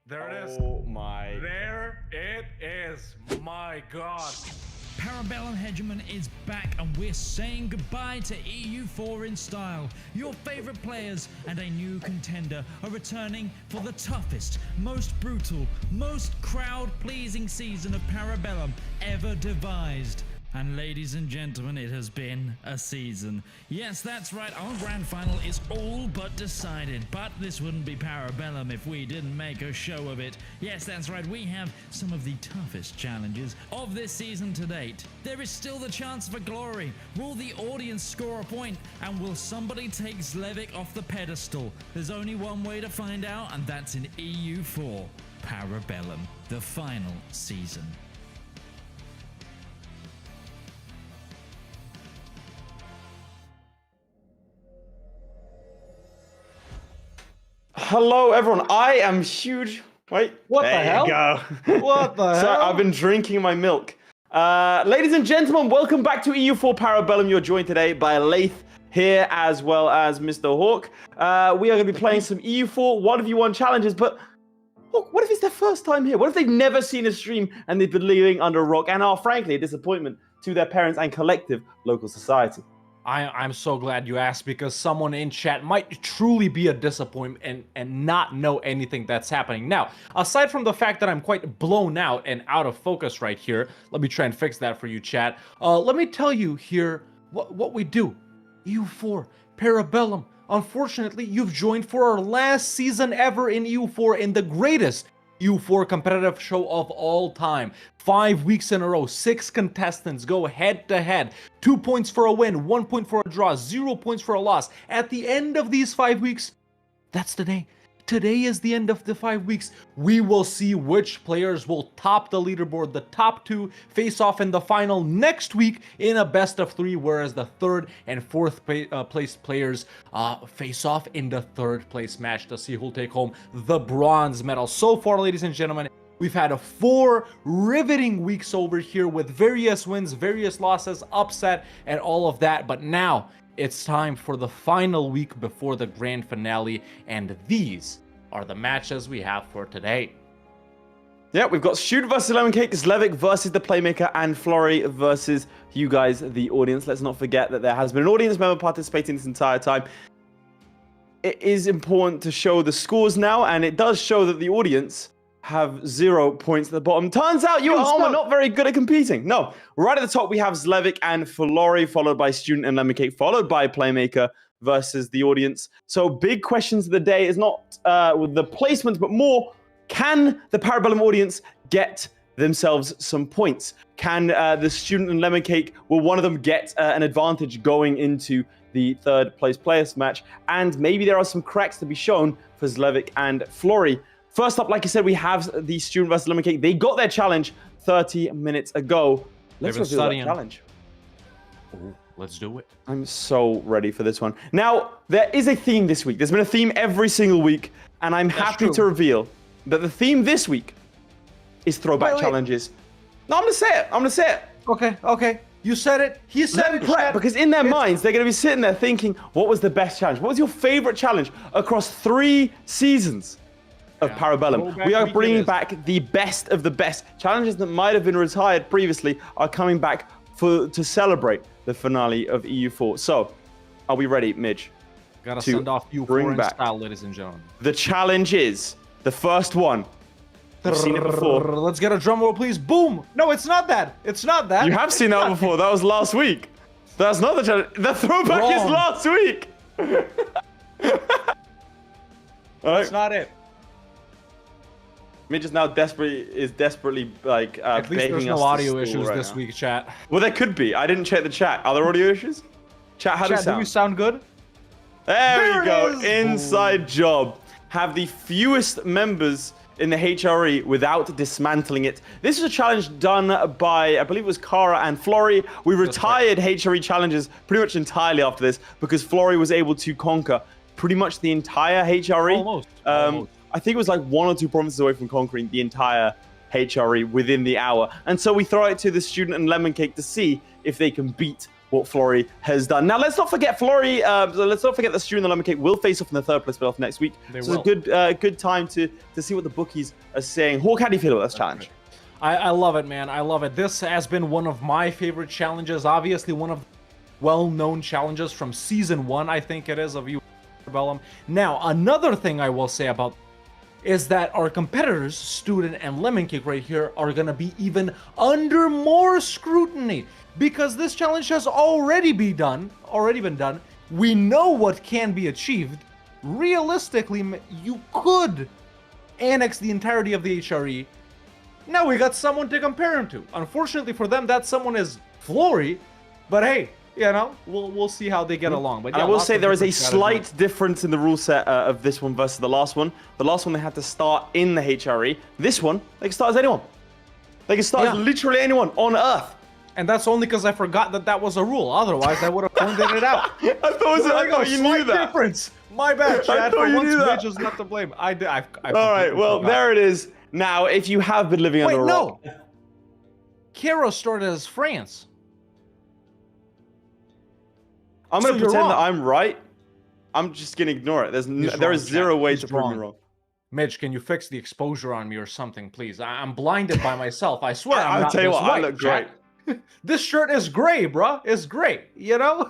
There it is. Oh my. There it is. My God. Bellum Hegemon is back and we're saying goodbye to EU4 in style. Your favorite players and a new contender are returning for the toughest, most brutal, most crowd-pleasing season of Bellum ever devised. And ladies and gentlemen, it has been a season. Yes, that's right, our grand final is all but decided, but this wouldn't be Bellum if we didn't make a show of it. Yes, that's right, we have some of the toughest challenges of this season to date. There is still the chance for glory. Will the audience score a point? And will somebody take Zlewikk off the pedestal? There's only one way to find out, and that's in EU4 Bellum, the final season. Hello, everyone. I am huge. Wait. What the hell? There you go. What the So hell? I've been drinking my milk. Ladies and gentlemen, welcome back to EU4 Bellum. You're joined today by Laith here as well as Mr. Hawk. We are going to be playing some EU4 1v1 challenges, but Hawk, what if it's their first time here? What if they've never seen a stream and they've been living under a rock and are frankly a disappointment to their parents and collective local society? I'm so glad you asked, because someone in chat might truly be a disappointment and not know anything that's happening. Now, aside from the fact that I'm quite blown out and out of focus right here, let me try and fix that for you, chat. Let me tell you here what we do. EU4, Bellum. Unfortunately, you've joined for our last season ever in EU4 in the greatest EU4 competitive show of all time. 5 weeks in a row, 6 contestants go head to head. 2 points for a win, 1 point for a draw, 0 points for a loss. At the end of these 5 weeks, that's the day. Today is the end of the 5 weeks. We will see which players will top the leaderboard. The top 2 face off in the final next week in a best of 3, whereas the 3rd and 4th place players face off in the 3rd place match to see who'll take home the bronze medal. So far, ladies and gentlemen, we've had 4 riveting weeks over here with various wins, various losses, upset, and all of that. But now it's time for the final week before the grand finale, and these are the matches we have for today. Yeah, we've got Showdown versus Lemoncake, Zlewikk versus the Playmaker, and Florry versus you guys, the audience. Let's not forget that there has been an audience member participating this entire time. It is important to show the scores now, and it does show that the audience have 0 points at the bottom. Turns out you at home are not very good at competing. No, right at the top we have Zlewikk and Florry, followed by Student and Lemoncake, followed by Playmaker versus the audience. So big questions of the day is not with the placements, but more, can the Bellum audience get themselves some points? Can the Student and Lemoncake, will one of them get an advantage going into the 3rd place players match? And maybe there are some cracks to be shown for Zlewikk and Florry. First up, like I said, we have the Student versus Lemoncake. They got their challenge 30 minutes ago. Let's reveal that challenge. Ooh, let's do it. I'm so ready for this one. Now, there is a theme this week. There's been a theme every single week, and I'm happy to reveal that the theme this week is throwback challenges. No, I'm gonna say it. I'm gonna say it. Okay. You said it. He said it. Prep, because in their minds, they're gonna be sitting there thinking, what was the best challenge? What was your favorite challenge across 3 seasons of Bellum? We are bringing back the best of the best. Challenges that might have been retired previously are coming back to celebrate the finale of EU4. So, are we ready, Midge? Gotta send off EU4 in style, ladies and gentlemen. The challenge is the first one. You've seen it before. Let's get a drum roll, please. Boom! No, it's not that. It's not that. You have seen that before. That was last week. That's not the challenge. The throwback is last week. That's not it. Midge is now desperately like at least there's no audio issues right this week, chat. Well, there could be. I didn't check the chat. Are there audio issues? Chat, how do you sound? Do you sound good? There we go. Inside job. Have the fewest members in the HRE without dismantling it. This is a challenge done by, I believe it was Kara and Florry. We retired HRE challenges pretty much entirely after this because Florry was able to conquer pretty much the entire HRE. Almost. I think it was like 1 or 2 provinces away from conquering the entire HRE within the hour. And so we throw it to the Student and Lemoncake to see if they can beat what Florry has done. Now, let's not forget let's not forget that Stu and the Lemoncake will face off in the third place playoff next week. They so will. it's a good time to see what the bookies are saying. Hawk, how do you feel about this challenge? I love it, man. I love it. This has been one of my favorite challenges. Obviously, one of the well-known challenges from Season 1, I think it is, of you, Bellum. Now, another thing I will say about is that our competitors, Student and Lemoncake right here, are going to be even under more scrutiny because this challenge has already been done. We know what can be achieved. Realistically, you could annex the entirety of the HRE. Now we got someone to compare him to. Unfortunately for them, that someone is Florry, but hey, you know, we'll see how they get along. But yeah, and I will say there is a different slight difference in the rule set of this one versus the last one. The last one they had to start in the HRE. This one, they can start as anyone. They can start as literally anyone on Earth. And that's only because I forgot that was a rule. Otherwise, I would have pointed it out. I thought you knew that. Difference. My bad, Chad. thought you knew that. Midge is not to blame. I did. I All right, well, forgot. there it is. Now, if you have been living under a rock... Wait, no. Kero started as France. I'm going So to you're pretend that wrong. I'm right. I'm just going to ignore it. There is zero way to prove me wrong. Midge, can you fix the exposure on me or something, please? I'm blinded by myself. I swear I'm I'll not tell you this what, I white, look Chad. This shirt is gray, bruh. It's great, you know?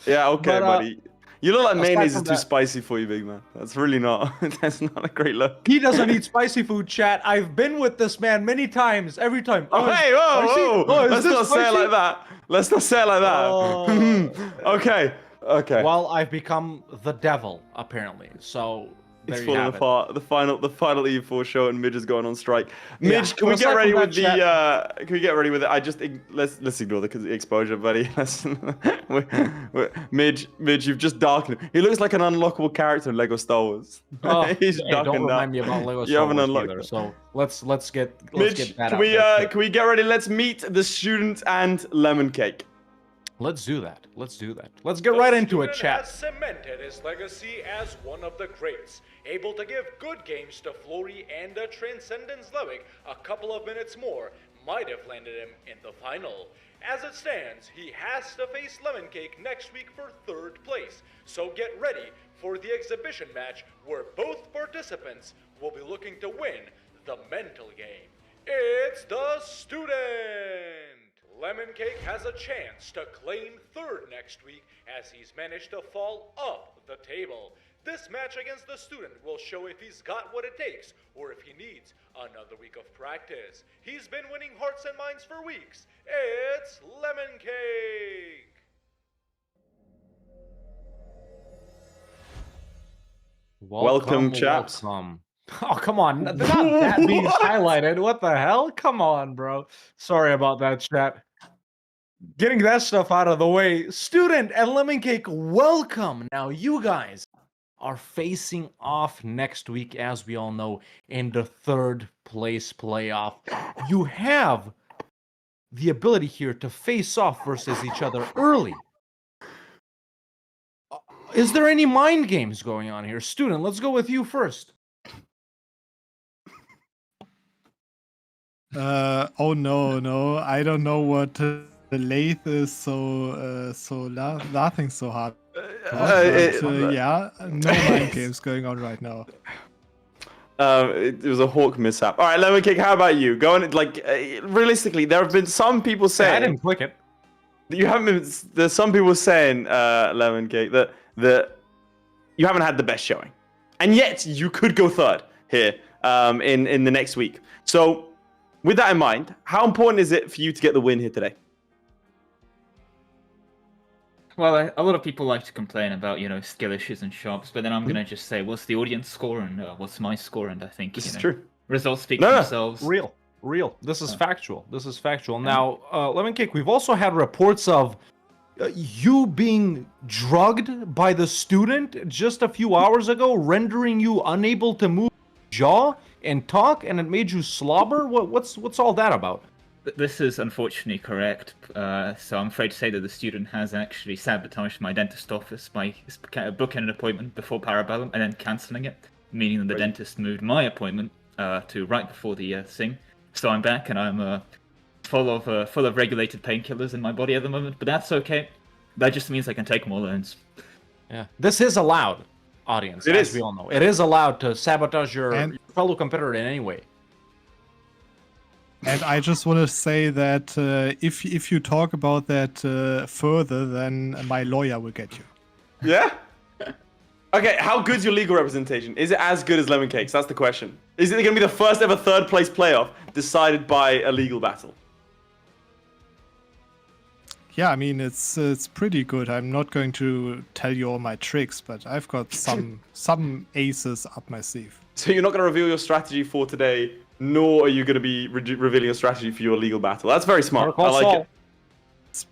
Yeah, okay, But, buddy. You look like aside mayonnaise is from too that- spicy for you, big man. That's really not. That's not a great look. He doesn't eat spicy food, chat. I've been with this man many times. Every time. Oh, hey, whoa, whoa. Is Let's this not say it spicy? like that. Let's not say it like that. Oh. Okay, okay. Well, I've become the devil, apparently. So there It's you have falling it. apart. The final EU4 show, and Midge is going on strike. Yeah. Midge, can we Aside get ready from with that, the? Can we get ready with it? Let's ignore the exposure, buddy. Midge, you've just darkened him. He looks like an unlockable character in Lego Star Wars. Oh, He's hey, darkened don't up. remind me about Lego You Star haven't Wars unlocked either. it. So let's get Midge, that can out we there. can we get ready? Let's meet the Student and Lemoncake. Let's do that. Let's do that. Let's get right into it, Student chat. has cemented his legacy as one of the greats, able to give good games to Florry and the transcendent Zlewikk. A couple of minutes more might have landed him in the final. As it stands, he has to face Lemoncake next week for third place. So get ready for the exhibition match where both participants will be looking to win the mental game. It's the Student! Lemoncake has a chance to claim third next week as he's managed to fall up the table. This match against the Student will show if he's got what it takes or if he needs another week of practice. He's been winning hearts and minds for weeks. It's Lemoncake! Welcome, chaps. Welcome. Oh, come on. Not that being highlighted. What the hell? Come on, bro. Sorry about that, chat. Getting that stuff out of the way. Student and Lemoncake, welcome. Now, you guys are facing off next week, as we all know, in the third place playoff. You have the ability here to face off versus each other early. Is there any mind games going on here? Student, let's go with you first. Oh no, I don't know what the Laith is laughing so hard. Yeah, no mind games going on right now. It was a Hawk mishap. All right, Lemoncake, how about you? Go on, realistically, there have been some people saying... I didn't click it. You haven't been... There's some people saying, Lemoncake, that you haven't had the best showing. And yet, you could go third here in the next week. So, with that in mind, how important is it for you to get the win here today? Well, a lot of people like to complain about, skill issues and shops, but then I'm going to just say, what's the audience score and what's my score? And I think, This is true. results speak No, for no. themselves. Real. This is factual. This is factual. Now, Lemoncake, we've also had reports of you being drugged by the Student just a few hours ago, rendering you unable to move jaw and talk, and it made you slobber. What's all that about? This is unfortunately correct. So I'm afraid to say that the Student has actually sabotaged my dentist office by booking an appointment before Parabellum and then cancelling it, meaning that the dentist moved my appointment to right before the thing. So I'm back and I'm full of regulated painkillers in my body at the moment, but that's okay. That just means I can take more loans. Yeah, this is allowed, audience. It as is. we all know. It is allowed to sabotage your And- fellow competitor in any way. And I just want to say that if you talk about that further, then my lawyer will get you. Yeah? Okay, how good's your legal representation? Is it as good as Lemoncakes? That's the question. Is it going to be the first ever third place playoff decided by a legal battle? Yeah, I mean it's pretty good. I'm not going to tell you all my tricks, but I've got some aces up my sleeve. So you're not going to reveal your strategy for today, nor are you going to be revealing your strategy for your legal battle. That's very smart. I like it.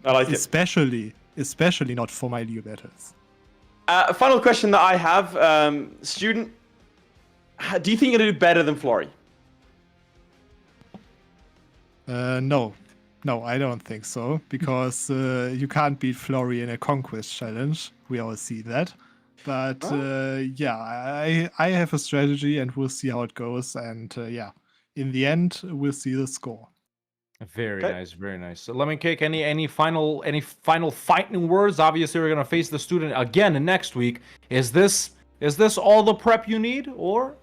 I like it. Especially not for my legal battles. Final question that I have, student. Do you think you're going to do better than Florry? No, I don't think so, because you can't beat Florry in a conquest challenge. We all see that. But yeah, I have a strategy, and we'll see how it goes. And yeah, in the end, we'll see the score. Very nice, very nice. So, Lemoncake, any final fighting words? Obviously, we're gonna face the student again next week. Is this all the prep you need, or?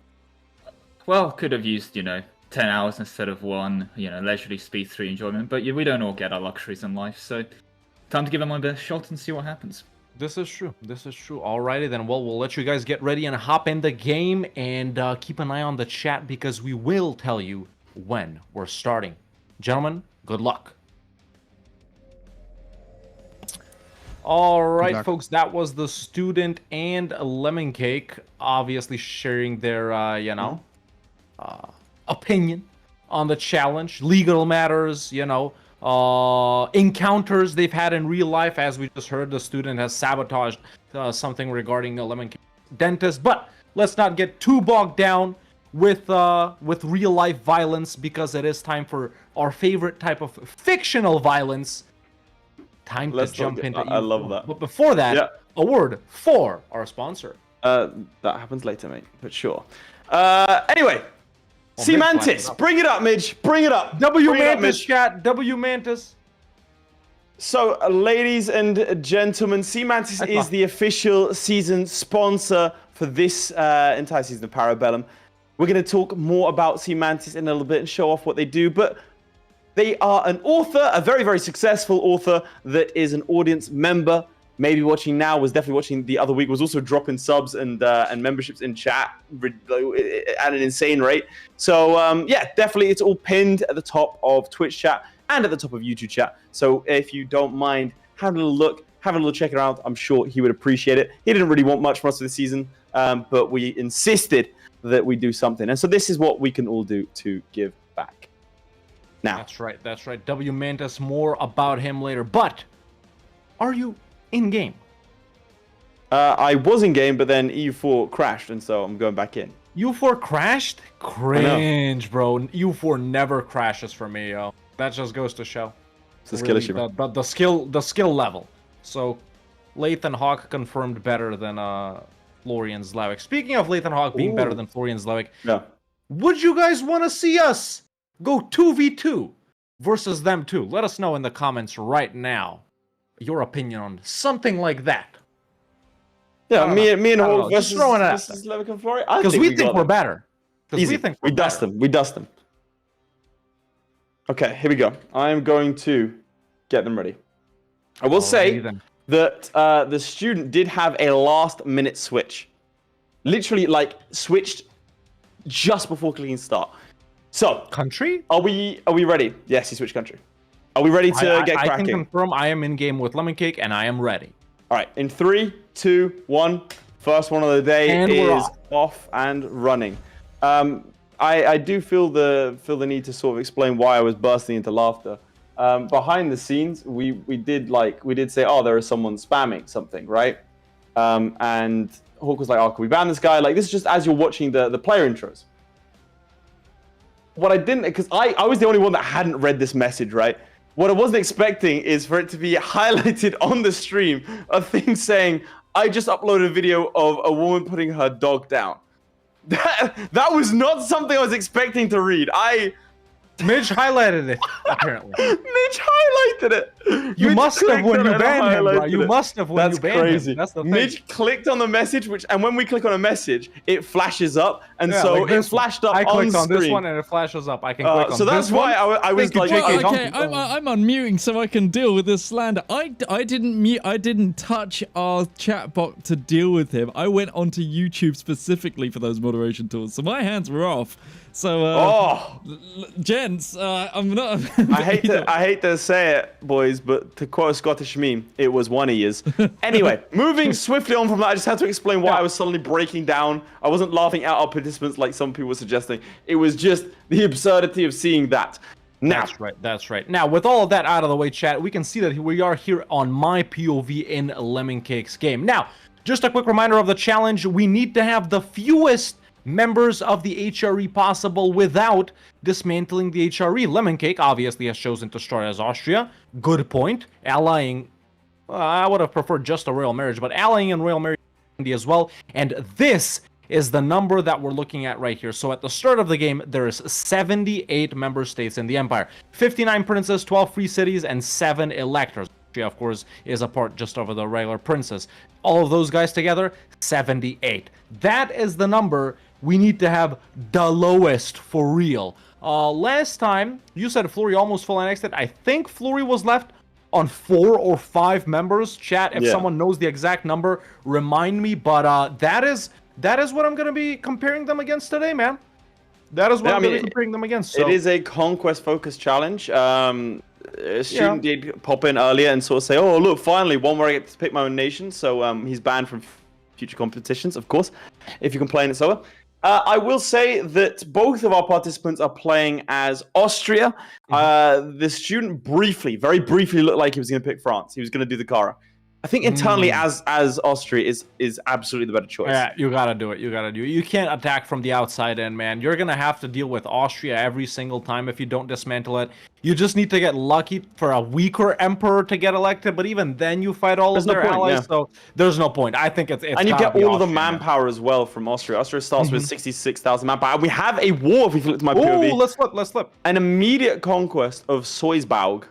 Well, could have used 10 hours instead of 1. Leisurely speed 3 enjoyment. But we don't all get our luxuries in life, so time to give it my best shot and see what happens. This is true. This is true. Alrighty then. Well, we'll let you guys get ready and hop in the game, and keep an eye on the chat because we will tell you when we're starting. Gentlemen, good luck. All right, luck. folks, that was the student and Lemoncake obviously sharing their, opinion on the challenge, legal matters, encounters they've had in real life. As we just heard, the student has sabotaged something regarding Lemoncake dentist. But let's not get too bogged down with real life violence, because it is time for our favorite type of fictional violence. Time to jump into I love that. But before that, a word for our sponsor. That happens later, mate, but sure. Anyway, Sea Mantis, bring it up, Midge. Bring it up. W Bring it up, Mantis, Midge. chat. W Mantis. So, ladies and gentlemen, Sea Mantis is the official season sponsor for this entire season of Parabellum. We're going to talk more about Sea Mantis in a little bit and show off what they do, but they are an author, a very, very successful author that is an audience member. Maybe watching now, was definitely watching the other week, was also dropping subs and memberships in chat at an insane rate. So yeah, definitely it's all pinned at the top of Twitch chat and at the top of YouTube chat. So if you don't mind having a little look, having a little check it out, I'm sure he would appreciate it. He didn't really want much from us for the season, but we insisted that we do something. And so this is what we can all do to give back. Now. That's right. W Mantis, more about him later. But are you in-game? I was in-game, but then EU4 crashed, and so I'm going back in. EU4 crashed? Cringe, bro. EU4 never crashes for me, yo. That just goes to show. It's a skill issue, man. The skill level. So, Laith and Hawk confirmed better than Florry and Zlewikk. Speaking of Laith and Hawk being better than Florry and Zlewikk, yeah. Would you guys want to see us go 2v2 versus them too? Let us know in the comments right now your opinion on something like that. Yeah, me and Hawk versus versus Zlewikk and Florry. Because we think we're better. Easy. We dust them. We dust them. Okay, here we go. I'm going to get them ready. I will say that the student did have a last-minute switch. Literally, like, switched just before clicking start. So, country? Are we ready? Yes, he switched country. Are we ready to get cracking? I can confirm I am in game with Lemoncake and I am ready. All right, in 3, 2, 1. First one of the day and is off and running. I do feel the need to sort of explain why I was bursting into laughter. Behind the scenes, we did say, oh, there is someone spamming something, right? And Hawk was like, oh, can we ban this guy? Like, this is just as you're watching the player intros. What I didn't, because I was the only one that hadn't read this message, right? What I wasn't expecting is for it to be highlighted on the stream, a thing saying, I just uploaded a video of a woman putting her dog down. That was not something I was expecting to read. Midge highlighted it, apparently. Midge highlighted it. You Midge must have clicked when on you it and banned him, bro. highlighted You it. must have when you banned crazy. him. That's the thing. Midge clicked on the message, and when we click on a message, it flashes up, and Yeah, so like it this one. flashed up I clicked on screen. this one and it flashes up. I can click on So that's this why one. I was Thank you, like, JK. Well, okay, Donkey. I'm unmuting so I can deal with this slander. I didn't mute. I didn't touch our chat bot to deal with him. I went onto YouTube specifically for those moderation tools, so my hands were off. So, gents, I'm not. I hate to say it, boys, but to quote a Scottish meme, it was one of yous. Anyway, moving swiftly on from that, I just had to explain why I was suddenly breaking down. I wasn't laughing at our participants like some people were suggesting. It was just the absurdity of seeing that. Now, That's right. That's right. Now, with all of that out of the way, chat, we can see that we are here on my POV in Lemoncake's game. Now, just a quick reminder of the challenge. We need to have the fewest members of the HRE possible without dismantling the HRE. Lemoncake obviously has chosen to start as Austria. Good point. Allying, I would have preferred just a royal marriage, but allying and royal marriage India as well. And this is the number that we're looking at right here. So at the start of the game, there is 78 member states in the empire. 59 princes, 12 free cities, and 7 electors. Of course, is a part just over the regular princes. All of those guys together, 78. That is the number we need to have the lowest for real. Last time, you said Flurry almost full annexed it. I think Flurry was left on 4 or 5 members. Chat, if someone knows the exact number, remind me. But that is what I'm going to be comparing them against today, man. That is what I'm going to be comparing them against. So. It is a conquest-focused challenge. A student did pop in earlier and sort of say, oh, look, finally, one where I get to pick my own nation. So he's banned from future competitions, of course, if you complain it's over. I will say that both of our participants are playing as Austria. The student very briefly looked like he was going to pick France. He was going to do the Cara. I think internally as Austria is absolutely the better choice. Yeah, you gotta do it. You can't attack from the outside in, man. You're gonna have to deal with Austria every single time if you don't dismantle it. You just need to get lucky for a weaker emperor to get elected, but even then you fight all of their allies, so there's no point. I think it's and you get all of the manpower as well from Austria. Austria starts with 66,000 manpower. We have a war, if you look at my POV. Let's flip. An immediate conquest of Soisbaug.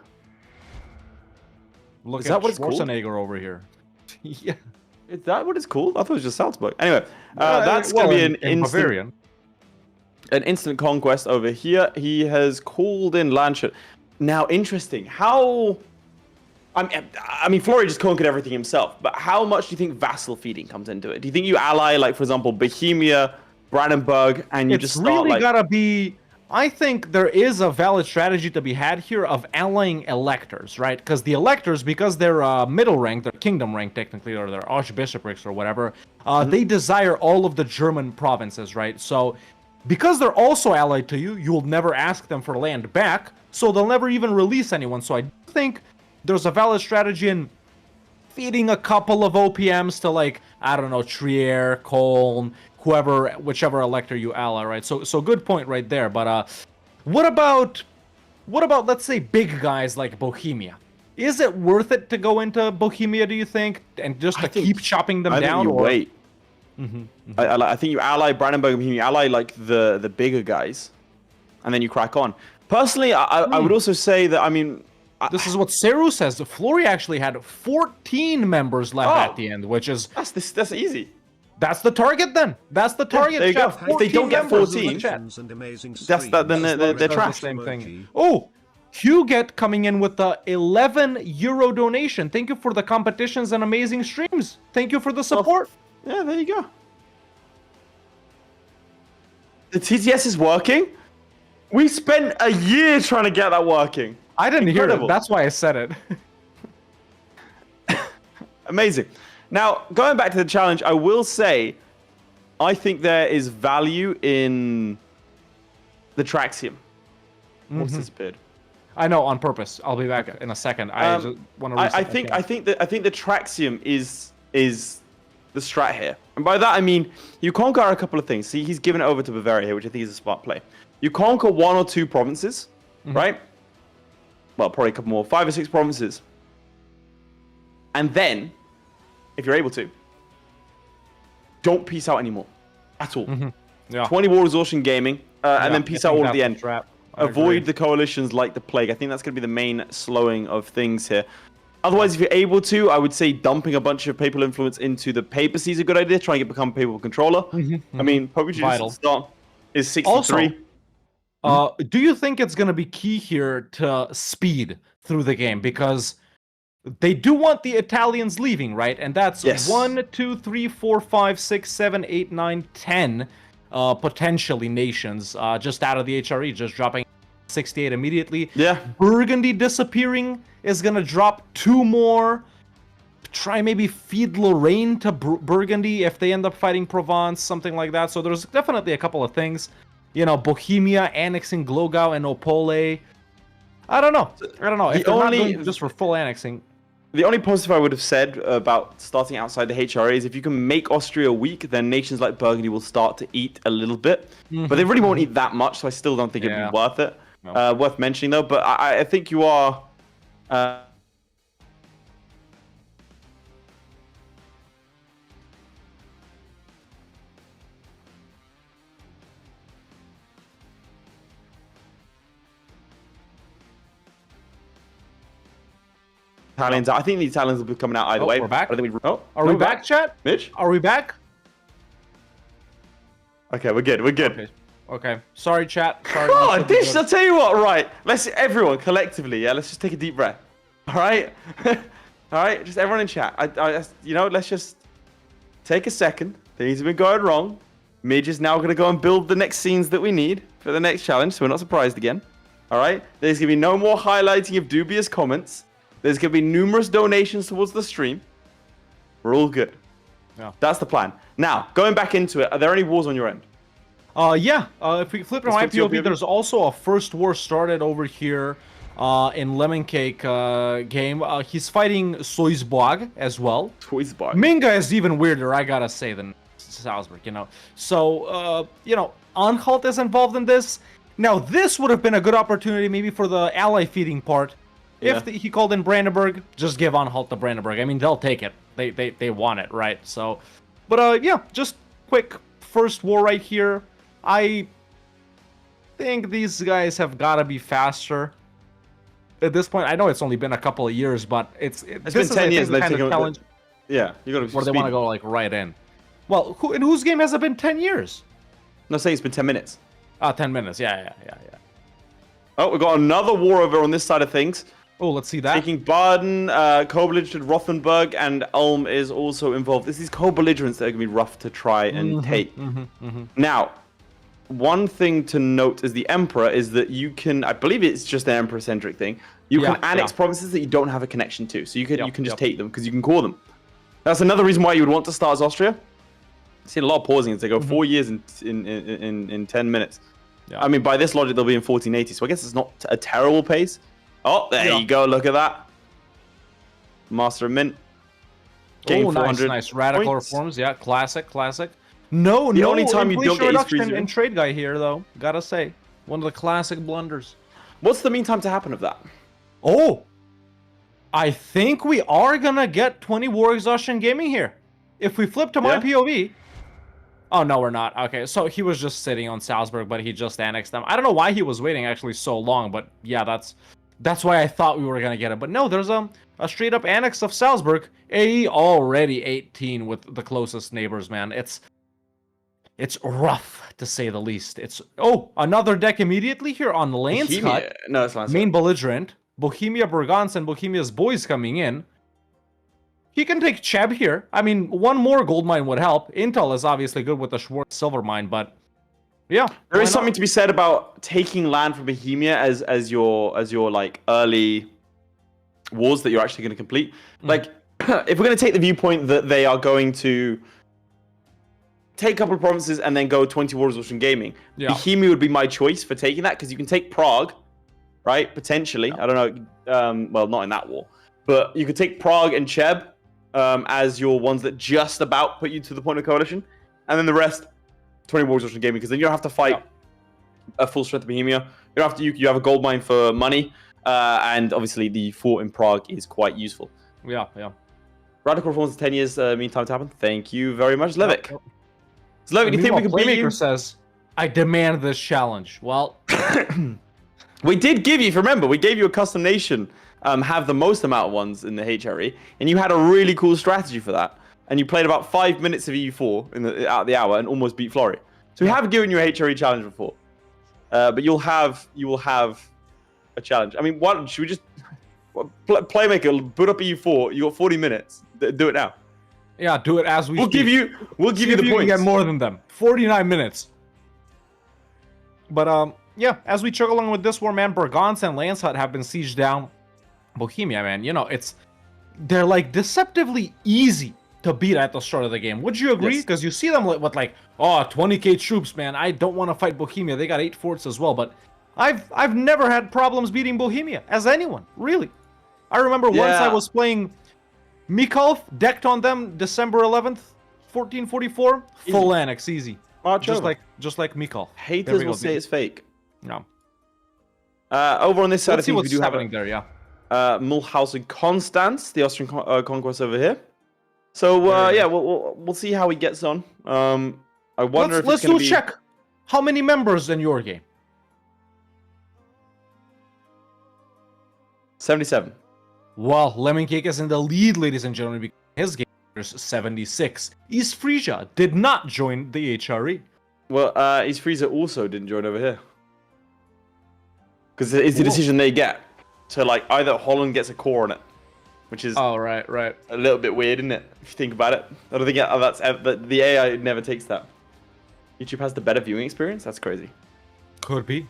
Look Is at that what it's called? Schwarzenegger over here. Yeah. Is that what it's called? I thought it was just Salzburg. Anyway, that's going to be an instant conquest over here. He has called in Landshut. Now, interesting. How... I mean, Florry just conquered everything himself, but how much do you think vassal feeding comes into it? Do you think you ally, like, for example, Bohemia, Brandenburg, and you just start, really like... gotta be... I think there is a valid strategy to be had here of allying electors, right? Because the electors, because they're middle rank, they're kingdom rank technically, or they're archbishoprics or whatever, they desire all of the German provinces, right? So because they're also allied to you, you'll never ask them for land back, so they'll never even release anyone. So I think there's a valid strategy in feeding a couple of OPMs to, like, I don't know, Trier, Cologne, whichever elector you ally, right? So good point right there. But what about let's say big guys like Bohemia? Is it worth it to go into Bohemia, do you think, and just to keep chopping them down? Think you wait. I think you ally Brandenburg and Bohemia, you ally like the bigger guys, and then you crack on. Personally, I would also say that, I mean, this is what Seru says. Flurry actually had 14 members left at the end, which is that's easy. That's the target then. That's the target. There you go. If they don't get 14, that's then they're trash. Same thing. Oh, Huget coming in with the 11 euro donation. Thank you for the competitions and amazing streams. Thank you for the support. Yeah, there you go. The TTS is working. We spent a year trying to get that working. I didn't hear it. That's why I said it. Amazing. Now, going back to the challenge, I will say, I think there is value in the Traxium. What's disappeared? I know, on purpose. I'll be back in a second. I just want to. I think the Traxium is the strat here, and by that I mean you conquer a couple of things. See, he's given it over to Bavaria here, which I think is a smart play. You conquer 1 or 2 provinces, right? Well, probably a couple more, 5 or 6 provinces, and then, if you're able to, don't peace out anymore at all. 20 war exhaustion gaming, and then peace out all at the end. avoid the coalitions like the plague. I think that's going to be the main slowing of things here. Otherwise, if you're able to, I would say dumping a bunch of papal influence into the papacy is a good idea. Try and become papal controller. I mean, Pope Julius start is 63. Also, do you think it's going to be key here to speed through the game? Because they do want the Italians leaving, right? And that's 1, 2, 3, 4, 5, 6, 7, 8, 9, 10 potentially nations just out of the HRE, just dropping 68 immediately. Yeah. Burgundy disappearing is going to drop 2 more. Try maybe feed Lorraine to Burgundy if they end up fighting Provence, something like that. So there's definitely a couple of things. You know, Bohemia annexing Glogau and Opole. I don't know. If they're not going just for full annexing. The only positive I would have said about starting outside the HRA is if you can make Austria weak, then nations like Burgundy will start to eat a little bit. But they really won't eat that much, so I still don't think it'd be worth it. No. Worth mentioning, though. But I think you are... Italians. I think the Italians will be coming out either way. We're back. I think Are we back, chat? Mitch? Are we back? Okay, we're good. We're good. Okay. Sorry, chat. Sorry. Oh, this. I'll tell you what. Right. Let's everyone collectively. Yeah. Let's just take a deep breath. All right. All right. Just everyone in chat. Let's just take a second. Things have been going wrong. Midge is now going to go and build the next scenes that we need for the next challenge, so we're not surprised again. All right. There's going to be no more highlighting of dubious comments. There's going to be numerous donations towards the stream. We're all good. Yeah. That's the plan. Now, going back into it, are there any wars on your end? If we flip to my POV, there's also a first war started over here in Lemoncake game. He's fighting Soisbog as well. Soisbog. Minga is even weirder, I gotta say, than Salzburg, you know. So, Anhalt is involved in this. Now, this would have been a good opportunity maybe for the ally feeding part. If he called in Brandenburg, just give Anhalt to Brandenburg. I mean, they'll take it. They want it, right? So, but just quick first war right here. I think these guys have got to be faster. At this point, I know it's only been a couple of years, but it's been 10 years. The kind of challenge. Yeah, you got to. Where they want to go like right in. Well, in whose game has it been 10 years? No, say it's been 10 minutes. 10 minutes. Yeah. Oh, we've got another war over on this side of things. Oh, let's see that. Taking Baden, co-belligerent Rothenburg, and Ulm is also involved. This is co-belligerents that are going to be rough to try and take. Now, one thing to note as the Emperor is that you can, I believe it's just an Emperor-centric thing, you can annex provinces that you don't have a connection to. So you can just take them because you can core them. That's another reason why you would want to start as Austria. I've seen a lot of pausing as they go 4 years in 10 minutes. Yeah. I mean, by this logic, they'll be in 1480, so I guess it's not a terrible pace. Oh, there you go. Look at that. Master of Mint. Oh, nice. Radical reforms. Yeah, classic. No only time you don't get reduction in trade guy here, though. Gotta say, one of the classic blunders. What's the mean time to happen of that? Oh, I think we are gonna get 20 war exhaustion gaming here. If we flip to my POV. Oh, no, we're not. Okay, so he was just sitting on Salzburg, but he just annexed them. I don't know why he was waiting actually so long, but yeah, that's why I thought we were gonna get it. But no, there's a straight up annex of Salzburg. AE already 18 with the closest neighbors, man. It's rough to say the least. Another deck immediately here on Lane's Hut. No, it's not. Main belligerent. Bohemia Burgans and Bohemia's boys coming in. He can take Cheb here. I mean, one more gold mine would help. Intel is obviously good with the Schwartz silver mine, but yeah, there is something to be said about taking land from Bohemia as your like early wars that you're actually going to complete. Like, if we're going to take the viewpoint that they are going to take a couple of provinces and then go 20 war resolution gaming, Bohemia would be my choice for taking that because you can take Prague, right? Potentially, I don't know. Well, not in that war, but you could take Prague and Cheb as your ones that just about put you to the point of coalition, and then the rest 20 war resolution gaming, because then you don't have to fight a full strength of Bohemia. You don't have to. You have a gold mine for money, and obviously the fort in Prague is quite useful. Yeah. Radical reforms in 10 years. Meantime to happen. Thank you very much, Zlewikk. Zlewikk, do you think we can beat you? Playmaker says, "I demand this challenge." Well, We did give you, if you remember, we gave you a custom nation, have the most amount of ones in the HRE, and you had a really cool strategy for that. And you played about 5 minutes of EU4 out of the hour and almost beat Florry. So we have given you a HRE challenge before, but you will have a challenge. I mean, should we just Playmaker boot up EU4? You got 40 minutes. Do it now. Yeah, do it as we We'll speak. give you the you points. can get more than them. 49 minutes. But yeah, as we chug along with this war, man, Bergance and Lancelot have been sieged down. Bohemia, man, you know, they're like deceptively easy to beat at the start of the game. Would you agree? Because you see them with like, oh, 20k troops, man. I don't want to fight Bohemia. They got 8 forts as well, but I've never had problems beating Bohemia as anyone, really. I remember once I was playing Mikolv, decked on them December 11th, 1444, full annex, easy. Just like Mikolv. Haters will say it's fake. No. Over on this side, Let's I see think we what's do have happening there, yeah. Mulhouse and Constance, the Austrian conquest over here. So yeah, we'll see how he gets on. I wonder if let's it's do gonna a check. How many members in your game? 77. Well, Lemoncake is in the lead, ladies and gentlemen, because his game is 76. East Frisia did not join the HRE. Well, East Frisia also didn't join over here. Because it's the decision they get. So, like, either Holland gets a core on it, which is right. a little bit weird, isn't it? If you think about it. I don't think the AI never takes that. YouTube has the better viewing experience? That's crazy. Could be.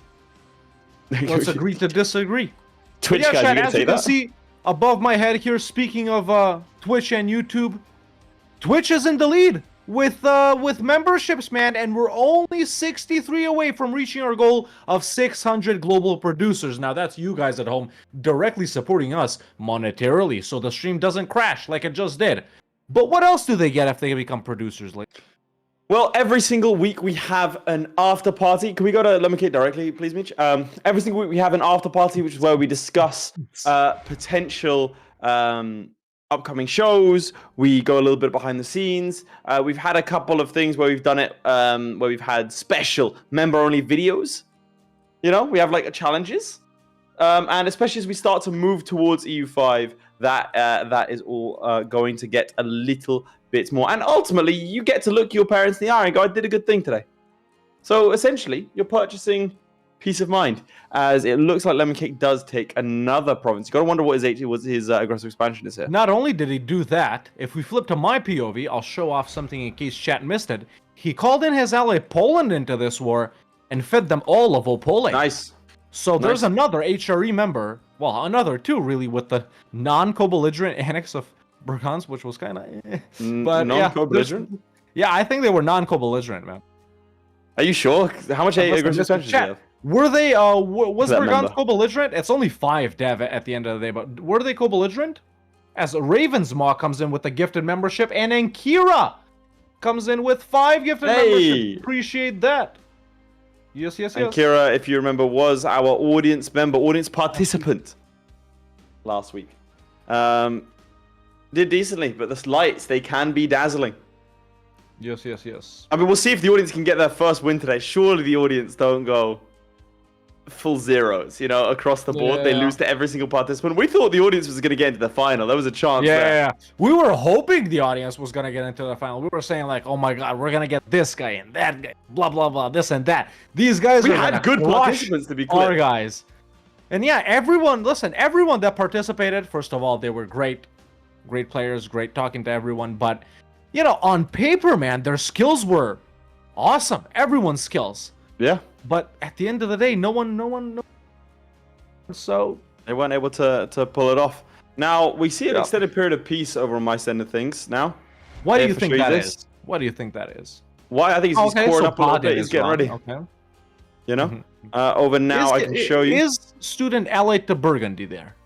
Let's agree to disagree. Twitch Yeah, guys, Chad, you gonna as say you can that? see above my head here, speaking of Twitch and YouTube, Twitch is in the lead with memberships, man, and we're only 63 away from reaching our goal of 600 global producers. Now, that's you guys at home directly supporting us monetarily, so the stream doesn't crash like it just did. But what else do they get if they become producers? Like, Well, every single week we have an after party. Can we go to Lemoncake directly, please, Mitch? Every single week we have an after party, which is where we discuss potential upcoming shows. We go a little bit behind the scenes. We've had a couple of things where we've done it, where we've had special member-only videos. You know, we have like challenges, and especially as we start to move towards EU5, that is all going to get a little bit more. And ultimately, you get to look your parents in the eye and go, "I did a good thing today." So essentially, you're purchasing peace of mind, as it looks like Lemoncake does take another province. You got to wonder what his aggressive expansion is here. not only did he do that, if we flip to my POV, I'll show off something in case chat missed it. He called in his ally Poland into this war and fed them all of Opole. Nice. So there's Nice. another HRE member, well, another two really, with the non-co-belligerent annex of Bergance, which was kind of but Non-co-belligerent? yeah, I think they were non-co-belligerent, man. Are you sure? How much aggressive expansion do you Chat, have? were they, was That Bergance member. co-belligerent? It's only 5 dev at the end of the day, but were they co-belligerent? As Ravensmaw comes in with a gifted membership, and then Kira comes in with 5 gifted memberships. Appreciate that. Yes. And Kira, if you remember, was our audience participant last week. Did decently, but the lights, they can be dazzling. Yes. I mean, we'll see if the audience can get their first win today. Surely the audience don't go full zeros, you know, across the board. They Yeah. lose to every single participant. We thought the audience was going to get into the final. There was a chance there. Yeah. We were hoping the audience was gonna get into the final. We were saying like, oh my god, we're gonna get this guy and that guy, blah blah blah, this and that. These guys We are had gonna good crush participants, to be clear. our guys. And yeah, everyone that participated, first of all, they were great players, great talking to everyone. But you know, on paper, man, their skills were awesome. Everyone's skills. Yeah. But at the end of the day, no one. So They weren't able to pull it off. Now, we see an Yeah. extended period of peace over on my side of things now. what do Yeah, you for think sure that this. is? What do you think that is? Why? I think he's Okay, coring so up a little Podin bit. He's is getting wrong. ready. Okay. You know? Mhm. Over now, I can show you. Is student allied to Burgundy there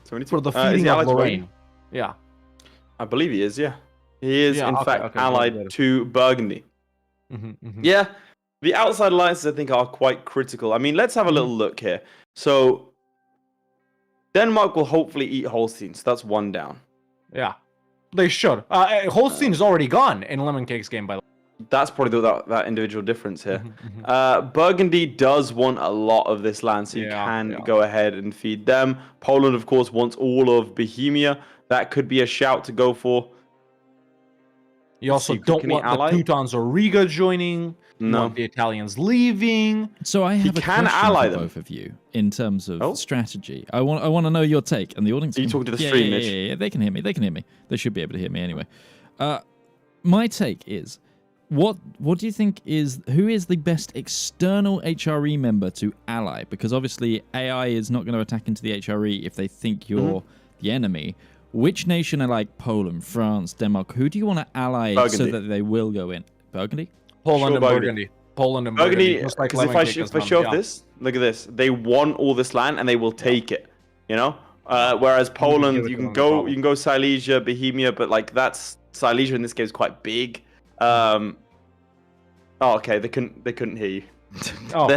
72. for the Is feeding he of allied to Lorraine? Yeah. I believe he is, yeah. He is, Yeah, in okay, fact, okay, allied good. to Burgundy. Yeah, the outside alliances, I think, are quite critical. I mean, let's have a little look here. So, Denmark will hopefully eat Holstein, so that's 1 down. Yeah. They should. Holstein is already gone in Lemoncake's game, by the way. That's probably that individual difference here. Burgundy does want a lot of this land, so you can go ahead and feed them. Poland, of course, wants all of Bohemia. That could be a shout to go for. You also don't want the Teutons or Riga joining. You want the Italians leaving. So I have a can question ally for them. both of you in terms of strategy. I want to know your take, and the audience. Are you talking to the stream, Mitch? Yeah, they can hear me. They can hear me. They should be able to hear me anyway. My take is, what do you think who is the best external HRE member to ally? Because obviously AI is not going to attack into the HRE if they think you're the enemy. Which nation are like Poland, France, Denmark? Who do you want to ally so that they will go in? Burgundy? Poland and Burgundy. Poland and Burgundy. Just like if I show off this, look at this. They want all this land and they will take it. You know. Whereas Poland, you can go Silesia, Bohemia, but like that's Silesia in this game is quite big. Oh, okay. They couldn't hear you. Oh.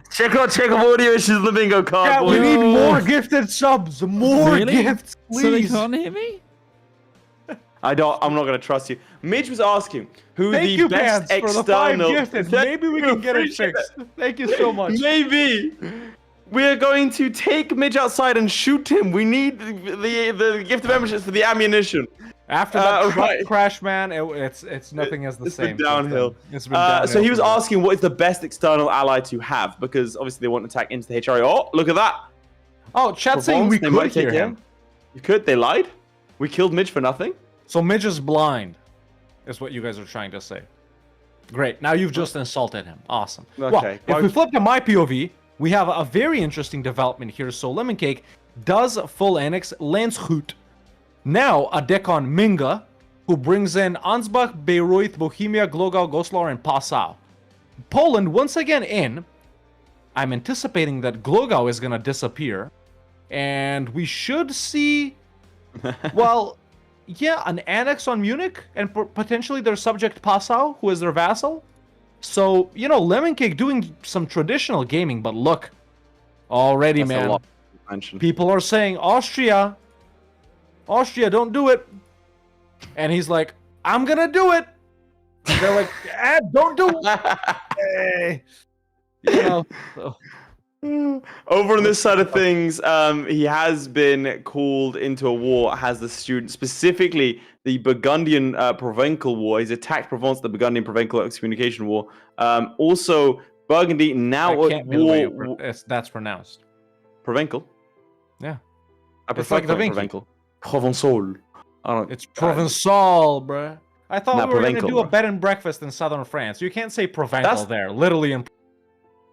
check audio issues in the bingo card. Yeah, we need more gifted subs. More gifts, please. So they can't hear me? I'm not gonna trust you. Midge was asking who Thank the you, best Pants, for the 5 external. gifted. Maybe we can get it fixed. Thank you so much. Maybe. We're going to take Midge outside and shoot him. We need the gift of memberships for the ammunition. After that crash, man, it's nothing as the same. Been downhill. It's been downhill. So he was asking what is the best external ally to have, because obviously they want to attack into the HRE. Oh, look at that. Oh, chat saying we could hear him. You could. They lied. We killed Midge for nothing. So Midge is blind, is what you guys are trying to say. Great. Now you've just insulted him. Awesome. Okay. Well, if we flip to my POV, we have a very interesting development here. So Lemoncake does full annex Landshut. Now a deck on Minga, who brings in Ansbach, Bayreuth, Bohemia, Glogau, Goslar, and Passau. Poland once again in. I'm anticipating that Glogau is going to disappear. And we should see, well, yeah, an annex on Munich, and potentially their subject Passau, who is their vassal. So, you know, Lemoncake doing some traditional gaming, but look, already, man, people are saying, Austria, don't do it. And he's like, I'm gonna do it. And they're like, don't do it. Hey. You know. Over on this side of things, he has been called into a war, has the student, specifically the Burgundian Provencal War. He's attacked Provence, the Burgundian Provencal Excommunication War. Also, Burgundy now at war. That's pronounced. Provencal? Yeah. I prefer like the Provencal. Provençal. It's Provençal, bruh. I thought we were going to do a bro. bed and breakfast in southern France. You can't say Provencal there. Literally.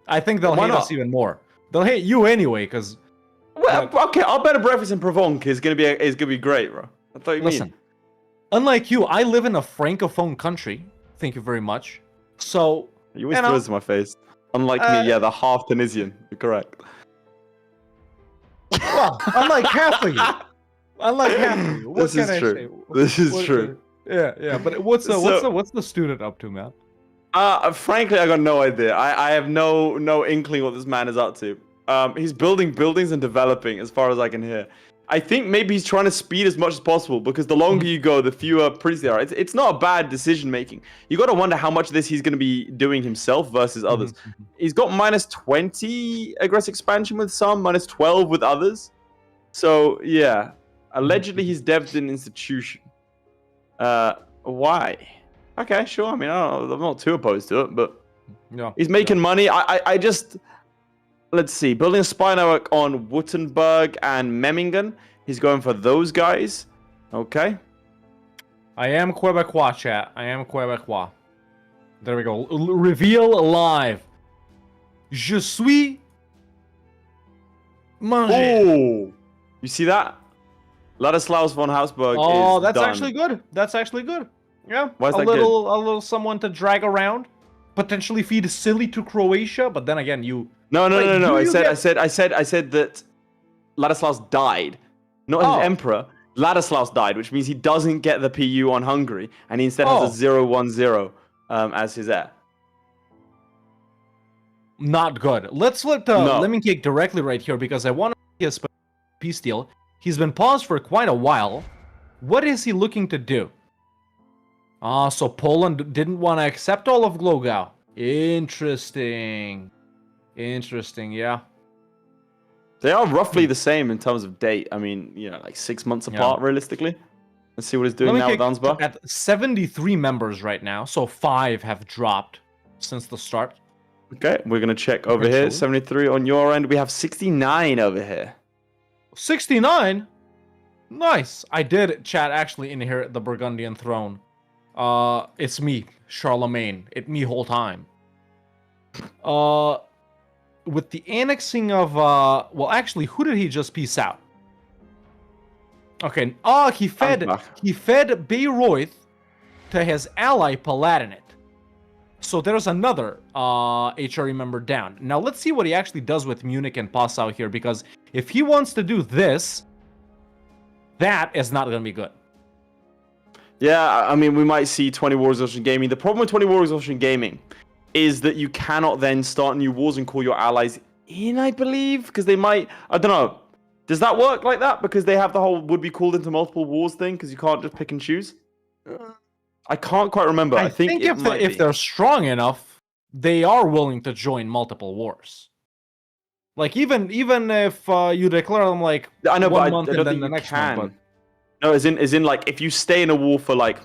I think they'll hate us even more. They'll hate you anyway, because. Well, okay, our bed and breakfast in Provence is gonna be great, bro. I thought you mean. Unlike you, I live in a francophone country. Thank you very much. So. You always throw this in my face. Unlike me, yeah, the half Tunisian. You're correct. Well, unlike half of you. Unlike half of you. This is true. This is true. Yeah. But what's the student up to, man? Frankly, I got no idea. I have no inkling what this man is up to. He's building buildings and developing, as far as I can hear. I think maybe he's trying to speed as much as possible, because the longer you go, the fewer priests there are. It's not a bad decision making. You got to wonder how much of this he's going to be doing himself versus others. He's got -20 aggressive expansion with some, -12 with others. So yeah, allegedly he's devved an institution. Why? Okay, sure. I mean, I'm not too opposed to it, but he's making money. I just, let's see, building a spy network on Württemberg and Memmingen. He's going for those guys. Okay. I am Quebecois, chat. I am Quebecois. There we go. Reveal live. Je suis manger. Oh, you see that? Ladislaus von Habsburg. Oh, that's done. actually good. That's actually good. Yeah, Why is that a little someone to drag around, potentially feed silly to Croatia, but then again, you. No. I said that Ladislaus died, not his emperor. Ladislaus died, which means he doesn't get the PU on Hungary, and he instead has a 0-1-0 as his heir. Not good. Let's flip to Lemoncake directly right here, because I want to see his peace deal. He's been paused for quite a while. What is he looking to do? So Poland didn't want to accept all of Glogau. Interesting. Interesting, yeah. They are roughly the same in terms of date. I mean, like 6 months apart, realistically. Let's see what he's doing now with Ansbach. At 73 members right now, so 5 have dropped since the start. Okay, we're going to check over here. 73 on your end. We have 69 over here. 69? Nice. I did chat actually inherit the Burgundian throne. It's me, Charlemagne. It me whole time. With the annexing of, well, actually, who did he just peace out? Okay. He fed Bayreuth to his ally Palatinate. So there's another HRE member down. Now let's see what he actually does with Munich and Passau here, because if he wants to do this, that is not going to be good. Yeah, I mean, we might see 20 Wars Ocean Gaming. The problem with 20 Wars Ocean Gaming is that you cannot then start new wars and call your allies in, I believe, because they might, I don't know. Does that work like that? Because they have the whole would be called into multiple wars thing, because you can't just pick and choose? I can't quite remember. I think if they're strong enough, they are willing to join multiple wars. Like even if you declare them like I know, one but month I and don't then think the you next can. month. No, as in like if you stay in a war for like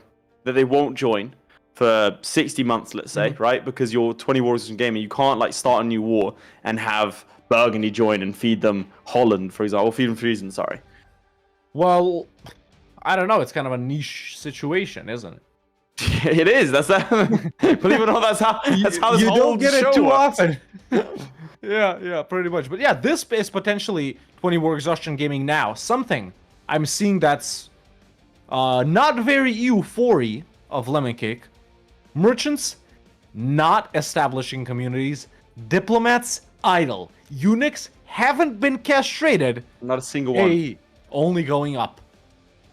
that they won't join for 60 months, let's say, right? Because you're 20 wars in gaming, you can't like start a new war and have Burgundy join and feed them Holland, for example, or feed them Friesen, sorry. Well, I don't know. It's kind of a niche situation, isn't it? It is. That's that. Believe it or not, that's how this you whole don't get show it too works. often. yeah, pretty much. But yeah, this is potentially 20 War Exhaustion Gaming now. Something I'm seeing that's not very EU4-y of Lemoncake. Merchants not establishing communities. Diplomats idle. Eunuchs haven't been castrated. Not a single one. Hey, only going up.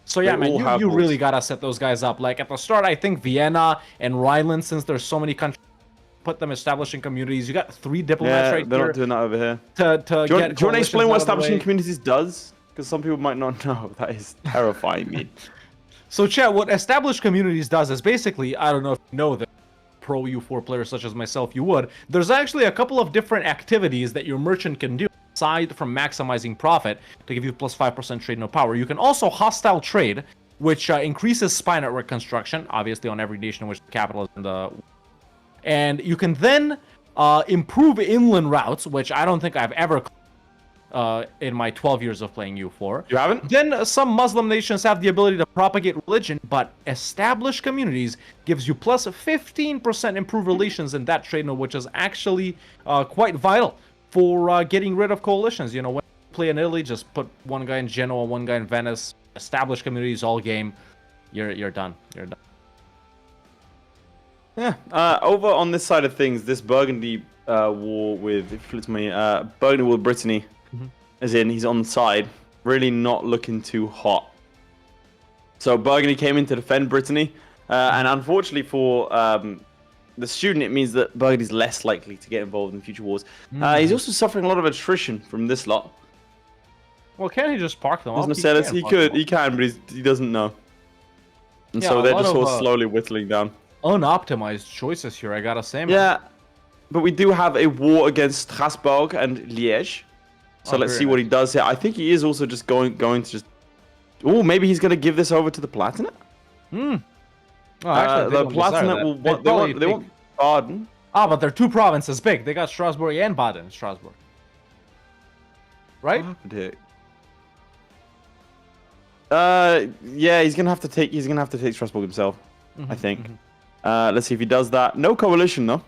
So yeah, They all man, have you votes. really gotta set those guys up. Like at the start, I think Vienna and Rhineland, since there's so many countries, put them establishing communities. You got 3 diplomats Yeah, right they're here. not doing that over here. To Do you want get to explain coalitions what out of the establishing way. communities does? Because some people might not know. That is terrifying me. So, chat, what established communities does is basically, I don't know if you know that, pro EU4 players such as myself, you would. There's actually a couple of different activities that your merchant can do aside from maximizing profit to give you plus 5% trade no power. You can also hostile trade, which increases spy network construction, obviously on every nation in which the capital is in the... And you can then improve inland routes, which I don't think I've ever in my 12 years of playing EU4. You haven't? Then some Muslim nations have the ability to propagate religion, but established communities gives you plus 15% improved relations in that trade node, which is actually quite vital for getting rid of coalitions. You know, when you play in Italy, just put one guy in Genoa, one guy in Venice, established communities all game, you're done. You're done. Yeah. Over on this side of things, this Burgundy war with, if you look at me, Burgundy war with Brittany, as in he's on the side, really not looking too hot. So Burgundy came in to defend Brittany, and unfortunately for the student, it means that Burgundy's less likely to get involved in future wars. He's also suffering a lot of attrition from this lot. Well, can't he just park them As off? Marcellus, he Park them can, but he doesn't know. And Yeah, so a they're lot just of, sort of slowly whittling down. unoptimized choices here, I gotta say, man. Yeah, but we do have a war against Strasbourg and Liège. So let's very see what he does here. I think he is also just going to just... Oh, maybe he's going to give this over to the Palatinate? Oh, actually, they The don't desire Palatinate that. will want... probably They want Baden. Ah, but they're 2 provinces big. They got Strasbourg and Baden. Strasbourg. Right? What happened here? Yeah, he's gonna have to take Strasbourg himself. I think. Let's see if he does that. No coalition though.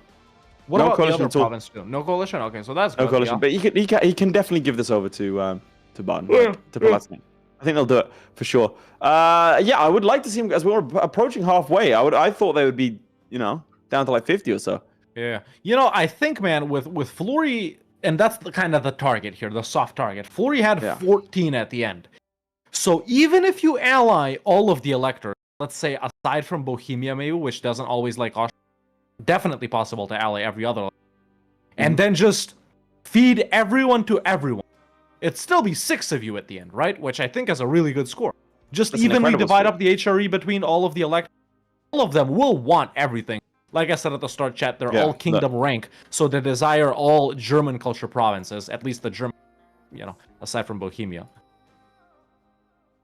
What No about the coalition other at all. province too? No coalition? Okay, so that's No good. coalition, Yeah. but he can definitely give this over to Baden, Yeah, to Palatinate. I think they'll do it for sure. Yeah, I would like to see him as we're approaching halfway. I thought they would be, down to like 50 or so. Yeah. You know, I think, man, with Fleury, and that's the kind of the target here, the soft target. Fleury had 14 at the end. So even if you ally all of the electors, let's say aside from Bohemia maybe, which doesn't always like Austria, definitely possible to ally every other, and then just feed everyone to everyone. It'd still be 6 of you at the end, right? Which I think is a really good score. Just That's an evenly incredible divide score. up the HRE between all of the electors. all of them will want everything. Like I said at the start, chat, they're all kingdom rank, so they desire all German culture provinces, at least the German, aside from Bohemia.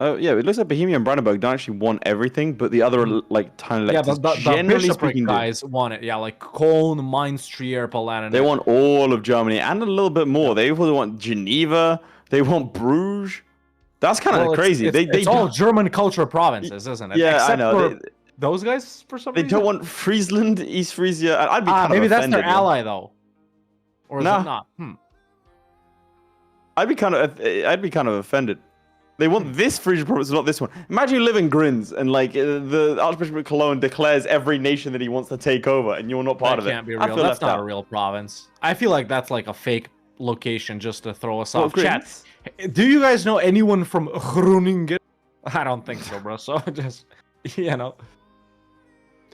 Oh yeah, it looks like Bohemia and Brandenburg don't actually want everything, but the other like tiny electors, the generally bishopric speaking, guys want it. Yeah, like Cologne, Mainz, Trier, Palatinate. they want all of Germany and a little bit more. They also want Geneva. They want Bruges. That's kind of crazy. It's all German culture provinces, isn't it? Yeah, Except I know. For those guys, for some They reason. don't want Friesland, East Frisia. I'd be kind of maybe that's offended, their ally though, or is it not? I'd be kind of offended. They want this Frisian province, not this one. Imagine you live in Grins and like the Archbishop of Cologne declares every nation that he wants to take over, and you're not part of it. That can't be real. That's not a real province. I feel like that's like a fake location just to throw us off. Chat. Do you guys know anyone from Groningen? I don't think so, bro. So just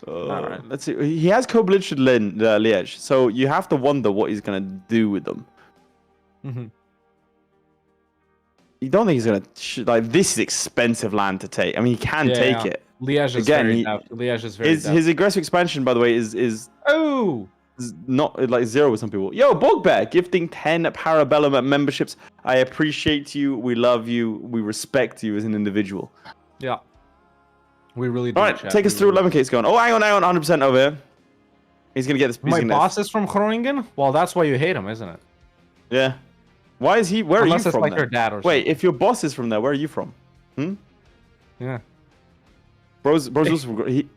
All right, let's see. He has co-blitz Liège, so you have to wonder what he's gonna do with them. You don't think he's gonna like this is expensive land to take. I mean, he can take it. Liège is very deft. Liège is very deft. His aggressive expansion, by the way, is not like 0 with some people. Yo, Bugbear gifting 10 Parabellum memberships. I appreciate you. We love you. We respect you as an individual. Yeah, we really do. All right, take us through what Lemoncake's going. Oh, hang on, 100% over here. He's gonna get this. My boss is from Groningen. Well, that's why you hate him, isn't it? Yeah. Why is he? Where are you from? Like your dad or Wait, if your boss is from there, where are you from? Yeah. Bro's also from. He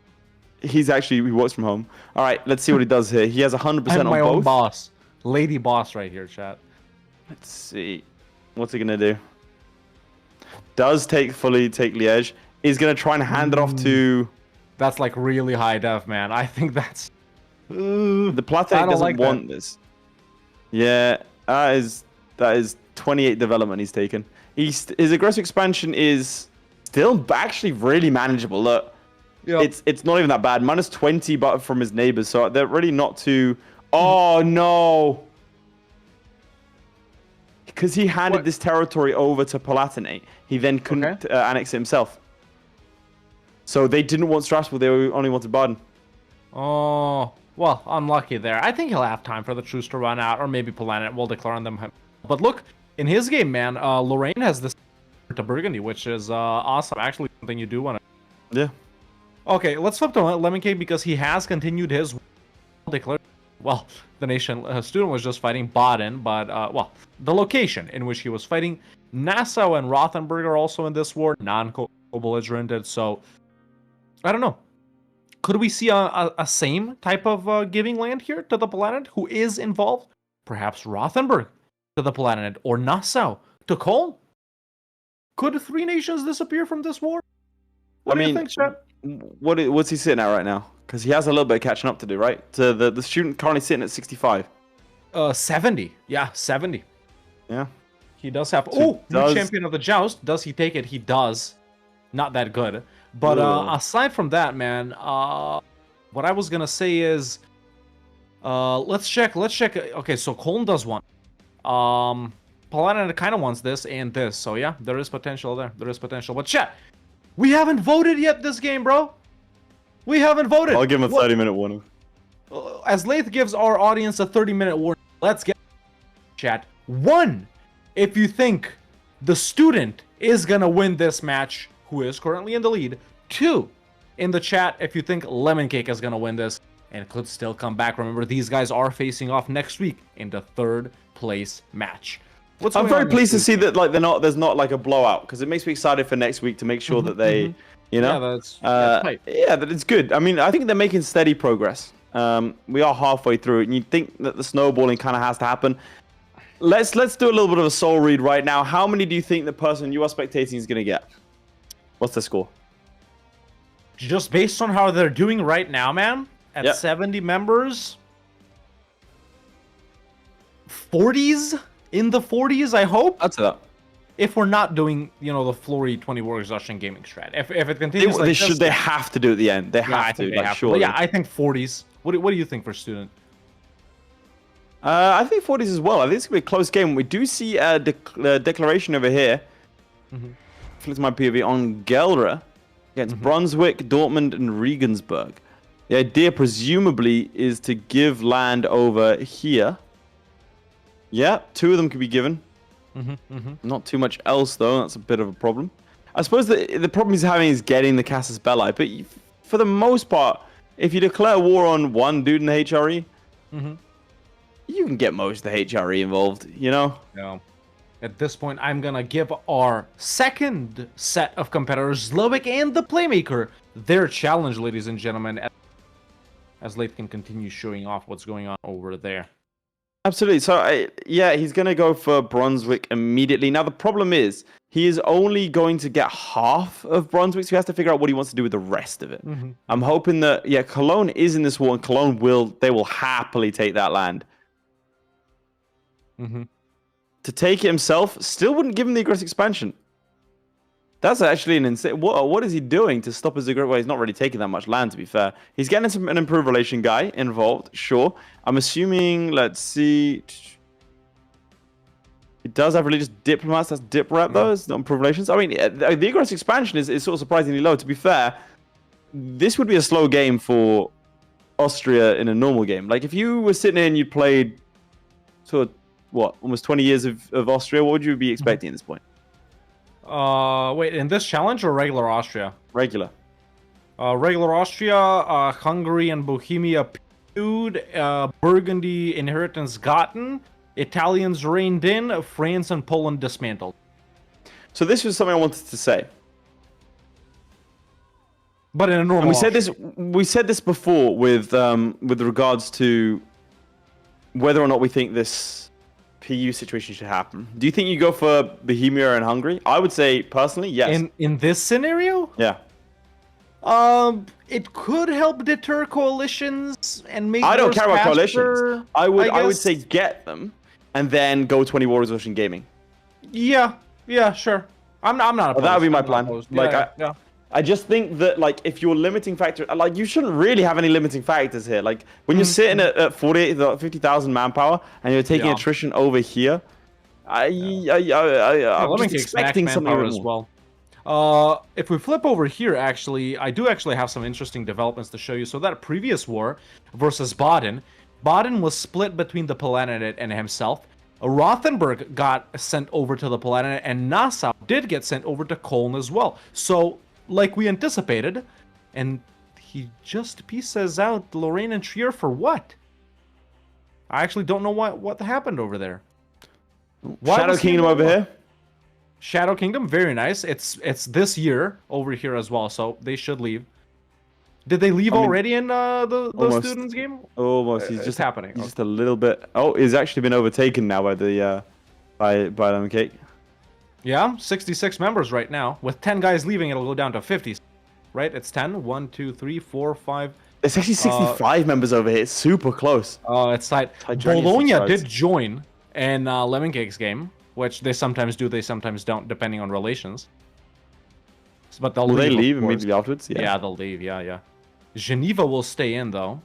works from home. All right, let's see what he does here. He has 100% on both. I'm my own boss, lady boss, right here, chat. Let's see, what's he gonna do? Does fully take Liège? He's gonna try and hand it off to. That's like really high def, man. I think that's. The Palatinate doesn't want this. Yeah, that is 28 development he's taken. His aggressive expansion is still actually really manageable. Look, it's not even that bad. Minus 20, but from his neighbors, so they're really not too. Oh no! Because he handed this territory over to Palatinate, he then couldn't annex it himself. So they didn't want Strasbourg; they only wanted Baden. Oh, well, unlucky there. I think he'll have time for the truce to run out, or maybe Palatinate will declare on them. But look, in his game, man, Lorraine has this to Burgundy, which is awesome. Actually, something you do want to. Yeah. Okay, let's flip to Lemoncake because he has continued his declare. Well, the nation student was just fighting Baden, but well, the location in which he was fighting, Nassau and Rothenburg are also in this war, non-co-belligerented. So I don't know. Could we see a same type of giving land here to the Palatinate who is involved? Perhaps Rothenburg to the Palatinate, or Nassau to Cologne? Could 3 nations disappear from this war? What do you think, Chet? What's he sitting at right now? Because he has a little bit of catching up to do, right? So the student currently sitting at 65. 70. Yeah, 70. Yeah. He does have. So new champion of the joust. Does he take it? He does. Not that good. But aside from that, man, what I was gonna say is, let's check. Okay, so Cologne does want. Palatinate kind of wants this and this. So yeah, there is potential there. There is potential. But chat, we haven't voted yet this game, bro. We haven't voted. I'll give him a 30-minute warning. As Laith gives our audience a 30-minute warning, let's get chat. 1, if you think the student is gonna win this match, who is currently in the lead. 2, in the chat, if you think Lemoncake is gonna win this and could still come back. Remember, these guys are facing off next week in the 3rd place match. I'm very pleased to see that there's not like a blowout, because it makes me excited for next week to make sure that they, that it's good. I mean, I think they're making steady progress. We are halfway through it, and you think that the snowballing kind of has to happen. Let's do a little bit of a soul read right now. How many do you think the person you are spectating is going to get? What's the score? Just based on how they're doing right now, man, at 70 members, 40s? In the 40s, I hope. That's it. If we're not doing, the Flory 20 war exhaustion gaming strat. If it continues they have to do it at the end. They have to. Sure. Yeah, I think 40s. What do you think for student? I think 40s as well. I think it's going to be a close game. We do see a declaration over here. Flips my POV on Gelra. Gets Brunswick, Dortmund, and Regensburg. The idea, presumably, is to give land over here. Yeah, 2 of them could be given. Not too much else, though. That's a bit of a problem. I suppose the problem he's having is getting the Casus Belli. But for the most part, if you declare war on one dude in the HRE, you can get most of the HRE involved, you know? Yeah. At this point, I'm going to give our second set of competitors, Zlewikk and the Playmaker, their challenge, ladies and gentlemen, as Laith can continue showing off what's going on over there. Absolutely. So, yeah, he's going to go for Brunswick immediately. Now, the problem is, he is only going to get half of Brunswick, so he has to figure out what he wants to do with the rest of it. I'm hoping that, yeah, Cologne is in this war, and Cologne will happily take that land. To take it himself, still wouldn't give him the aggressive expansion. That's actually an insane... What is he doing to stop his aggressive... Well, he's not really taking that much land, to be fair. He's getting an improved relation guy involved, sure. I'm assuming, let's see... He does have religious diplomats. That's dip rep, though. It's not improved relations. I mean, the aggressive expansion is sort of surprisingly low. To be fair, this would be a slow game for Austria in a normal game. Like, if you were sitting here and you played sort of, what, almost 20 years of Austria, what would you be expecting at this point? Wait, in this challenge or regular Austria? Regular. Regular Austria, Hungary and Bohemia feud, Burgundy inheritance gotten, Italians reigned in, France and Poland dismantled. So this was something I wanted to say. But in a normal and we said this before with regards to whether or not we think this PU situation should happen. Do you think you go for Bohemia and Hungary? I would say personally, yes. In this scenario? Yeah. It could help deter coalitions and make. I don't care about faster, coalitions. I would say get them and then go 20 war resolution gaming. Yeah, sure. I'm not opposed. That would be my plan. Yeah. I just think that, like, if you're limiting factor, like, you shouldn't really have any limiting factors here. Like, when you're sitting at 50,000 manpower and you're taking attrition over here, I'm just expecting something as well. If we flip over here, actually, I do actually have some interesting developments to show you. So that previous war versus Baden was split between the Palatinate and himself. Rothenburg got sent over to the Palatinate, and Nassau did get sent over to Cologne as well. So, like we anticipated, and he just pieces out Lorraine and Trier for what? I actually don't know what happened over there. Shadow Kingdom over here. Shadow Kingdom, very nice. It's this year over here as well, so they should leave. Did they leave already in the students game? Almost. He's just happening. He's just a little bit. Oh, he's actually been overtaken now by the by Lemoncake. Yeah, 66 members right now. With 10 guys leaving, it'll go down to 50. Right? It's 10. 1, 2, 3, 4, 5. It's actually 65 members over here. It's super close. Oh, it's tight. Bologna did join in Lemoncake's game, which they sometimes do, they sometimes don't, depending on relations. But they'll leave immediately afterwards? Yeah, they'll leave. Yeah. Geneva will stay in, though.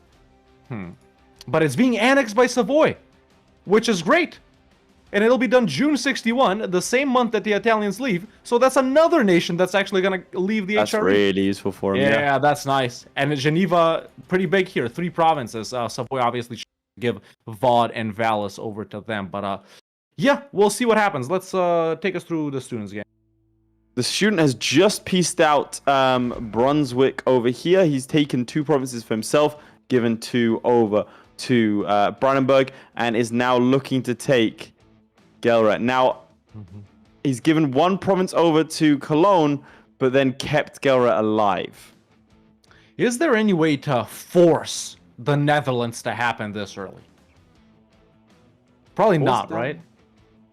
But it's being annexed by Savoy, which is great. And it'll be done June 61, the same month that the Italians leave. So that's another nation that's actually going to leave the HRE. That's really useful for him, yeah, that's nice. And Geneva, pretty big here. 3 provinces. Savoy obviously should give Vaud and Vallis over to them. But yeah, we'll see what happens. Let's take us through the students' game. The student has just pieced out Brunswick over here. He's taken 2 provinces for himself, given 2 over to Brandenburg, and is now looking to take Gelre. Now, he's given 1 province over to Cologne, but then kept Gelre alive. Is there any way to force the Netherlands to happen this early? Probably not, right?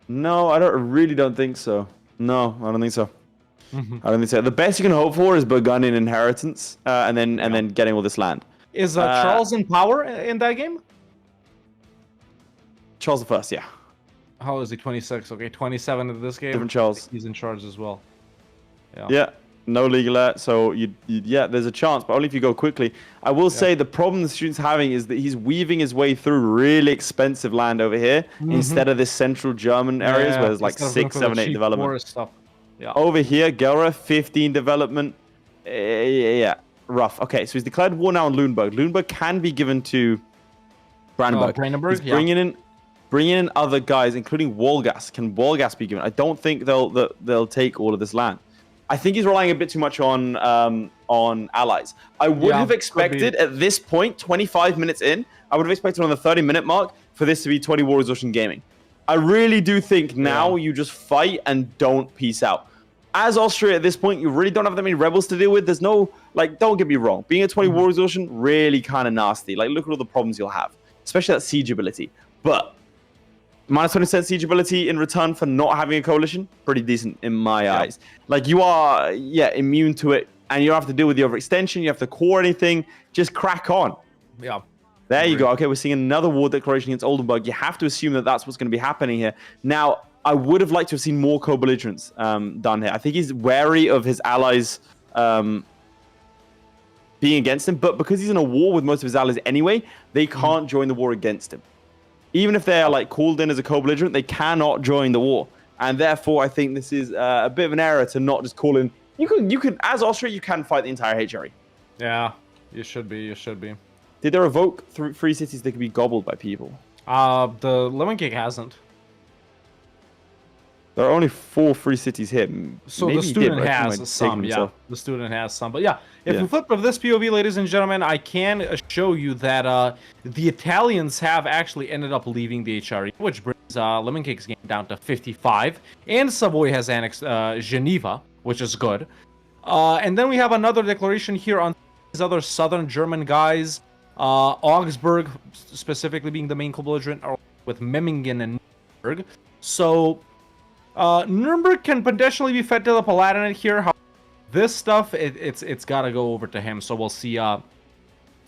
No, I really don't think so. No, I don't think so. I don't think so. The best you can hope for is Burgundian inheritance, and then getting all this land. Is Charles in power in that game? Charles I, yeah. How is he? 26. Okay, 27 in this game. Different Charles. He's in charge as well. Yeah. No legal alert, so yeah, there's a chance, but only if you go quickly. I will say the problem the student's having is that he's weaving his way through really expensive land over here instead of this central German areas where there's like 6, 7, 8 development. Stuff. Yeah. Over here, Gelre, 15 development. Yeah, rough. Okay, so he's declared war now on Lüneburg. Lüneburg can be given to Brandenburg. Brandenburg, He's bringing in other guys, including Wolgast. Can Wolgast be given? I don't think they'll take all of this land. I think he's relying a bit too much on allies. I would have expected at this point, 25 minutes in, I would have expected on the 30-minute mark for this to be 20 War Exhaustion Gaming. I really do think now you just fight and don't peace out. As Austria at this point, you really don't have that many rebels to deal with. There's no, like, don't get me wrong. Being a 20 War Exhaustion, really kind of nasty. Like, look at all the problems you'll have, especially that siege ability. But minus 20% siege ability in return for not having a coalition, pretty decent in my eyes. Like, you are, immune to it, and you don't have to deal with the overextension. You have to core anything. Just crack on. Yeah. There you go. Okay, we're seeing another war declaration against Oldenburg. You have to assume that that's what's going to be happening here. Now, I would have liked to have seen more co-belligerents done here. I think he's wary of his allies being against him, but because he's in a war with most of his allies anyway, they can't join the war against him. Even if they are like called in as a co-belligerent, they cannot join the war. And therefore, I think this is a bit of an error to not just call in. You could, as Austria, you can fight the entire HRE. Yeah, you should be. You should be. Did they revoke 3 cities that could be gobbled by people? The Lemoncake hasn't. There are only 4 free cities here. So Maybe the he did, student but I think has I some, taken yeah. himself. The student has some, but yeah. If we flip of this POV, ladies and gentlemen, I can show you that the Italians have actually ended up leaving the HRE, which brings Lemoncake's game down to 55, and Savoy has annexed Geneva, which is good. And then we have another declaration here on these other southern German guys. Augsburg, specifically being the main co-belligerent, with Memmingen and Nuremberg. So Nuremberg can potentially be fed to the Palatinate here. How this stuff, it's got to go over to him. So we'll see, how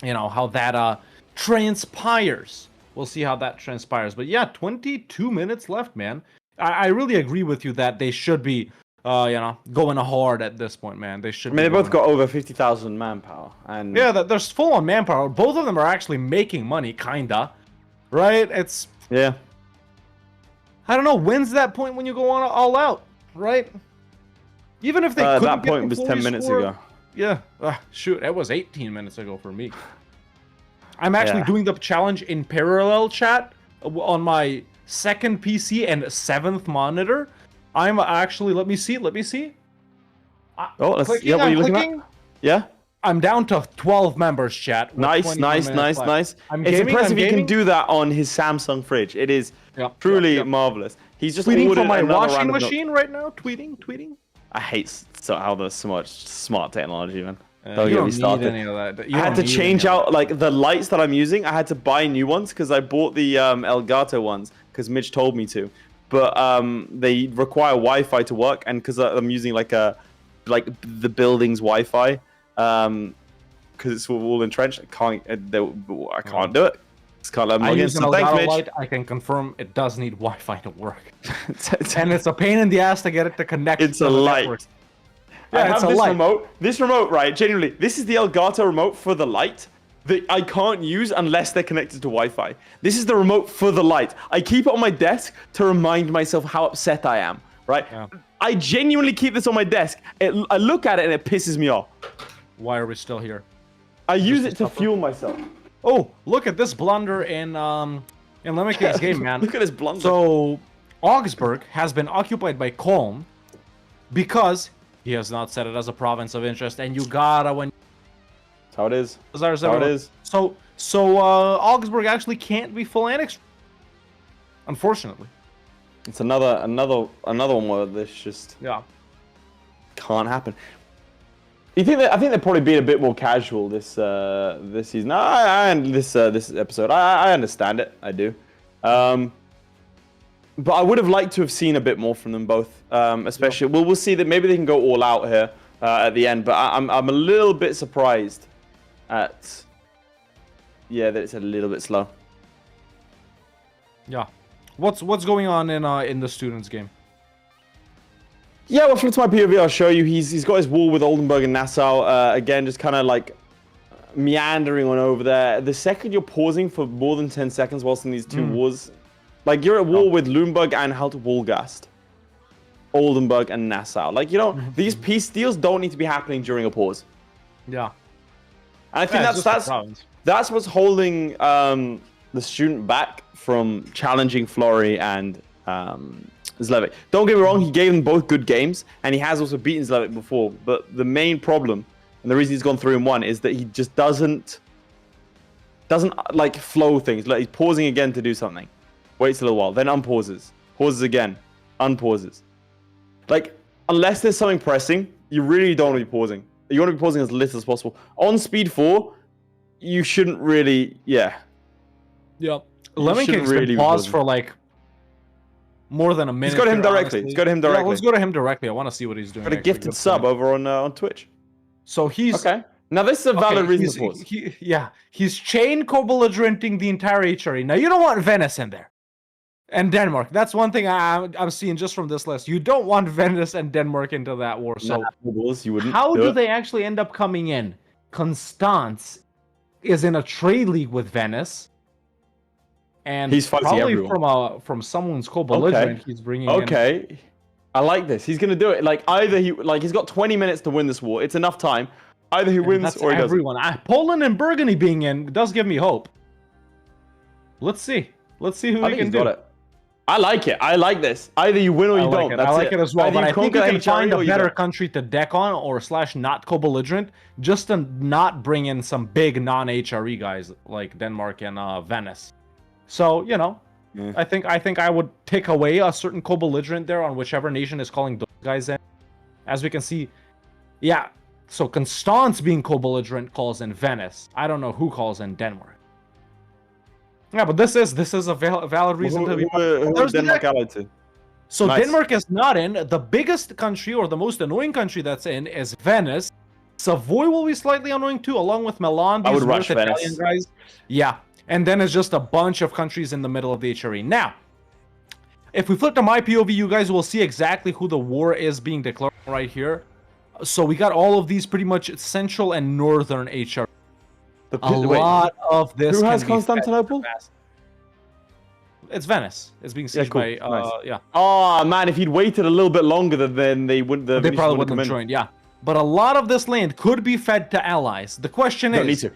that transpires. We'll see how that transpires. But yeah, 22 minutes left, man. I really agree with you that they should be, going hard at this point, man. They should. I mean, they both got over 50,000 manpower, and yeah, there's full on manpower. Both of them are actually making money, kinda, right? It's I don't know. When's that point when you go on all out, right? Even if they couldn't that get point was 10 minutes ago. Yeah, shoot, it was 18 minutes ago for me. I'm actually doing the challenge in parallel chat on my second PC and 7th monitor. I'm actually, let me see. Oh, what are you looking at? Yeah? I'm down to 12 members, chat. Nice. It's impressive he can do that on his Samsung fridge. It is truly marvelous. He's just tweeting ordered from my another washing round of machine right now. Tweeting. I hate how there's so much smart technology, man. You Don't get me don't started. need any of that. I had to change out like the lights that I'm using. I had to buy new ones because I bought the Elgato ones because Mitch told me to. But they require Wi-Fi to work, and because I'm using like the building's Wi-Fi, because it's all entrenched, I can't do it. Just can't let them log in. So thanks, Mitch. Light. I can confirm it does need Wi-Fi to work, and it's a pain in the ass to get it to connect. It's to a the light. network. I Yeah, have it's a this light. remote. This remote, right? Genuinely, this is the Elgato remote for the light that I can't use unless they're connected to Wi-Fi. This is the remote for the light. I keep it on my desk to remind myself how upset I am, right? Yeah. I genuinely keep this on my desk. I look at it and it pisses me off. Why are we still here? I use it to fuel myself. Oh, look at this blunder in Lemoncake's game, man. Look at this blunder. So, Augsburg has been occupied by Köln because he has not set it as a province of interest, and you gotta when. That's how it is. That's how it is. So Augsburg actually can't be full annexed, unfortunately. It's another one where this just can't happen. I think they're probably being a bit more casual this season. This episode. I understand it. I do. But I would have liked to have seen a bit more from them both. Especially, we'll see that maybe they can go all out here at the end. But I'm a little bit surprised at that it's a little bit slow. Yeah. What's going on in the students' game? Yeah, well, from my POV, I'll show you. He's got his wall with Oldenburg and Nassau. Again, just kind of like meandering on over there. The second you're pausing for more than 10 seconds whilst in these two wars, like you're at war with Lüneburg and Wolgast. Oldenburg, and Nassau. Like, you know, these peace deals don't need to be happening during a pause. Yeah. And I think Yeah, it's just a province. that's what's holding the student back from challenging Florry and Zlewikk. Don't get me wrong, he gave them both good games, and he has also beaten Zlewikk before. But the main problem, and the reason he's gone 3-1, is that he just doesn't like flow things. Like, he's pausing again to do something, waits a little while, then unpauses, pauses again, unpauses. Like, unless there's something pressing, you really don't want to be pausing. You want to be pausing as little as possible. On speed 4, you shouldn't really, Yep. Lemoncake's really been be paused pausing. for like more than a minute. Let's go to him there, directly. honestly. Let's go to him directly. Yeah, let's go to him directly. I want to see what he's doing. Got a actually. gifted Good sub point. over on Twitch. So he's Okay. Now this is a valid reason to pause. He's chain co-belligerenting the entire HRE. Now you don't want Venice in there, and Denmark. That's one thing I'm seeing just from this list. You don't want Venice and Denmark into that war. So You wouldn't how do it. they actually end up coming in? Constance is in a trade league with Venice, and He's fighting probably everyone. from someone's co-belligerent. He's bringing in. Okay. I like this. He's gonna do it. Like, either he's got 20 minutes to win this war. It's enough time. Either he wins That's or he doesn't. everyone. Poland and Burgundy being in does give me hope. Let's see. Let's see who I we think can he's do. got it. I like it. I like this. Either you win or you don't. That's I like it as well. Either But you I think you conquer can HRE find or a you better don't. country to deck on or / not co-belligerent, just to not bring in some big non-HRE guys like Denmark and Venice. So, you know, Yeah. I think I would take away a certain co-belligerent there on whichever nation is calling those guys in. As we can see, yeah. So Constance being co-belligerent calls in Venice. I don't know who calls in Denmark. Yeah, but this is a valid reason to be. Who There's is the Denmark deck. allied to? So Nice. Denmark is not in. The biggest country or the most annoying country that's in is Venice. Savoy will be slightly annoying too, along with Milan. I would these rush North Italian Venice. guys. Yeah, and then it's just a bunch of countries in the middle of the HRE. Now, if we flip to my POV, you guys will see exactly who the war is being declared right here. So we got all of these pretty much central and northern HRE. A lot of this. Who can has be fed Constantinople? fast. It's Venice. It's being sieged cool. by Nice. yeah. Oh man, if he'd waited a little bit longer, then they wouldn't. They probably wouldn't have joined, yeah. But a lot of this land could be fed to allies. The question Don't is, need to.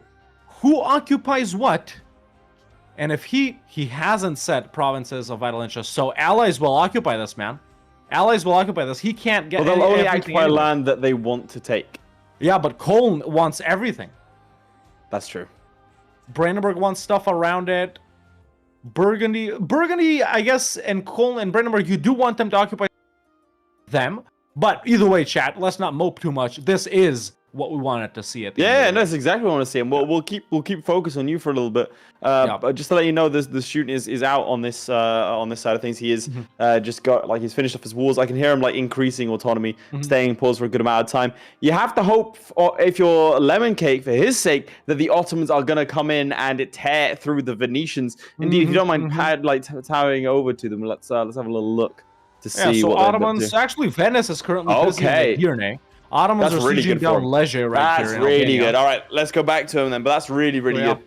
who occupies what? And if he hasn't set provinces of vital interest, so allies will occupy this, man. Allies will occupy this. He can't get. Well, they'll only everything occupy anyway. land that they want to take. Yeah, but Cologne wants everything. That's true. Brandenburg wants stuff around it. Burgundy, I guess, and Cologne and Brandenburg, you do want them to occupy them. But either way, chat, let's not mope too much. This is what we wanted to see at the end Yeah, of the that's exactly what I want to see. And we'll keep focus on you for a little bit. But just to let you know, the student is out on this side of things. He is just got he's finished off his wars. I can hear him increasing autonomy, staying in pause for a good amount of time. You have to hope, if you're Lemoncake, for his sake, that the Ottomans are gonna come in and tear through the Venetians. Indeed, if you don't mind towering over to them, let's have a little look to see. Yeah, so what they're up Ottomans, to. actually Venice is currently busy Okay. in Edirne. Ottomans That's are really sieging good for down him. Leger right That's here. in really Albania. good. All right, let's go back to him then. But that's really Yeah. good.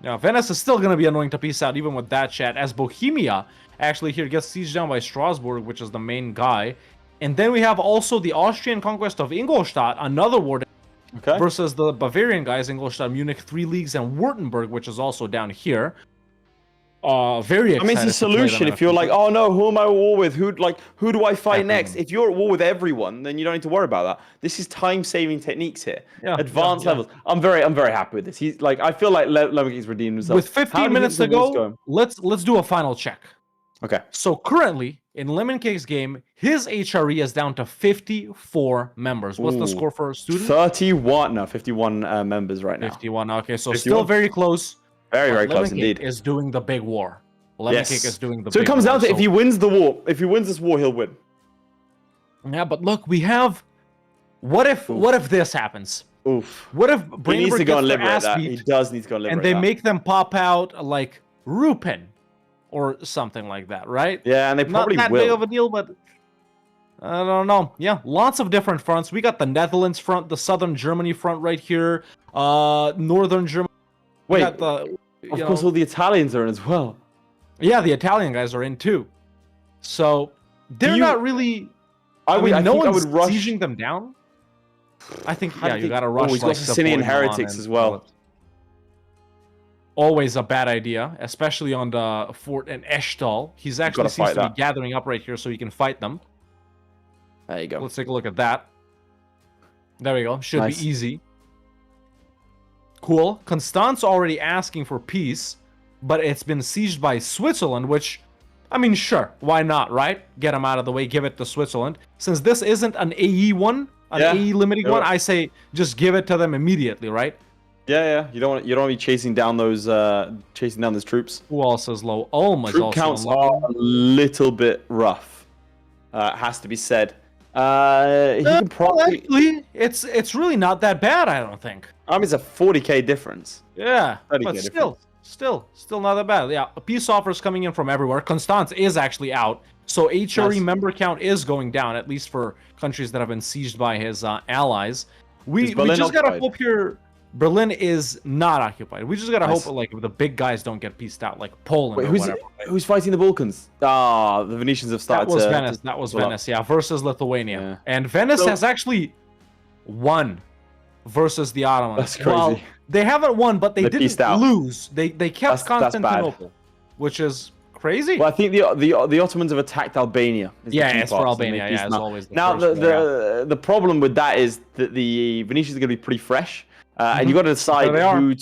Yeah, Venice is still going to be annoying to piece out, even with that chat, as Bohemia actually here gets sieged down by Strasbourg, which is the main guy. And then we have also the Austrian conquest of Ingolstadt, another war Okay. versus the Bavarian guys, Ingolstadt, Munich, 3 leagues, and Württemberg, which is also down here. Very excited. I mean, it's a to play them solution. in If you're like, oh no, who am I at war with? Who do I fight Everyone. next? If you're at war with everyone, then you don't need to worry about that. This is time-saving techniques here. Yeah, Advanced yeah. levels. I'm very happy with this. He's I feel like Lemoncake's redeemed himself. With How 15 do you minutes to think the war's go, going? let's do a final check. Okay. So currently, in Lemoncake's game, his HRE is down to 54 members. What's the Ooh. score for a student? 51 members right now. 51. Okay, so 51. still very close. Very but close Lemoncake indeed. is doing the big war. Lemoncake Yes. is doing the So big it comes war. down to if he wins the war. If he wins this war, he'll win. Yeah, but look, we have... What if this happens? Oof. What if He needs Brandenburg to go and gets their liberate ass that. He beat does need to go and liberate and they that. make them pop out like Rupen or something like that, right? Yeah, and they probably Not that will. big of a deal, but I don't know. Yeah, lots of different fronts. We got the Netherlands front, the southern Germany front right here, northern Germany. We Wait, got the, of you course, know- all the Italians are in as well. yeah, the Italian guys are in too. So they're you- not really I mean, no think I one's would rush. sieging them down. I think, How do yeah, you you think- gotta rush. Oh, he's like got Sicilian Sepoy, Milan, heretics and as well. Philip. Always a bad idea, especially on the fort in Eshtal. He's actually gotta seems fight to that. be gathering up right here so he can fight them. There you go. Let's take a look at that. There we go. Should Nice. be easy. Cool. Constance already asking for peace, but it's been sieged by Switzerland, which, I mean, sure, why not, right? Get them out of the way, give it to Switzerland. Since this isn't an AE one, an Yeah. AE limiting Do one, it. I say just give it to them immediately, right? Yeah. You don't want to be chasing down those troops. Who else is low? Ulm is Troop also counts low. are a little bit rough. Has to be said. He can probably. Actually, it's really not that bad, I don't think. I mean, it's a 40k difference. Yeah, 30K but difference. still not that bad. Yeah, peace offers coming in from everywhere. Constance is actually out, so HRE Nice. member count is going down, at least for countries that have been sieged by his allies. Is We Berlin just gotta occupied? hope here. Berlin is not occupied. We just gotta Nice. hope like the big guys don't get pieced out, like Poland Wait, or whatever. who's fighting the Balkans? Ah, the Venetians have That started was to. Venice. That was pull up. Venice. Yeah, versus Lithuania, Yeah. and Venice So- has actually won versus the Ottomans. That's crazy. Well, they haven't won, but they They pieced didn't out. lose. They kept That's bad. Constantinople, which is crazy. Well, I think the Ottomans have attacked Albania. is the Yeah, key it's for part, and they Albania, pieced yeah, them it's out. always the Now first one, the problem with that is that the Venetians are going to be pretty fresh, and you got to decide There they are. who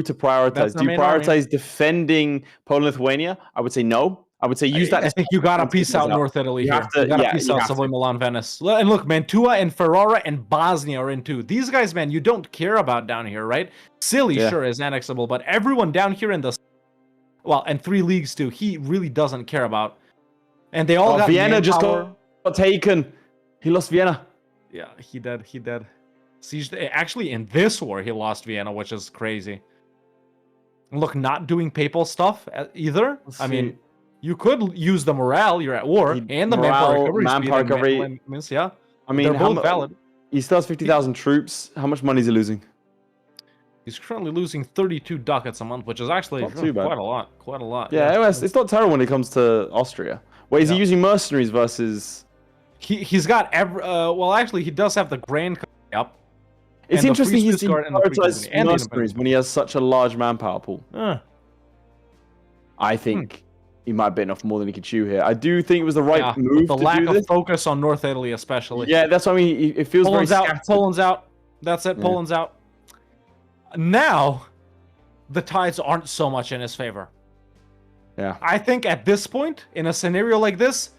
to prioritize. That's Do their you main army. prioritize defending Poland, Lithuania? I would say no. I would say use that. I think you gotta to piece piece out out. North Italy You here. have to- You gotta yeah, piece you out have Savoy, to. Milan, Venice. And look, Mantua and Ferrara and Bosnia are in too. These guys, man, you don't care about down here, right? Silly, Yeah. sure, is annexable, but everyone down here in the and 3 leagues too, he really doesn't care about. And they all got Vienna just manpower. got taken. He lost Vienna. Yeah, he did. Siege. Actually, in this war, he lost Vienna, which is crazy. Look, not doing papal stuff either. Let's I mean, see. you could use the morale. You're at war, and the Morale, manpower manpower recovery. recovery. Yeah, I mean, they're how both valid. He still has 50,000 troops. How much money is he losing? He's currently losing 32 ducats a month, which is actually Not too bad. quite a lot. Quite a lot. Yeah, it's not terrible when it comes to Austria. Wait, is he Yeah. using mercenaries versus? He's got every. Well, actually, he does have the Grand up. It's And the interesting Free he's Swiss Guard and the Free prioritized Company and the mercenaries when he has such a large manpower pool. I think he might have bitten off more than he could chew here. I do think it was the right Yeah, move the to lack do of this. focus on North Italy, especially. Yeah, that's what I mean. It feels Poland's very out. scattered. Poland's out. That's it. Yeah. Poland's out. Now, the tides aren't so much in his favor. Yeah. I think at this point, in a scenario like this,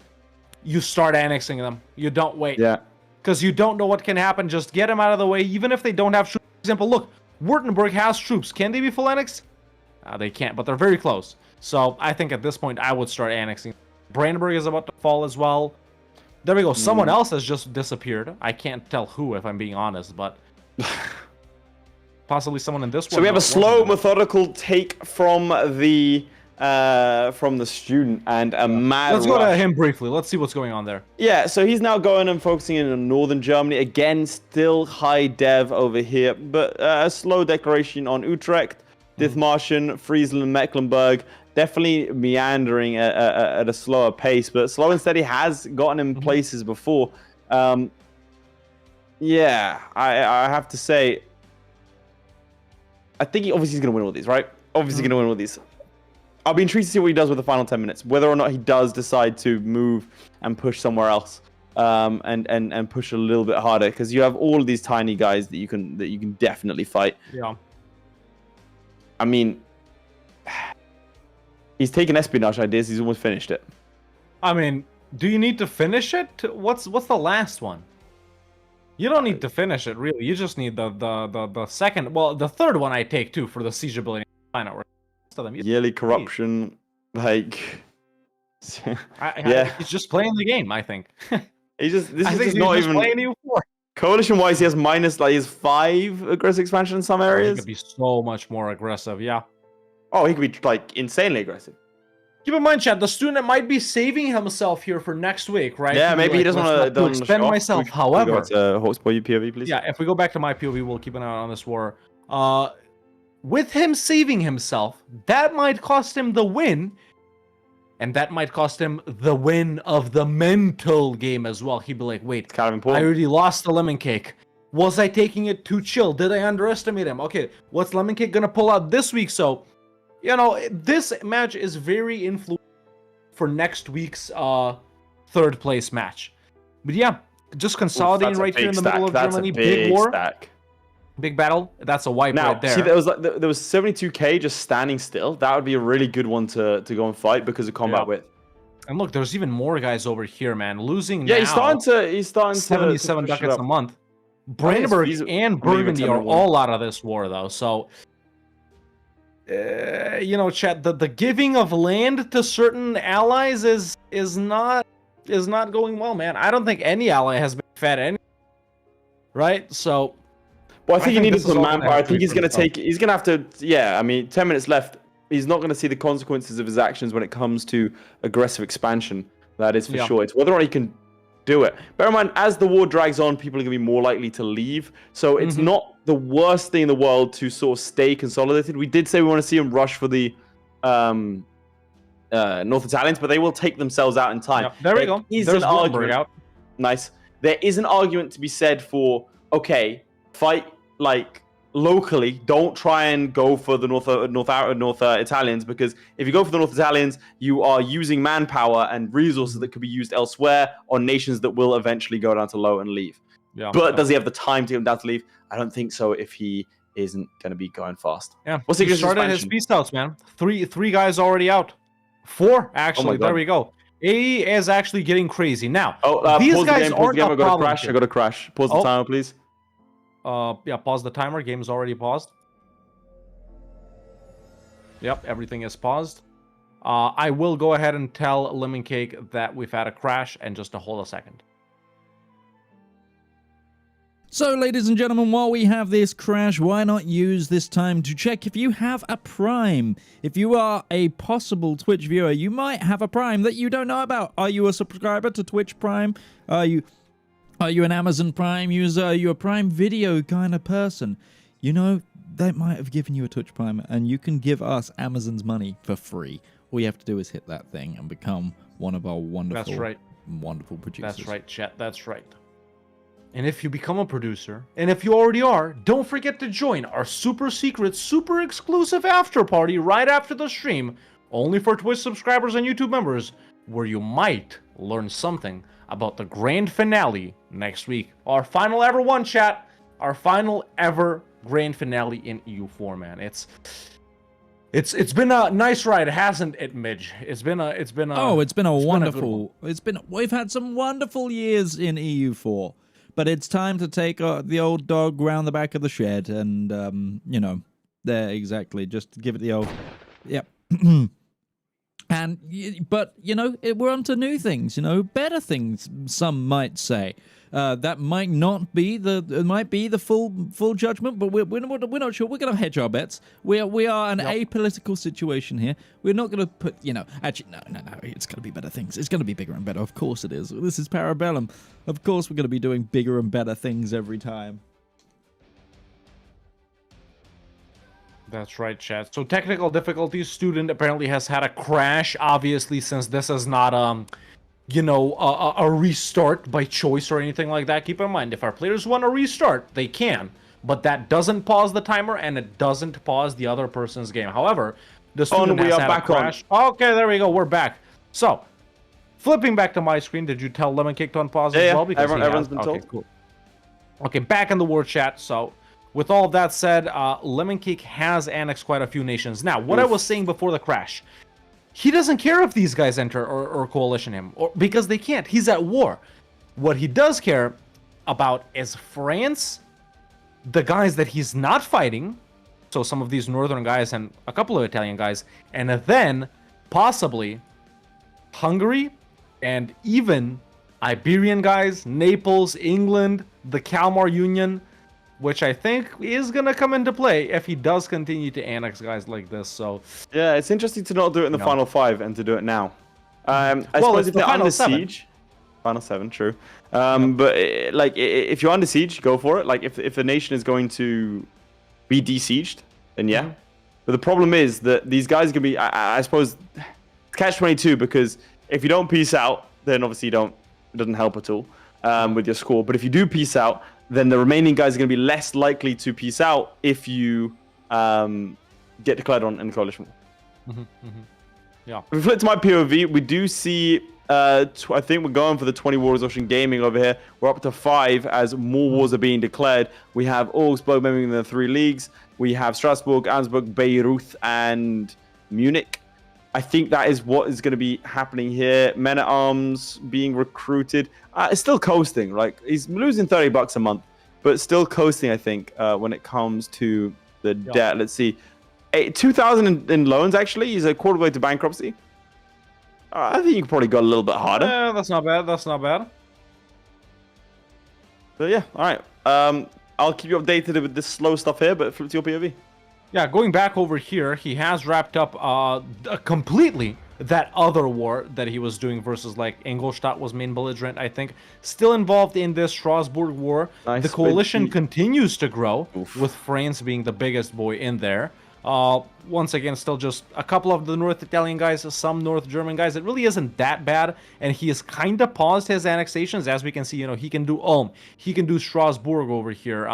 you start annexing them. You don't wait. Yeah. Because you don't know what can happen. Just get them out of the way, even if they don't have troops. For example, look, Württemberg has troops. Can they be full annexed? They can't, but they're very close. So I think at this point, I would start annexing. Brandenburg is about to fall as well. There we go. Someone else has just disappeared. I can't tell who, if I'm being honest, but possibly someone in this one. So we have a but slow, one- methodical take from the student and a mad Let's go to rush. him briefly. Let's see what's going on there. Yeah, so he's now going and focusing in on northern Germany. Again, still high dev over here, but a slow declaration on Utrecht, Dithmarschen, Friesland, Mecklenburg. Definitely meandering at a slower pace, but slow and steady has gotten him places before. Yeah, I have to say, I think obviously he's going to win all these, right? Obviously going to win all these. I'll be intrigued to see what he does with the final 10 minutes, whether or not he does decide to move and push somewhere else, and push a little bit harder, because you have all of these tiny guys that you can definitely fight. Yeah. I mean, he's taken espionage ideas. He's almost finished it. I mean, do you need to finish it? What's the last one? You don't need to finish it, really. You just need the second, well, the third one I take too for the siege ability. I know. Yearly corruption, like, Yeah, he's just playing the game. I think. This is I think just he's not just even playing EU4. coalition wise. He has minus, like, he has 5 aggressive expansion in some He areas. could be so much more aggressive. Yeah. Oh, he could be like insanely aggressive. Keep in mind, chat, the student might be saving himself here for next week, right? Yeah, To be maybe he like, doesn't let's want not to expend myself. However, Hawksboy POV, please. yeah, if we go back to my POV, we'll keep an eye on this war. With him saving himself, that might cost him the win And that might cost him the win of the mental game as well. He'd be like, wait, Kind of I important. already lost the Lemoncake. Was I taking it too chill? Did I underestimate him? Okay, what's Lemoncake gonna pull out this week? So, you know, this match is very influential for next week's third place match. But yeah, just consolidating right here in the middle of Germany. Big war. Stack. Big battle. That's a wipe Now, right there. see, there was 72k just standing still. That would be a really good one to go and fight because of combat width. And look, there's even more guys over here, man. Losing Yeah, now, he's starting to 77 push it ducats up. a month. Brandenburg he's and maybe Burgundy are 10-1. all out of this war, though. So, you know, chat, the giving of land to certain allies is not going well, man. I don't think any ally has been fed any. Right? So, Well, I think he needed this is some all gonna manpower. I have to think be he's going to pretty take. He's going to have to. Yeah, I mean, 10 minutes left. He's not going to see the consequences of his actions when it comes to aggressive expansion. That is for Yeah. sure. It's whether or not he can do it. Bear in mind, as the war drags on, people are going to be more likely to leave. So it's not the worst thing in the world to sort of stay consolidated. We did say we want to see him rush for the North Italians, but they will take themselves out in time. yeah, there we go. Is There's an Brandenburg argument. out. Nice. There is an argument to be said for, okay, fight like locally. Don't try and go for the North Italians, because if you go for the North Italians, you are using manpower and resources that could be used elsewhere on nations that will eventually go down to low and leave. Yeah, But does he have the time to get down to leave? I don't think so if he isn't going to be going fast. Yeah, What's he the started his expansion? peace outs, man. Three guys already out. 4 actually. God. There we go. AE is actually getting crazy now. Oh, these pause the guys game, pause aren't the game. a I got to problem crash. here. I got to crash. Pause the Oh. timer, please. Yeah, pause the timer. Game's already paused. Yep, everything is paused. I will go ahead and tell Lemoncake that we've had a crash, and just to hold a second. So, ladies and gentlemen, while we have this crash, why not use this time to check if you have a Prime? If you are a possible Twitch viewer, you might have a Prime that you don't know about. Are you a subscriber to Twitch Prime? Are you an Amazon Prime user? Are you a Prime Video kind of person? You know, they might have given you a Twitch Prime, and you can give us Amazon's money for free. All you have to do is hit that thing and become one of our wonderful, That's right. wonderful producers. That's right, chat. That's right. And if you become a producer, and if you already are, don't forget to join our super secret, super exclusive after party right after the stream, only for Twitch subscribers and YouTube members, where you might learn something about the grand finale next week. Our final ever one, chat. Our final ever grand finale in EU4, man. It's been a nice ride, hasn't it, Midge? It's been a wonderful. We've had some wonderful years in EU4. But it's time to take the old dog round the back of the shed and, you know, there, exactly. Just give it the old, yep. But, you know, we're on to new things, you know, better things, some might say. That might not be the full judgment, but we're not sure. We're going to hedge our bets. We are an apolitical situation here. We're not going to put, you know, actually, no. It's going to be better things. It's going to be bigger and better. Of course it is. This is Bellum. Of course we're going to be doing bigger and better things every time. That's right, chat. So technical difficulties. Student apparently has had a crash, obviously, since this is not, you know, a restart by choice or anything like that. Keep in mind, if our players want to restart, they can. But that doesn't pause the timer, and it doesn't pause the other person's game. However, the student we has are had back a crash. Okay, there we go. We're back. So, flipping back to my screen, did you tell Lemoncake to unpause as well? Because everyone's been told. Okay, cool. Okay, back in the war chat. So, with all that said, Lemoncake has annexed quite a few nations. Now, what I was saying before the crash, he doesn't care if these guys enter or coalition him, because they can't. He's at war. What he does care about is France, the guys that he's not fighting, so some of these northern guys and a couple of Italian guys, and then possibly Hungary and even Iberian guys, Naples, England, the Kalmar Union, which I think is going to come into play if he does continue to annex guys like this. So yeah, it's interesting to not do it in the final 5 and to do it now. I suppose if the they're under final 7. siege, final 7, true. But like, if you're under siege, go for it. Like, if a nation is going to be besieged, then yeah. But the problem is that these guys are going to be, I suppose, catch-22 because if you don't peace out, then obviously it doesn't help at all with your score. But if you do peace out, then the remaining guys are going to be less likely to peace out if you get declared on in the coalition war. Yeah. If we flip to my POV, we do see, I think we're going for the 20 Wars Ocean Gaming over here. We're up to 5 as more wars are being declared. We have Augsburg moving in the 3 leagues. We have Strasbourg, Augsburg, Beirut, and Munich. I think that is what is going to be happening here. Men at Arms being recruited. It's still coasting. Like, he's losing $30 a month, but still coasting, I think, when it comes to the debt. Let's see. 2,000 in loans, actually. He's a quarter way to bankruptcy. I think you could probably go a little bit harder. Yeah, that's not bad. That's not bad. But yeah, all right. I'll keep you updated with this slow stuff here, but flip to your POV. Yeah, going back over here, he has wrapped up completely that other war that he was doing versus, like, Ingolstadt was main belligerent, I think. Still involved in this Strasbourg war. Nice, the coalition but continues to grow, with France being the biggest boy in there. Once again, still just a couple of the North Italian guys, some North German guys. It really isn't that bad, and he has kind of paused his annexations. As we can see, you know, he can do Ulm, he can do Strasbourg over here.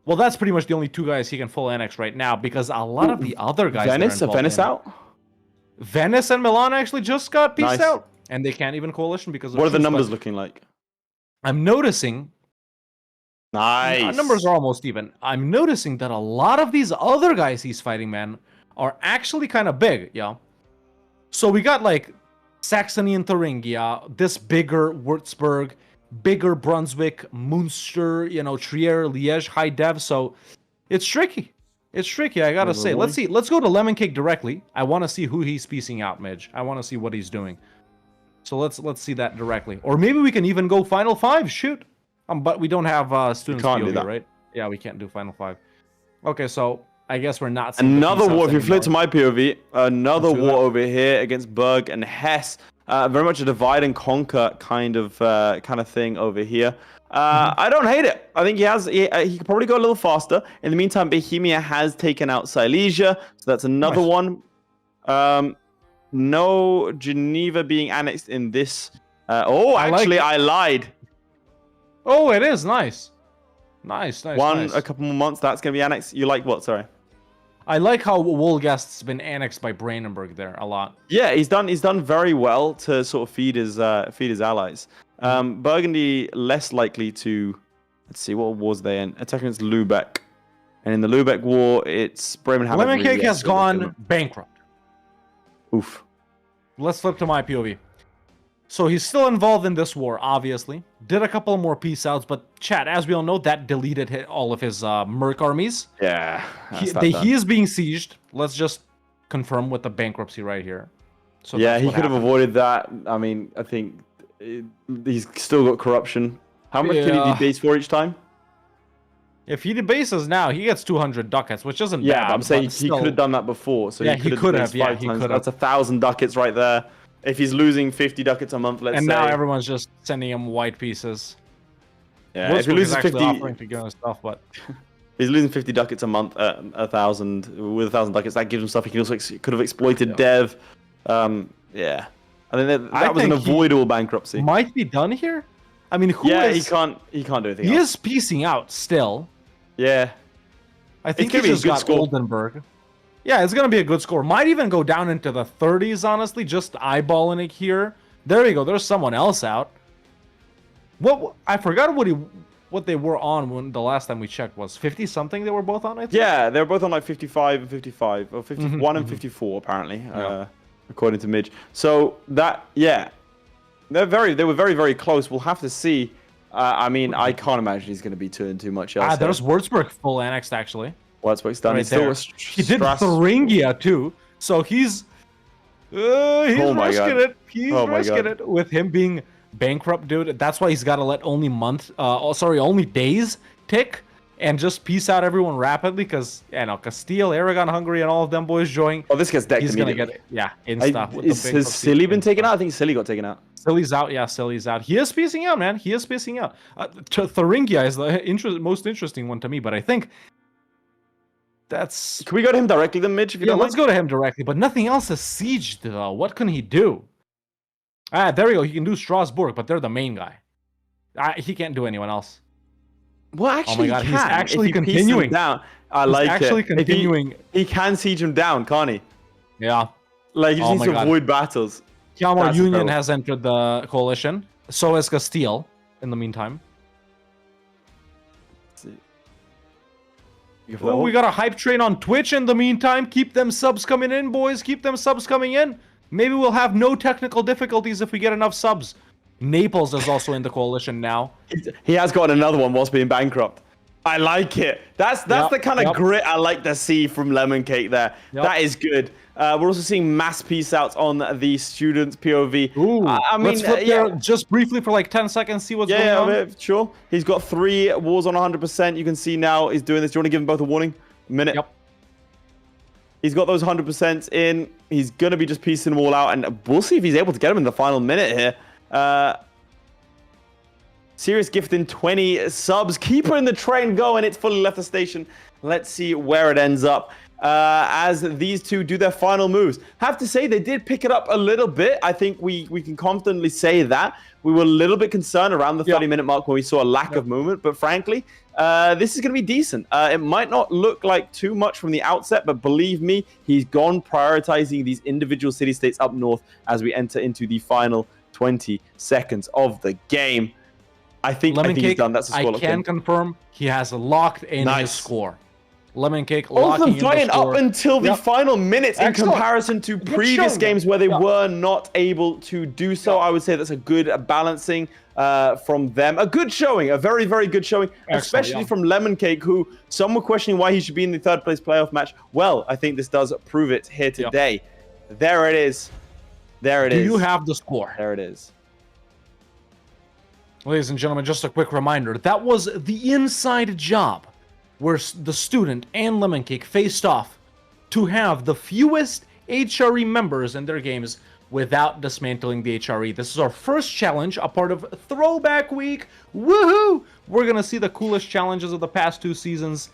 Well, that's pretty much the only 2 guys he can full annex right now, because a lot of the other guys... Venice out? Venice and Milan actually just got peaced Nice. out, and they can't even coalition because of What are the truce, numbers but looking like? I'm noticing... Nice. Numbers are almost even. I'm noticing that a lot of these other guys he's fighting, man, are actually kind of big, yeah. So we got, like, Saxony and Thuringia, this bigger Würzburg, bigger Brunswick, Munster, you know, Trier, Liège, High Dev. So it's tricky. It's tricky, I gotta say. Let's see. Let's go to Lemoncake directly. I want to see who he's piecing out, Midge. I want to see what he's doing. So let's see that directly. Or maybe we can even go Final 5. Shoot. But we don't have students can't do POV, that. right? Yeah, we can't do Final 5. Okay, so I guess we're not seeing Another war. If you flip to anymore. my POV, another Let's do war that. over here against Berg and Hesse. Very much a divide and conquer kind of thing over here. I don't hate it. I think he could probably go a little faster. In the meantime, Bohemia has taken out Silesia, so that's another Nice. one. No Geneva being annexed in this. I lied. Oh, it is nice. Nice. A couple more months. That's gonna be annexed. You like what? Sorry. I like how Wolgast's been annexed by Brandenburg there a lot. Yeah, he's done very well to sort of feed his allies. Burgundy less likely to. Let's see, what wars they in? Attacking against Lubeck, and in the Lubeck war, it's Bremen. Lemoncake has gone bankrupt. Oof. Let's flip to my POV. So he's still involved in this war, obviously. Did a couple more peace outs, but chat, as we all know, that deleted all of his merc armies. Yeah. He is being sieged. Let's just confirm with the bankruptcy right here. So yeah, that's he what could have happened. avoided that. I mean, I think he's still got corruption. How much can he Yeah. debase for each time? If he debases now, he gets 200 ducats, which isn't Yeah, bad. I'm saying he still- could have done that before. So Yeah, he he could could have. have, yeah, Five he times. could have. That's 1,000 ducats right there. If he's losing 50 ducats a month, let's and say. now everyone's just sending him white pieces. Yeah, if he Wolfsburg is loses actually 50, offering to give him stuff, but he's losing 50 ducats a month at 1,000 with 1,000 ducats. That gives him stuff. He can also could have exploited Dev. Yeah, I think that was an think he avoidable bankruptcy. might be done here. I mean, who Yeah, is? he can't do anything. He else. is piecing out still. Yeah, I think gonna he be a just good got score. Oldenburg. Yeah, it's gonna be a good score. Might even go down into the 30s, honestly. Just eyeballing it here. There we go. There's someone else out. What I forgot what they were on when the last time we checked was 50 something. They were both on. I think. yeah, they're both on like 55 and 55, or 51 and 54 apparently, Yeah. according to Midge. So that they were very very close. We'll have to see. I mean, I can't imagine he's going to be doing too much else. There's Würzburg full annexed actually. Wurzburg's done. Right He's still there. a He did Thuringia too, so he's Oh my risking God. it. He's Oh my risking God. it with him being bankrupt, dude. That's why he's got to let only days tick and just piece out everyone rapidly, because Castile, Aragon, Hungary, and all of them boys join. Oh, this gets decked He's gonna immediately. get insta. with the Has bankruptcy Silly been taken insta. out? I think Silly got taken out. Silly's out. Yeah, Silly's out. He is piecing out, man. He is piecing out. Thuringia is the most interesting one to me, but I think That's Can we go to him directly then, Midge? If you yeah. don't Let's mind? go to him directly. But nothing else is sieged though. What can he do? Ah, there we go. He can do Strasbourg, but they're the main guy. He can't do anyone else. Well, actually, God, he he's can, actually if he pieces continuing. him down. I He's like actually it. If continuing. He can siege him down, can't he? Yeah. Like, he just Oh needs my to God. avoid battles. Hegemon That's Union incredible. has entered the coalition. So has Castile in the meantime. Oh, we got a hype train on Twitch in the meantime. Keep them subs coming in, boys. Keep them subs coming in. Maybe we'll have no technical difficulties if we get enough subs. Naples is also in the coalition now. He has got another one whilst being bankrupt. I like it. That's Yep, the kind of yep. grit I like to see from Lemoncake there. Yep. That is good. We're also seeing mass peace outs on the students' POV. Ooh, I mean, let's flip yeah. there just briefly for like 10 seconds, see what's going Yeah, on. sure. He's got 3 wars on 100%. You can see now he's doing this. Do you want to give him both a warning? A minute. Yep. He's got those 100% in. He's going to be just piecing them all out. And we'll see if he's able to get them in the final minute here. Serious gifting 20 subs. Keeper in the train going. It's fully left the station. Let's see where it ends up. As these two do their final moves. Have to say, they did pick it up a little bit. I think we can confidently say that. We were a little bit concerned around the 30-minute mark when we saw a lack of movement. But frankly, this is going to be decent. It might not look like too much from the outset, but believe me, he's gone prioritizing these individual city-states up north as we enter into the final 20 seconds of the game. I think he's done. That's a score. I can confirm he has locked in his score. Lemoncake All of locking them in fighting the score. up until the final minutes in Excellent. comparison to previous showing, games where they yeah. were not able to do so. I would say that's a good balancing from them. A good showing, a very, very good showing, especially from Lemoncake, who some were questioning why he should be in the 3rd place playoff match. Well, I think this does prove it here today. There it is. There it is. Do you have the score? There it is. Ladies and gentlemen, just a quick reminder. That was the inside job where the student and Lemoncake faced off to have the fewest HRE members in their games without dismantling the HRE. This is our first challenge, a part of Throwback Week. Woohoo! We're going to see the coolest challenges of the past 2 seasons.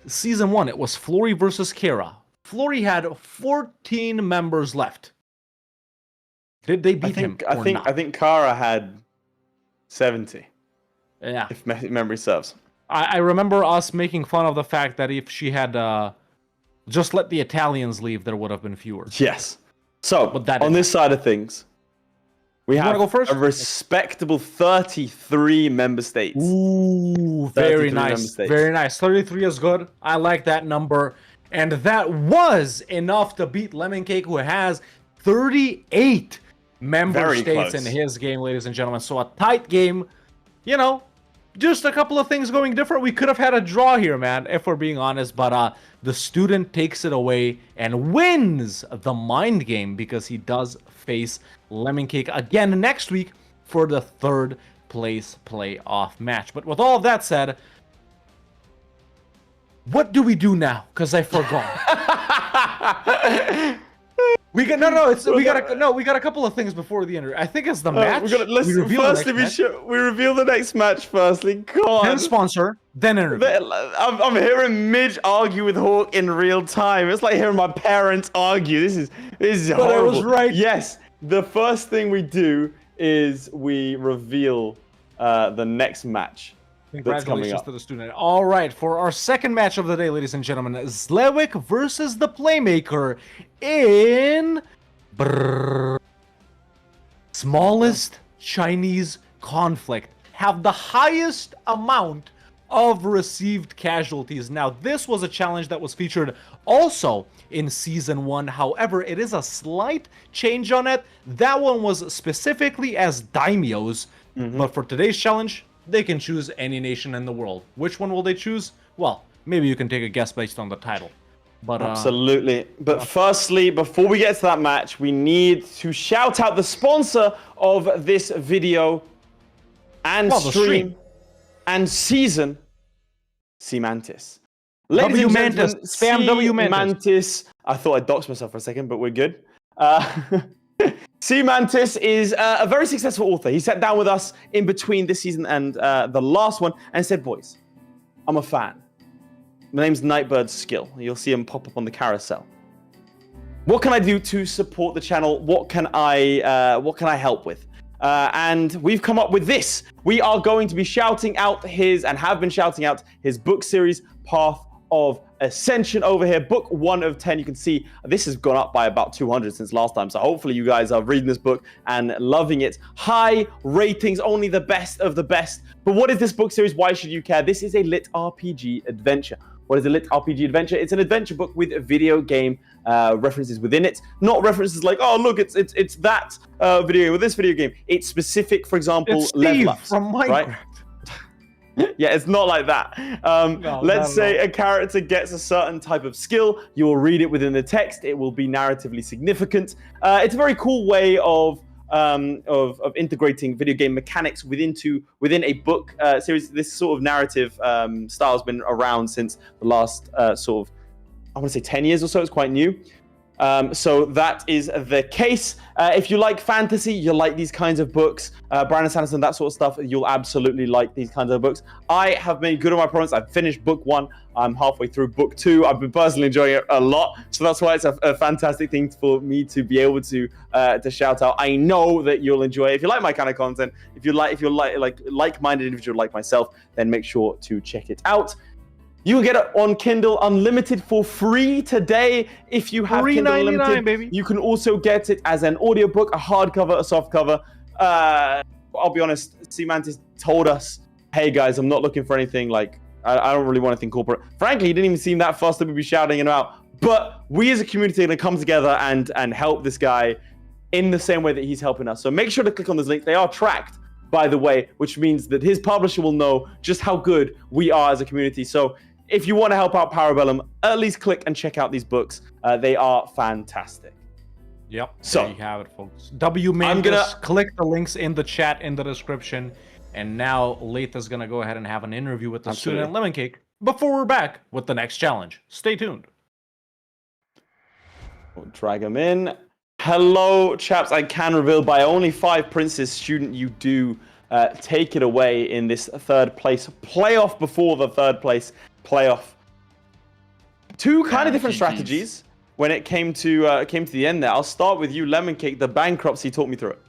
Season 1, it was Florry versus Kara. Florry had 14 members left. Did they beat him or not? I think Kara had 70, Yeah. if memory serves. I remember us making fun of the fact that if she had just let the Italians leave, there would have been fewer. Yes. So, But that on is- this side of things, we have wanna go first? a respectable 33 member states. Ooh, very 33 member nice. states. Very nice. 33 is good. I like that number. And that was enough to beat Lemoncake, who has 38 member Very states close. in his game, ladies and gentlemen. So a tight game. You know, just a couple of things going different. We could have had a draw here, man, if we're being honest. But the student takes it away and wins the mind game because he does face Lemoncake again next week for the 3rd place playoff match. But with all of that said, what do we do now? Because I forgot. We got we got a couple of things before the end. I think it's the match. Let's we reveal the firstly next we match. we reveal the next match firstly. God. Then sponsor, then interview. I'm hearing Midge argue with Hawk in real time. It's like hearing my parents argue. This is But I horrible. was right. Yes. The first thing we do is we reveal the next match that's coming Congratulations up. to the student. All right, for our second match of the day, ladies and gentlemen, Zlewikk versus the Playmaker in smallest Chinese conflict. Have the highest amount of received casualties. Now, this was a challenge that was featured also in Season 1. However, it is a slight change on it. That one was specifically as daimyos. But for today's challenge, they can choose any nation in the world. Which one will they choose? Well, maybe you can take a guess based on the title. But Absolutely. But firstly, before we get to that match, we need to shout out the sponsor of this video and Well, the stream and season, Seamantis. Ladies W and Mantis. gentlemen, Spam W Mantis. Seamantis. I thought I doxed myself for a second, but we're good. Seamantis is a very successful author. He sat down with us in between this season and the last one and said, boys, I'm a fan. My name's Nightbird Skill. You'll see him pop up on the carousel. What can I do to support the channel? What can I help with? And we've come up with this. We are going to be shouting out and have been shouting out his book series, Path of Ascension over here. Book 1 of 10. You can see this has gone up by about 200 since last time. So hopefully you guys are reading this book and loving it. High ratings, only the best of the best. But what is this book series? Why should you care? This is a lit RPG adventure. What is a lit RPG adventure? It's an adventure book with video game references within it. Not references like, oh, look, it's that video game with this video game. It's specific, for example, It's Steve level ups, from Minecraft. right? Yeah, it's not like that. Let's say a character gets a certain type of skill. You will read it within the text. It will be narratively significant. It's a very cool way of integrating video game mechanics within a book series. This sort of narrative style has been around since the last sort of, I want to say 10 years or so. It's quite new. So that is the case. If you like fantasy, you like these kinds of books, Brandon Sanderson, that sort of stuff, you'll absolutely like these kinds of books. I have made good on my promise. I've finished book 1. I'm halfway through book 2. I've been personally enjoying it a lot. So that's why it's a fantastic thing for me to be able to shout out. I know that you'll enjoy it. If you like my kind of content, if you're like-minded individual like myself, then make sure to check it out. You can get it on Kindle Unlimited for free today if you have Kindle Unlimited. baby. You can also get it as an audiobook, a hardcover, a softcover. I'll be honest, C-Mantis told us, hey guys, I'm not looking for anything like, I don't really want anything corporate. Frankly, he didn't even seem that fussed that we'd be shouting him out. But we as a community are going to come together and help this guy in the same way that he's helping us. So make sure to click on this link. They are tracked, by the way, which means that his publisher will know just how good we are as a community. So if you want to help out Bellum, at least click and check out these books. They are fantastic. Yep. So there you have it, folks. Click the links in the chat in the description. And now Laith is gonna go ahead and have an interview with the student at Lemoncake before we're back with the next challenge. Stay tuned. We'll drag him in. Hello, chaps. I can reveal by only 5 princes, student, you do take it away in this third place playoff before the third place playoff. 2 kind of different strategies when it came to the end there. I'll start with you, Lemoncake. The bankruptcy, talk me through it.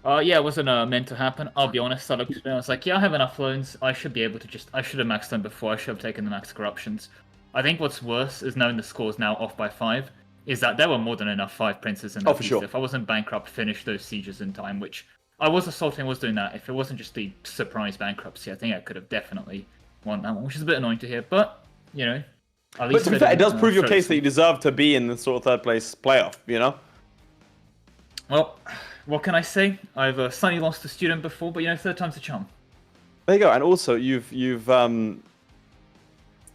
Yeah, it wasn't meant to happen. I'll be honest. I looked at it and I was like, yeah, I have enough loans. I should be able to I should have maxed them before. I should have taken the max corruptions. I think what's worse is knowing the score's now off by 5, is that there were more than enough 5 princes in the for sure. If I wasn't bankrupt, finish those sieges in time, which I was assaulting, was doing that. If it wasn't just the surprise bankruptcy, I think I could have definitely won that one, which is a bit annoying to hear. But, you know, at least... But to be fair, it does prove your case that you deserve to be in the sort of third place playoff, you know? Well, what can I say? I've sunny lost a student before, but, you know, third time's a charm. There you go. And also, you've the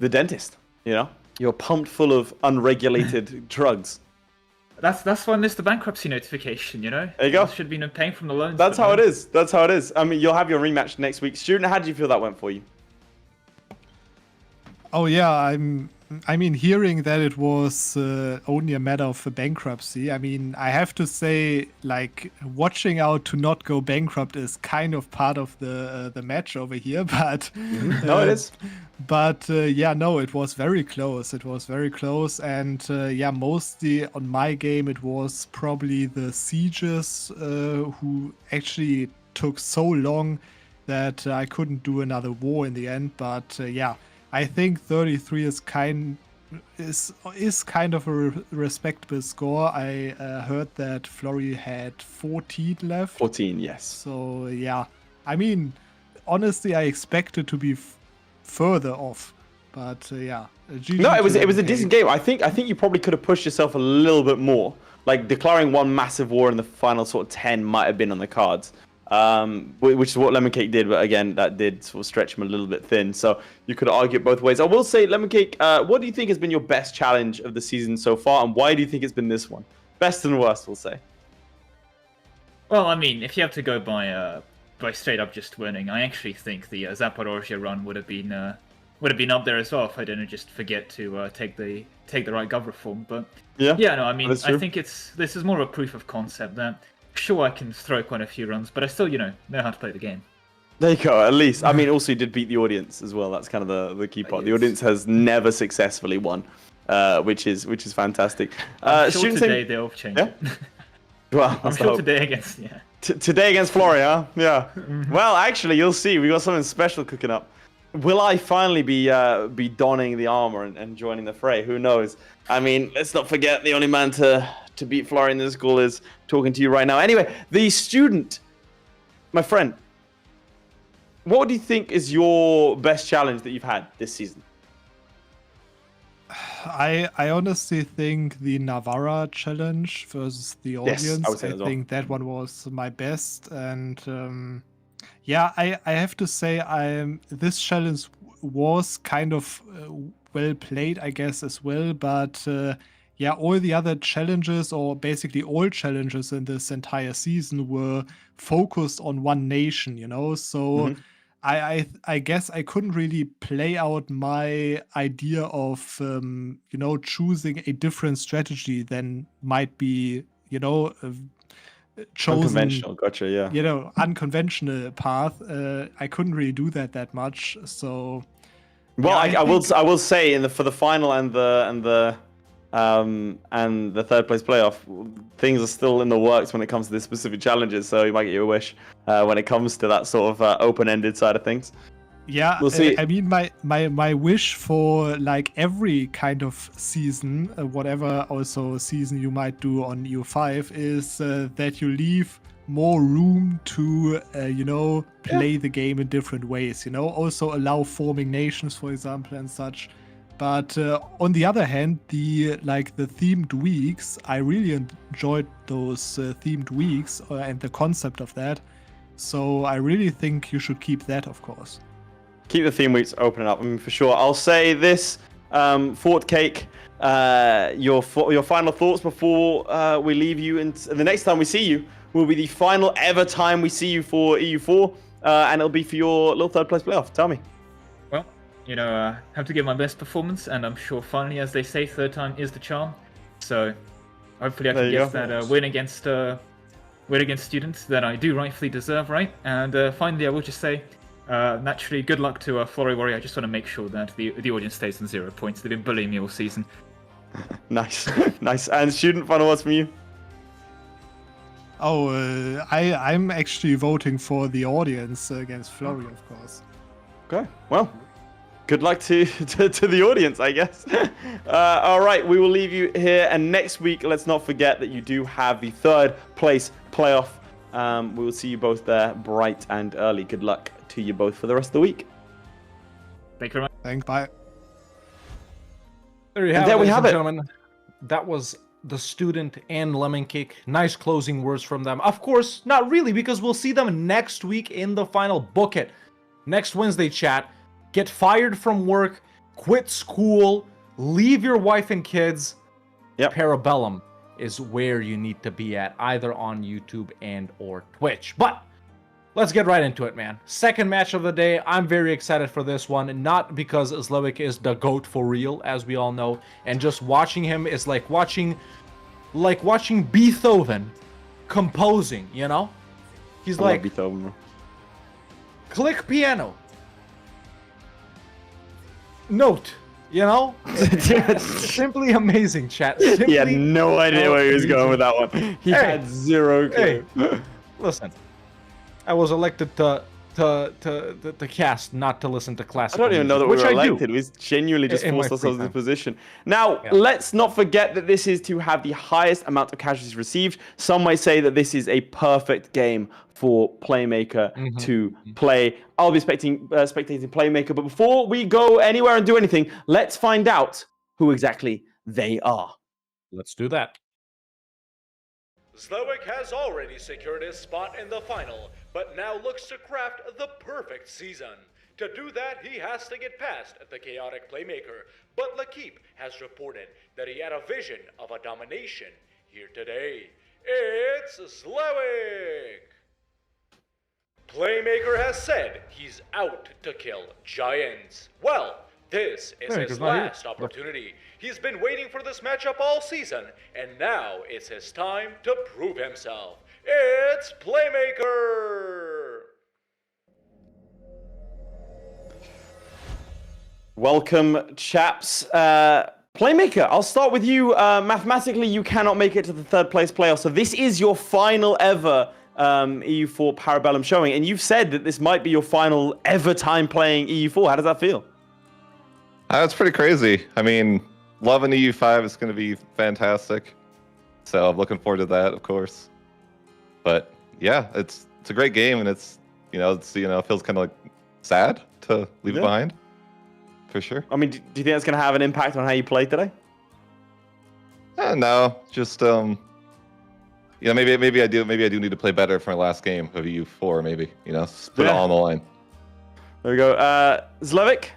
dentist, you know? You're pumped full of unregulated drugs. That's why I missed the bankruptcy notification, you know? There you go. Should be no paying from the loans. That's how it is. That's how it is. I mean, you'll have your rematch next week. Student, how did you feel that went for you? Oh yeah, I mean, hearing that it was only a matter of a bankruptcy, I mean, I have to say, like, watching out to not go bankrupt is kind of part of the match over here, but... No, it is. But yeah, no, it was very close. It was very close, and yeah, mostly on my game, it was probably the sieges who actually took so long that I couldn't do another war in the end, but yeah, I think 33 is kind of a respectable score. I heard that Florry had 14 left. 14, yes. So yeah, I mean, honestly, I expected to be further off, but yeah. No, it was a decent game. I think you probably could have pushed yourself a little bit more. Like declaring one massive war in the final sort of 10 might have been on the cards. Which is what Lemoncake did, but again, that did sort of stretch him a little bit thin. So you could argue it both ways. I will say, Lemoncake, what do you think has been your best challenge of the season so far, and why do you think it's been this one? Best and worst, we'll say. Well, I mean, if you have to go by straight up just winning, I actually think the Zaporozhye run would have been up there as well if I didn't just forget to take the right gov reform. But yeah, no, I mean, I think this is more of a proof of concept that. Sure, I can throw quite a few runs, but I still, know how to play the game. There you go. At least, I mean, also you did beat the audience as well. That's kind of the key part. The audience has never successfully won, which is fantastic. I'm sure Students today in- they'll change Yeah? it. Well, I'm that's the sure hope. today against yeah. Today against Florry, huh? Yeah. Well, actually, you'll see. We got something special cooking up. Will I finally be donning the armor and joining the fray? Who knows? I mean, let's not forget the only man to beat Florry in this school is talking to you right now. Anyway, the student, my friend, what do you think is your best challenge that you've had this season? I honestly think the Navara challenge versus the Yes, I audience. would say I as well. think that one was my best, and yeah, I have to say this challenge was kind of well played, I guess, as well. But yeah, all the other challenges, or basically all challenges in this entire season, were focused on one nation. So. Mhm. I guess I couldn't really play out my idea of choosing a different strategy than might be chosen Unconventional, gotcha, yeah. Unconventional path. I couldn't really do that much. So Well, yeah, I will say for the final and the third place playoff, things are still in the works when it comes to this specific challenges. So you might get your wish when it comes to that sort of open-ended side of things. Yeah, We'll see. I mean, my wish for like every kind of season, whatever also season you might do on EU5, is that you leave more room to play the game in different ways. Also allow forming nations, for example, and such. But on the other hand, the themed weeks, I really enjoyed those themed weeks and the concept of that. So I really think you should keep that, of course. Keep the theme weeks open up, I mean, for sure. I'll say this, Fort Cake, your final thoughts before we leave you. And the next time we see you will be the final ever time we see you for EU4, and it'll be for your little third place playoff. Tell me. Well, have to give my best performance, and I'm sure finally, as they say, third time is the charm. So hopefully I There can you get go. that win against students that I do rightfully deserve, right? And finally, I will just say, naturally, good luck to Florryworry. I just want to make sure that the audience stays on 0 points. They've been bullying me all season. Nice, nice. And student, final words from you. Oh, I'm actually voting for the audience against Flurry, of course. Okay, well, good luck to the audience, I guess. All right, we will leave you here. And next week, let's not forget that you do have the third place playoff. We will see you both there bright and early. Good luck to you both for the rest of the week. Thank you very much. Thanks, bye. There you And have there it, we ladies have and it. gentlemen. That was the student and Lemoncake. Nice closing words from them. Of course, not really, because we'll see them next week in the final. Book it. Next Wednesday, chat. Get fired from work, quit school, leave your wife and kids. Yep. Bellum is where you need to be at, either on YouTube and or Twitch. But let's get right into it, man. Second match of the day. I'm very excited for this one, not because Zlewikk is the GOAT for real, as we all know, and just watching him is like watching Beethoven composing, you know? He's I love like, Beethoven. click piano. Note, you know? Simply amazing, chat. He had Simply no idea where he was going amazing. with that one. He Hey. had zero clue. Hey. Listen, I was elected to cast, not to listen to I classical don't even know that music, we which were I do. elected. We genuinely just In my forced free ourselves in this time. position. Now, Yeah. let's not forget that this is to have the highest amount of casualties received. Some might say that this is a perfect game for Playmaker to play. I'll be spectating Playmaker, but before we go anywhere and do anything, let's find out who exactly they are. Let's do that. Zlewikk has already secured his spot in the final, but now looks to craft the perfect season. To do that, he has to get past the chaotic Playmaker, but Lakeep has reported that he had a vision of a domination here today. It's Zlewikk! Playmaker has said he's out to kill giants. Well, this is Playmaker's his not here. last opportunity. He's been waiting for this matchup all season, and now it's his time to prove himself. It's Playmaker! Welcome, chaps. Playmaker, I'll start with you. Mathematically, you cannot make it to the third place playoff, so this is your final ever EU4 Parabellum showing, and you've said that this might be your final ever time playing EU4. How does that feel? That's pretty crazy. I mean, loving EU5 is going to be fantastic, so I'm looking forward to that, of course. But yeah, it's a great game, and it feels kind of like sad to leave it behind. For sure. I mean, do you think that's going to have an impact on how you play today? No, just maybe I do need to play better for my last game of EU4. Maybe put it all on the line. There we go. Zlewikk,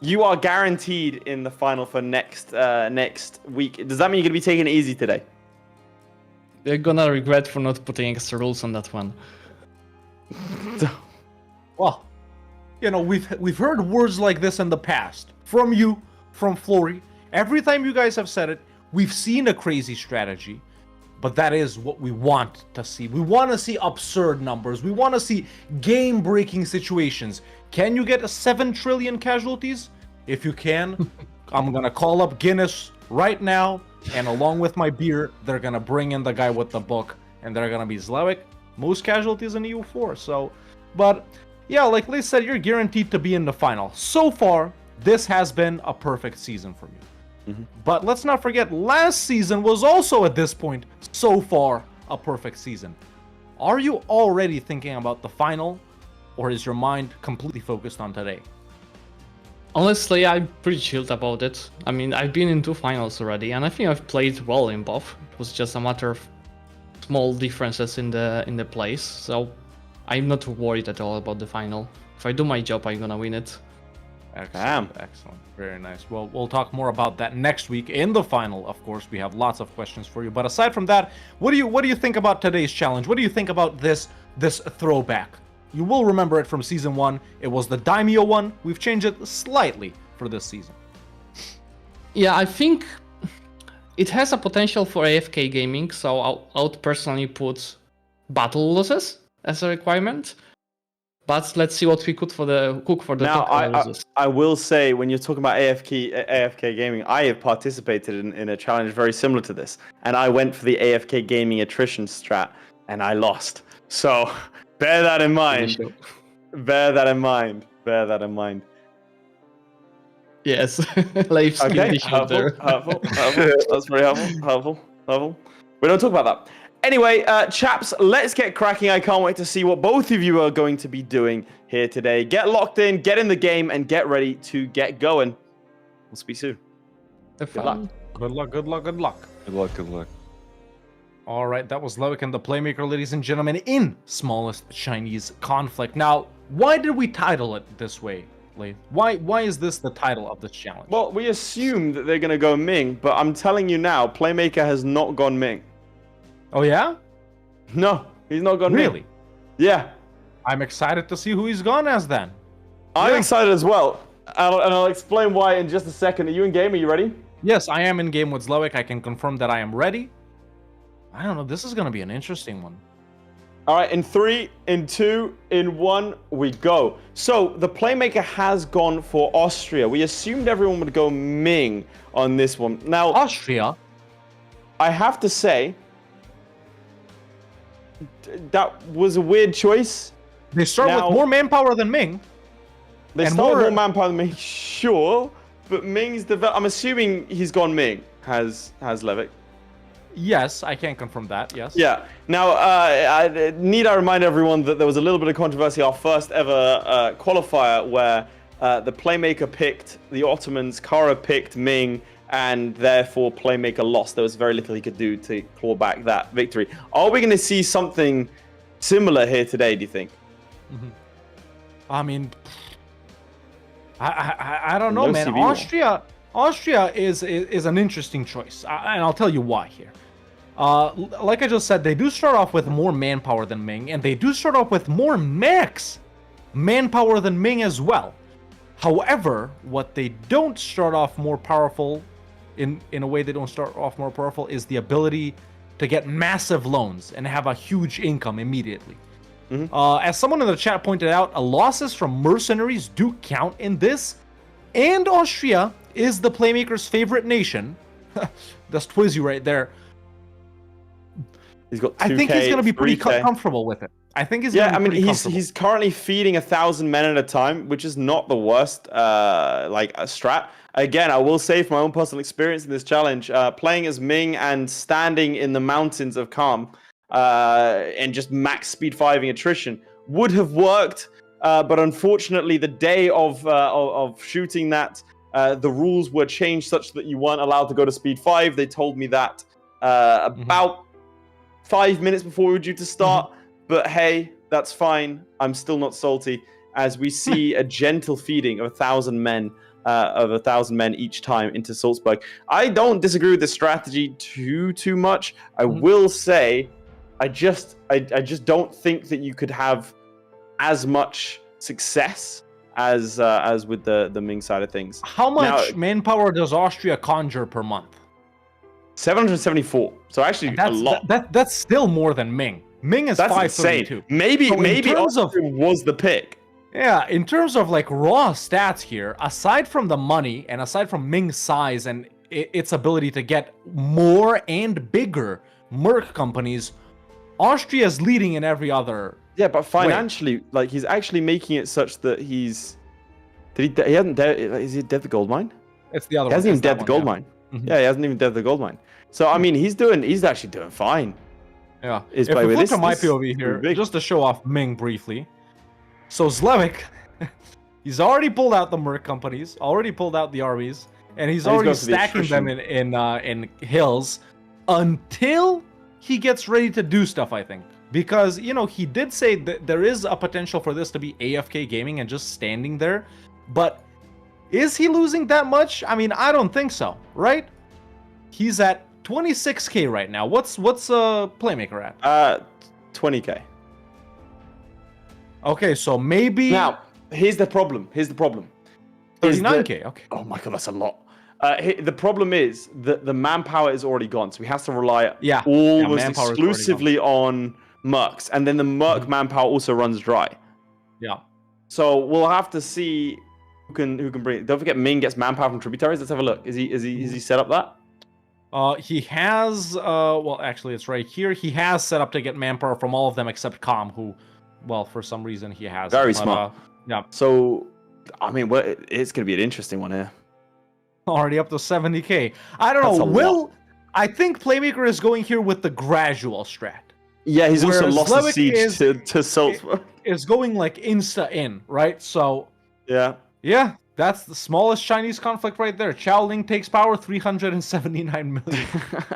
you are guaranteed in the final for next week. Does that mean you're going to be taking it easy today? They're gonna regret for not putting extra rules on that one. Well, we've heard words like this in the past from you, from Florry. Every time you guys have said it, we've seen a crazy strategy, but that is what we want to see. We want to see absurd numbers. We want to see game-breaking situations. Can you get 7 trillion casualties? If you can, I'm gonna call up Guinness right now, and along with my beer, they're gonna bring in the guy with the book, and they're gonna be Zlewikk, most casualties in EU4. So, but yeah, like Leith said, you're guaranteed to be in the final. So far, this has been a perfect season for you. But let's not forget, last season was also at this point, so far, a perfect season. Are you already thinking about the final, or is your mind completely focused on today? Honestly, I'm pretty chilled about it. I mean, I've been in 2 finals already, and I think I've played well in both. It was just a matter of small differences in the plays, so I'm not worried at all about the final. If I do my job, I'm gonna win it. Excellent. Very nice. Well, we'll talk more about that next week in the final. Of course, we have lots of questions for you. But aside from that, what do you think about today's challenge? What do you think about this throwback? You will remember it from season 1. It was the Daimyo one. We've changed it slightly for this season. Yeah, I think it has a potential for AFK gaming, so I would personally put battle losses as a requirement. But let's see what we cook for the now. I will say, when you're talking about AFK gaming, I have participated in a challenge very similar to this, and I went for the AFK gaming attrition strat, and I lost. So bear that in mind. Bear that in mind. Bear that in mind. Yes, Leif's okay. Helpful. That's very helpful. We don't talk about that. Anyway, chaps, let's get cracking. I can't wait to see what both of you are going to be doing here today. Get locked in, get in the game, and get ready to get going. We'll speak soon. Good luck. Good luck. Good luck. Good luck. Good luck. Good luck. All right, that was Zlewikk and the Playmaker, ladies and gentlemen, in Smallest Chinese Conflict. Now, why did we title it this way, Leith? Why is this the title of this challenge? Well, we assume that they're going to go Ming, but I'm telling you now, Playmaker has not gone Ming. Oh, yeah? No, he's not gone Really? Ming. Yeah. I'm excited to see who he's gone as then. I'm excited as well. And I'll explain why in just a second. Are you in game? Are you ready? Yes, I am in game with Zlewikk. I can confirm that I am ready. I don't know. This is going to be an interesting one. All right, in 3, in 2, in 1, we go. So the Playmaker has gone for Austria. We assumed everyone would go Ming on this one. Now, Austria? I have to say, that was a weird choice. They start with more manpower than Ming. They start with more manpower than Ming, sure. But Ming's I'm assuming he's gone Ming, has Zlewikk. Yes, I can confirm that, yes. Yeah. Now, I remind everyone that there was a little bit of controversy, our first ever qualifier, where the Playmaker picked the Ottomans, Kara picked Ming, and therefore Playmaker lost. There was very little he could do to claw back that victory. Are we going to see something similar here today, do you think? I mean, I don't know, man. Austria is an interesting choice, and I'll tell you why here. Like I just said, they do start off with more manpower than Ming, and they do start off with more max manpower than Ming as well. However, what they don't start off more powerful, in a way they don't start off more powerful, is the ability to get massive loans and have a huge income immediately. As someone in the chat pointed out, losses from mercenaries do count in this, and Austria is the Playmaker's favorite nation. That's Twizzy right there. He's got 2K, I think he's going to be pretty 3K. comfortable with it. I think he's Yeah, gonna I be mean, pretty he's comfortable. currently feeding 1,000 men at a time, which is not the worst, like a strat. Again, I will say from my own personal experience in this challenge, playing as Ming and standing in the mountains of Calm, and just max speed 5ing attrition would have worked, but unfortunately, the day of shooting that, the rules were changed such that you weren't allowed to go to speed 5. They told me that about 5 minutes before we were due to start. But hey, that's fine. I'm still not salty, as we see a gentle feeding of 1,000 men, each time into Salzburg. I don't disagree with this strategy too much. I will say, I just don't think that you could have as much success as with the Ming side of things. How much manpower does Austria conjure per month? 774. So actually a lot. That's still more than Ming. Ming is That's 532. insane. Maybe So in terms of Austria was the pick. Yeah, in terms of like raw stats here, aside from the money and aside from Ming's size and its ability to get more and bigger merc companies, Austria is leading in every other. Yeah, but financially, like he's actually making it such that he's. He hasn't. Is he dead the gold mine? It's the other. He hasn't even dead the gold one. mine. Yeah, he hasn't even dead the gold mine. So I mean, he's actually doing fine. Yeah. Is If by we the way, flip to my this POV here, big. just to show off Ming briefly. So Zlewikk, he's already pulled out the merc companies, already pulled out the armies, and he's already going for the stacking them in hills until he gets ready to do stuff, I think. Because, you know, he did say that there is a potential for this to be AFK gaming and just standing there. But is he losing that much? I mean, I don't think so, right? He's at 26k right now. What's Playmaker at? 20k. Okay, so maybe Now, here's the problem. Is 39k. Okay. Oh my god, that's a lot. The problem is that the manpower is already gone, so he has to rely almost manpower is exclusively on mercs, and then the merc manpower also runs dry. Yeah. So we'll have to see who can bring it. Don't forget, Ming gets manpower from tributaries. Let's have a look. Is he set up that? He has well, actually it's right here. He has set up to get manpower from all of them except Com, who, well, for some reason he has. Very smart. Yeah. So, I mean, it's going to be an interesting one here. Already up to 70k. I don't That's know. a Will lot. I think Playmaker is going here with the gradual strat. Yeah, he's also Whereas lost the Zlewikk siege to Salzburg. Is going like insta in, right? So Yeah. that's the smallest Chinese conflict right there. Chaoling takes power, 379 million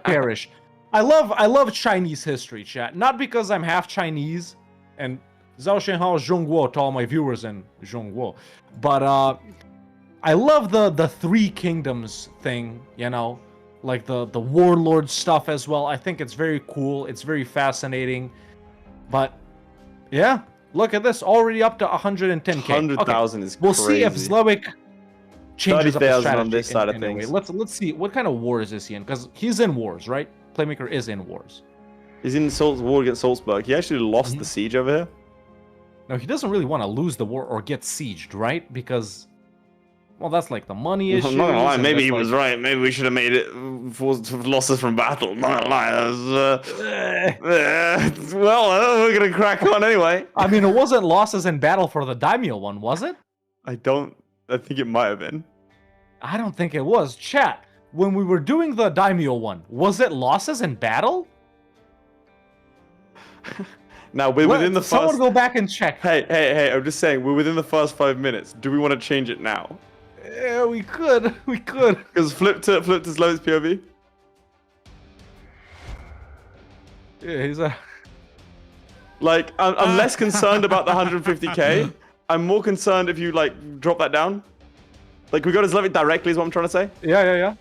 perish. I love Chinese history, chat. Not because I'm half Chinese and Zhao Shenhao Zhongguo to all my viewers in Zhongguo, but I love the Three Kingdoms thing, you know, like the warlord stuff as well. I think it's very cool. It's very fascinating. But yeah, look at this, already up to 110k. 100,000 is We'll crazy. see if Zlewikk changes up the 30,000 strategy on this side of in a way. things. Let's see what kind of wars is he in, because he's in wars, right? Playmaker is in wars. He's in war against Salzburg. He actually lost the siege over here. No, he doesn't really want to lose the war or get sieged, right? Because, well, that's like the money issue. I'm not gonna lie, maybe he was right. Maybe we should have made it for losses from battle. Not gonna lie, that was, well, we're gonna crack on anyway. I mean, it wasn't losses in battle for the daimyo one, was it? I think it might have been. I don't think it was. Chat, when we were doing the daimyo one, was it losses in battle? Now, we're within the Someone first... go back and check. Hey, I'm just saying, we're within the first 5 minutes. Do we want to change it now? Yeah, we could. Because flip to Zlewick's POV. Yeah, he's a... Like, I'm less concerned about the 150k. I'm more concerned if you, like, drop that down. Like, we got to Zlewikk directly is what I'm trying to say. Yeah.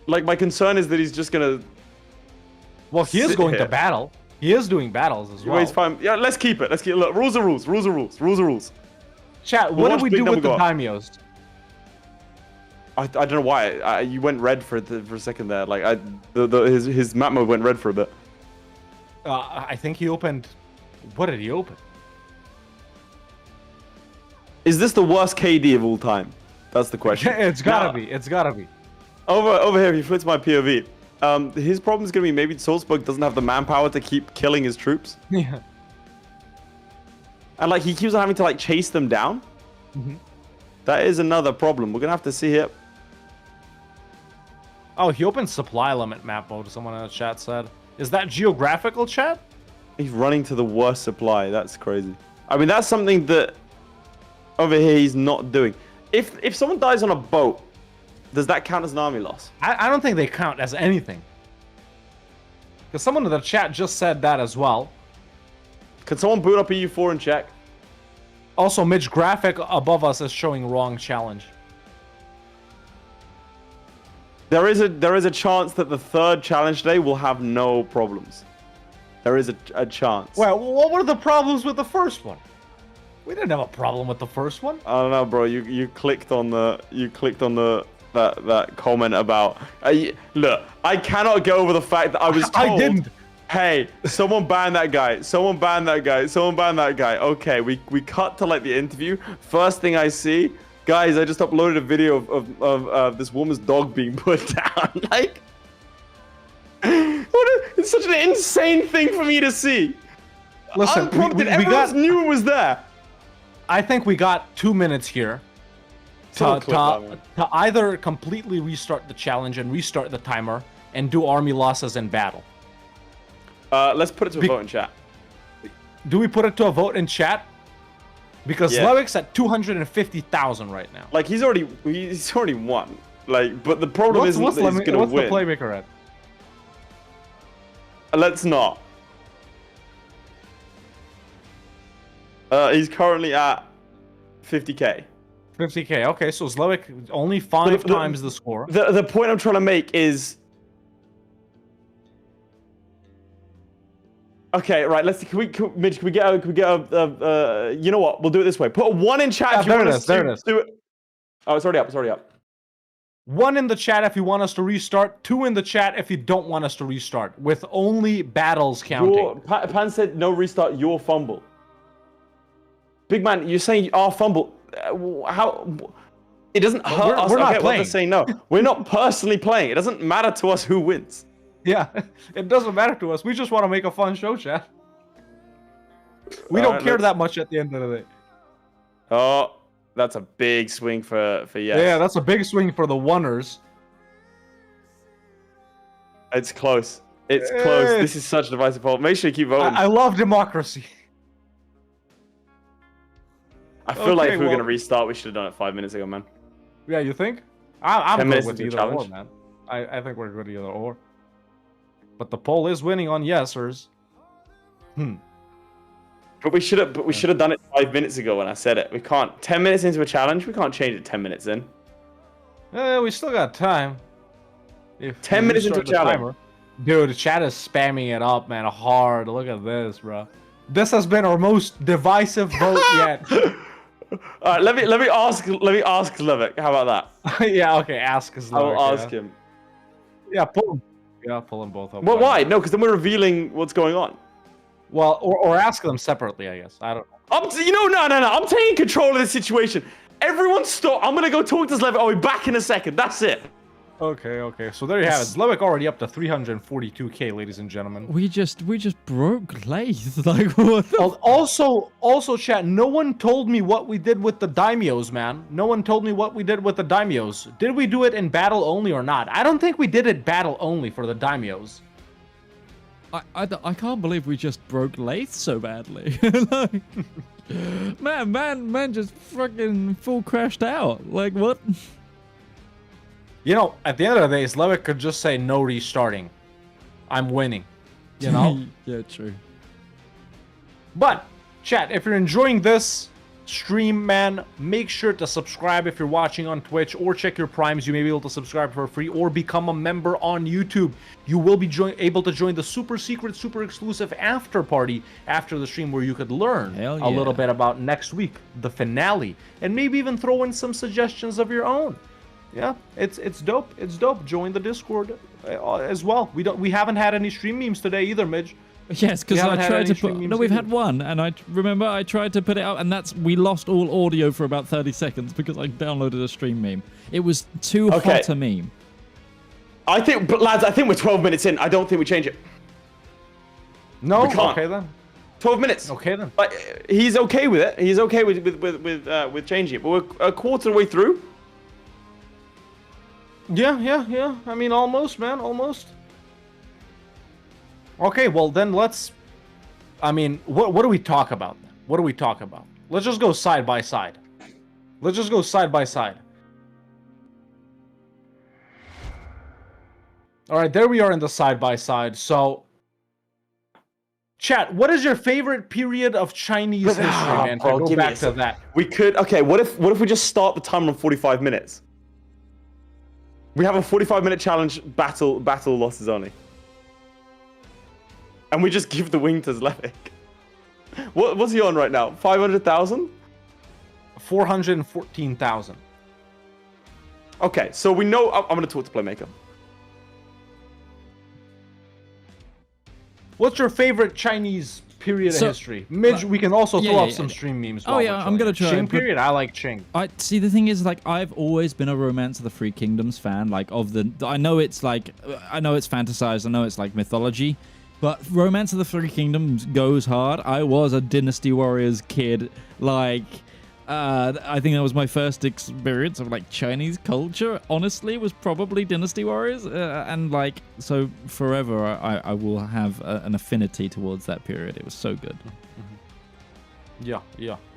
Like, my concern is that he's just gonna... Well, he is sit going here. to battle. He is doing battles as well. Waste fine. Yeah, let's keep it. Look, rules are rules. Chat, what did watch we big do number with the go up. daimyos? I don't know why. You went red for a second there. Like, his map mode went red for a bit. I think he opened... What did he open? Is this the worst KD of all time? That's the question. It's gotta Now, be. It's gotta be. Over here, if you flip to my POV, his problem is going to be maybe Salzburg doesn't have the manpower to keep killing his troops. Yeah. And like he keeps on having to like chase them down. That is another problem. We're going to have to see here. Oh, he opened supply limit map mode, someone in the chat said. Is that geographical, chat? He's running to the worst supply. That's crazy. I mean, that's something that over here he's not doing. If someone dies on a boat, does that count as an army loss? I don't think they count as anything. Because someone in the chat just said that as well. Can someone boot up EU4 and check? Also, Midge graphic above us is showing wrong challenge. There is a chance that the third challenge day will have no problems. There is a chance. Well, what were the problems with the first one? We didn't have a problem with the first one. I don't know, bro. You clicked on that comment about. Look, I cannot get over the fact that I was told. I didn't. Hey, someone ban that guy. Someone ban that guy. Someone ban that guy. Okay, we cut to like the interview. First thing I see, guys, I just uploaded a video of this woman's dog being put down. Like, it's such an insane thing for me to see. Listen, unprompted. Everyone knew it was there. I think we got 2 minutes here to either completely restart the challenge and restart the timer and do army losses in battle. Let's put it to a vote in chat. Do we put it to a vote in chat? Because Zlewick's at 250,000 right now. Like he's already won. Like, but the problem isn't that he's gonna win. What's the Playmaker at? Let's not. He's currently at 50k. 50k. Okay, so Zlewikk only 5 times the score. The point I'm trying to make is. Okay, right. Mitch, can we get a you know what? We'll do it this way. Put a 1 in chat if you want us to do it. Oh, it's already up. It's already up. 1 in the chat if you want us to restart. 2 in the chat if you don't want us to restart. With only battles counting. Pan said no restart. Your fumble. Big man, you're saying our fumble. How? It doesn't hurt us. We're not okay, playing. We're just saying no. We're not personally playing. It doesn't matter to us who wins. Yeah, it doesn't matter to us. We just want to make a fun show, chat. We don't care that much at the end of the day. Oh, that's a big swing for yes. Yeah, that's a big swing for the oneers. It's close. It's close. This is such a divisive poll. Make sure you keep voting. I love democracy. I feel like if we were going to restart, we should have done it 5 minutes ago, man. Yeah, you think? I'm 10 good minutes with into either challenge. or, man. I think we're good either or. But the poll is winning on yesers. But we should have done it 5 minutes ago when I said it. We can't. 10 minutes into a challenge, we can't change it 10 minutes in. We still got time. If 10 minutes into a challenge. Timer. Dude, the chat is spamming it up, man, hard. Look at this, bro. This has been our most divisive vote yet. All right, let me ask Zlewikk. How about that? Yeah, okay. Ask Zlewikk. I'll ask him. Yeah, pull them. Yeah, pull them both up. Well, why? No, because then we're revealing what's going on. Well, or ask them separately, I guess. I don't know. No. I'm taking control of the situation. Everyone stop. I'm gonna go talk to Zlewikk. I'll be back in a second. That's it. Okay. So there you have it. Zlewikk already up to 342k, ladies and gentlemen. We just broke Laith. Like what? Also, chat. No one told me what we did with the daimyos, man. No one told me what we did with the daimyos. Did we do it in battle only or not? I don't think we did it battle only for the daimyos. I can't believe we just broke Laith so badly. Like, man, just fucking full crashed out. Like what? You know, at the end of the day, Zlewikk could just say no restarting. I'm winning. You know? Yeah, true. But, chat, if you're enjoying this stream, man, make sure to subscribe if you're watching on Twitch, or check your primes. You may be able to subscribe for free or become a member on YouTube. You will be able to join the super secret, super exclusive after party after the stream, where you could learn a little bit about next week, the finale, and maybe even throw in some suggestions of your own. Yeah, it's dope. It's dope. Join the Discord as well. We haven't had any stream memes today either, Midge. Yes, because haven't I had tried any to stream put. memes No, we've either. had one, and I remember I tried to put it out, and we lost all audio for about 30 seconds because I downloaded a stream meme. It was too hot a meme. But lads, I think we're 12 minutes in. I don't think we change it. No. We can't. Okay then. 12 minutes. Okay then. Like, he's okay with it. He's okay with changing it. But we're a quarter of the way through. Yeah. I mean, almost, man, almost. Okay, well then let's. I mean, what do we talk about? What do we talk about? Let's just go side by side. Let's just go side by side. All right, there we are in the side by side. So, chat, what is your favorite period of Chinese history, man? bro, Go give me back a to sec. that. We could. Okay, what if we just start the timer on 45 minutes? We have a 45-minute challenge battle losses only. And we just give the wing to Zlewikk. What's he on right now? 500,000? 414,000. Okay, so we know. I'm going to talk to Playmaker. What's your favorite Chinese period So- of history? Midge, we can also Yeah, throw yeah, up some yeah. stream memes. Oh, while yeah, we're I'm gonna chilling. try Qing and put- period? I like Qing. I see. The thing is, like, I've always been a Romance of the Three Kingdoms fan. Like, I know it's fantasized. I know it's like mythology, but Romance of the Three Kingdoms goes hard. I was a Dynasty Warriors kid. Like, I think that was my first experience of like Chinese culture. Honestly, was probably Dynasty Warriors, and like, so forever, I will have an affinity towards that period. It was so good. Yeah.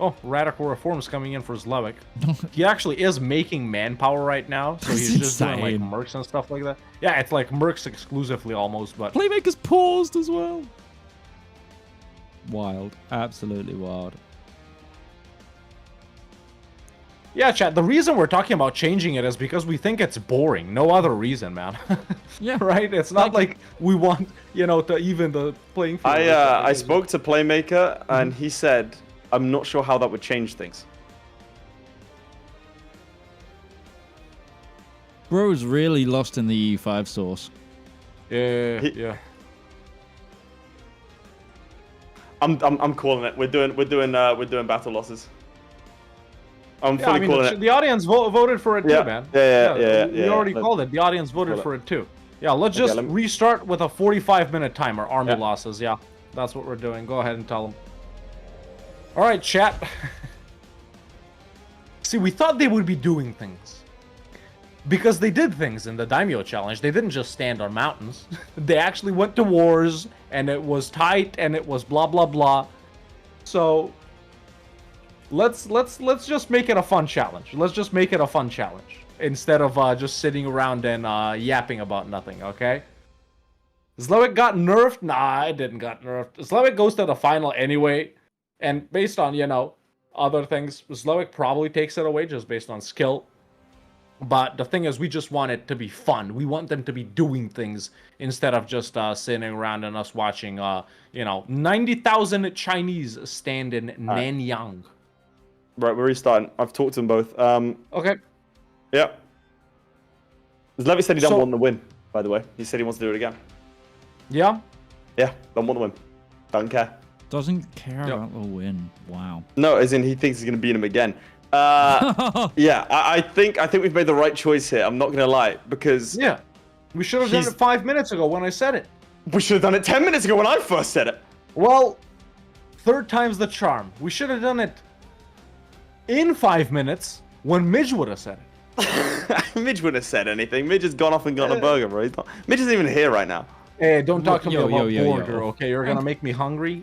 Oh, radical reforms coming in for Zlewikk. He actually is making manpower right now, so he's just doing like insane. mercs and stuff like that. Yeah, it's like mercs exclusively almost, but Playmaker's paused as well. Wild, absolutely wild. yeah, chat. The reason we're talking about changing it is because we think it's boring. No other reason, man. Yeah, Right? It's not like we want, to even the playing field. I spoke to Playmaker and he said, I'm not sure how that would change things. Bro's really lost in the EU5 source. Yeah. I'm calling it. We're doing battle losses. I'm Yeah, fully I mean, calling it. the audience voted for it Yeah. too, man. Yeah. We already called it. The audience voted for it too. Yeah, let's Okay, just let me- restart with a 45-minute timer. Army Yeah. losses. Yeah, that's what we're doing. Go ahead and tell them. All right, chat. See, we thought they would be doing things. Because they did things in the Daimyo challenge. They didn't just stand on mountains. They actually went to wars, and it was tight, and it was blah blah blah. So let's just make it a fun challenge. Let's just make it a fun challenge instead of just sitting around and yapping about nothing. Okay? Zlewikk got nerfed? Nah, it didn't got nerfed. Zlewikk goes to the final anyway, and based on other things, Zlewikk probably takes it away just based on skill. But the thing is, we just want it to be fun. We want them to be doing things instead of just sitting around and us watching, 90,000 Chinese stand in Nanyang. Right, we're restarting. I've talked to them both. Okay. Yeah. Zlewikk said he don't So- want the win, by the way. He said he wants to do it again. Yeah? Yeah, don't want the win. Don't care. Doesn't care about the win. Wow. No, as in he thinks he's going to beat him again. Yeah, I think we've made the right choice here. I'm not going to lie, because Yeah. We should have done He's- it 5 minutes ago when I said it. we should have done it 10 minutes ago when I first said it. Well, third time's the charm. We should have done it in 5 minutes when Midge would have said it. Midge wouldn't have said anything. Midge has gone off and got a burger, bro. Midge isn't even here right now. Hey, don't talk to me Yo, about yo, yo, burger, yo. okay? You're gonna make me hungry.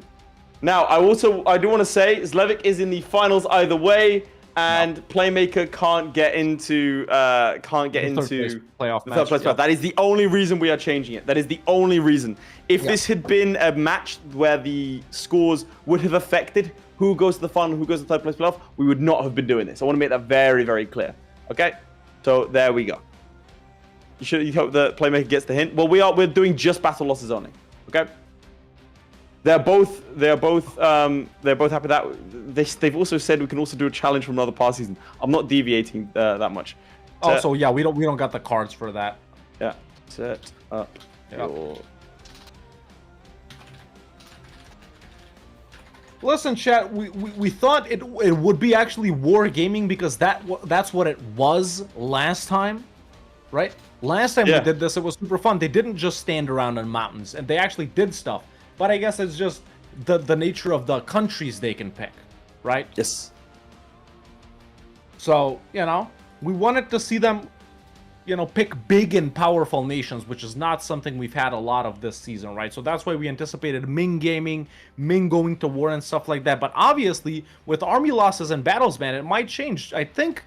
Now, I do want to say Zlewikk is in the finals either way, and Playmaker can't get into third place playoff the match, third place yeah. playoff. That is the only reason we are changing it. That is the only reason. If this had been a match where the scores would have affected who goes to the final, who goes to the third place playoff, we would not have been doing this. I want to make that very, very clear. Okay? So there we go. You hope that Playmaker gets the hint. Well, we're doing just battle losses only. Okay? They're both happy with that. They've also said we can also do a challenge from another past season. I'm not deviating that much. Also, yeah, we don't got the cards for that. Yeah. Set up Yep. your Listen, chat. We thought it would be actually wargaming because that's what it was last time, right? Last time we did this, it was super fun. They didn't just stand around on mountains, and they actually did stuff. But I guess it's just the nature of the countries they can pick, right? Yes. So, you know, we wanted to see them, you know, pick big and powerful nations, which is not something we've had a lot of this season, right? So that's why we anticipated Ming gaming, Ming going to war and stuff like that. But obviously, with army losses and battles, man, it might change. I think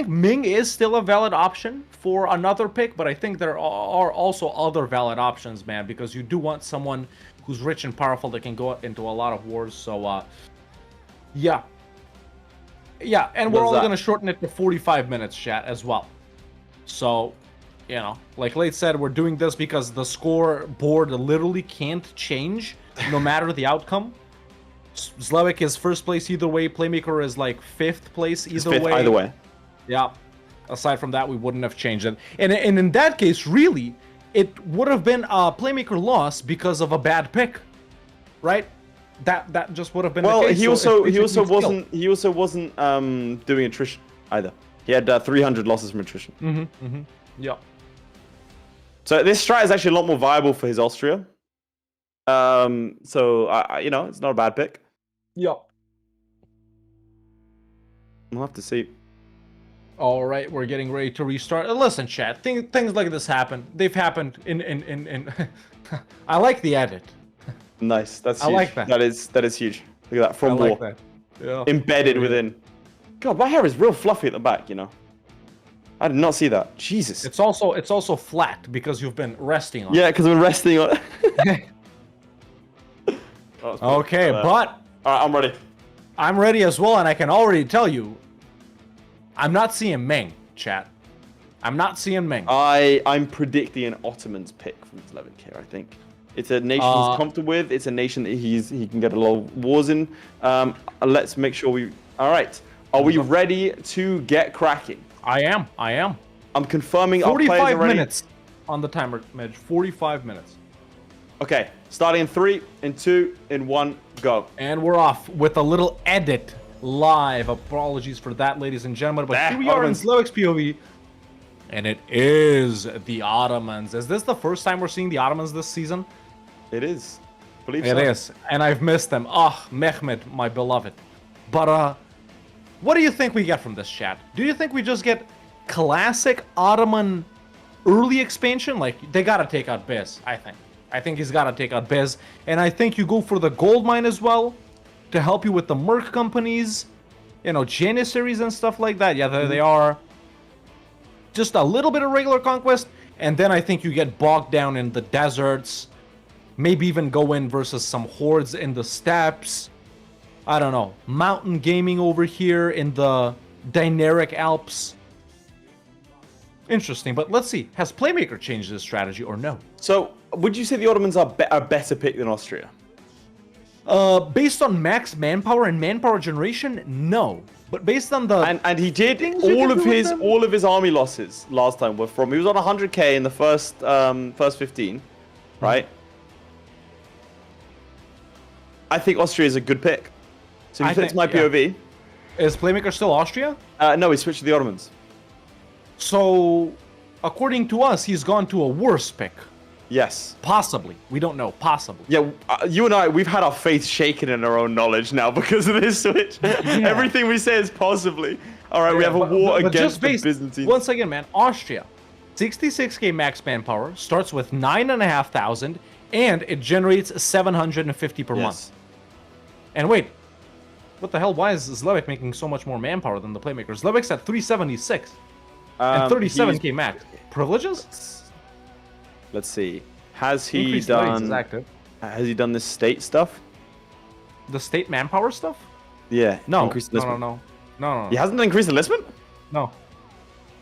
Ming is still a valid option for another pick, but I think there are also other valid options, man, because you do want someone who's rich and powerful that can go into a lot of wars. So, yeah. Yeah, and we're all going to shorten it to 45 minutes, chat, as well. So, you know, like Laith said, we're doing this because the scoreboard literally can't change no matter the outcome. Zlewikk is first place either way. Playmaker is like fifth place either way. Yeah. Aside from that, we wouldn't have changed it. And in that case, really, it would have been a Playmaker loss because of a bad pick, right? That just would have been the case. Well, he also wasn't doing attrition either. He had 300 losses from attrition. Yeah. So this strat is actually a lot more viable for his Austria. So you know, it's not a bad pick. Yeah. We'll have to see. All right, we're getting ready to restart. Listen, chat, things like this happen. They've happened in I like the edit. Nice. That's huge. I like that. That is huge. Look at that from war. Like that. Yeah. Embedded within. God, my hair is real fluffy at the back, you know. I did not see that. Jesus. It's also flat because you've been resting on it. Yeah, because I'm resting on it. Okay, but alright, I'm ready. I'm ready as well, and I can already tell you I'm not seeing Ming, chat. I'm not seeing Ming. I'm predicting an Ottoman's pick from Zlewikk here, I think. It's a nation he's comfortable with. It's a nation that he can get a lot of wars in. Let's make sure we... Alright. Are we ready to get cracking? I am. I'm confirming our players are ready. 45 minutes on the timer, Midge. 45 minutes. Okay. Starting in 3, in 2, in 1, go. And we're off with a little edit live. Apologies for that, ladies and gentlemen. But here we are in Zlewikk's POV. And it is the Ottomans. Is this the first time we're seeing the Ottomans this season? It is. I believe it is. And I've missed them. Mehmed, my beloved. But, what do you think we get from this, chat? Do you think we just get classic Ottoman early expansion? Like, they gotta take out Biz, I think. I think he's gotta take out Biz. And I think you go for the gold mine as well to help you with the merc companies, you know, Janissaries and stuff like that. Yeah, there they are. Just a little bit of regular conquest, and then I think you get bogged down in the deserts. Maybe even go in versus some hordes in the steppes. I don't know. Mountain gaming over here in the Dinaric Alps. Interesting, but let's see. Has Playmaker changed his strategy or no? So, would you say the Ottomans are a better pick than Austria? Based on max manpower and manpower generation, no. But based on the and he did all of his army losses last time were from he was on 100k in the first 15, right? I think Austria is a good pick. So if it's my POV. Is Playmaker still Austria? No, he switched to the Ottomans. So, according to us, he's gone to a worse pick. Yes. Possibly. We don't know. Possibly. Yeah, you and I, we've had our faith shaken in our own knowledge now because of this switch. Yeah. Everything we say is possibly. All right, we have a war against the Byzantines. Once again, man, Austria, 66k max manpower, starts with 9,500, and it generates 750 per month. And wait, what the hell? Why is Zlewikk making so much more manpower than the Playmaker? Zlewick's at 376 and 37k max. Privileges? Let's see. Has he done this state stuff? The state manpower stuff? Yeah. No. No. No. He hasn't increased enlistment? No.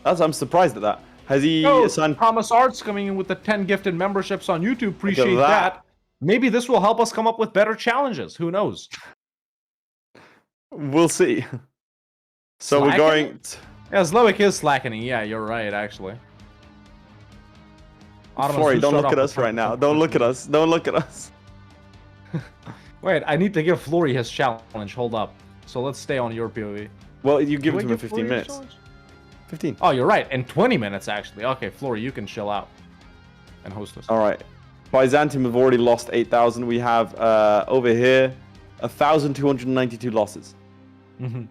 I'm surprised at that. Has he assigned Thomas Arts coming in with the 10 gifted memberships on YouTube? Appreciate that. Maybe this will help us come up with better challenges. Who knows? We'll see. So we're going... Yeah, Zlewikk is slackening. Yeah, you're right, actually. Sorry, don't look at us right now. Don't look at us. Don't look at us. Wait, I need to give Flurry his challenge. Hold up. So let's stay on your POV. Well, you give Do it I to him in give 15 Flurry his minutes. challenge? 15. Oh, you're right. In 20 minutes, actually. Okay, Flurry, you can chill out and host us. All right. Byzantium have already lost 8,000. We have over here 1,292 losses. Mm-hmm.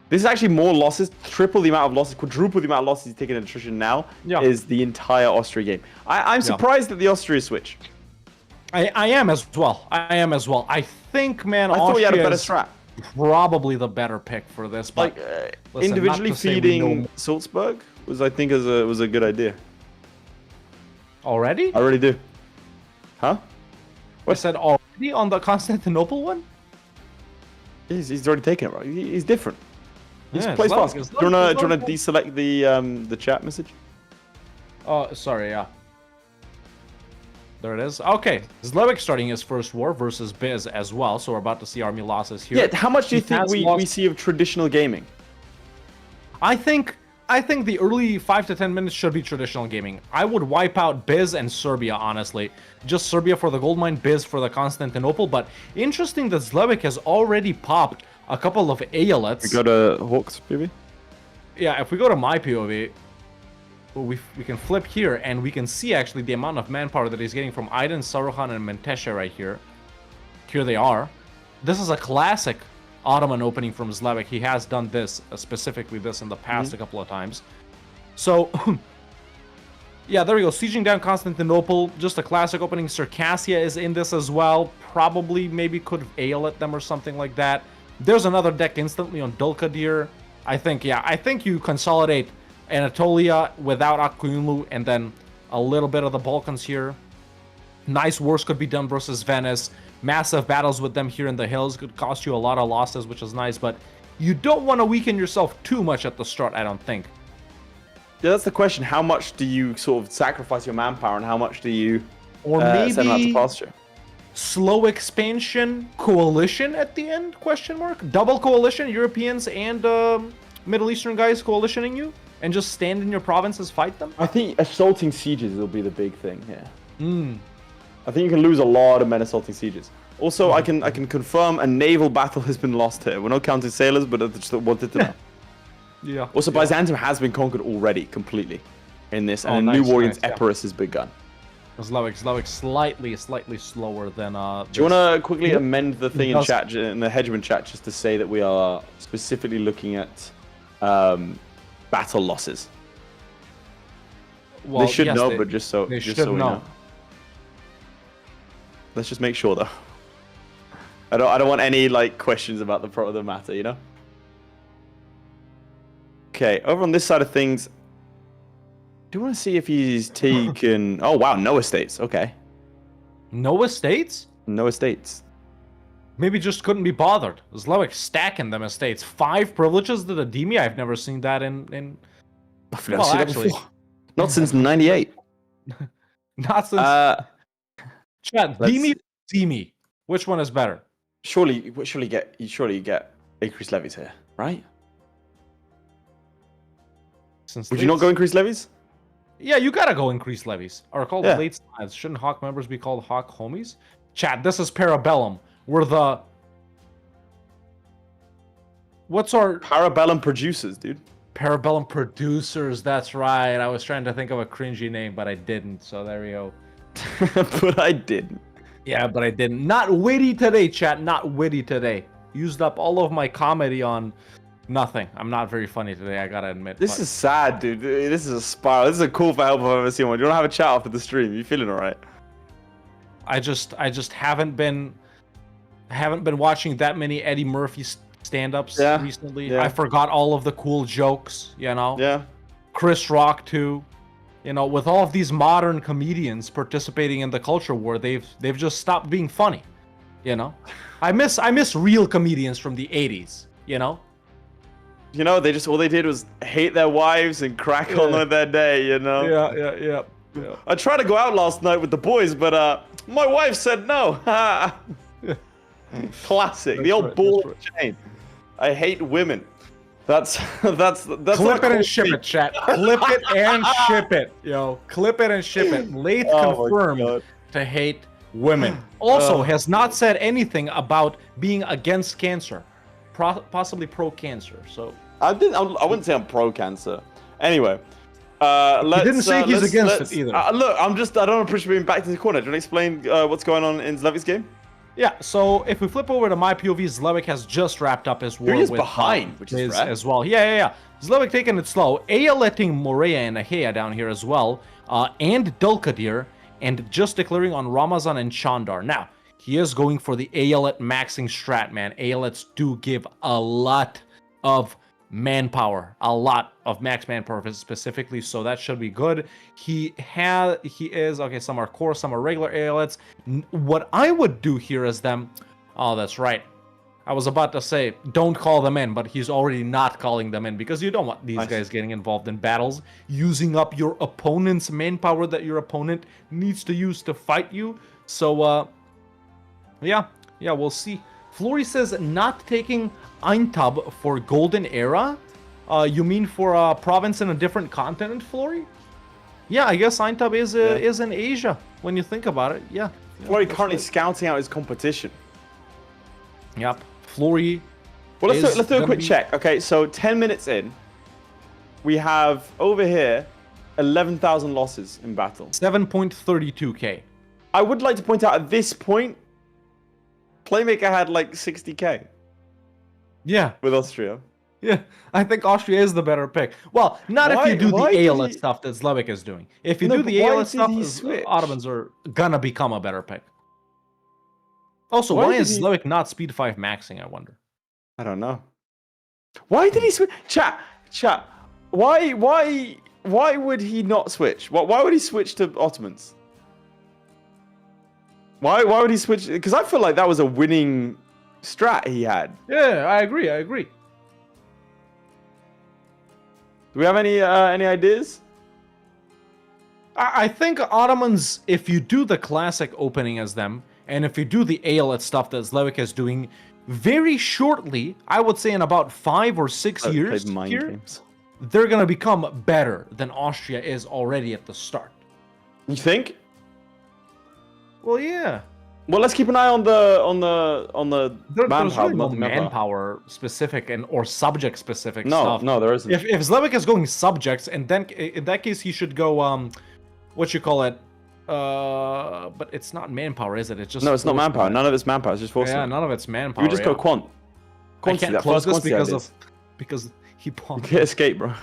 This is actually more losses, triple the amount of losses, quadruple the amount of losses he's taking in attrition now. Yeah. Is the entire Austria game. I'm surprised at the Austria switch. I am as well. I am as well. I think, man, I thought he had a better Austria strat. is probably the better pick for this. But Like listen, individually not to say we feeding know- Salzburg was, I think, was a good idea. Already? I really do. Huh? I said already on the Constantinople one? He's already taken it, right? He's different. He Yeah, plays Zlewikk fast. is Do you wanna Zlewikk. deselect the chat message? Oh, sorry, yeah. There it is. Okay, Zlewikk starting his first war versus Biz as well, so we're about to see army losses here. Yeah, how much do you He think has we lost- see of traditional gaming? I think the early 5 to 10 minutes should be traditional gaming. I would wipe out Biz and Serbia, honestly. Just Serbia for the gold mine, Biz for the Constantinople. But interesting that Zlewikk has already popped a couple of Aelets. We go to Hawks, maybe? Yeah, if we go to my POV, we can flip here and we can see actually the amount of manpower that he's getting from Aydin, Saruhan, and Menteşe right here. Here they are. This is a classic Ottoman opening from Zlewikk. He has done this, specifically this in the past a couple of times. So, yeah, there we go. Sieging down Constantinople, just a classic opening. Circassia is in this as well. Probably, maybe could Aeolate them or something like that. There's another deck instantly on Dulkadir. I think you consolidate Anatolia without Akuyunlu and then a little bit of the Balkans here. Nice wars could be done versus Venice. Massive battles with them here in the hills could cost you a lot of losses, which is nice, but you don't want to weaken yourself too much at the start, I don't think. Yeah, that's the question. How much do you sort of sacrifice your manpower and how much do you Or send them out to maybe pasture? slow expansion coalition at the end, question mark? Double coalition, Europeans and Middle Eastern guys coalitioning you? And just stand in your provinces, fight them? I think assaulting sieges will be the big thing here. I think you can lose a lot of men assaulting sieges. Also, I can confirm a naval battle has been lost here. We're not counting sailors, but I just wanted to know. Yeah. Also, Byzantium has been conquered already, completely, in this, and a new nice, war against nice, yeah. Epirus has begun. Zlewikk slightly slower than Do you want to quickly Yep. amend the thing in does. chat, in the Hegemon chat, just to say that we are specifically looking at battle losses? Well, they should yes, know, but just so they just should so we know. know. Let's just make sure, though. I don't want any like questions about the matter, you know. Okay, over on this side of things, do you want to see if he's taken? Oh wow, no estates. Okay, No estates? no estates. Maybe just couldn't be bothered. Zlewikk stacking them estates. 5 privileges to the Demi? I've never seen that in I've never Well, seen that actually- before. Not since '98. not since Chat, let's- Demi or Demi? Which one is better? Surely you get increased levies here, right? Since Would you not leads- go increase levies? Yeah, you gotta go increase levies. Are called Yeah. late slides. Shouldn't Hawk members be called Hawk homies? Chat, this is Parabellum. We're the... What's our... Parabellum producers, dude. Parabellum producers, that's right. I was trying to think of a cringy name, but I didn't, so there we go. But I didn't. Yeah, but I didn't. Not witty today, chat. Not witty today. Used up all of my comedy on nothing. I'm not very funny today, I gotta admit. This but is sad, dude. This is a spiral. This is a cool for help I've ever seen one. Do you want to have a chat after the stream? You feeling alright? I just haven't been watching that many Eddie Murphy stand-ups Yeah, recently. yeah. I forgot all of the cool jokes, you know. Yeah. Chris Rock too. You know, with all of these modern comedians participating in the culture war, they've just stopped being funny. You know, I miss real comedians from the '80s. You know, You know, they just all they did was hate their wives and crack on with their day. You know. yeah. I tried to go out last night with the boys, but my wife said no. Classic. The old right, ball that's and chain. I hate women. That's Clip not it and cool ship speak. it, chat. Clip it and ship it, yo. Clip it and ship it. Laith Oh my confirmed God. to hate women. Also, has not said anything about being against cancer, possibly pro-cancer. So I wouldn't say I'm pro-cancer. Anyway, let's. He didn't say he's against it either. Look, I don't want to push being back to the corner. Do you want to explain what's going on in Zlewick's game? Yeah, so if we flip over to my POV, Zlewikk has just wrapped up his war He is with behind, which is Liz rare. as well. Yeah. Zlewikk taking it slow. Aya letting Morea and Ahea down here as well, and Dulkadir, and just declaring on Ramazan and Chandar. Now, he is going for the Aeolate maxing strat, man. Aeolates do give a lot of manpower, a lot of max manpower specifically, so that should be good. He is okay. Some are core, some are regular Aeolates. What I would do here is them. Oh, that's right. I was about to say don't call them in, but he's already not calling them in because you don't want these guys getting involved in battles, using up your opponent's manpower that your opponent needs to use to fight you. So, yeah, we'll see. Florry says not taking Eintub for Golden Era. You mean for a province in a different continent, Florry? Yeah, I guess Eintub is in Asia when you think about it. Yeah. Florry currently scouting out his competition. Yep. Florry. Well, let's do a quick check. Okay, so 10 minutes in, we have over here 11,000 losses in battle. 7.32k. I would like to point out at this point, Playmaker had like 60k. Yeah. With Austria. Yeah, I think Austria is the better pick. Well, not if you do the Aeolate stuff that Zlewikk is doing. If you do the Aeolate stuff, Ottomans are gonna become a better pick. Also, why is Zlewikk not speed 5 maxing, I wonder? I don't know. Why did he switch? Chat. Why would he not switch? Why would he switch to Ottomans? Why would he switch? Because I feel like that was a winning strat he had. Yeah, I agree. Do we have any ideas? I think Ottomans, if you do the classic opening as them, and if you do the Aeolate stuff that Zlewikk is doing, very shortly, I would say in about 5 or 6 years here, they're going to become better than Austria is already at the start. You think? Well, yeah. Well, let's keep an eye on the There's really no manpower specific or subject specific stuff. No, there isn't. If Zlewikk is going subjects, and then in that case he should go what you call it? But it's not manpower, is it? It's just it's not manpower. None of it's manpower. It's just force. Yeah, none of it's manpower. You just go quant. I can't close this because he pawned. You can't escape, bro.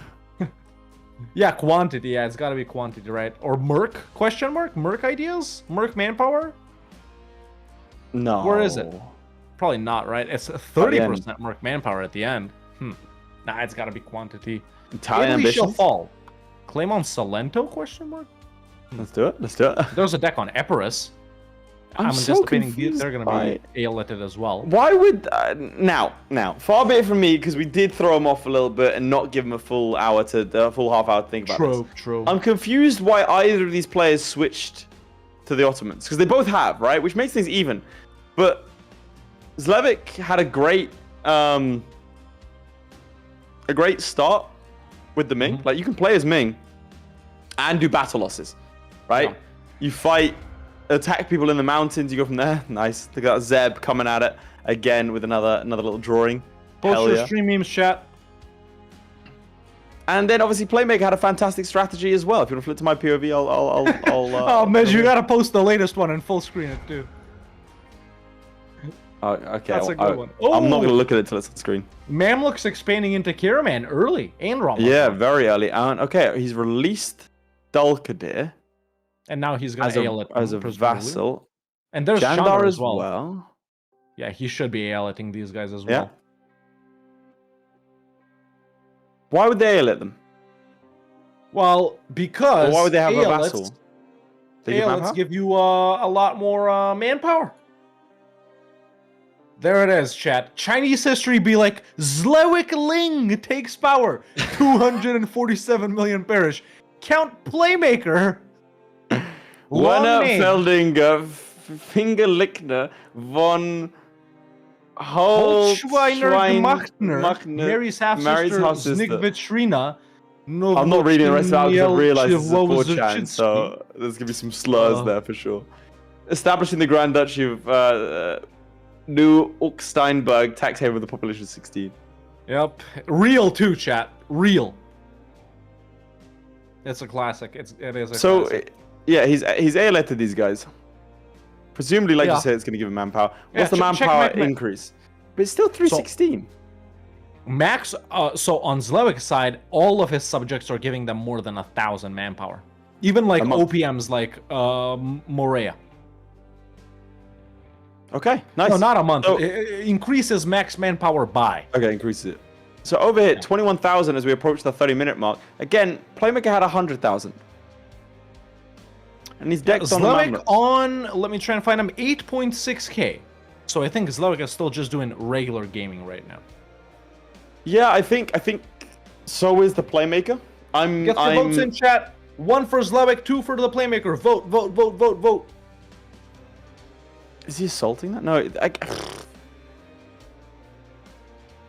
Yeah, quantity. Yeah, it's got to be quantity, right? Or Merc? Question mark? Merc ideas? Merc manpower? No. Where is it? Probably not, right? It's 30% Merc manpower at the end. Nah, it's got to be quantity. Italian Italy shall ambitions. fall. Claim on Salento? Question mark. Let's do it. There's a deck on Epirus. I'm so anticipating confused they're going to be Aeolated as well. Why would now far be it from me because we did throw him off a little bit and not give him a full half hour to think about this. True. I'm confused why either of these players switched to the Ottomans because they both have, right, which makes things even. But Zlewikk had a great start with the Ming. Like you can play as Ming and do battle losses, right? Yeah. You fight, attack people in the mountains. You go from there. Nice. Look at that Zeb coming at it again with another little drawing. Post your stream memes, chat. And then obviously Playmaker had a fantastic strategy as well. If you want to flip to my POV, I'll oh, Mej, you gotta post the latest one and full screen it too. Oh, okay. That's a good one. I'm not gonna look at it till it's on screen. Mamluk's expanding into Karaman early and Ramadan. Yeah, very early. And okay, he's released Dulkadir. And now he's gonna as a vassal. And there's Chandar as well. Yeah, he should be Aeolating these guys as well. Yeah. Why would they Aeolate them? Well, because why would they have a vassal? Aeolates give you a lot more manpower. There it is, chat. Chinese history be like, Zlewikk Ling takes power. 247 million perish. Count Playmaker. Werner Feldinger, Fingerlickner, von Holschweiner, Mary's half-sister, Znigvitrina. I'm not reading the rest of it because I realized this is a 4chan, so there's going to be some slurs there for sure. establishing the Grand Duchy of New Ucksteinberg, tax haven with a population of 16. Yep. Real too, chat. Real. It's a classic. It is a classic. Yeah, he's ALA to these guys. Presumably, like Yeah. you said, it's going to give him manpower. Yeah, What's the check manpower Mac- increase? But it's still 316. Max, so on Zlewick's side, all of his subjects are giving them more than 1,000 manpower. Even like A month. OPMs like Morea. Okay, nice. No, not a month. So- It increases max manpower by. Okay, increases it. So over here, 21,000 as we approach the 30-minute mark. Again, Playmaker had 100,000. And he's decked on the Zlewikk Mamluks. on, let me try and find him, 8.6k. So I think Zlewikk is still just doing regular gaming right now. Yeah, I think so is the Playmaker. Get your votes in chat. 1 for Zlewikk, 2 for the Playmaker. Vote, vote, vote, vote, vote. Is he assaulting that? No.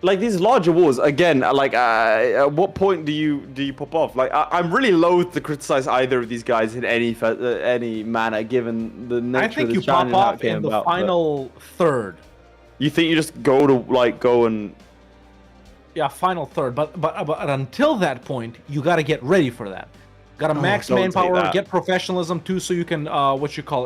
Like these larger wars, again, like at what point do you pop off? Like I'm really loath to criticize either of these guys in any manner, given the nature I think of the you pop challenge and how it off came in the about, but final third. You think you just go and Yeah, final third. But until that point, you got to get ready for that. Got to max don't take manpower, that. get professionalism too, so you can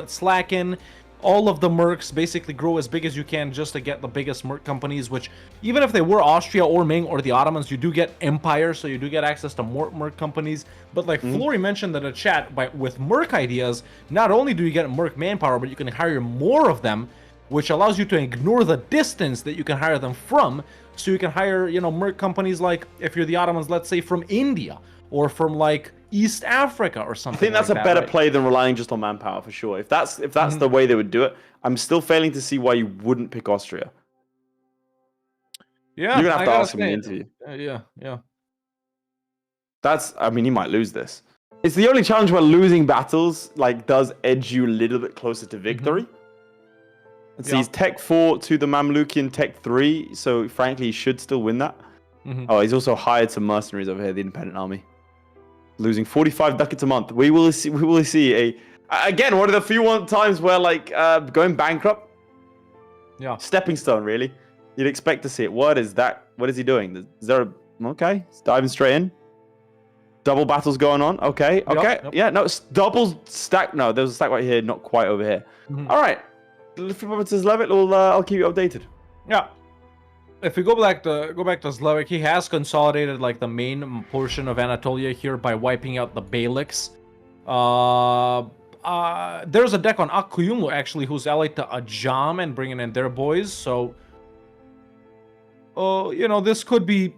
slacken. All of the mercs basically grow as big as you can just to get the biggest merc companies. Which even if they were Austria or Ming or the Ottomans, you do get empire, so you do get access to more merc companies. But like Flory mentioned in the chat, with merc ideas, not only do you get merc manpower, but you can hire more of them, which allows you to ignore the distance that you can hire them from. So you can hire, merc companies like, if you're the Ottomans, let's say from India or from like East Africa or something. I think that's like a that, better right? play than relying just on manpower for sure. If that's the way they would do it, I'm still failing to see why you wouldn't pick Austria. Yeah, You're gonna have I to gotta ask him in the say, interview. yeah. I mean, he might lose this. It's the only challenge where losing battles does edge you a little bit closer to victory. Let's see, he's Tech 4 to the Mamlukian Tech 3, so frankly, he should still win that. Oh, he's also hired some mercenaries over here, the Independent Army. Losing 45 ducats a month. We will see again, one of the few times where going bankrupt. Yeah. Stepping stone, really. You'd expect to see it. What is that? What is he doing? Is there okay? He's diving straight in. Double battles going on. Okay. Yep. Yeah, no, it's double stack. No, there's a stack right here, not quite over here. All right. If you want to Zlewikk, I'll keep you updated. Yeah. If we go back to Zlewikk, he has consolidated the main portion of Anatolia here by wiping out the Beyliks. There's a deck on Akkuyunlu actually who's allied to Ajam and bringing in their boys. So, this could be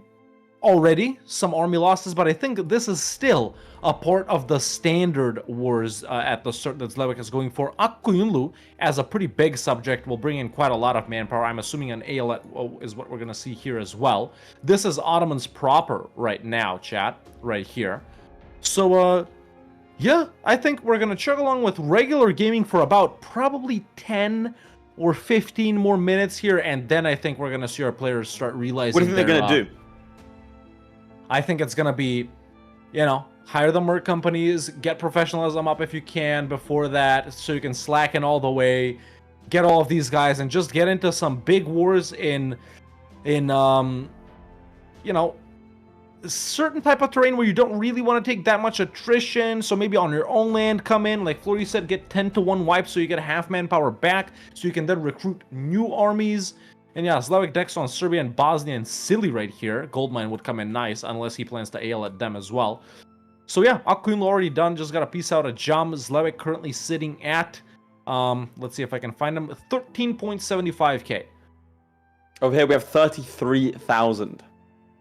already some army losses, but I think this is still a part of the standard wars at the start that Zlewikk is going for. Akkuyunlu, as a pretty big subject, will bring in quite a lot of manpower. I'm assuming an Aelet is what we're going to see here as well. This is Ottomans proper right now, chat, right here. So, yeah, I think we're going to chug along with regular gaming for about probably 10 or 15 more minutes here, and then I think we're going to see our players start realizing What do you think they're going to do? I think it's going to be, hire the merc companies, get professionalism up if you can before that, so you can slacken all the way, get all of these guys, and just get into some big wars in certain type of terrain where you don't really want to take that much attrition. So maybe on your own land, come in, like Flory said, get 10-1 wipes so you get half manpower back, so you can then recruit new armies. And yeah, Zlewikk decks on Serbia and Bosnia and Silly right here. Goldmine would come in nice, unless he plans to AL at them as well. So yeah, Akkuyunlu already done. Just got a piece out of Jam. Zlewikk currently sitting at, let's see if I can find him, 13.75k. Over here we have 33,000.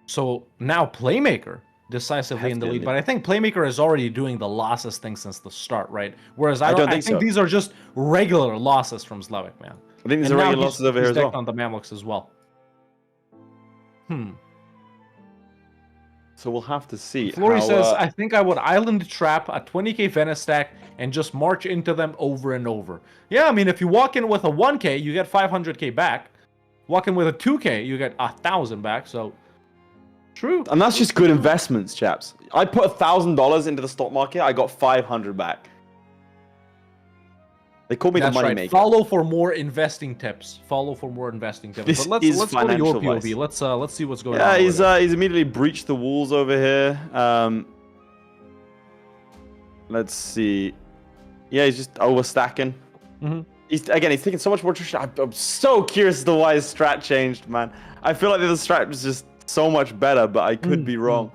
So now Playmaker decisively in the lead, but I think Playmaker is already doing the losses thing since the start, right? Whereas I think so. these are just regular losses from Zlewikk, man. I think there's regular losses over here as well. On the Mamluks as well. So we'll have to see. Flory says, I think I would island trap a 20k Venice stack and just march into them over and over. Yeah, I mean, if you walk in with a 1k, you get 500k back. Walk in with a 2k, you get 1,000 back, so... True. And that's just good investments, chaps. I put $1,000 into the stock market, I got 500 back. They call me That's the money right. maker. Follow for more investing tips. Follow for more investing tips. This But is let's go to your financial POV. advice. Let's see what's going Yeah, on. he's immediately breached the walls over here. Let's see. Yeah, he's just overstacking. He's taking so much more attrition. I'm so curious as to why his strat changed, man. I feel like the other strat was just so much better, but I could be wrong.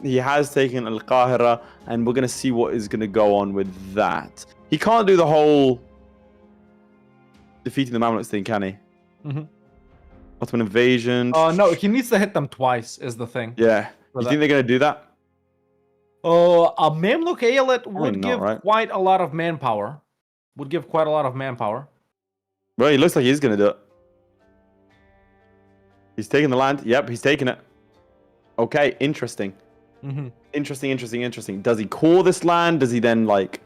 He has taken Al Qahira, and we're gonna see what is gonna go on with that. He can't do the whole defeating the Mamluks thing, can he? Ottoman invasion. No, he needs to hit them twice. Is the thing. Yeah. You think they're gonna do that? A Mamluk Aeolate would not, give right? quite a lot of manpower. Would give quite a lot of manpower. Well, he looks like he's gonna do it. He's taking the land. Yep, he's taking it. Okay, interesting. Interesting. Does he core this land? Does he then like?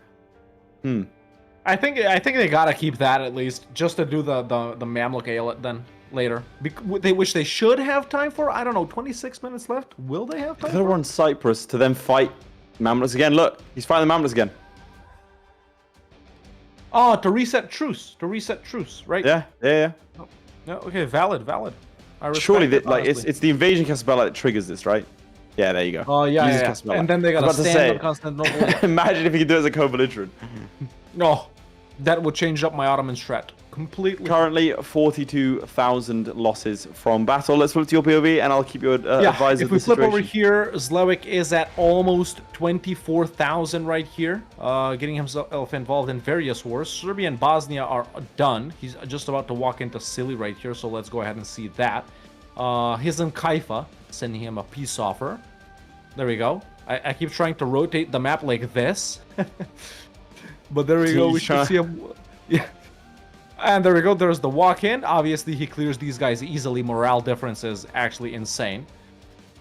I think they gotta keep that at least, just to do the Mamluk Aeolate then later. Which they should have time for. I don't know. 26 minutes left. Will they have time? They're on Cyprus to then fight Mamluks again. Look, he's fighting the Mamluks again. Oh, to reset truce. Right? Yeah. Yeah, okay, valid. I respect Surely, it, like honestly. it's the invasion Casabella that triggers this, right? Yeah, there you go. Oh yeah, Uses yeah. Casabella. And then they I gotta was about to stand say, up Constantinople. Imagine if you could do it as a co-belligerent. No, that would change up my Ottoman strat completely. Currently, 42,000 losses from battle. Let's flip to your POV, and I'll keep you advised if of we the flip situation. over here, Zlewikk is at almost 24,000 right here, getting himself involved in various wars. Serbia and Bosnia are done. He's just about to walk into Sili right here, so let's go ahead and see that. Hizm Kaifa sending him a peace offer. There we go. I keep trying to rotate the map like this. But there we go. We should see him. Yeah. And there we go. There's the walk-in. Obviously, he clears these guys easily. Morale difference is actually insane.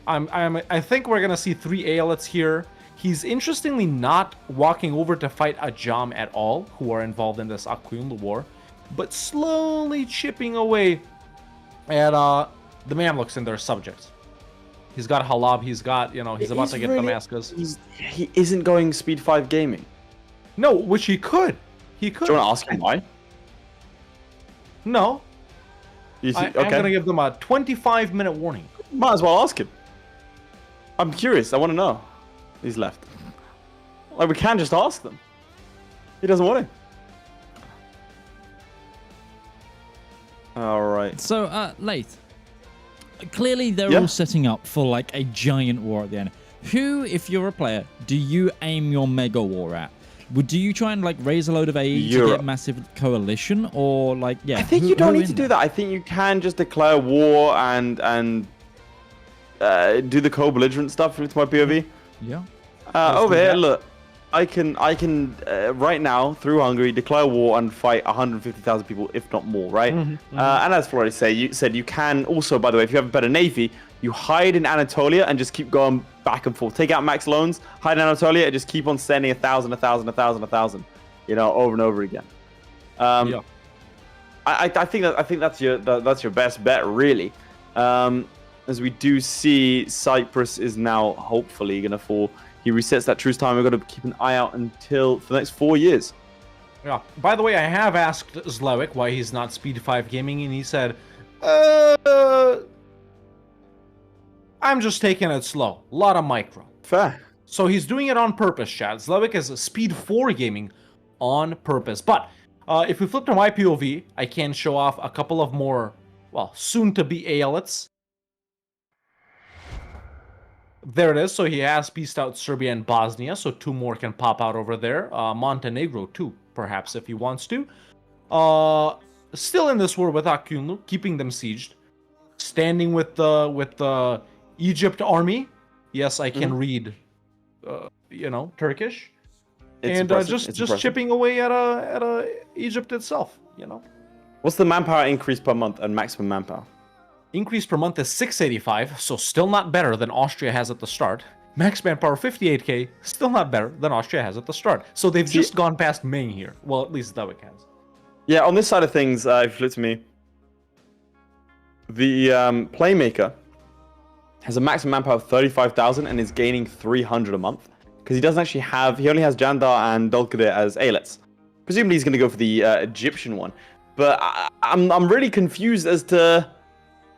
I think we're gonna see 3 Aeolates here. He's interestingly not walking over to fight Ajam at all, who are involved in this Akyunlu war, but slowly chipping away at the Mamluks and their subjects. He's got Halab. He's got, he's about to get Damascus. He isn't going speed 5 gaming. No, which he could. He could. Do you want to ask him why? No. Okay. I'm gonna give them a 25-minute warning. Might as well ask him. I'm curious. I want to know. He's left. Like, we can just ask them. He doesn't want to. All right. So, Laith, clearly they're all setting up for like a giant war at the end. Who, if you're a player, do you aim your mega war at? Do you try and like raise a load of aid to get massive coalition, or like I think you don't need to do that. I think you can just declare war and do the co-belligerent stuff with my POV. Yeah. Over here, look, I can right now through Hungary declare war and fight 150,000 people, if not more, right? And as Florry said, you can also, by the way, if you have a better navy, you hide in Anatolia and just keep going back and forth. Take out max loans, hide in Anatolia, and just keep on sending 1,000, over and over again. I think that's your best bet, really. As we do see, Cyprus is now hopefully gonna fall. He resets that truce time. We've got to keep an eye out for the next 4 years. Yeah. By the way, I have asked Zlewikk why he's not Speed 5 gaming, and he said, I'm just taking it slow. A lot of micro. Fair. So he's doing it on purpose, chat. Zlewikk is Speed 4 gaming on purpose. But if we flip to my POV, I can show off a couple of more, soon-to-be Aeolates. There it is. So he has pieced out Serbia and Bosnia, so 2 more can pop out over there. Montenegro too, perhaps, if he wants to. Still in this war with Akyunlu, keeping them sieged. Standing with the Egypt army. Yes, I can read, Turkish. It's just chipping away at Egypt itself. What's the manpower increase per month and maximum manpower? Increase per month is 685, so still not better than Austria has at the start. Max manpower 58k, still not better than Austria has at the start. So they've just gone past Ming here. Well, at least Zlewikk has. Yeah, on this side of things, if you flip to me, the Playmaker has a maximum manpower of 35,000 and is gaining 300 a month. Because he doesn't actually have, he only has Jandar and Dolkadir as Aelets. Presumably he's going to go for the Egyptian one. But I'm really confused as to,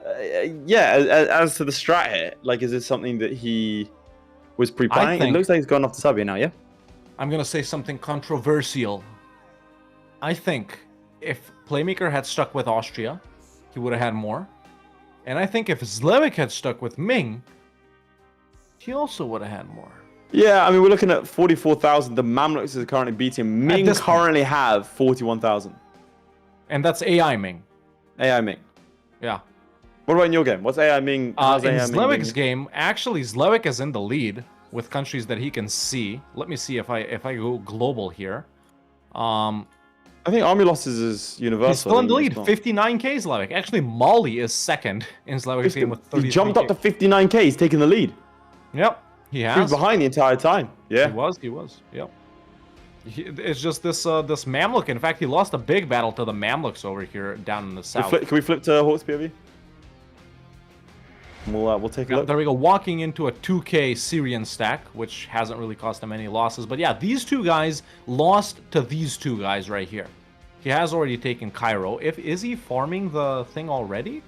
as to the strat here. Like, is this something that he was pre-planning? It looks like he's gone off to Serbia now, yeah? I'm going to say something controversial. I think if Playmaker had stuck with Austria, he would have had more. And I think if Zlewikk had stuck with Ming, he also would have had more. Yeah, I mean, we're looking at 44,000. The Mamluks is currently beating. Ming currently have 41,000. And that's AI Ming. AI Ming. Yeah. What about in your game? What's AI Ming? In Zlewick's game, actually, Zlewikk is in the lead with countries that he can see. Let me see if I go global here. I think Army Losses is universal. He's still in the lead, 59k Zlewikk. Actually, Mali is second in Zlewick's game with 33k. He jumped up to 59k. He's taking the lead. Yep, he has. He was behind the entire time. Yeah, he was. Yep. It's just this Mamluk. In fact, he lost a big battle to the Mamluks over here down in the south. Can we flip to Hawk's POV? We'll take a look. There we go. Walking into a 2k Syrian stack, which hasn't really cost him any losses. But yeah, these two guys lost to these two guys right here. He has already taken Cairo. Is he farming the thing already?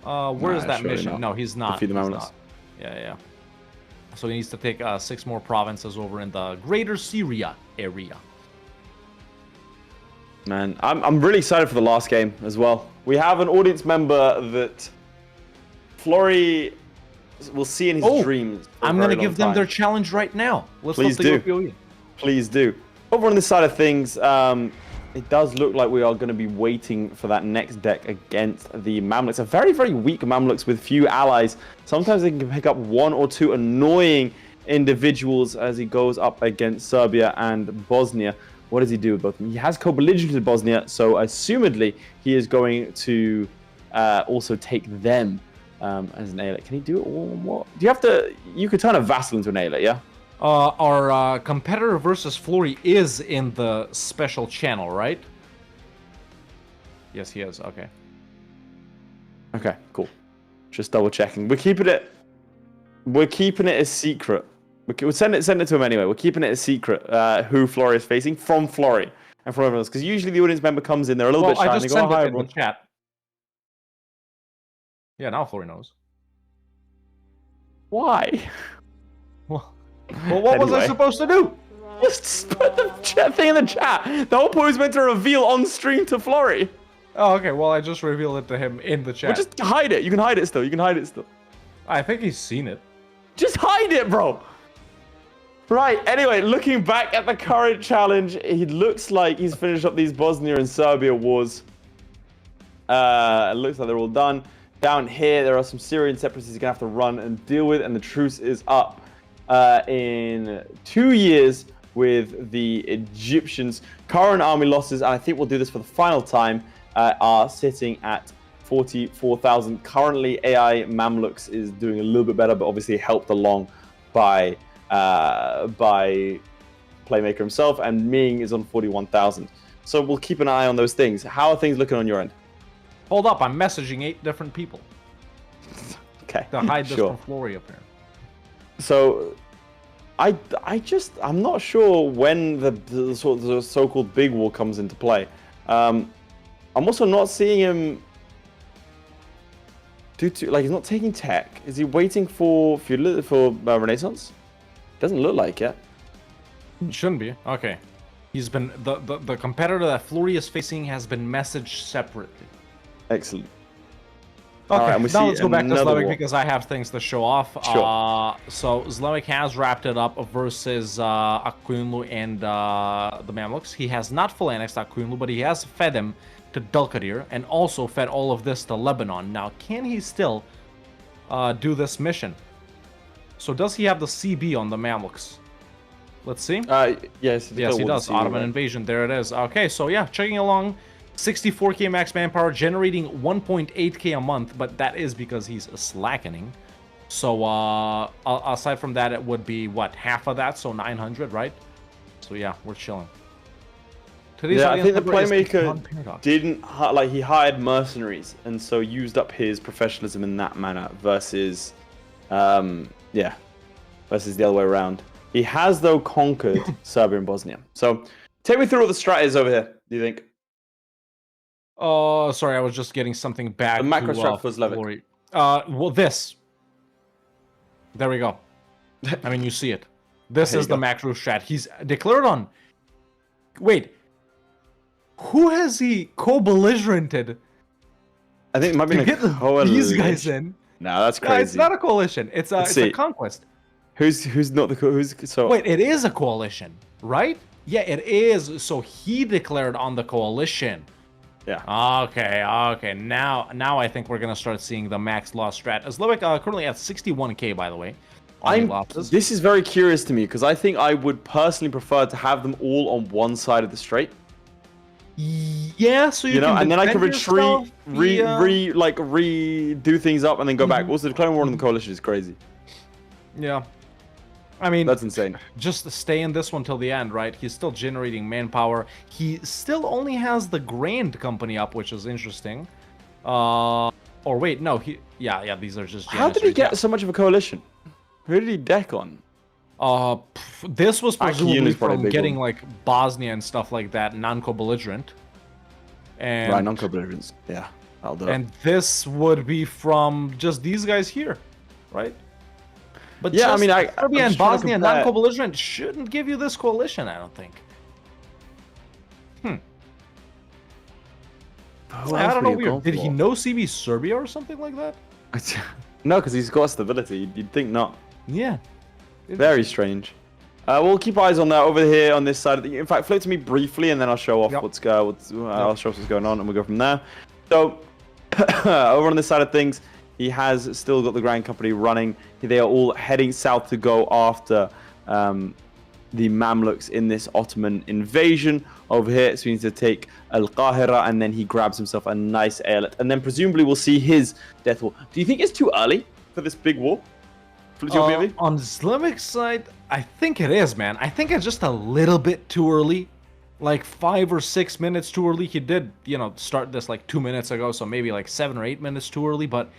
Where is that mission? Not. No, he's not. Defeat the Mamluks. Yeah. So he needs to take 6 more provinces over in the Greater Syria area. Man, I'm really excited for the last game as well. We have an audience member that Florry will see in his dreams. I'm going to give them their challenge right now. Please do. Please do. Over on this side of things, it does look like we are going to be waiting for that next deck against the Mamluks. A very, very weak Mamluks with few allies. Sometimes they can pick up 1 or 2 annoying individuals as he goes up against Serbia and Bosnia. What does he do with both of them? He has co-belligerent with Bosnia, so assumedly he is going to also take them as an ally. Can he do it all? What? Do you have to? You could turn a vassal into an ally, yeah? Our competitor versus Florry is in the special channel, right? Yes, he is. Okay. Okay, cool. Just double checking. We're keeping it a secret. We'll send it to him anyway. We're keeping it a secret who Florry is facing from Florry and from everyone else. Because usually the audience member comes in, they're a little bit shy. I just sent it in the chat. Yeah, now Florry knows. Why? Well, what was I supposed to do? Just put the chat thing in the chat. The whole point was meant to reveal on stream to Florry. Oh, okay. Well, I just revealed it to him in the chat. Well, just hide it. You can hide it still. I think he's seen it. Just hide it, bro. Right. Anyway, looking back at the current challenge, it looks like he's finished up these Bosnia and Serbia wars. It looks like they're all done. Down here, there are some Syrian separatists he's going to have to run and deal with, and the truce is up in 2 years with the Egyptians. Current army losses, and I think we'll do this for the final time, are sitting at 44,000. Currently, AI Mamluks is doing a little bit better, but obviously helped along by Playmaker himself, and Ming is on 41,000. So we'll keep an eye on those things. How are things looking on your end? Hold up, I'm messaging 8 different people. Okay. To hide this from Florry up here. So, I'm not sure when the so-called big war comes into play. I'm also not seeing him he's not taking tech. Is he waiting for Renaissance? Doesn't look like it. Shouldn't be. Okay. He's been the competitor that Florry is facing has been messaged separately. Excellent. Okay, now let's go back to Zlewikk war. because I have things to show off. Sure. So Zlewikk has wrapped it up versus Akuyunlu and the Mamluks. He has not full annexed Akuyunlu, but he has fed him to Dulkadir and also fed all of this to Lebanon. Now, can he still do this mission? So does he have the CB on the Mamluks? Let's see. Yes, he does. Ottoman invasion. There it is. Okay, so yeah, checking along. 64k max manpower, generating 1.8k a month, but that is because he's slackening. So aside from that, it would be what, half of that, so 900, right? So yeah, we're chilling. Yeah, I think the Playmaker didn't he hired mercenaries and so used up his professionalism in that manner versus versus the other way around. He has though conquered Serbia and Bosnia. So Take me through what the strat is over here, do you think? Oh, sorry, I was just getting something back. The macro to, strat for Zlewikk. Florry. Well, this. There we go. I mean, you see it. This There is you the go. macro strat. He's declared on. Wait. Who has he co-belligerented I think it might be to a get coalition. these guys in? No, that's No, crazy. it's not a coalition. It's a, Let's it's see. a conquest. Who's not the who's so? Wait, it is a coalition, right? Yeah, it is. So he declared on the coalition. Yeah. Okay. Now I think we're gonna start seeing the max loss strat. Zlewikk currently at 61k, by the way. Only losses. This is very curious to me because I think I would personally prefer to have them all on one side of the strait. Yeah, so You know, can and then I can defend retreat, yourself via- redo things up, and then go back. Mm-hmm. Also, declaring war on the coalition is crazy. Yeah. I mean, That's insane. just stay in this one till the end, right? He's still generating manpower. He still only has the Grand Company up, which is interesting. Or wait, no, these are just. How did he Janissaries, get so much of a coalition? Who did he deck on? This was Actually, presumably Uni's probably a from big getting one. like Bosnia and stuff like that, non-co-belligerent. And Right, non-co-belligerents. Yeah, I'll do it. and this would be from just these guys here, right? But Yeah, I just mean, Serbia I'm and just trying to Bosnia compare- non-co-belligerent shouldn't give you this coalition, I don't think. Who I else don't would know. he have Weird. Did gone he for? know CB Serbia or something like that? No, because he's got stability. You'd think not. Yeah. Very strange. We'll keep eyes on that over here on this side. In fact, float to me briefly, and then I'll show off Yep. I'll show what's going on, and we'll go from there. So, over on this side of things, he has still got the Grand Company running. They are all heading south to go after the Mamluks in this Ottoman invasion over here. So he needs to take Al-Qahira, and then he grabs himself a nice airlet, and then presumably we'll see his death war. Do you think it's too early for this big war? Flip your POV? On Zlevik's side, I think it is, man. I think it's just a little bit too early. Like 5 or 6 minutes too early. He did, start this like 2 minutes ago, so maybe like 7 or 8 minutes too early. But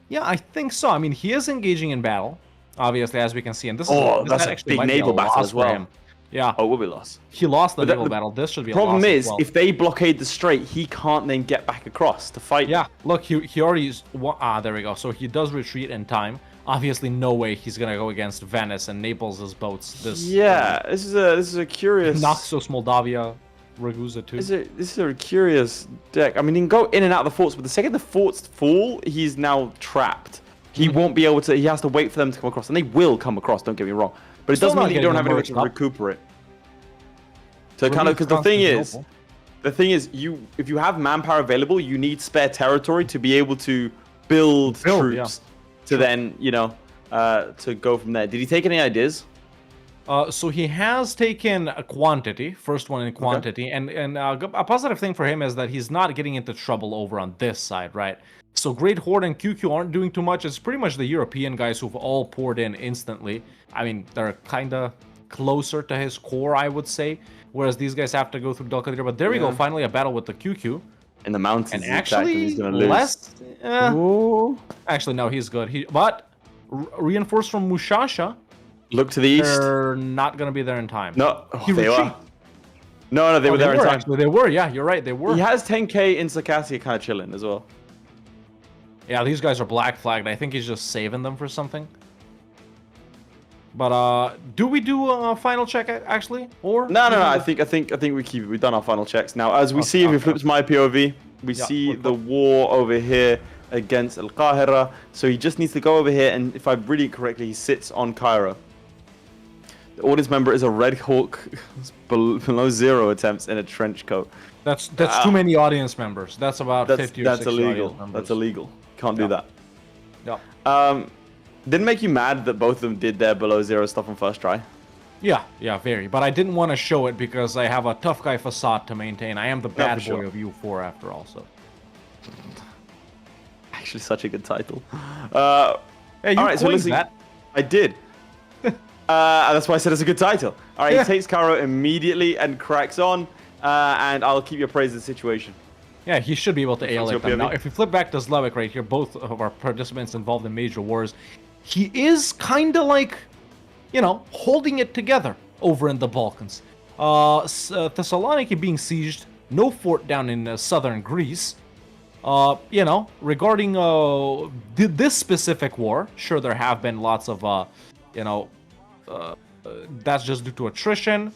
yeah, I think so. I mean, he is engaging in battle, obviously, as we can see. And this That's a actually big might be a naval battle loss as for well. him. Yeah, Oh, it will be lost. he lost the But naval the battle. This should be a Problem loss as is, well. if they blockade the strait, he can't then get back across to fight. Yeah, look, he already used... there we go. So he does retreat in time. Obviously, no way he's gonna go against Venice and Naples' boats. This This is a curious. Naxos, Moldavia, Ragusa too. This is a curious deck. I mean, he can go in and out of the forts, but the second the forts fall, he's now trapped. He won't be able to. He has to wait for them to come across, and they will come across. Don't get me wrong, but it Still doesn't not mean that you getting don't have them anywhere to merged up. recuperate. So kind of because the thing is, if you have manpower available, you need spare territory to be able to build troops to then to go from there. Did he take any ideas? So he has taken a quantity, first one in quantity, and a positive thing for him is that he's not getting into trouble over on this side, right? So Great Horde and QQ aren't doing too much. It's pretty much the European guys who've all poured in instantly. I mean, they're kind of closer to his core, I would say, whereas these guys have to go through Dalkadir. But there we go, finally a battle with the QQ. In the mountains, And he's attacked and he's actually, gonna lose. less... Ooh. Actually, no, he's good. But reinforced from Mushasha, Look to the east. they're not going to be there in time. No, He they retreat. were. No, they were there in time. Actually, they were. Yeah, you're right. They were. He has 10k in Circassia kind of chilling as well. Yeah, these guys are black flagged. I think he's just saving them for something. But do we do a final check actually, or No. I think we've done our final checks now. As we see, if we flip to my POV, we see the war over here against Al Qahira. So he just needs to go over here, and if I read it correctly, he sits on Cairo. The audience member is a Red Hawk below 0 attempts in a trench coat. that's too many audience members. That's about 50 or 60 illegal. audience members. That's illegal. Can't do that. Yeah. Didn't make you mad that both of them did their below 0 stuff on first try? Yeah, very. But I didn't want to show it because I have a tough guy facade to maintain. I am the bad boy sure. of U4 after all. So. Actually, such a good title. Hey, you all right, so coined listen, that. I did. That's why I said it's a good title. All right, Yeah. he takes Cairo immediately and cracks on, and I'll keep you appraised of the situation. Yeah, he should be able to Your alienate them. Now, POV? if we flip back to Zlewikk right here, both of our participants involved in major wars, he is kind of like, holding it together over in the Balkans. Thessaloniki being sieged, no fort down in southern Greece. You know, regarding this specific war, sure there have been lots of, you know, that's just due to attrition.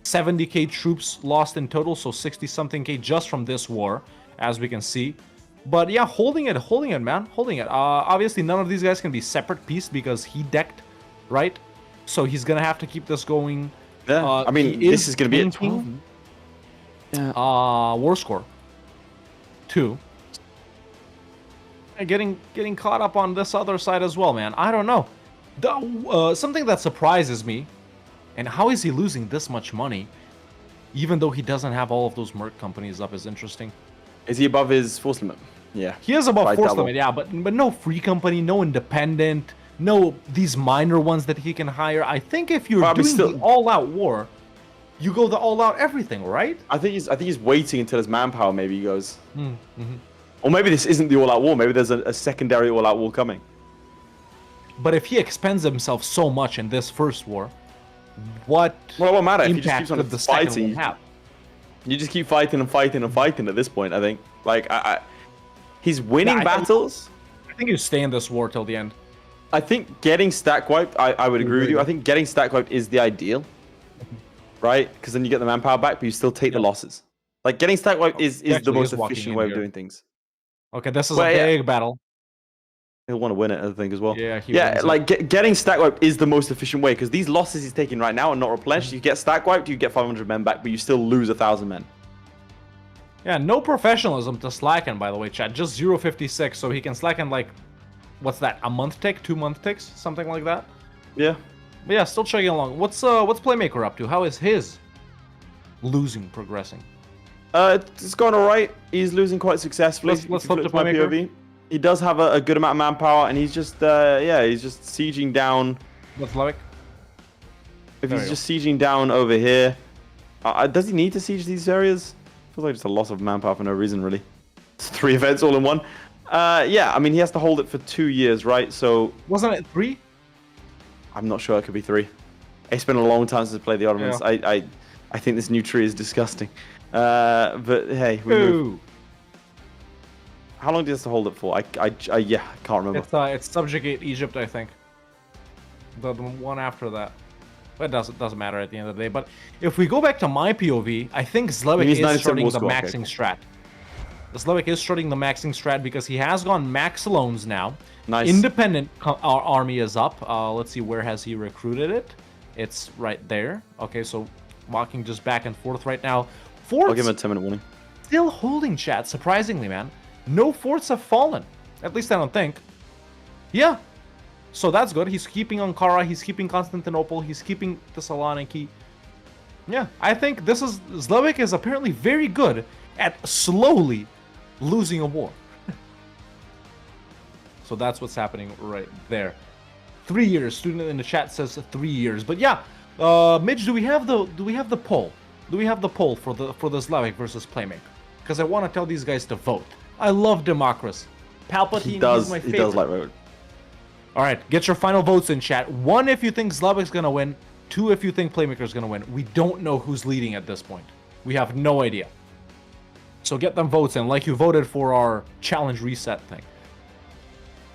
70k troops lost in total, so 60-something k just from this war, as we can see. But yeah, holding it, man, holding it. Obviously, none of these guys can be separate pieced because he decked, right? So he's gonna have to keep this going. Yeah, I mean, this is gonna be a 12. Yeah. War score 2. Getting caught up on this other side as well, man. I don't know. Something that surprises me, and how is he losing this much money, even though he doesn't have all of those merc companies up, is interesting. Is he above his force limit? Yeah. He is above By force double. limit, yeah, but no free company, no independent, no these minor ones that he can hire. I think if you're Well, doing still- the all-out war, you go the all-out everything, right? I think he's waiting until his manpower maybe goes. Or maybe this isn't the all-out war. Maybe there's a secondary all-out war coming. But if he expends himself so much in this first war, what Well, it won't matter if he just impact keeps on could the second fighting. one have? You just keep fighting and fighting and fighting at this point, I think. Like, he's winning Yeah, I think- battles. I think you stay in this war till the end. I think getting stack wiped, I would agree with you. I think getting stack wiped is the ideal. Right? Because then you get the manpower back, but you still take the losses. Like, getting stack wiped is the actually most is walking efficient in way of here. doing things. Okay, this is Well, a yeah. big battle. He'll want to win it, I think, as well. Yeah, he yeah. wins it. Like getting stack wiped is the most efficient way because these losses he's taking right now are not replenished. You get stack wiped, you get 500 men back, but you still lose 1,000 men. Yeah, no professionalism to slacken, by the way, chat. Just 0.56, so he can slacken like, what's that? A month tick, 2 month ticks, something like that. Yeah. But yeah, still chugging along. What's Playmaker up to? How is his losing progressing? It's going all right. He's losing quite successfully. Let's If you flip to my Playmaker. POV. He does have a good amount of manpower, and he's just he's just sieging down. What's Zlewikk? If There he's you just sieging down over here, does he need to siege these areas? Feels like just a loss of manpower for no reason, really. It's 3 events all in one. Yeah, I mean he has to hold it for 2 years, right? So Wasn't it 3? I'm not sure it could be 3. It's been a long time since I played the Ottomans. Yeah. I think this new tree is disgusting. But hey, we move. Ooh. How long do you have to hold it for? I can't remember. It's subjugate Egypt, I think. The one after that. But it doesn't matter at the end of the day. But if we go back to my POV, I think Zlewikk He's is 97 starting war the score, maxing okay. strat. Zlewikk is starting the maxing strat because he has gone max loans now. Nice. Independent army is up. Let's see, where has he recruited it? It's right there. Okay, so walking just back and forth right now. I'll Forts give him a 10-minute warning. still holding, chat, surprisingly, man. No forts have fallen. At least I don't think. Yeah. So that's good. He's keeping Ankara, he's keeping Constantinople, he's keeping Thessaloniki. Yeah, I think Zlewikk is apparently very good at slowly losing a war. So that's what's happening right there. 3 years. Student in the chat says 3 years. But yeah, Midge, do we have the poll? Do we have the poll for the Zlewikk versus Playmaker? Because I want to tell these guys to vote. I love democracy. Palpatine He is does. my He favorite. does like road. All right, get your final votes in chat. 1 if you think Zlewick's gonna win. 2 if you think Playmaker's gonna win. We don't know who's leading at this point. We have no idea. So get them votes in, like you voted for our challenge reset thing.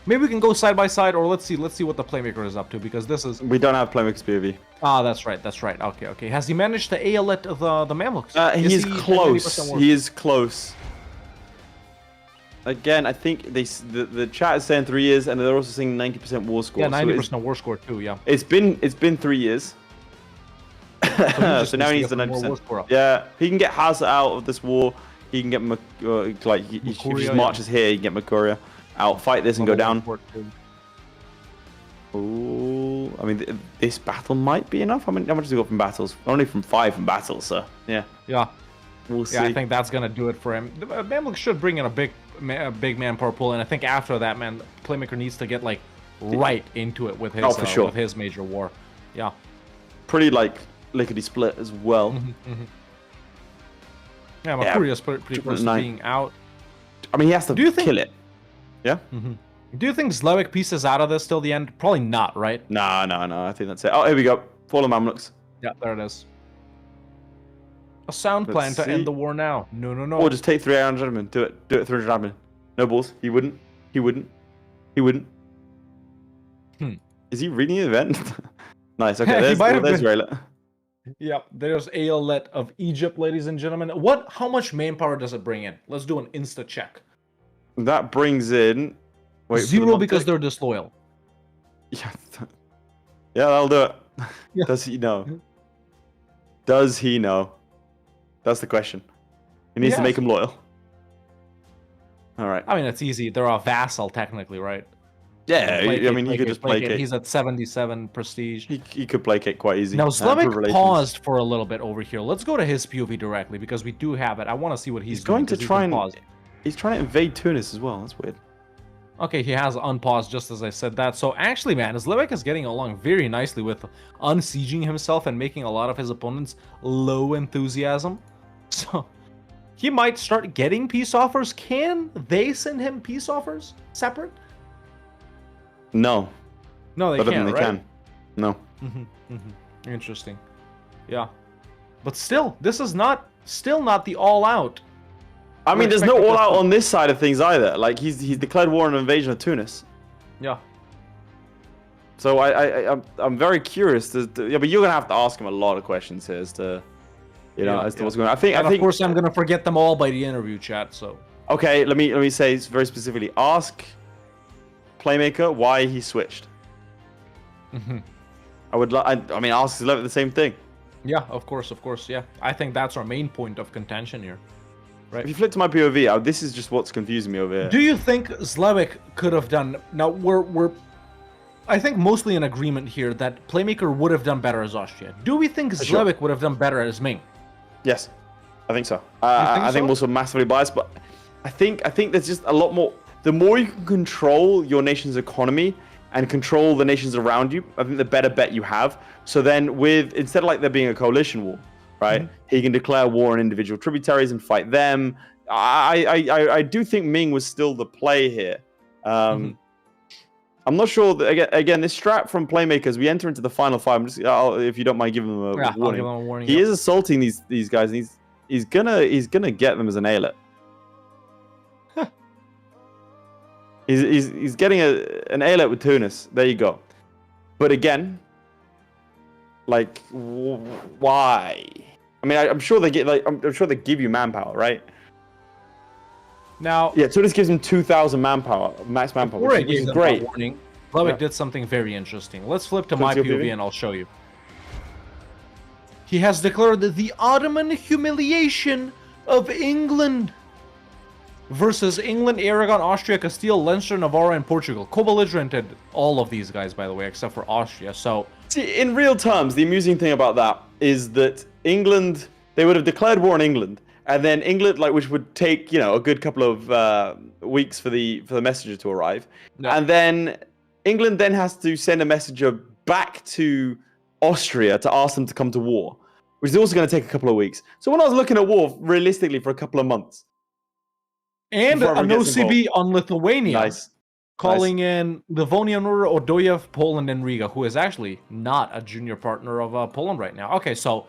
Maybe we can go side by side, or let's see what the Playmaker is up to, because this is... We don't have Playmaker's POV. Ah, that's right. Okay. Has he managed to AL-it the Mamluks? He is he close. 90% worse? He is close. Again, I think the chat is saying 3 years, and they're also saying 90% war score. Yeah, so 90% war score too, yeah. it's been 3 years. just So now he needs needs to the get more war score 90%. up. Yeah, he can get Hausa out of this war. He can get if he Makuria, just yeah. marches here, he can get Makuria out, fight this, and go down. War score too. Ooh, I mean, this battle might be enough. How much does he got from battles? Only from 5 from battles, so yeah. Yeah. We'll see. Yeah, I think that's gonna do it for him. The Mamluk should bring in a big manpower pool, and I think after that, man, Playmaker needs to get like right into it with his for sure. with his major war. Yeah. Pretty like lickety split as well. Yeah, Yeah, Makuria's pretty close to 9. being out. I mean, he has to Do you think- kill it. Yeah. Do you think Zlewikk pieces out of this till the end? Probably not, right? No. I think that's it. Oh, here we go. Fallen Mamluks. Yeah, there it is. A sound Let's plan to see. end the war now. No, no, no. Or just take 300 admin. Do it. Do it 300 admin. No balls. He wouldn't. He wouldn't. He wouldn't. Is he reading the event? Nice. Okay, He might have there's been. Rayla. Yep, there's Aeolette of Egypt, ladies and gentlemen. How much manpower does it bring in? Let's do an insta check. That brings in... Wait, for the 0 because Monte? they're disloyal. Yeah, yeah, that'll do it. Yeah. Does he know? Does he know? That's the question. He needs to Yes. make him loyal. All right. I mean, it's easy. They're a vassal, technically, right? Yeah, I mean, he could just placate. He's at 77 prestige. He could placate quite easy. Now, Improve Zlewikk relations. paused for a little bit over here. Let's go to his POV directly because we do have it. I want to see what he's going doing, to 'cause try can and... pause. He's trying to invade Tunis as well. That's weird. Okay, he has unpaused just as I said that. So actually, man, Zlewikk is getting along very nicely with unsieging himself and making a lot of his opponents low enthusiasm. So he might start getting peace offers. Can they send him peace offers separate? No. No, they Better can't, than they right? can. No. Interesting. Yeah. But still, this is still not the all-out. I mean, there's no expecting all out this- on this side of things either. Like, he's declared war on invasion of Tunis. Yeah. So I'm very curious. Yeah, but you're gonna have to ask him a lot of questions here as to, as to what's going on. I think. And of course, I'm gonna forget them all by the interview chat. So. Okay, let me say very specifically. Ask Playmaker why he switched. I would. I mean, ask Zlewikk the same thing. Yeah, of course, yeah. I think that's our main point of contention here. If you flip to my POV, this is just what's confusing me over here. Do you think Zlewikk could have done... Now, we're I think mostly in agreement here that Playmaker would have done better as Austria. Do we think Sure. Zlewikk would have done better as Ming? Yes, I think so. think I think so? I'm also massively biased, but I think there's just a lot more. The more you can control your nation's economy and control the nations around you, I think the better bet you have. So then, instead of like there being a coalition war, right? He can declare war on individual tributaries and fight them. I do think Ming was still the play here. I'm not sure that, again, this strat from Playmakers, we enter into the final five. If you don't mind giving them a Yeah, I'll warning. give him a warning. He is assaulting these guys, and he's gonna get them as an Aeolette. He's getting an Aeolette with Tunis. There you go. But again, like, why? I mean, I'm sure they get I'm sure they give you manpower, right? Now, Yeah, Tunis gives him 2,000 manpower, max manpower, before I which gave is them great. that warning, Zlewikk Yeah. did something very interesting. Let's flip to Flip my to your POV POV? and I'll show you. He has declared the Ottoman humiliation of England versus England, Aragon, Austria, Castile, Leinster, Navarre, and Portugal. Co-belligerented all of these guys, by the way, except for Austria. So, See, in real terms, the amusing thing about that is that England, they would have declared war on England, and then England, which would take a good couple of weeks for the messenger to arrive, Yeah. and then England then has to send a messenger back to Austria to ask them to come to war, which is also going to take a couple of weeks. So when I was looking at war, realistically, for a couple of months. and Before an everyone gets OCB on Lithuania. Nice. Calling in Livonia, Odoyev, Poland, and Riga, who is actually not a junior partner of Poland right now. Okay, so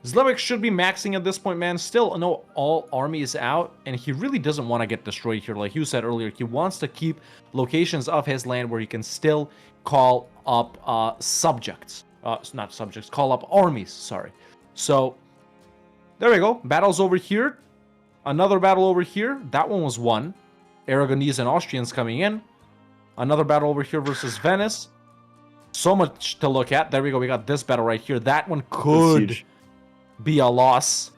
Zlewikk should be maxing at this point, man. Still, no, all armies out, and he really doesn't want to get destroyed here. Like you said earlier, he wants to keep locations of his land where he can still call up subjects. Not subjects, call up armies, sorry. So, there we go. Battles over here. Another battle over here. That one was won. Aragonese and Austrians coming in. Another battle over here versus Venice. So much to look at. There we go. We got this battle right here. That one could huge. be a loss.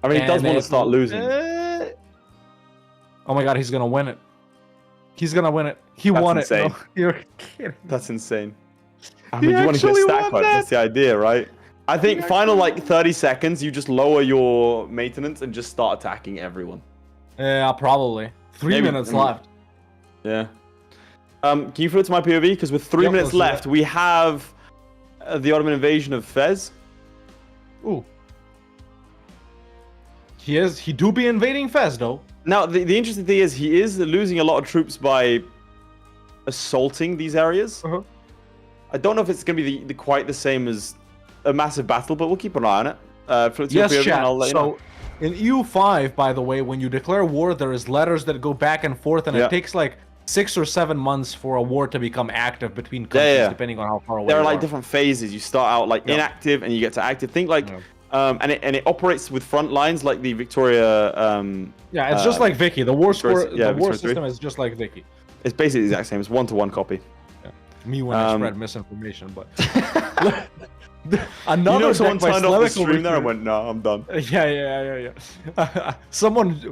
I mean, he does And want to it- start losing. Oh my god, he's gonna win it. He's gonna win it. He That's won insane. it. No, you're kidding. That's insane. I He mean, you want to get actually stack won quite. that. That's the idea, right? I think final 30 seconds, you just lower your maintenance and just start attacking everyone. Yeah, probably. 3 Maybe- minutes left. Yeah. Can you flip to my POV? Because with 3 Yep, minutes let's do left, that. we have the Ottoman invasion of Fez. Ooh. He do be invading Fez though. Now, the interesting thing is he is losing a lot of troops by assaulting these areas. I don't know if it's going to be quite the same as a massive battle, but we'll keep an eye on it. Flip to your Yes, POV chat. and I'll let you know. So in EU5, by the way, when you declare war, there is letters that go back and forth, and Yeah. it takes like 6 or 7 months for a war to become active between countries, yeah. depending on how far away There are you like are. different phases. You start out like Yeah. inactive and you get to active. Think like, Yeah. and it operates with front lines like the Victoria. Yeah, it's just like Vicky. The war score, Victoria's- yeah, the war Victoria's system is just like Vicky. It's basically the exact same. It's 1-to-1 copy. Me when I Um, spread misinformation, but another You know, someone deck by turned off the Zlewikk over stream there and here- went, "No, I'm done." Yeah.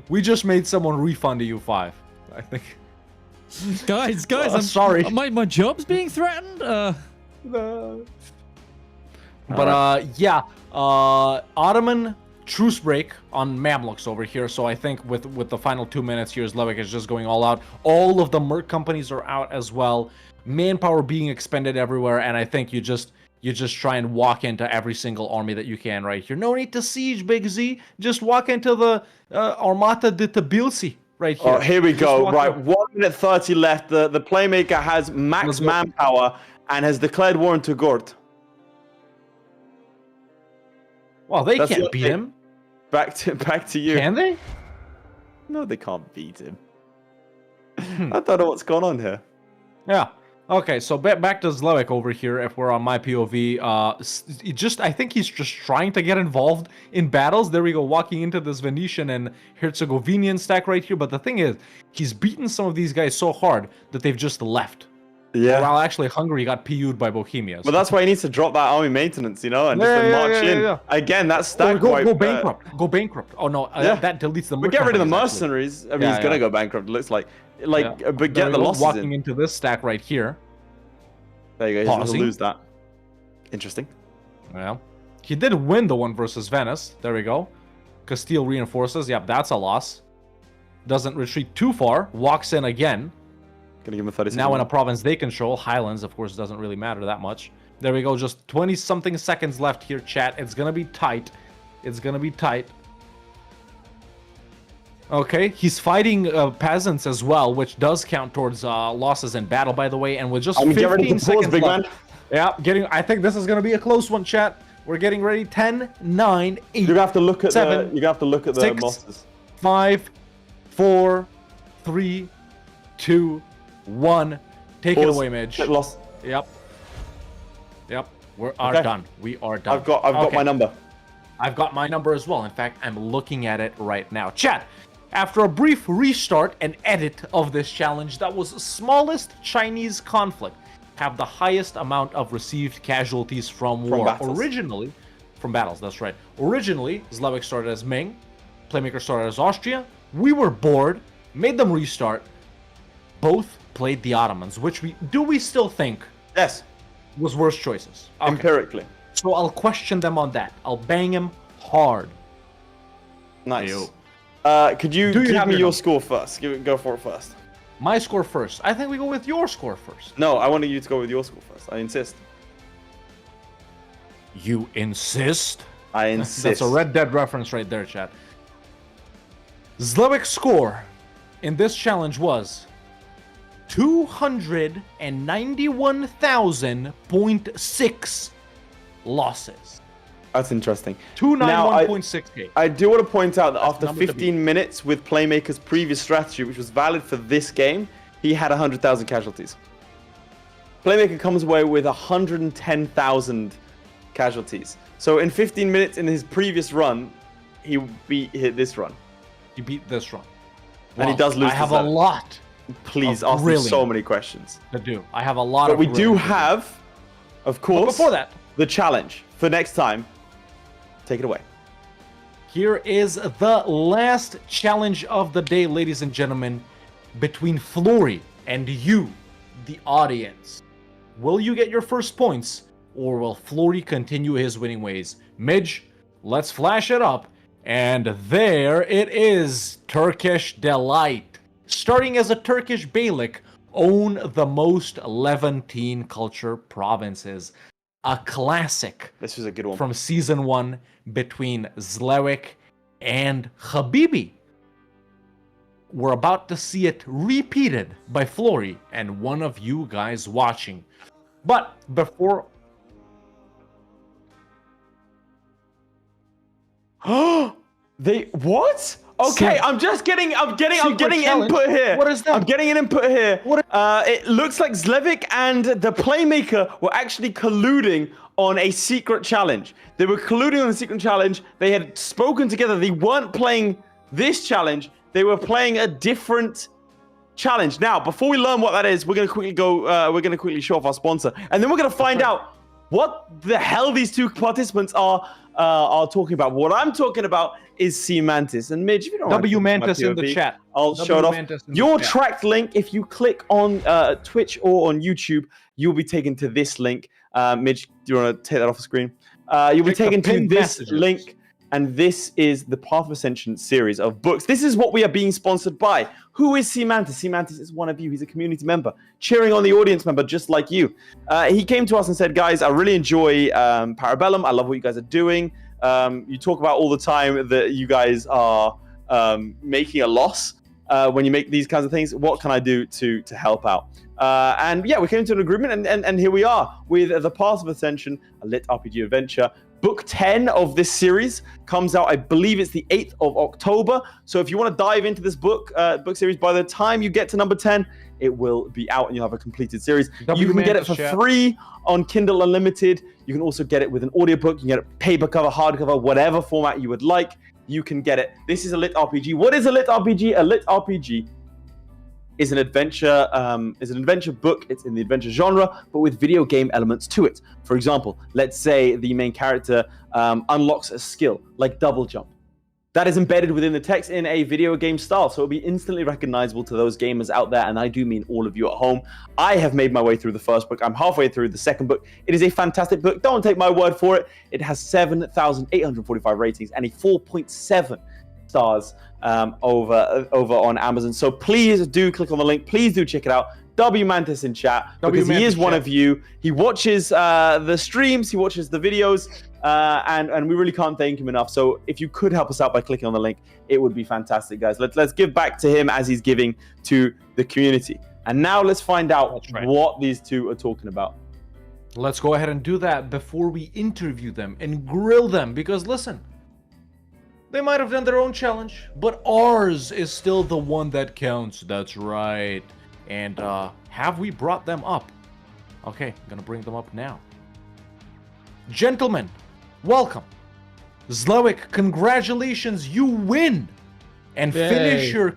We just made someone refund EU5. I think. Guys, I'm sorry. My job's being threatened. But yeah, Ottoman truce break on Mamluks over here. So I think with the final 2 minutes here, Zlewikk is just going all out. All of the merc companies are out as well. Manpower being expended everywhere, and I think you just try and walk into every single army that you can right here. No need to siege, Big Z. Just walk into the Armata de Tbilisi right here. Oh, here we Just go. walk Right, in. 1 minute 30 left. The Playmaker has Let's max go. manpower and has declared war on Tugort. Well, they That's can't the beat update. him, Back to you. can they? No, they can't beat him. I don't know what's going on here. Yeah. Okay, so back to Zlewikk over here. If we're on my POV, I think he's just trying to get involved in battles. There we go, walking into this Venetian and Herzegovinian stack right here. But the thing is, he's beaten some of these guys so hard that they've just left. Yeah. While actually Hungary got PU'd by Bohemia. But that's why he needs to drop that army maintenance, you know, and just then march in. Again, that's stack go wipe. bankrupt. Go bankrupt. Oh no, yeah. That deletes the. But merc get rid of the companies, actually. mercenaries. I mean, Yeah, he's gonna yeah. go bankrupt. It looks like, Yeah. but There get we the go, losses walking in. into this stack right here. There you go. He's Pausing. gonna lose that. Interesting. Yeah. He did win the one versus Venice. There we go. Castile reinforces. Yep, that's a loss. Doesn't retreat too far. Walks in again. Gonna give him a 30 Now in a second. province they control. Highlands, of course, doesn't really matter that much. There we go. Just 20-something seconds left here, chat. It's gonna be tight. It's gonna be tight. Okay, he's fighting peasants as well, which does count towards losses in battle, by the way. And with just I mean, get ready 15 to pause, seconds big left. man. Yeah, I think this is gonna be a close one, chat. We're getting ready. 10, 9, 8, You're gonna have to look at seven, the. You're gonna have to look at the 6, mosses. 5, 4, 3, 2, 1. Take it Pause. away, Midge. Get lost. Yep. We are Okay. done. We are done. I've got Okay. my number. I've got my number as well. In fact, I'm looking at it right now. Chat, after a brief restart and edit of this challenge that was smallest Chinese conflict, have the highest amount of received casualties from war. battles. Originally, from battles, that's right. Originally, Zlewikk started as Ming, Playmaker started as Austria. We were bored, made them restart. Both played the Ottomans, which we still think Yes. was worse choices. Okay. Empirically. So I'll question them on that. I'll bang him hard. Nice. Ew. Could you Do you give have me your your number? score first? Go for it first. My score first. I think we go with your score first. No, I wanted you to go with your score first. I insist. You insist? I insist. That's a Red Dead reference right there, chat. Zlewick's score in this challenge was 291,000.6 losses. That's interesting. 291.6k. I do want to point out that That's after number to 15 minutes with Playmaker's previous strategy, which was valid for this game, he had 100,000 casualties. Playmaker comes away with 110,000 casualties. So in 15 minutes in his previous run, he beat this run. You beat this run. And he does lose I have to a Zlewikk. lot Please of ask me so grilling. many questions. to do. I have a lot But of we do grilling to have, of But course, before that, the challenge for next time. Take it away. here is the last challenge of the day, ladies and gentlemen, between Florry and you, the audience. Will you get your first points, or will Florry continue his winning ways? Midge, let's flash it up. And there it is, Turkish Delight. Starting as a Turkish Beylik, own the most Levantine culture provinces. A classic This was a good one. from season 1 between Zlewikk and Habibi. We're about to see it repeated by Florry and one of you guys watching. But before They what? Okay, So- I'm getting challenge? input here. What is that? I'm getting an input here. It looks like Zlewikk and the Playmaker were actually colluding on a secret challenge. They were colluding on a secret challenge. They had spoken together. They weren't playing this challenge. They were playing a different challenge. Now, before we learn what that is, we're gonna quickly go. We're gonna quickly show off our sponsor, and then we're gonna find out what the hell these two participants are talking about. What I'm talking about is C Mantis and Midge. If you don't W mind, Mantis in the POV, chat. I'll W show it off. Mantis in the Your chat. tracked link, if you click on Twitch or on YouTube, you'll be taken to this link. Midge, do you want to take that off the screen? You'll be Click the taken to pinned this messages. link, and this is the Path of Ascension series of books. This is what we are being sponsored by. Who is C Mantis? C Mantis is one of you. He's a community member, cheering on the audience member, just like you. He came to us and said, guys, I really enjoy Parabellum. I love what you guys are doing. You talk about all the time that you guys are making a loss when you make these kinds of things. What can I do to help out? And yeah, we came to an agreement, and here we are with The Path of Ascension, a lit RPG adventure. Book 10 of this series comes out, I believe it's the 8th of October. So if you want to dive into this book series, by the time you get to number 10, it will be out and you'll have a completed series. You can get it for free on Kindle Unlimited. You can also get it with an audiobook. You can get it paper cover, hardcover, whatever format you would like. You can get it. This is a lit RPG. What is a lit RPG? A lit RPG is an adventure book. It's in the adventure genre, but with video game elements to it. For example, let's say the main character unlocks a skill like double jump. That is embedded within the text in a video game style, so it'll be instantly recognizable to those gamers out there, and I do mean all of you at home. I have made my way through the first book. I'm halfway through the second book. It is a fantastic book. Don't take my word for it. It has 7,845 ratings and a 4.7 stars over on Amazon. So please do click on the link. Please do check it out. W Mantis in chat, because he is one of you. He watches the streams, he watches the videos, and we really can't thank him enough. So if you could help us out by clicking on the link, it would be fantastic, guys. Let's give back to him as he's giving to the community. And now let's find out what these two are talking about. Let's go ahead and do that before we interview them and grill them, because listen, they might have done their own challenge, but ours is still the one that counts. That's right. And have we brought them up? Okay, I'm gonna bring them up now. Gentlemen, welcome. Zlewikk, congratulations, you win! And finish your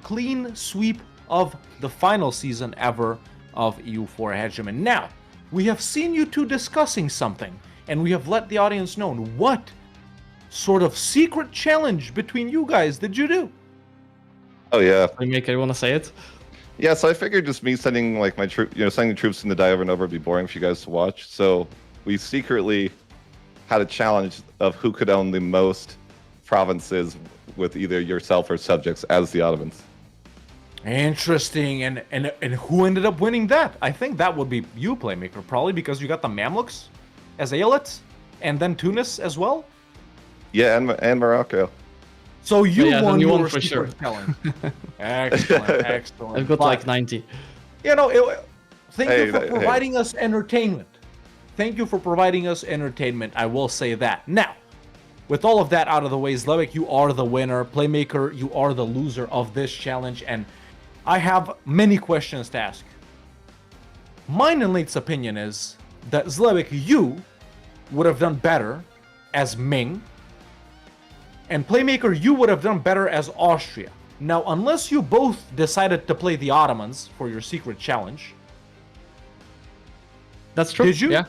clean sweep of the final season ever of EU4 Hegemon. Now, we have seen you two discussing something, and we have let the audience know what sort of secret challenge between you guys did you do? Oh yeah. Playmaker, you wanna say it? Yeah, so I figured just me sending like my sending the troops in to die over and over would be boring for you guys to watch. So we secretly had a challenge of who could own the most provinces with either yourself or subjects as the Ottomans. Interesting. And who ended up winning that? I think that would be you, Playmaker, probably because you got the Mamluks as Aeolets, and then Tunis as well. Yeah, and Morocco. So you won you your won for sure. challenge. Excellent, excellent. I've got like 90. You know, thank you for providing us entertainment. Thank you for providing us entertainment. I will say that. Now, with all of that out of the way, Zlewikk, you are the winner. Playmaker, you are the loser of this challenge, and I have many questions to ask. Mine and Laith's opinion is that Zlewikk, you would have done better as Ming, and Playmaker, you would have done better as Austria. Now, unless you both decided to play the Ottomans for your secret challenge. That's true. Did you? Yeah.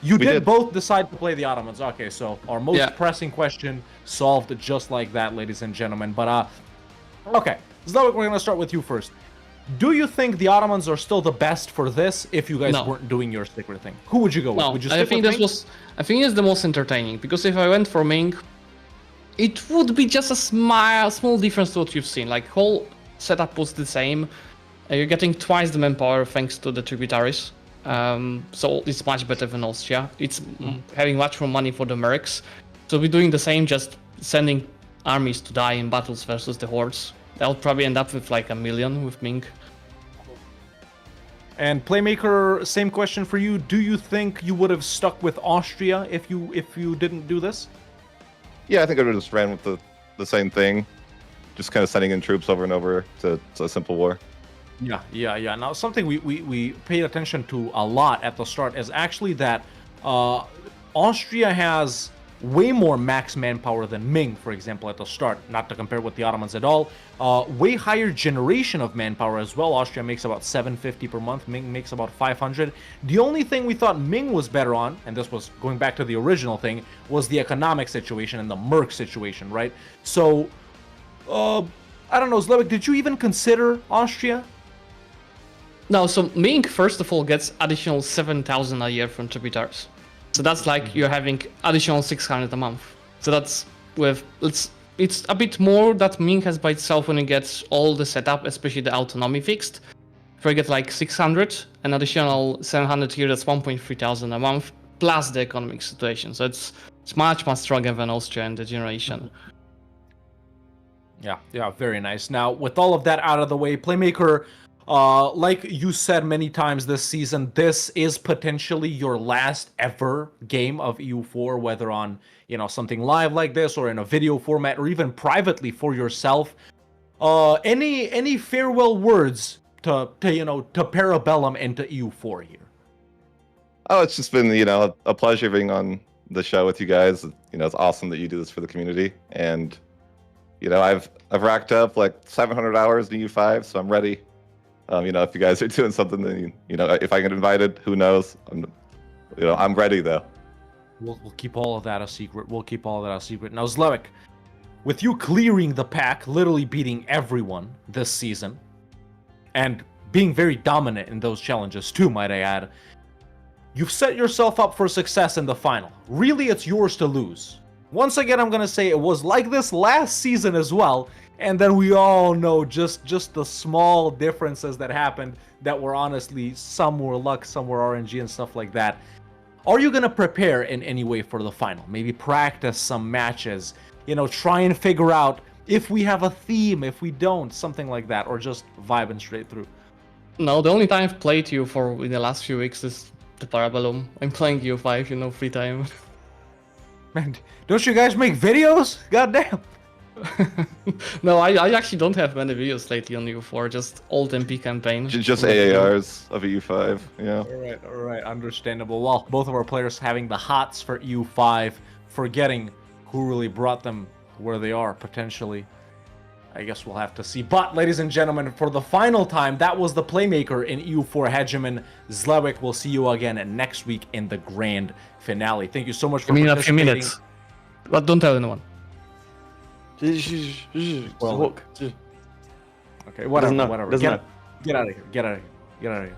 You We did did. both decide to play the Ottomans. Okay, so our most pressing question solved just like that, ladies and gentlemen. But, okay. Zlewikk, we're going to start with you first. Do you think the Ottomans are still the best for this if you guys weren't doing your secret thing? Who would you go with? No, Would you I stick think with this Ming? was. I think it's the most entertaining because if I went for Ming, it would be just a small difference to what you've seen. Like whole setup was the same. You're getting twice the manpower thanks to the tributaries. So it's much better than Austria. It's having much more money for the mercs. So we're doing the same, just sending armies to die in battles versus the hordes. That'll probably end up with like 1 million with Ming. And Playmaker, same question for you. Do you think you would have stuck with Austria if you didn't do this? yeah, I think I would have just ran with the same thing, just kind of sending in troops over and over to a simple war. Yeah. Now, something we paid attention to a lot at the start is actually that Austria has way more max manpower than Ming, for example, at the start. Not to compare with the Ottomans at all. Way higher generation of manpower as well. Austria makes about 750 per month. Ming makes about 500. The only thing we thought Ming was better on, and this was going back to the original thing, was the economic situation and the merc situation, right? So, I don't know, Zlewikk, did you even consider Austria? No, so Ming, first of all, gets additional 7,000 a year from tributaries. So that's like you're having additional 600 a month. So that's with it's a bit more that Ming has by itself when it gets all the setup, especially the autonomy fixed. If I get like 600, an additional 700 here, that's 1.3 thousand a month, plus the economic situation. So it's much stronger than Austria in the generation. Yeah, very nice. Now, with all of that out of the way, Playmaker, like you said many times this season, this is potentially your last ever game of EU4, whether on, something live like this or in a video format or even privately for yourself. Any farewell words to pair a Bellum into EU4 here? Oh, it's just been, a pleasure being on the show with you guys. It's awesome that you do this for the community. And, I've racked up like 700 hours in EU5, so I'm ready. If you guys are doing something, then, if I get invited, who knows? I'm ready though. We'll keep all of that a secret. Now, Zlewikk, with you clearing the pack, literally beating everyone this season, and being very dominant in those challenges too, might I add, you've set yourself up for success in the final. Really, it's yours to lose. Once again, I'm gonna say it was like this last season as well, and then we all know just the small differences that happened that were honestly, some were luck, some were RNG and stuff like that. Are you gonna prepare in any way for the final? Maybe practice some matches, try and figure out if we have a theme, if we don't, something like that, or just vibing straight through? No, the only time I've played you for in the last few weeks is the Parabellum. I'm playing EU5, free time. Man, don't you guys make videos? Goddamn. No, I actually don't have many videos lately on EU4, just old MP campaign. Just AARs of EU5, yeah. All right, understandable. Well, both of our players having the hots for EU5, forgetting who really brought them where they are, potentially. I guess we'll have to see. But, ladies and gentlemen, for the final time, that was the Playmaker in EU4 Hegemon. Zlewikk, we'll see you again next week in the grand finale. Thank you so much for a few minutes. But don't tell anyone. Well, okay, whatever. Get out of here.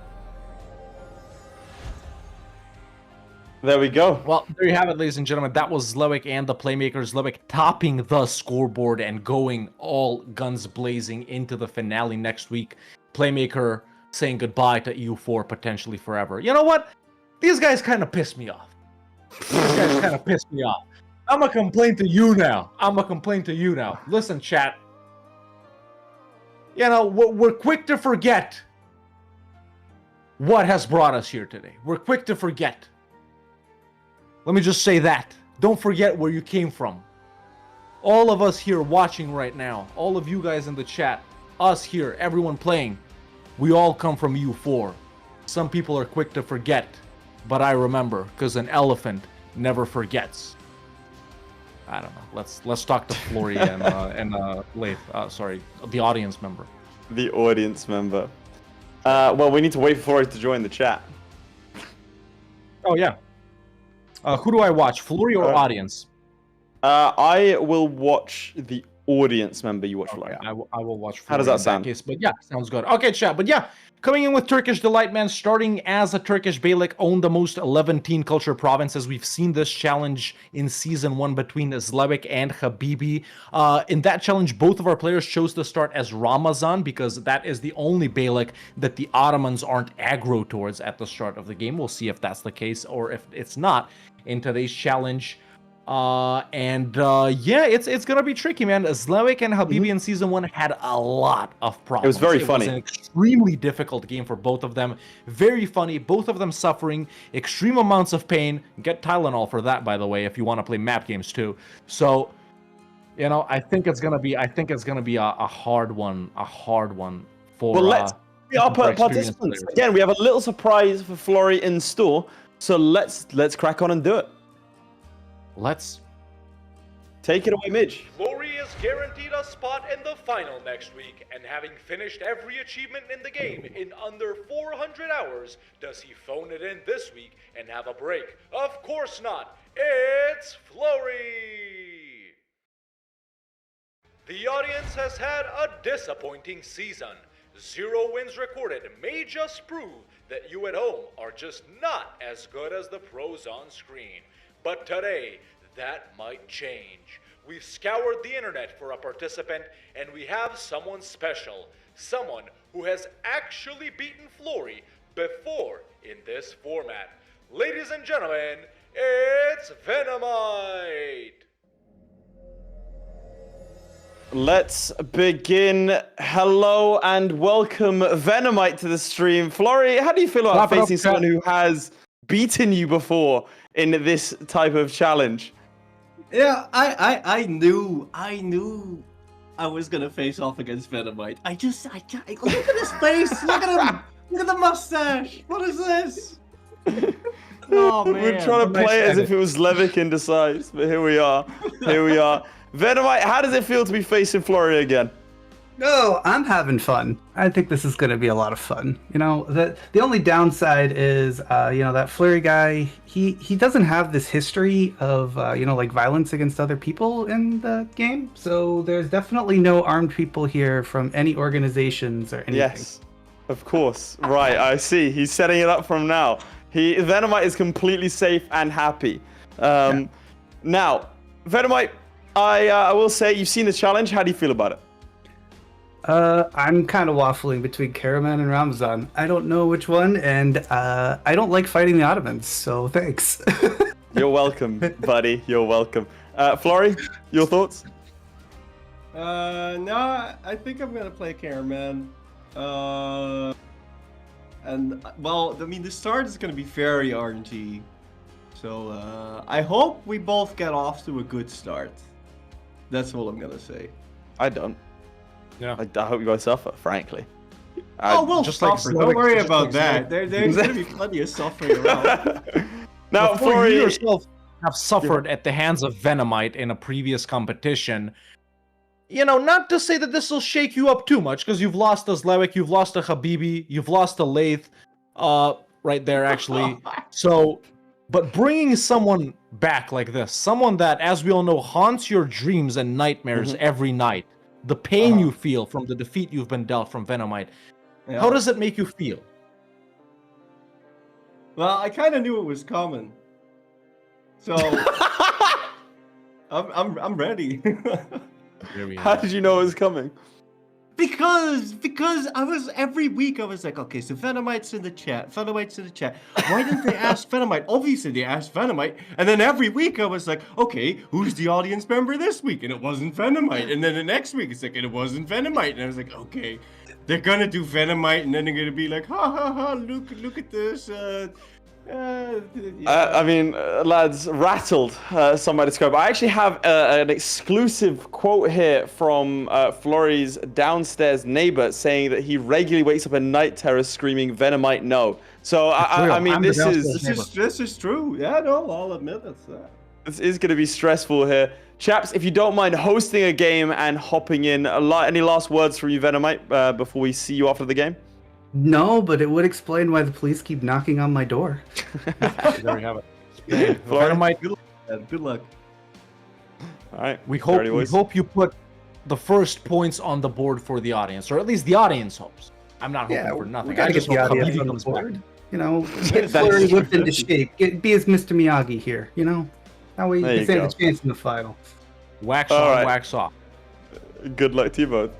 There we go. Well, there you have it, ladies and gentlemen. That was Zlewikk and the Playmaker. Zlewikk topping the scoreboard and going all guns blazing into the finale next week. Playmaker saying goodbye to EU4 potentially forever. You know what? These guys kind of pissed me off. I'm gonna complain to you now. Listen, chat. We're quick to forget what has brought us here today. We're quick to forget. Let me just say that. Don't forget where you came from. All of us here watching right now, all of you guys in the chat, us here, everyone playing, we all come from EU4. Some people are quick to forget, but I remember, because an elephant never forgets. I don't know. Let's talk to Florry and Laith. Sorry, the audience member. The audience member. Well, we need to wait for Florry to join the chat. Oh yeah. Who do I watch, Florry or audience? I will watch the audience member. You watch Florry. I will watch Florry. How does that sound? Case, but yeah, sounds good. Okay, chat. But yeah, coming in with Turkish Delight, man, starting as a Turkish Beylik, owned the most 11 teen culture provinces. We've seen this challenge in Season 1 between Zlewikk and Habibi. In that challenge, both of our players chose to start as Ramazan because that is the only Beylik that the Ottomans aren't aggro towards at the start of the game. We'll see if that's the case or if it's not in today's challenge. Yeah, it's gonna be tricky, man. Zlewikk and Habibi in season 1 had a lot of problems. very funny. It was an extremely difficult game for both of them. Very funny. Both of them suffering extreme amounts of pain. Get Tylenol for that, by the way, if you want to play map games too. So, I think it's gonna be a hard one. A hard one for. Well, let's be our for experienced participants. players. Again, we have a little surprise for Florry in store. So let's crack on and do it. Let's Take it away, Midge. Florry is guaranteed a spot in the final next week, and having finished every achievement in the game in under 400 hours, does he phone it in this week and have a break? Of course not. It's Florry! The audience has had a disappointing season. 0 wins recorded may just prove that you at home are just not as good as the pros on screen. But today, that might change. We've scoured the internet for a participant, and we have someone special. Someone who has actually beaten Florry before in this format. Ladies and gentlemen, it's Venomite! Let's begin. Hello and welcome, Venomite, to the stream. Florry, how do you feel about facing someone who has beaten you before in this type of challenge? Yeah, I knew I was gonna face off against Venomite. I can't. Look at his face. Look at him. Look at the mustache. What is this? Oh man. We're trying to play it as if it was Zlewikk in Decisive, but here we are. Here we are. Venomite, how does it feel to be facing Florry again? No, I'm having fun. I think this is going to be a lot of fun. The only downside is, that Flurry guy, he doesn't have this history of, like violence against other people in the game. So there's definitely no armed people here from any organizations or anything. Yes, of course. Right, I see. He's setting it up from now. Venomite is completely safe and happy. Now, Venomite, I will say, you've seen the challenge. How do you feel about it? I'm kind of waffling between Karaman and Ramazan. I don't know which one, and I don't like fighting the Ottomans, so thanks. You're welcome, buddy. You're welcome. Florry, your thoughts? No, I think I'm gonna play Karaman. The start is gonna be very RNG. So I hope we both get off to a good start. That's all I'm gonna say. I don't. Yeah. I hope you guys suffer, frankly. We'll just like suffer. Zlewikk, Don't worry just about like that. There's gonna be plenty of suffering around. Now, Before Florry, you yourself have suffered at the hands of Venomite in a previous competition, not to say that this will shake you up too much, because you've lost to Zlewikk, you've lost to Habibi, you've lost to Laith, right there actually. So, but bringing someone back like this, someone that, as we all know, haunts your dreams and nightmares every night, the pain you feel from the defeat you've been dealt from Venomite, how does it make you feel? Well, I kind of knew it was coming, so I'm ready. how did you know it was coming? Because every week I was like, okay, so Venomite's in the chat. Why didn't they ask Venomite? Obviously they asked Venomite, and then every week I was like, okay, who's the audience member this week? And it wasn't Venomite. And then the next week it's like, and it wasn't Venomite. And I was like, okay, they're gonna do Venomite, and then they're gonna be like, ha ha ha, look at this. Lads, rattled, some might describe. I actually have an exclusive quote here from Florry's downstairs neighbor saying that he regularly wakes up in night terrors screaming, Venomite, no. So, this is true. Yeah, no, I'll admit it's that. This is going to be stressful here. Chaps, if you don't mind hosting a game and hopping in, any last words from you, Venomite, before we see you after the game? No, but it would explain why the police keep knocking on my door. There we have it. Venomite, Good luck. All right. we hope you put the first points on the board for the audience, or at least the audience hopes. I'm not hoping for nothing. We gotta I just get the hope audience Habibi on the comes back. board. Get Flurry whipped into shape. Be as Mr. Miyagi here. How we There you stand go. a chance in the final. Wax All on, right. wax off. Good luck to you both.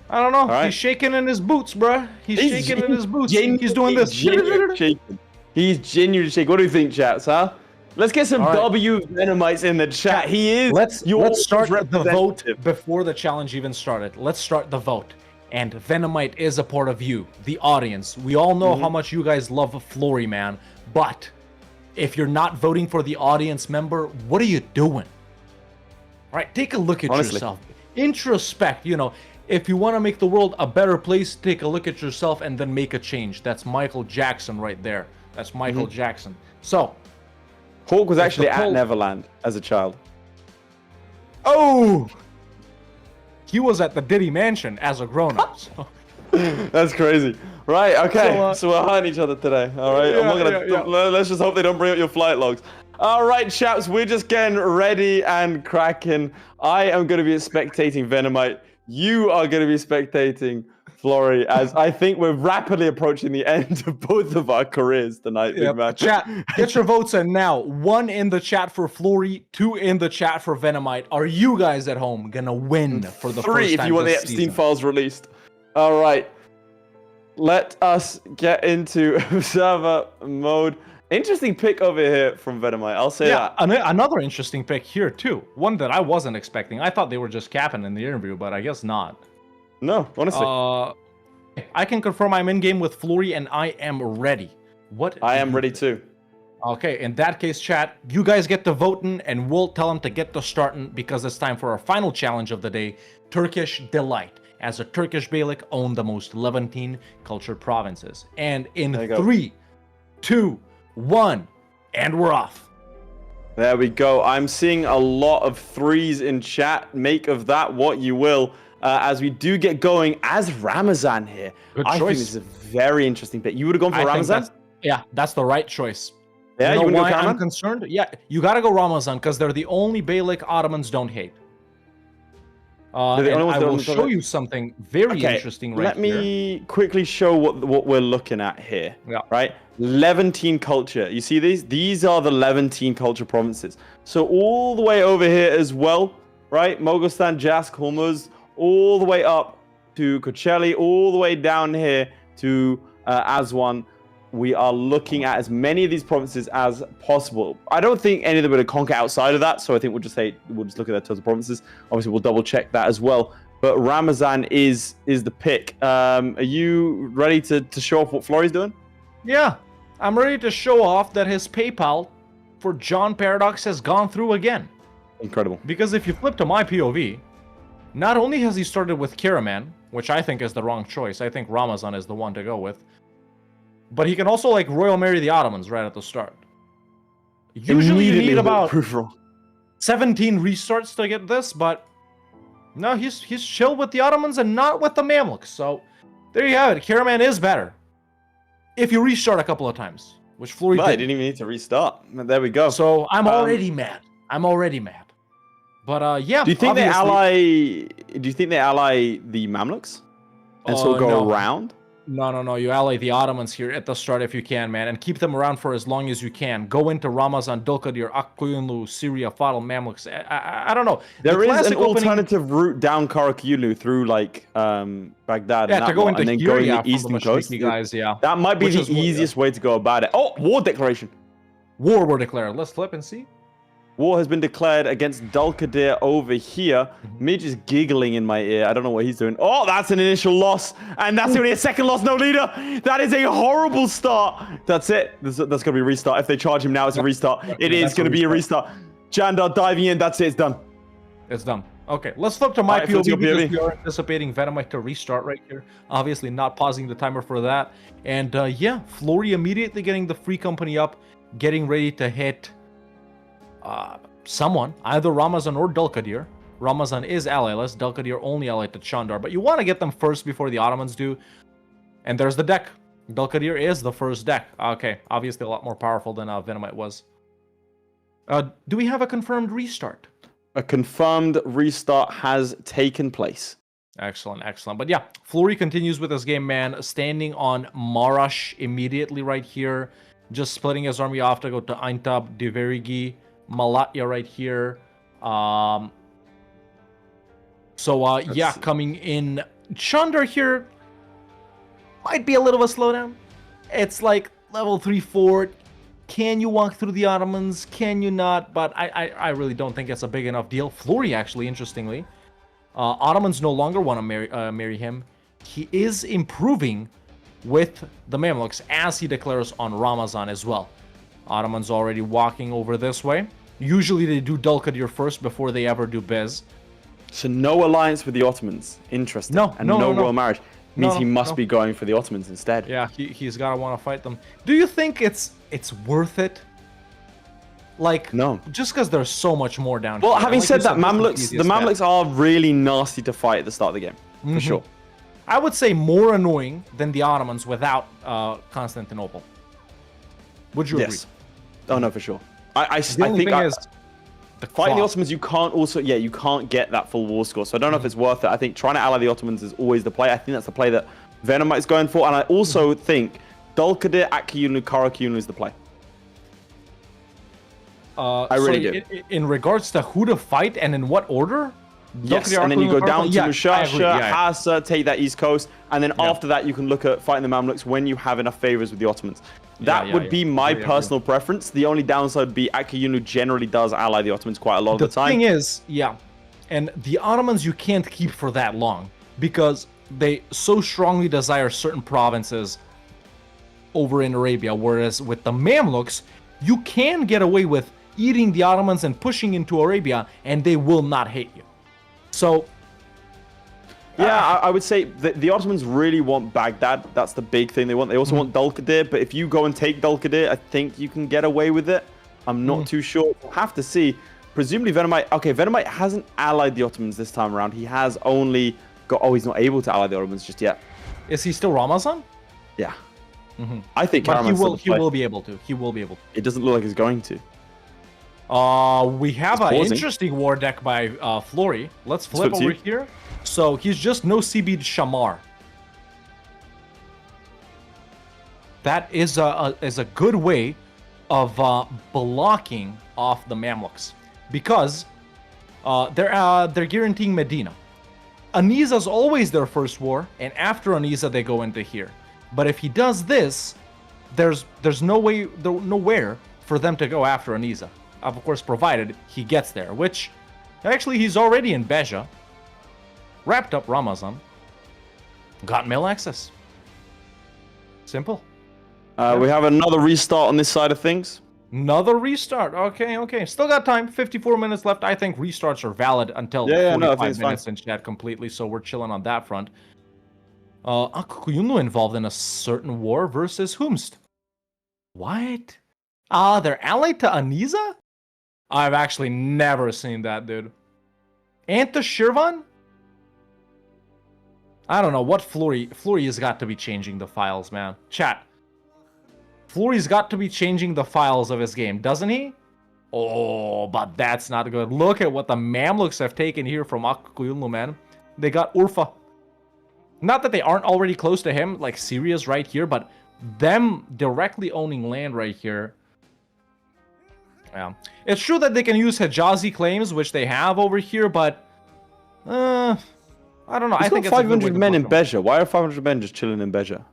I don't know. All right. He's shaking in his boots, bruh. He's shaking in his boots. He's doing this. He's genuinely shaking. He's genuinely shaking. What do you think, chaps, huh? Let's get some All right. W Venomites in the chat. He is. Let's start the vote representative. before the challenge even started. Let's start the vote. And Venomite is a part of you, the audience. We all know how much you guys love Flurry, man. But if you're not voting for the audience member, what are you doing? All right, take a look at yourself. Introspect, you know. If you want to make the world a better place, take a look at yourself and then make a change. That's Michael Jackson right there. That's Michael Jackson. So, Hawk was actually at Neverland as a child. Oh! He was at the Diddy Mansion as a grown-up. So. That's crazy. Right, okay. So we're hunting each other today. All right. Let's just hope they don't bring up your flight logs. All right, chaps, we're just getting ready and cracking. I am going to be spectating Venomite. You are going to be spectating Flurry, as I think we're rapidly approaching the end of both of our careers tonight, big man. Chat, get your votes in now. 1 in the chat for Flurry, 2 in the chat for Venomite. Are you guys at home gonna win for the 3 first if time you want the this Epstein season? files released. All right. Let us get into server mode. Interesting pick over here from Venomite. I'll say that. Another interesting pick here too. One that I wasn't expecting. I thought they were just capping in the interview, but I guess not. No, honestly. I can confirm I'm in game with Flurry and I am ready. What? I am ready too. Okay, in that case, chat, you guys get to voting and we'll tell them to get to starting because it's time for our final challenge of the day, Turkish Delight. As a Turkish Beylik, own the most Levantine cultured provinces. And in 3, 2, 1, and we're off. There we go. I'm seeing a lot of 3s in chat. Make of that what you will. As we do get going as Ramazan here. I think this is a very interesting pick. You would have gone for Ramazan? That's the right choice. Yeah, you know you why go I'm concerned? Yeah, you gotta go Ramazan because they're the only Beylik Ottomans don't hate. And I will show you something very interesting right here. Let me quickly show what we're looking at here. Yeah. Right? Levantine culture. You see these? These are the Levantine culture provinces. So all the way over here as well, right? Mogostan, Jask, Hormuz, all the way up to Kocheli, all the way down here to Aswan. We are looking at as many of these provinces as possible. I don't think any of them are going to conquer outside of that, so I think we'll just look at their total provinces. Obviously, we'll double check that as well. But Ramazan is the pick. Are you ready to show off what Flurry's doing? Yeah, I'm ready to show off that his PayPal for John Paradox has gone through again. Incredible. Because if you flip to my POV, not only has he started with Karaman, which I think is the wrong choice. I think Ramazan is the one to go with. But he can also like Royal Marry the Ottomans right at the start. Usually you need about 17 restarts to get this, but no, he's chill with the Ottomans and not with the Mamluks. So there you have it. Karaman is better if you restart a couple of times, which Flurry didn't even need to restart. There we go. So I'm already mad. But yeah. Do you think they ally? Do you think they ally the Mamluks and so go around? No. You ally the Ottomans here at the start if you can, man, and keep them around for as long as you can. Go into Ramazan, Dulkadir, Akkuyunlu, Syria, Fadal, Mamluks. I don't know. There is an alternative route down Karakullu through like Baghdad. Yeah, to go into and then going the eastern coast. Guys, yeah. That might be the easiest way to go about it. Oh, war declaration. War were declared. Let's flip and see. War has been declared against Dulkadir over here. Midge is giggling in my ear. I don't know what he's doing. Oh, that's an initial loss. And that's only a second loss, no leader. That is a horrible start. That's it. That's going to be a restart. If they charge him now, it's a restart. It is going to be a restart. Jandar diving in. That's it. It's done. It's done. Okay, let's flip to my POV because we are anticipating Venomite to restart right here. Obviously not pausing the timer for that. And yeah, Flurry immediately getting the free company up, getting ready to hit someone, either Ramazan or Dulkadir. Ramazan is allieless, Dulkadir only allied to Chandar, but you want to get them first before the Ottomans do. And there's the deck. Dulkadir is the first deck. Okay, obviously a lot more powerful than Venomite was. Do we have a confirmed restart? A confirmed restart has taken place. Excellent. But yeah, Flurry continues with his game, man, standing on Marash immediately right here, just splitting his army off to go to Aintab, Diverigi, Malatya right here. Yeah, coming in. Chandar here might be a little of a slowdown. It's like level 3 fort. can you walk through the Ottomans? Can you not? But I really don't think it's a big enough deal. Flurry, actually, interestingly. Ottomans no longer want to marry him. He is improving with the Mamluks as he declares on Ramazan as well. Ottomans already walking over this way. Usually they do Dulkadir first before they ever do Bez. So no alliance with the Ottomans. Interesting. No, and no, no no. royal marriage. Means No, he must no. be going for the Ottomans instead. Yeah, he's gotta want to fight them. Do you think it's worth it? Like, No. just because there's so much more down Well, here. having Like said you that, this is Mamluks, the easiest bet. Mamluks are really nasty to fight at the start of the game, for sure. I would say more annoying than the Ottomans without Constantinople. Would you Yes. Oh no, for sure. I agree? The only think thing I, is the fighting the cost. Ottomans, you can't get that full war score. So I don't know if it's worth it. I think trying to ally the Ottomans is always the play. I think that's the play that Venomite is going for, and I also think Dulkadir, Akyunlu, Karakyunlu is the play. I really do. In regards to who to fight and in what order? Yes, Dulkadir, and then you go Akyunlu, down to yeah, I agree, Mushasha, yeah. Hassa, take that east coast, and then after that you can look at fighting the Mamluks when you have enough favors with the Ottomans. That would be my personal preference. The only downside would be Akyunlu generally does ally the Ottomans quite a lot of the time. The thing is, and the Ottomans you can't keep for that long because they so strongly desire certain provinces over in Arabia, whereas with the Mamluks, you can get away with eating the Ottomans and pushing into Arabia, and they will not hate you. So, yeah, I would say the Ottomans really want Baghdad. That's the big thing they want. They also want Dulkadir, but if you go and take Dulkadir, I think you can get away with it. I'm not too sure. We'll have to see. Presumably Venomite... Okay, Venomite hasn't allied the Ottomans this time around. He has only got... Oh, he's not able to ally the Ottomans just yet. is he still Ramazan? Yeah. I think But Karaman's he will be able to. He will be able to. It doesn't look like he's going to. We have He's an pausing. interesting war deck by Flurry. Let's flip Flip to over you. here. So he's just no CB'd Shamar. That is a good way of blocking off the Mamluks because they're guaranteeing Medina. Aniza's always their first war, and after Aniza they go into here. But if he does this, there's nowhere for them to go after Aniza. Of course, provided he gets there, which actually he's already in Beja. Wrapped up Ramazan. Got mail access. Simple. We have another restart on this side of things. Another restart. Okay. Still got time. 54 minutes left. I think restarts are valid until Yeah, 45 no, I think it's minutes fine. in chat completely, so we're chilling on that front. Akuyunu involved in a certain war versus Humst. What? They're allied to Aniza? I've actually never seen that, dude. And to Shirvan? I don't know what Flurry has got to be changing the files, man. Chat. Flurry's got to be changing the files of his game, doesn't he? Oh, but that's not good. Look at what the Mamluks have taken here from Akuyunu, man. They got Urfa. Not that they aren't already close to him, like Syria's right here, but them directly owning land right here. Yeah. It's true that they can use Hijazi claims, which they have over here, but I don't know. He's I think got it's a good way 500 to men in block them. Beja. Why are 500 men just chilling in Beja?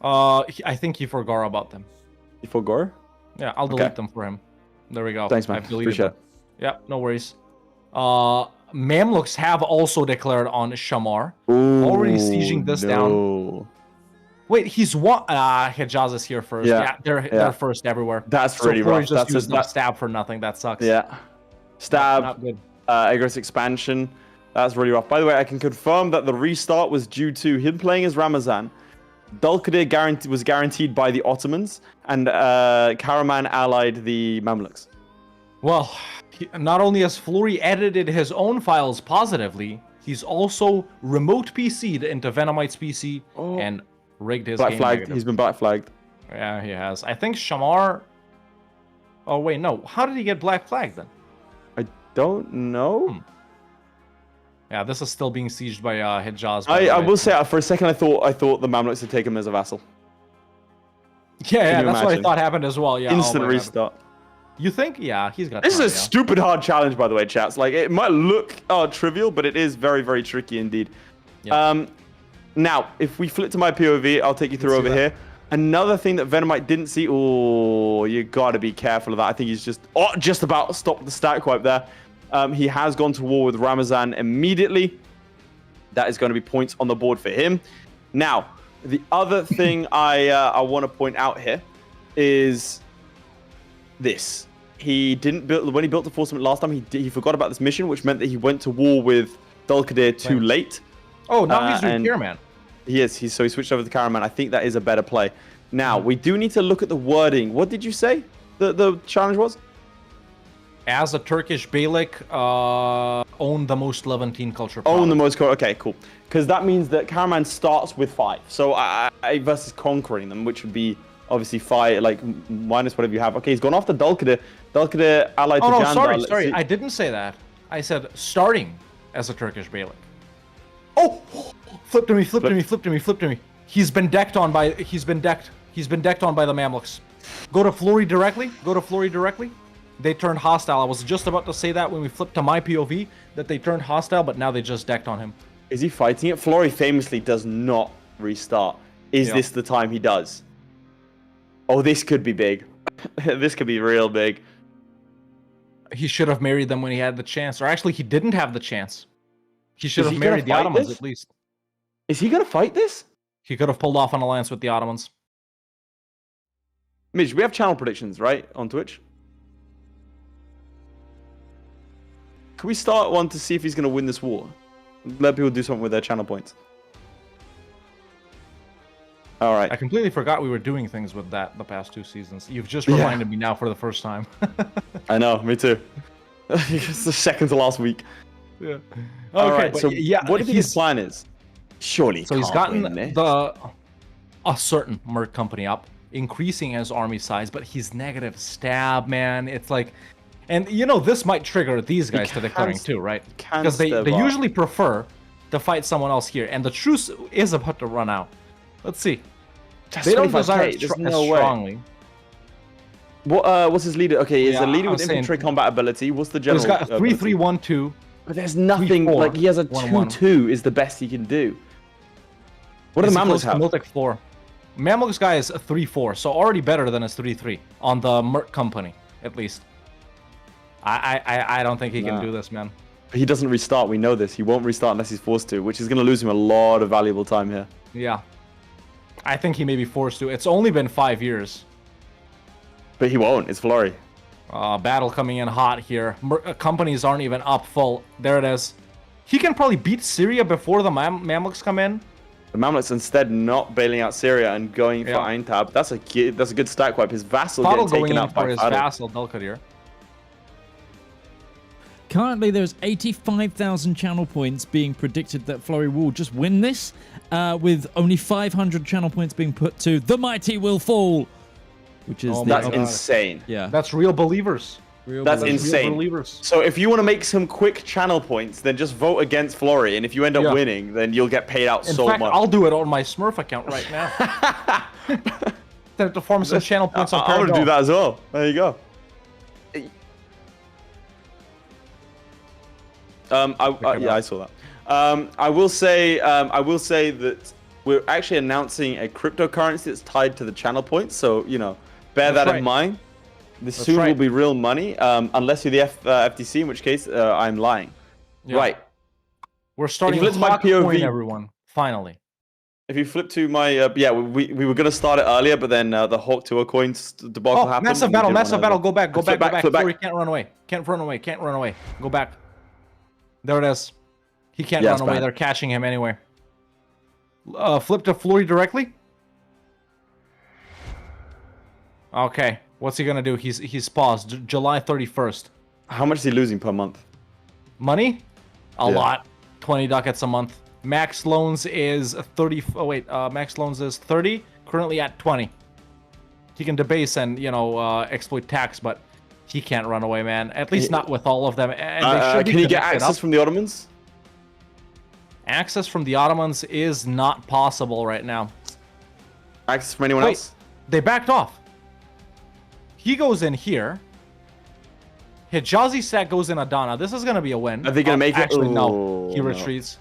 I think he forgot about them. You forgot? Yeah, I'll delete them for him. There we go. Thanks, man. I've deleted Appreciate them. Yeah, no worries. Mamluks have also declared on Shamar. Already sieging this down. Wait, he's what? Hijaz is here first. Yeah, Yeah, they're first everywhere. That's So really Flurry rough. just That's used enough stab for nothing. That sucks. Yeah. Stab, Not good. Aggressive expansion. That's really rough. By the way, I can confirm that the restart was due to him playing as Ramazan. Dulkadir was guaranteed by the Ottomans, and Karaman allied the Mamluks. Well, not only has Flurry edited his own files positively, he's also remote PC'd into Venomite's PC and rigged his Black game flagged. negative. He's been black flagged. Yeah, he has. I think Shamar... Oh, wait, no. How did he get black flagged then? I don't know. Yeah, this is still being sieged by Hijaz. I will say, for a second, I thought the Mamluks had taken him as a vassal. Yeah, you that's what I imagine? thought happened as well. Yeah, Instant oh my God. restart. You think? Yeah, he's got This is time, a yeah. stupid hard challenge, by the way, chats. Like, it might look trivial, but it is very, very tricky indeed. Yeah. Now, if we flip to my POV, I'll take you through see over that. here. Another thing that Venomite didn't see. Oh, you got to be careful of that. I think he's just about stopped the stack wipe there. He has gone to war with Ramazan immediately. That is going to be points on the board for him. Now, the other thing I want to point out here is this. He didn't build when he built the Force Summit last time. He forgot about this mission, which meant that he went to war with Dulkadir too late. Oh, now he's doing Caraman. He is. So he switched over to Caraman. I think that is a better play. Now, we do need to look at the wording. What did you say the challenge was? As a Turkish Beylik, own the most Levantine culture. Own the most... Okay, cool. Because that means that Caraman starts with 5. So I versus conquering them, which would be obviously 5, like minus whatever you have. Okay, he's gone after Dulkadir. Dulkadir allied to Jandar. Sorry. I didn't say that. I said starting as a Turkish Beylik. Oh! Flip to me. He's been decked on by the Mamluks. Go to Flurry directly. They turned hostile. I was just about to say that when we flipped to my POV that they turned hostile, but now they just decked on him. Is he fighting it? Flurry famously does not restart. Is this the time he does? Oh, this could be big. This could be real big. He should have married them when he had the chance. Or actually, he didn't have the chance. He should have married the Ottomans at least. Is he going to fight this? He could have pulled off an alliance with the Ottomans. Midge, we have channel predictions, right? On Twitch? Can we start one to see if he's going to win this war? Let people do something with their channel points. All right. I completely forgot we were doing things with that the past 2 seasons. You've just reminded me now for the first time. I know, me too. It's the second to last week. Yeah. Okay, all right, but so yeah, what do you think his plan is? Surely so he's gotten a certain merc company up, increasing his army size, but he's negative stab, man. It's like, and you know this might trigger these guys to declaring too, right? Because they usually prefer to fight someone else here, and the truce is about to run out. Let's see. They don't desire it strongly. What's his leader? Okay, he's a leader with infantry combat ability. What's the general? He's got a 3-3-1-2. But there's nothing like he has a 2-2 is the best he can do. What do the Mamluks have? Miltic 4. Mamluks guy is a 3-4, so already better than his 3-3 on the Merc company, at least. I don't think he can do this, man. He doesn't restart. We know this. He won't restart unless he's forced to, which is going to lose him a lot of valuable time here. Yeah, I think he may be forced to. It's only been 5 years. But he won't. It's Flurry. Battle coming in hot here. Companies aren't even up full. There it is. He can probably beat Syria before the Mamluks come in. The Mamluks instead not bailing out Syria and going for Aintab. That's a good stack wipe. His vassal getting taken out by his vassal Dulkadir. Currently, there's 85,000 channel points being predicted that Flurry will just win this, with only 500 channel points being put to The Mighty Will Fall, which is that's insane. Yeah, that's real believers. That's insane. So if you want to make some quick channel points, then just vote against Flurry, and if you end up winning, then you'll get paid out so much. In fact, I'll do it on my Smurf account right now. To form some channel points on I'm going to do that as well. There you go. I saw that. I will say that we're actually announcing a cryptocurrency that's tied to the channel points. So bear that in mind. This soon will be real money, unless you're the FTC, in which case I'm lying. Yeah. Right. We're starting to my POV, everyone. Finally. If you flip to my we were gonna start it earlier, but then the Hawk Tour coins debacle happened. Massive battle. Go back. Flurry can't run away. Go back. There it is. He can't run away. They're catching him anyway. Flip to Flurry directly. Okay. What's he gonna do? He's paused. July 31st. How much is he losing per month? Money? A lot. 20 ducats a month. Max loans is 30. Oh wait, max loans is 30. Currently at 20. He can debase and exploit tax, but he can't run away, man. At least not with all of them. And can he get access from the Ottomans? Access from the Ottomans is not possible right now. Access from anyone else? They backed off. He goes in here. Hijazi Sack goes in Adana. This is going to be a win. Are they going to make it? Actually, no. He retreats.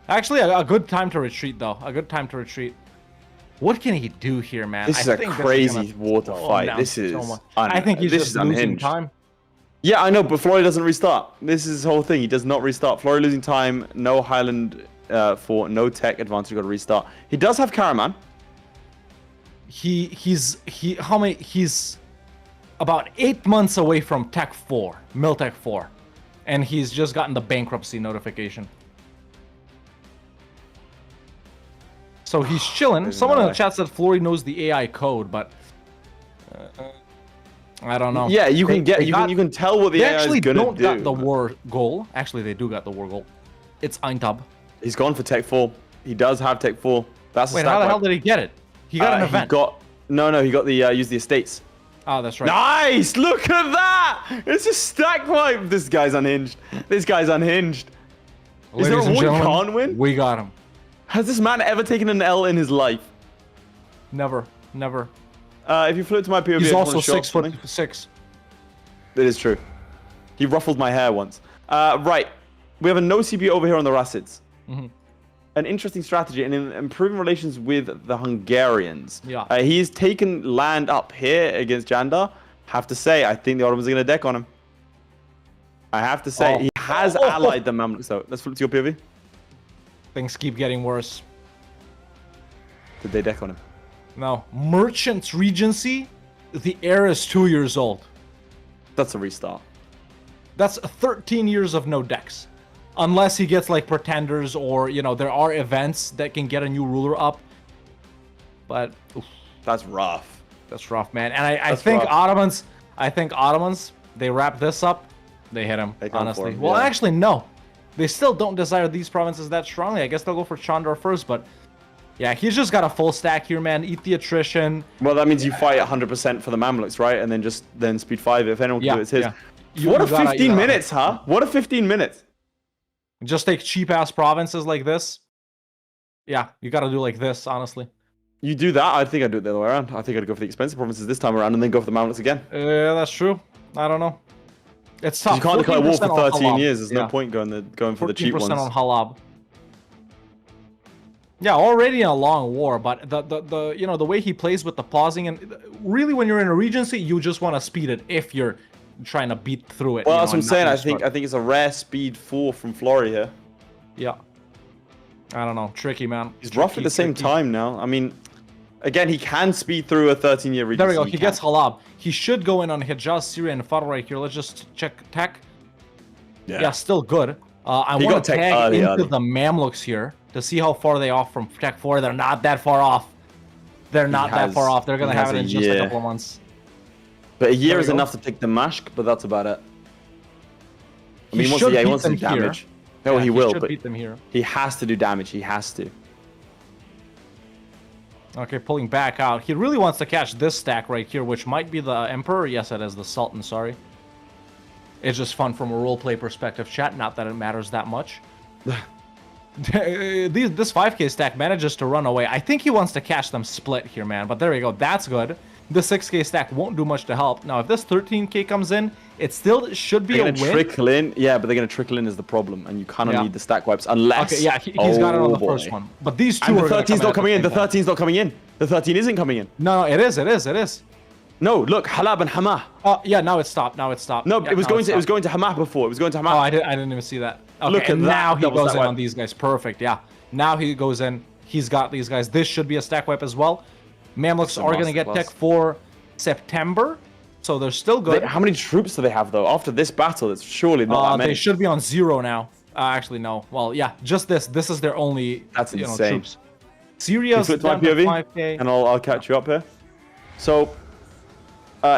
Actually, a good time to retreat, though. A good time to retreat. What can he do here, man? This is I a think crazy gonna water slow him fight. down This so is much. I think he's this just is losing unhinged. time. Yeah, I know, but Florry doesn't restart. This is his whole thing. He does not restart. Florry losing time. No Highland for no tech advantage. Got to restart. He does have Caraman. He's about 8 months away from Tech 4, Miltech 4, and he's just gotten the bankruptcy notification. So he's chilling. Someone in the chat said Florry knows the AI code, but I don't know. Yeah, you can you can tell what the They AI actually is gonna don't do. got the war goal. Actually, they do got the war goal. It's Eintub. He's gone for Tech 4. He does have Tech 4. That's a Wait, stack how the hell wipe. did he get it? He got an event. No, he got the use the estates. Oh, that's right. Nice! Look at that! It's a stack wipe. This guy's unhinged. This guy's unhinged. Is there a Ladies and war he gentlemen, can't win? we got him. Has this man ever taken an L in his life? Never. If you flip to my POV, He's I just also wanna show 6'6". It is true. He ruffled my hair once. Right. We have a no CPU over here on the Rassids. An interesting strategy and in improving relations with the Hungarians. Yeah. He's taken land up here against Jandar. Have to say, I think the Ottomans are going to deck on him. I have to say, he has allied the Mamluks though. Let's flip to your POV. Things keep getting worse. Did they deck on him? No. Merchant's Regency, the heir is 2 years old. That's a restart. That's 13 years of no decks. Unless he gets like Pretenders or, you know, there are events that can get a new ruler up. But oof, That's rough. that's rough, man. And I think rough. Ottomans, they wrap this up, they hit him, They come for honestly. him, Well, yeah. actually, no. They still don't desire these provinces that strongly. I guess they'll go for Chandar first, but yeah, he's just got a full stack here, man. Eat the attrition. Well, that means you fight 100% for the Mamluks, right? And then speed 5. If anyone can do it, it's his. You- What you a gotta- 15 you gotta- minutes, huh? What a 15 minutes. Just take cheap-ass provinces like this. Yeah, you gotta do like this, honestly. You do that, I think I'd do it the other way around. I think I'd go for the expensive provinces this time around and then go for the Mamluks again. Yeah, that's true. I don't know. It's tough. You can't declare war for 14% on 13 Halab. years. There's no Yeah. point going for the cheap 14% ones. on Halab. Yeah, already in a long war, but the you know the way he plays with the pausing and really when you're in a regency, you just want to speed it if you're trying to beat through it. Well, you that's know, what I'm and not saying. restart. I think it's a rare speed 4 from Florry here. Yeah. I don't know. Tricky, man. He's rough at Tricky, the same tricky. time now. I mean, again, he can speed through a 13-year regency. There we go. He can. gets Halab. He should go in on Hijaz, Syria, and Far right here. Let's just check tech. Yeah, still good. I He want got to tech tag early, into early. the Mamluks here to see how far they off from Tech 4. They're not that far off. They're not that far off. They're going to have it in just a couple of months. But a year There we is go. enough to take the Mashk, but that's about it. I mean, He he should he beat wants to them do here. damage. No, Yeah, he will, should but beat them here. he has to do damage. He has to. Okay, pulling back out. He really wants to catch this stack right here, which might be the Emperor. Yes, it is the Sultan, sorry. It's just fun from a roleplay perspective, chat. Not that it matters that much. This 5k stack manages to run away. I think he wants to catch them split here, man. But there we go. That's good. The 6k stack won't do much to help. Now, if this 13k comes in, it still should be They're a going to win. trickle in. Yeah, but they're going to trickle in is the problem. And you kind of Yeah. need the stack wipes unless... Okay, yeah, he's got it on the boy. first one. But these two And are the gonna 13's come not coming in. at The the same time. 13's not coming in. The 13 isn't coming in. No, it is. No, look, Halab and Hamah. Oh, yeah, now it's stopped. No, Yeah, it was now going it's to stopped. Hamah before. It was going to Hamah. Oh, I didn't even see that. Okay, Look at and that. now he Double goes stack in wipe. on these guys. Perfect, yeah. Now he goes in. He's got these guys. This should be a stack wipe as well. Mamluks are going to get masterclass. tech for September, so they're still good. How many troops do they have, though? After this battle, it's surely not that many. They should be on 0 now. Actually, no. Well, yeah, just this. This is their only That's insane. troops. Syria's Flip to my down to POV, 5k. and I'll catch you up here. So,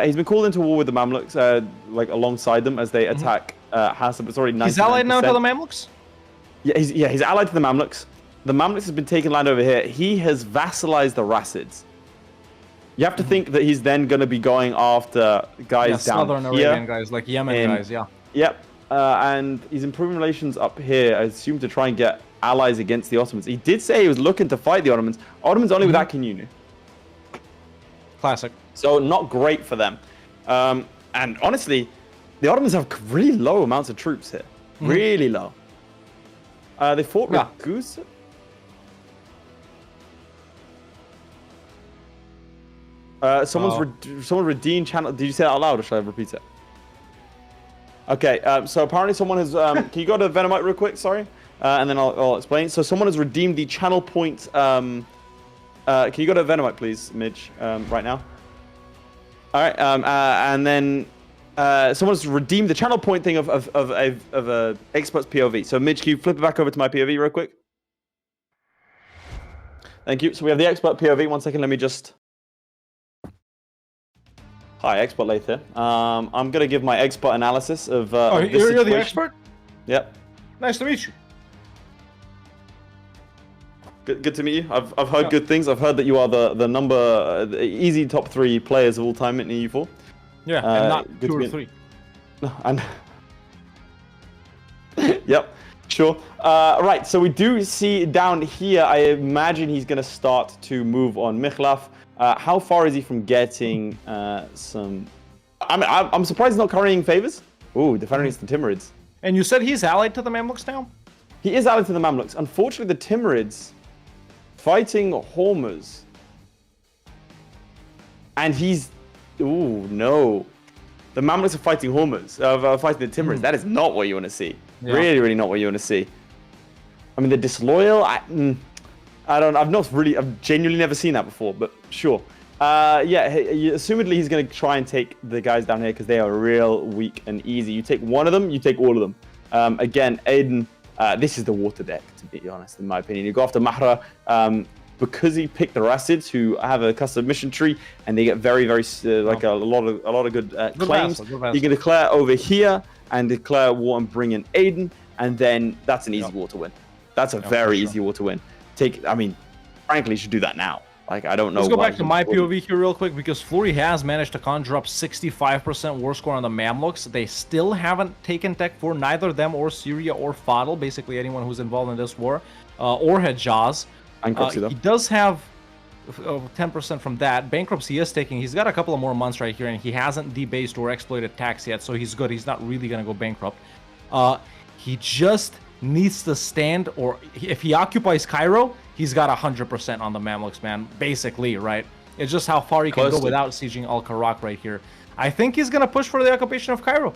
he's been called into war with the Mamluks, like alongside them as they attack Hassan. It's already 99%. He's allied now to the Mamluks? Yeah, he's allied to the Mamluks. The Mamluks has been taking land over here. He has vassalized the Rassids. You have to think that he's then going to be going after guys Yeah, down Southern here. Arabian guys, like Yemen in- guys, yeah. Yep. And he's improving relations up here, I assume, to try and get allies against the Ottomans. He did say he was looking to fight the Ottomans. Ottomans only with Akinunu. Classic. So not great for them. And honestly, the Ottomans have really low amounts of troops here. Really low. They fought Yeah. Ragusa. Someone redeemed channel. Did you say that out loud, or should I repeat it? Okay. So apparently someone has. Can you go to Venomite real quick? Sorry. And then I'll explain. So someone has redeemed the channel point. Can you go to Venomite, please, Midge, right now? All right. And then someone's redeemed the channel point thing of a expert's POV. So Midge, can you flip it back over to my POV real quick? Thank you. So we have the expert POV. 1 second. Let me just. Hi, expert Laith here. I'm gonna give my expert analysis of. Of this you're the situation. expert? Yep. Nice to meet you. Good to meet you. I've heard good things. I've heard that you are the number the easy top 3 players of all time in EU4. Yeah, and not 2 or 3. And yep, sure. Right, so we do see down here. I imagine he's gonna start to move on Michlaf. How far is he from getting some? I mean, I'm surprised he's not carrying favors. Ooh, defending against the Timurids. And you said he's allied to the Mamluks now? He is allied to the Mamluks. Unfortunately, the Timurids fighting Hormuz. And he's... Ooh, no. The Mamluks are fighting Hormuz. Fighting the Timurids. That is not what you want to see. Yeah. Really, really not what you want to see. I mean, the disloyal... I don't... I've genuinely never seen that before, but sure. Yeah, assumedly he's going to try and take the guys down here because they are real weak and easy. You take one of them, you take all of them. Again, Aiden, this is the water deck, to be honest, in my opinion. You go after Mahra because he picked the Rassids, who have a custom mission tree, and they get very, very a lot of good claims. You can declare over here and declare war and bring in Aiden, and then that's an easy war to win. That's a very easy war to win. I mean, frankly, you should do that now. Like, I don't know. Let's go back to my POV here real quick, because Flurry has managed to conjure up 65% war score on the Mamluks. They still haven't taken Tech 4, neither them or Syria or Fadl, basically anyone who's involved in this war, or Hejaz. He does have 10% from that. Bankruptcy is taking. He's got a couple of more months right here, and he hasn't debased or exploited tax yet, so he's good. He's not really going to go bankrupt. He just needs to stand, or if he occupies Cairo, he's got 100% on the Mamluks, man. Basically, right? It's just how far he can go without sieging Al-Karak right here. I think he's going to push for the occupation of Cairo.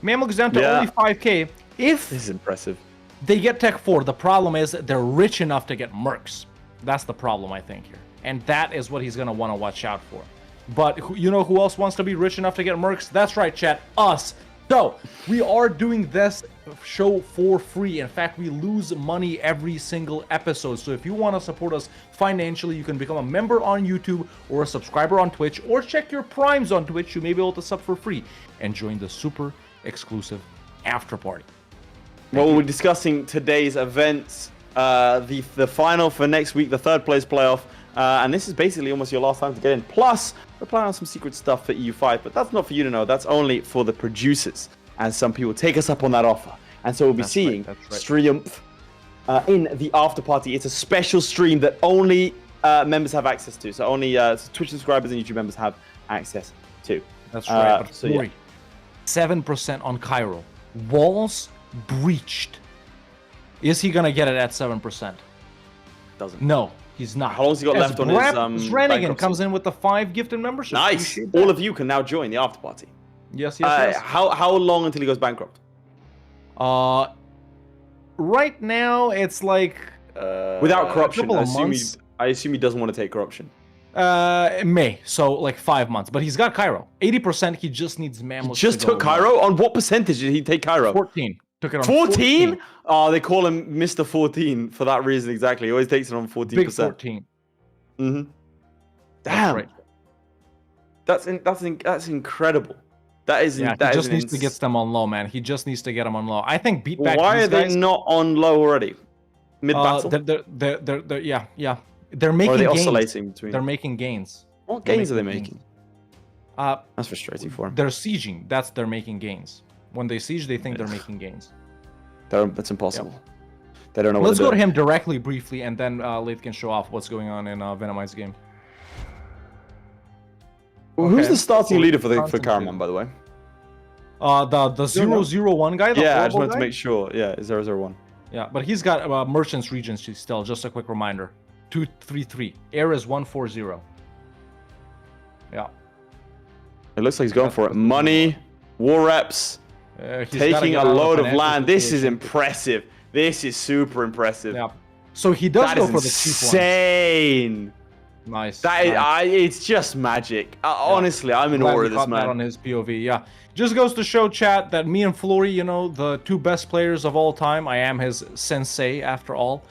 Mamluks down to only 5k. If this is impressive. They get Tech 4, the problem is that they're rich enough to get mercs. That's the problem, I think, here. And that is what he's going to want to watch out for. But you know who else wants to be rich enough to get mercs? That's right, chat. Us. So, we are doing this show for free. In fact, we lose money every single episode. So if you want to support us financially, you can become a member on YouTube or a subscriber on Twitch, or check your primes on Twitch. You may be able to sub for free and join the super exclusive after party. Well, we're discussing today's events, the final for next week, the third place playoff, and this is basically almost your last time to get in. Plus, we're planning on some secret stuff for EU5, but that's not for you to know. That's only for the producers, and some people take us up on that offer. And so we'll be seeing Triumph in the after party. It's a special stream that only members have access to. So only Twitch subscribers and YouTube members have access to. That's right. But so 7% on Cairo. Walls breached. Is he gonna get it at 7%? Doesn't. No, he's not. How long's he got left on his Rennigan comes in with the 5 gifted memberships. Nice. All of you can now join the after party. Yes. How long until he goes bankrupt? Right now it's like without corruption. I assume he doesn't want to take corruption. May, so like 5 months. But he's got Cairo. 80%. He just needs Mamluks. He just took Cairo. On what percentage did he take Cairo? 14. Took it on 14. Oh, they call him Mr. 14 for that reason exactly. He always takes it on 14%. Big 14. Mm-hmm. Damn. That's right. That's incredible. That is. Yeah, he just needs to get them on low, man. He just needs to get them on low. I think beat back. Why are they not on low already? Mid battle. They're yeah. They're making. Or are they gains. oscillating between? They're making gains. What gains are they making? That's frustrating for them. They're sieging. They're making gains. When they siege, they think they're making gains. That's impossible. Yep. They don't know. Let's go to him directly, briefly, and then Laith can show off what's going on in Venomite's game. Who's the starting leader for Karaman, by the way? The 001 guy. Yeah, I just wanted to make sure. Yeah, 001. Yeah, but he's got Merchants Regency still. Just a quick reminder. 233. Air is 140. Yeah. It looks like he's going for it. Money, war reps, taking a load of land. This is impressive. This is super impressive. Yeah. So he does That go is for the cheap one. insane. Nice. It's just magic. Honestly, I'm in Glad awe we of this caught that man. on his POV. Yeah. Just goes to show, chat, that me and Florry, you know, the two best players of all time, I am his sensei after all,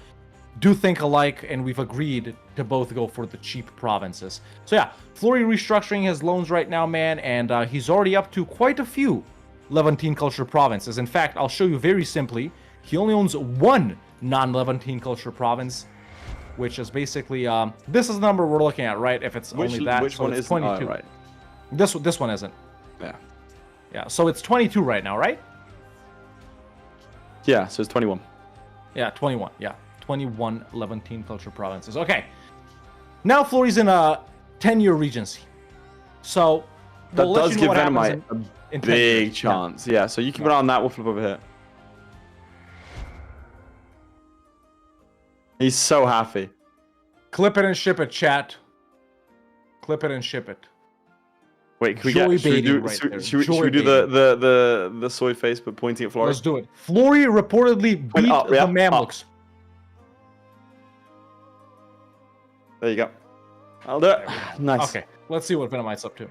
do think alike, and we've agreed to both go for the cheap provinces. So yeah, Florry restructuring his loans right now, man, and he's already up to quite a few Levantine culture provinces. In fact, I'll show you very simply. He only owns one non-Levantine culture province, which is basically this is the number we're looking at, right? If it's only that, which so one it's is 22. right? This one isn't. Yeah. Yeah, so it's 22 right now, right? Yeah, so it's 21. Yeah, 21. Yeah, 21 Levantine culture provinces. Okay. Now Florry's in a 10-year regency. So That we'll let does you know give what happens Venomite a in 10 big years. chance. Yeah, so you keep an eye on that. We'll flip over here. He's so happy. Clip it and ship it, chat. Clip it and ship it. Wait, can we Joy get? Should we do? baiting right Should, there. should we Joy do the soy face but pointing at Florry? Let's do it. Florry reportedly beat up, the yeah, Mamluks. There you go. I'll do it. Nice. Okay, let's see what Venomite's up to.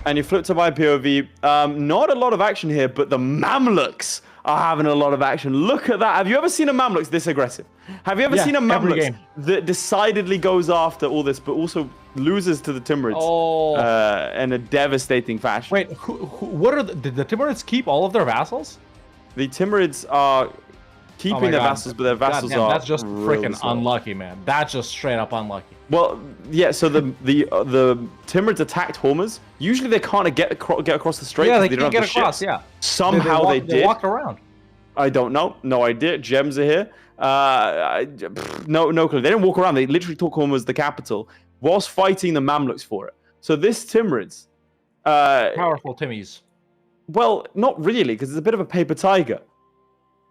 And you flip to my POV. Not a lot of action here, but the Mamluks are having a lot of action. Look at that. Have you ever seen a Mamluks this aggressive? Have you ever seen a every Mamluks game. that decidedly goes after all this, but also loses to the Timurids in a devastating fashion? Wait, what are did the Timurids keep all of their vassals? The Timurids are keeping their vassals, but their vassals Goddamn, are that's just really freaking slow. unlucky, man. That's just straight up unlucky. Well, yeah. So the Timurids attacked Hormuz. Usually they can't get across the strait. Yeah, they because can't don't get have the across. ships. Yeah. Somehow they did. They walked around. I don't know. No idea. Gems are here. No clue. They didn't walk around. They literally took Hormuz, the capital, whilst fighting the Mamluks for it. So this Timurids, Powerful Timmies. well, not really, because it's a bit of a paper tiger.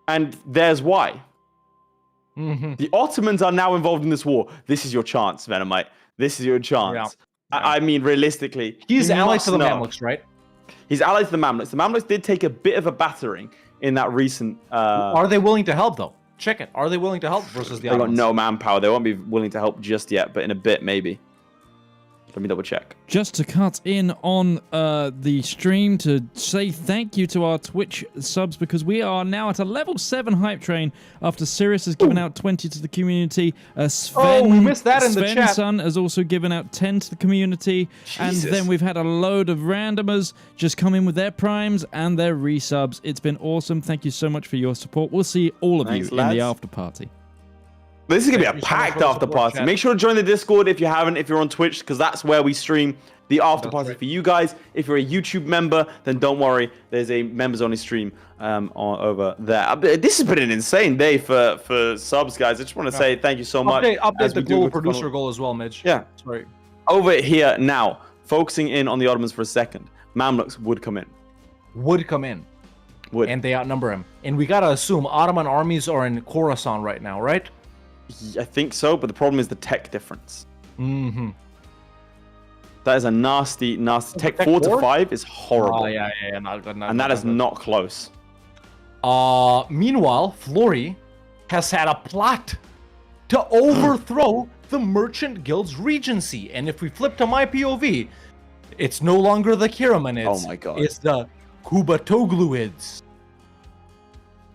And there's why. Mm-hmm. The Ottomans are now involved in this war. This is your chance, Venomite. This is your chance. Yeah. I mean, realistically, He's you allied must to the know. Mamluks, right? He's allied to the Mamluks. The Mamluks did take a bit of a battering in that recent. Are they willing to help, though? Check it. Are they willing to help versus the They got Ottomans? no manpower. They won't be willing to help just yet, but in a bit, maybe. Let me double check. Just to cut in on the stream to say thank you to our Twitch subs, because we are now at a level 7 hype train after Sirius has given out 20 to the community. Sven, we missed that in the Sven chat. Son has also given out 10 to the community. Jesus. And then we've had a load of randomers just come in with their primes and their resubs. It's been awesome. Thank you so much for your support. We'll see all of Thanks, you lads. in the after party. This is going to Thank be you a so much packed for the after support, party. chat. Make sure to join the Discord if you haven't, if you're on Twitch, because that's where we stream the after party right. for you guys. If you're a YouTube member, then don't worry. There's a members-only stream over there. This has been an insane day for subs, guys. I just want to say thank you so much. Update as the we do global with the producer funnel. goal as well, Midge. Yeah. Sorry. Over here now, focusing in on the Ottomans for a second. Mamluks would come in. Would come in. Would. And they outnumber him. And we gotta assume Ottoman armies are in Khorasan right now, right? I think so, but the problem is the tech difference. Mm-hmm. That is a nasty. Tech Tech 4 to four? 5 is horrible. Oh, yeah, not good. And that is not close. Meanwhile, Florry has had a plot to overthrow the Merchant Guild's regency. And if we flip to my POV, it's no longer the Kiramanids. Oh my God. It's the Kubatogluids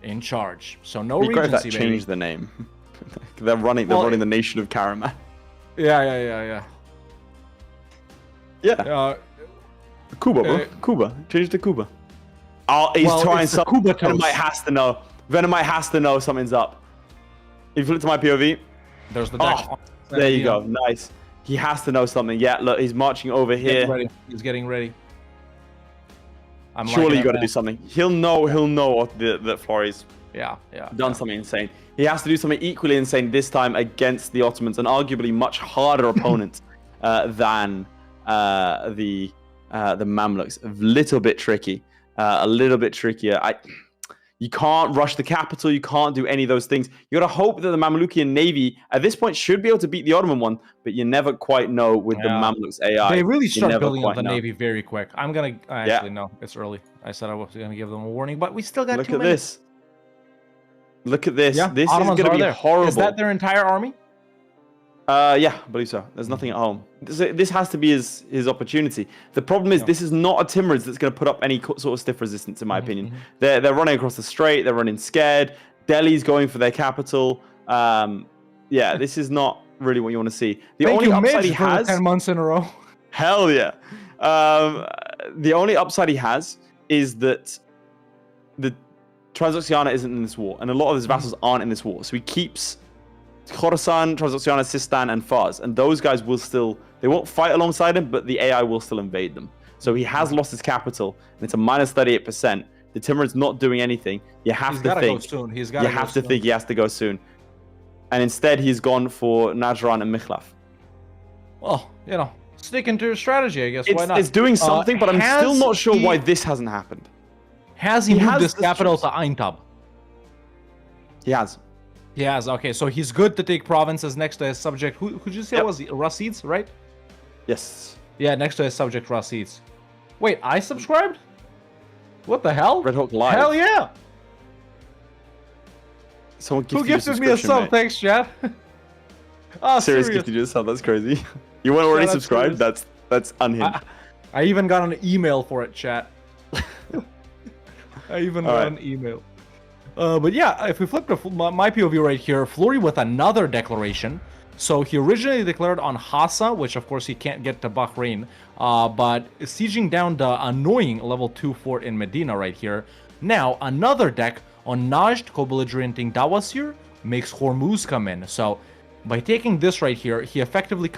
in charge. So no It'd be great if that regency, baby. changed the name. They're running the nation of Karaman. Yeah. Yeah. Cuba, bro. Cuba. Change it to Cuba. Oh, he's Well, trying it's the something. Kubatos. Venomite has to know. Venomite has to know something's up. If you look to my POV. There's the deck. Oh, there you go. Nice. He has to know something. Yeah, look, he's marching over here. He's getting ready. I'm Surely liking you got to it, do something. He'll know that Florry's Yeah. done something insane. He has to do something equally insane this time against the Ottomans, an arguably much harder opponent than the Mamluks. A little bit tricky. A little bit trickier. You can't rush the capital. You can't do any of those things. You got to hope that the Mamlukian navy at this point should be able to beat the Ottoman one, but you never quite know with the Mamluks AI. They really You start never building up quite the know. navy very quick. I'm gonna actually no, it's early. I said I was gonna give them a warning, but we still got Look 2 at minutes. this. Look at this. Yeah, This is Ottomans going to are be there. horrible. Is that their entire army? Yeah, I believe so. There's nothing at home. This has to be his opportunity. The problem is this is not a Timurids that's going to put up any sort of stiff resistance, in my opinion. They're running across the strait. They're running scared. Delhi's going for their capital. Yeah, this is not really what you want to see. The Thank only you, upside Midge, he for the has, 10 months in a row. hell yeah. The only upside he has is that the Transoxiana isn't in this war, and a lot of his vassals aren't in this war. So he keeps Khorasan, Transoxiana, Sistan, and Fars, and those guys will still, they won't fight alongside him, but the AI will still invade them. So he has lost his capital, and it's a minus 38%. The Timurids not doing anything. You have He's to gotta think. go soon. He's You gotta have go to soon. think he has to go soon. And instead, he's gone for Najran and Mikhlaf. Well, you know, sticking to your strategy, I guess. Why not? It's doing something, but I'm still has not sure he- why this hasn't happened. Has he he moved has this the capital to troops. Aintab? He has. He has. Okay, so he's good to take provinces next to his subject. Who did you say Yep. was Rasids, right? Yes. Yeah, next to his subject Rasids. Wait, I subscribed? What the hell? Red Hawk Live. Hell yeah! Someone Who gifted you gifted me a subscription, sub? mate. Thanks, chat. Oh, Serious serious. gifted you a sub. That's crazy. You weren't already that's subscribed? serious. That's unhinged. I even got an email for it, chat. I even got Alright. an email. But yeah, if we flip to my POV right here, Flurry with another declaration. So he originally declared on Hassa, which of course he can't get to Bahrain, but sieging down the annoying level 2 fort in Medina right here. Now, another deck on Najd, co-belligerenting Dawasir, makes Hormuz come in. So by taking this right here, he effectively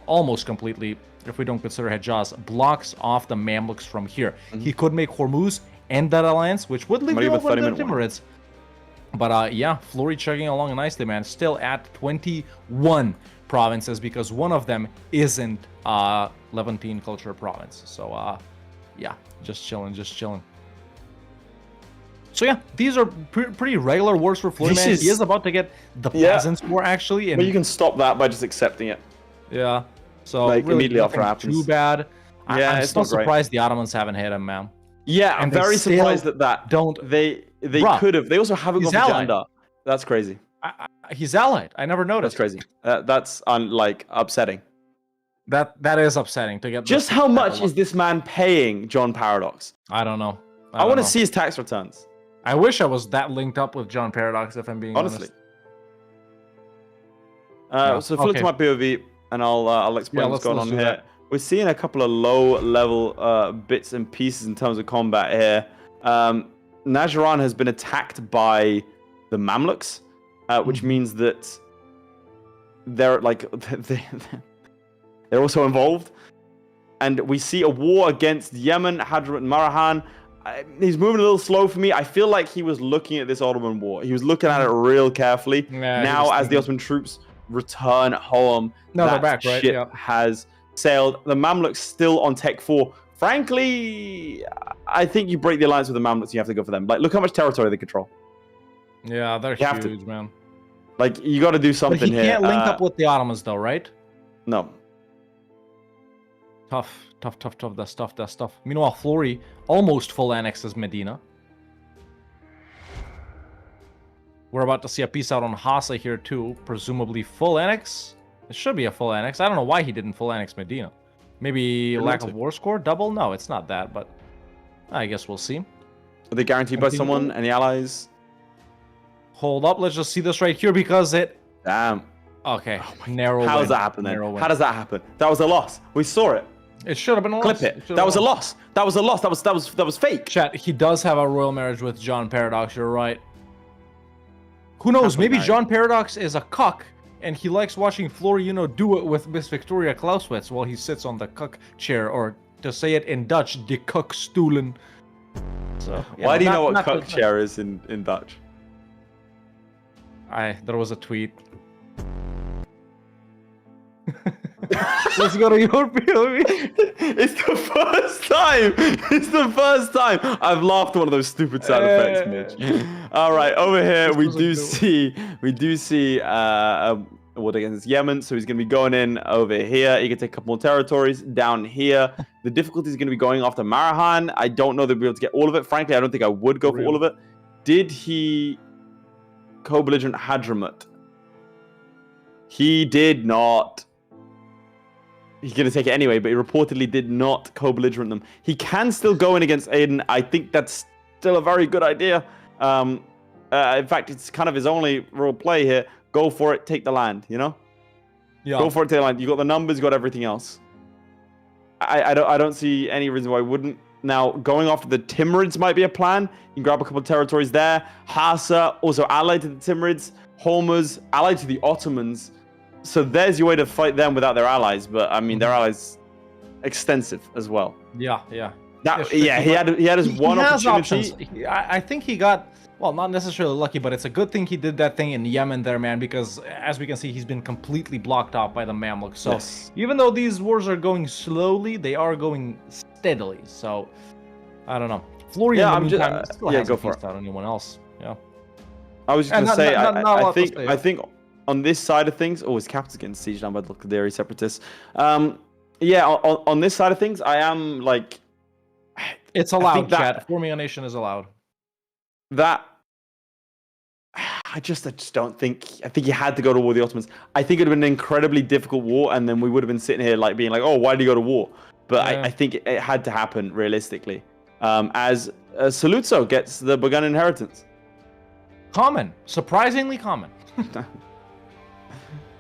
almost completely, if we don't consider Hejaz, blocks off the Mamluks from here. He could make Hormuz end that alliance, which would leave Might you even open to 30-minute one. Timurids. But yeah, Flurry chugging along nicely, man. Still at 21 provinces because one of them isn't Levantine culture province. So yeah, just chilling. So yeah, these are pretty regular wars for Flurry, This man. is- He is about to get the Yeah. Peasants War, actually. And But you can stop that by just accepting it. yeah, so Like, really immediately after it nothing happens. too bad. Yeah, I'm it's still not great. surprised the Ottomans haven't hit him, man. Yeah, I'm And they very still surprised at that. don't- They Bruh, could have. They also haven't he's gone for allied. Jandar. That's crazy. He's allied. I never That's noticed. crazy. That's upsetting. That is upsetting to get. Just how much is this man paying John Paradox? I don't know. I want to know. see his tax returns. I wish I was that linked up with John Paradox, if I'm being Honestly. honest. So flip okay. to my POV, and I'll explain Yeah, what's going let's on do here. that. We're seeing a couple of low-level bits and pieces in terms of combat here. Najran has been attacked by the Mamluks, which means that they're they're also involved. And we see a war against Yemen, Hadrat and Marahan. He's moving a little slow for me. I feel like he was looking at this Ottoman war. He was looking at it real carefully. Yeah, he Now, was as the thinking. Ottoman troops return home, No, they're that back, right? ship Yeah. has sailed. The Mamluks still on Tech 4. Frankly, I think you break the alliance with the Mamluks, you have to go for them. Like, look how much territory they control. Yeah, they're You have to- huge, man. Like, you got to do something But he here. can't link up with the Ottomans, though, right? No. Tough. That stuff. Meanwhile, Flurry almost full annexes Medina. We're about to see a piece out on Hassa here too, presumably full annex. It should be a full annex. I don't know why he didn't full annex Medina. Maybe lack of war score? Double? No, it's not that, but I guess we'll see. Are they guaranteed by Continue. someone? Any allies? Hold up, let's just see this right here because it... Damn. Okay, narrow How win. does that happen then? Narrow win. How does that happen? That was a loss. We saw it. It should have been a Clip loss. it. should've That was a been loss. That was a loss. That was fake. Chat, he does have a royal marriage with John Paradox, you're right. Who knows, Happily maybe married. John Paradox is a cuck, and he likes watching Flurry, do it with Miss Victoria Clausewitz while he sits on the cuck chair, or to say it in Dutch, de cuckstoelen. So, Why do you know what not cuck the- chair is in Dutch? There was a tweet. Let's go to your POV. It's the first time. It's the first time I've laughed at one of those stupid sound effects, Mitch. All right, over here we do see what against Yemen, so he's going to be going in over here. He can take a couple more territories down here. The difficulty is going to be going after Marahan. I don't know that we'll be able to get all of it. Frankly, I don't think I would go for all of it. Did he co-belligerent Hadramut? He did not. He's going to take it anyway, but he reportedly did not co-belligerent them. He can still go in against Aiden. I think that's still a very good idea. In fact, it's kind of his only real play here. Go for it, take the land, you know? Yeah. Go for it, take the land. You got the numbers, you got everything else. I don't see any reason why I wouldn't. Now, going after the Timurids might be a plan. You can grab a couple of territories there. Hassa, also allied to the Timurids. Hormuz, allied to the Ottomans. So there's your way to fight them without their allies. But, I mean, their allies extensive as well. Yeah, yeah. He had his one opportunity. I think he got, well, not necessarily lucky, but it's a good thing he did that thing in Yemen there, man, because as we can see, he's been completely blocked off by the Mamluks. So even though these wars are going slowly, they are going steadily. So I don't know. Florian, in the meantime, still hasn't pieced out anyone else. Yeah. I was just going to say, I think on this side of things, his capital's getting sieged down by the Qadiri separatists. On this side of things, I am like, it's allowed. That forming a nation is allowed. I just don't think. I think you had to go to war with the Ottomans. I think it would have been an incredibly difficult war, and then we would have been sitting here like being like, "Oh, why did you go to war?" But I think it had to happen realistically. As Saluzzo gets the Burgundian inheritance. Common, surprisingly common.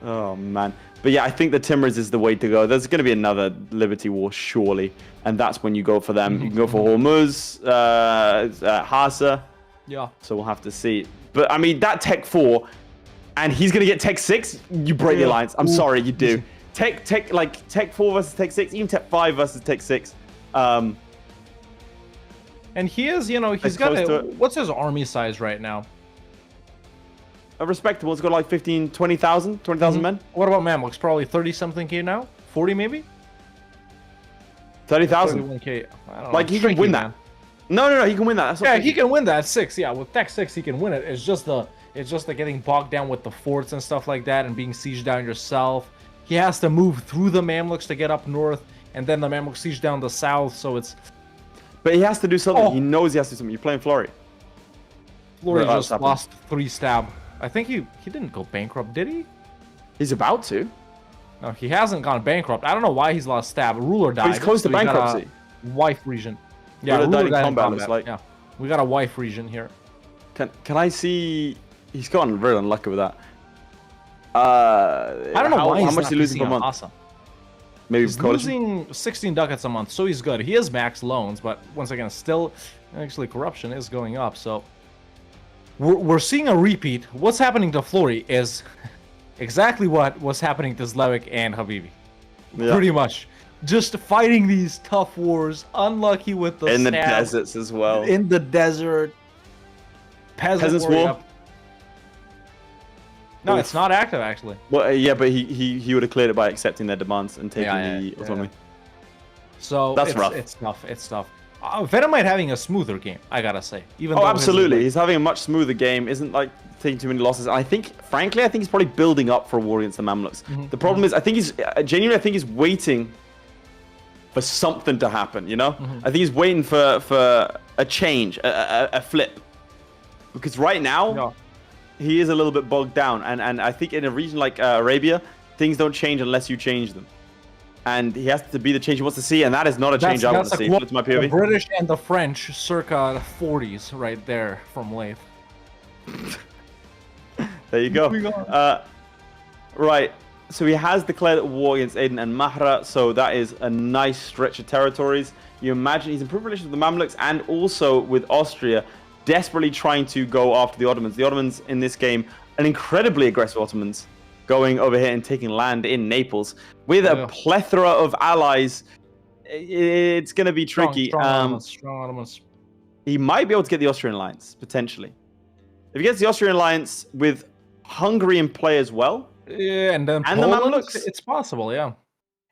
Oh man, but yeah, I think the Timurids is the way to go. There's going to be another Liberty War surely, and that's when you go for them. You can go for Hormuz, Hassa. Yeah. So we'll have to see. But I mean, that Tech 4, and he's going to get Tech 6. You break the alliance. I'm sorry, you do. Tech 4 versus Tech 6, even Tech 5 versus Tech 6. And he is, he's got what's his army size right now? A respectable. It's got like 20,000 men. What about Mamluks? Probably 30-something K now? 40 maybe? 30,000. 31K. I don't know. Like, he can win that. No, he can win that. He can win that 6. Yeah, with Tech 6, he can win it. It's just the getting bogged down with the forts and stuff like that and being sieged down yourself. He has to move through the Mamluks to get up north, and then the Mamluks siege down the south, so it's... But he has to do something. He knows he has to do something. You're playing Florry. Florry just lost 3 stab. I think he didn't go bankrupt, did he? He's about to. No, he hasn't gone bankrupt. I don't know why he's lost stab. A ruler died. But he's close to bankruptcy. Wife region. Yeah, ruler died in combat. Yeah, we got a wife region here. Can I see? He's gotten very unlucky with that. I don't know why how much is he losing per month? Awesome. Maybe he's losing 16 ducats a month, so he's good. He has max loans, but once again, still, actually, corruption is going up. So we're seeing a repeat. What's happening to Florry is exactly what was happening to Zlewikk and Habibi. Yeah. Pretty much. Just fighting these tough wars, unlucky with the the deserts as well. In the desert. Peasants War. No, it's not active actually. Well, yeah, but he would have cleared it by accepting their demands and taking the autonomy. So that's rough. It's tough. It's tough. Venomite having a smoother game, I gotta say. Even absolutely, he's having a much smoother game. Isn't like taking too many losses. And I think, frankly, he's probably building up for a war against the Mamluks. The problem is, I think he's waiting for something to happen. I think he's waiting for a change, a flip. Because right now, he is a little bit bogged down, and I think in a region like Arabia, things don't change unless you change them. And he has to be the change he wants to see, and that is not a change I want to see. It's my POV. The British and the French, circa 40s, right there from Laith. There you go. Right, so he has declared war against Aden and Mahra, so that is a nice stretch of territories. You imagine he's improved relations with the Mamluks and also with Austria, desperately trying to go after the Ottomans. The Ottomans in this game, an incredibly aggressive Ottomans, going over here and taking land in Naples with a plethora of allies. It's going to be tricky. Strong Ottomans. He might be able to get the Austrian alliance, potentially. If he gets the Austrian alliance with Hungary in play as well. Yeah, and then Poland, the Mamluks. It's possible, yeah.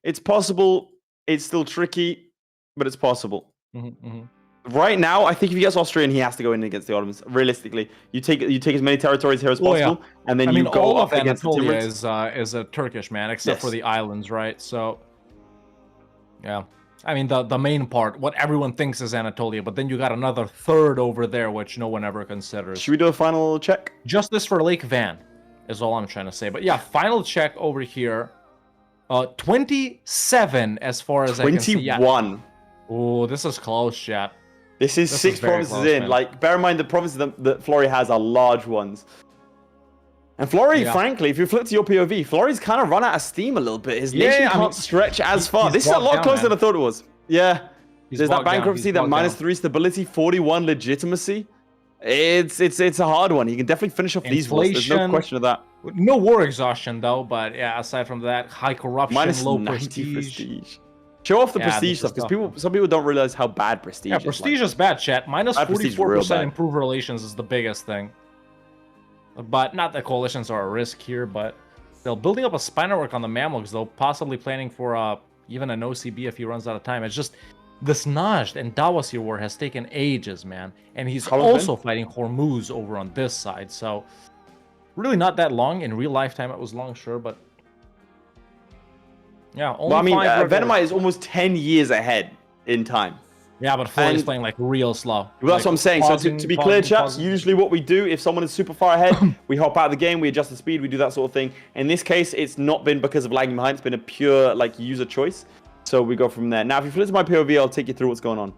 It's possible. It's still tricky, but it's possible. Mm-hmm. Right now, I think if he gets Austrian, he has to go in against the Ottomans. Realistically, you take as many territories here as possible, and then you go all up of against the Anatolia Timurids. is a Turkish, man, except for Yes. the islands, right? So, yeah. I mean, the main part, what everyone thinks is Anatolia, but then you got another third over there, which no one ever considers. Should we do a final check? Justice for Lake Van is all I'm trying to say. But yeah, final check over here. 27 as far as I can see. 21. Oh, this is close, chat. This is 6 very provinces close, in. man. Like, bear in mind the provinces that Florry has are large ones. And Florry, Yeah. frankly, if you flip to your POV, Florry's kind of run out of steam a little bit. His Yeah, nation I can't mean, stretch as far. he's This is a bogged lot down, closer man. than I thought it was. Yeah. He's There's that bogged down, bankruptcy, he's that bogged minus down. 3 stability, 41 legitimacy. It's a hard one. He can definitely finish off these wars. There's no Inflation. question of that. No war exhaustion, though, but yeah, aside from that, high corruption, Minus low 90 prestige. Show off the Yeah, prestige this is stuff, because tough. some people don't realize how bad prestige Yeah, is. prestige like. is bad, chat. Minus Bad prestige is real 44% bad. improved relations is the biggest thing. But not that coalitions are a risk here, but still building up a spy network on the Mamluks, though, possibly planning for even an OCB if he runs out of time. It's just this Najd and Dawasir war has taken ages, man. And he's How long also fighting Hormuz over on this side, so really not that long. In real lifetime, it was long, sure, but yeah, only Well, I mean, 5 regulars. Venomite is almost 10 years ahead in time. Yeah, but Florry's and- playing like real slow. Well, that's Like, what I'm saying. pausing, So to be clear, pausing, chaps, pausing. usually what we do, if someone is super far ahead, we hop out of the game, we adjust the speed, we do that sort of thing. In this case, it's not been because of lagging behind. It's been a pure like user choice. So we go from there. Now, if you flip to my POV, I'll take you through what's going on.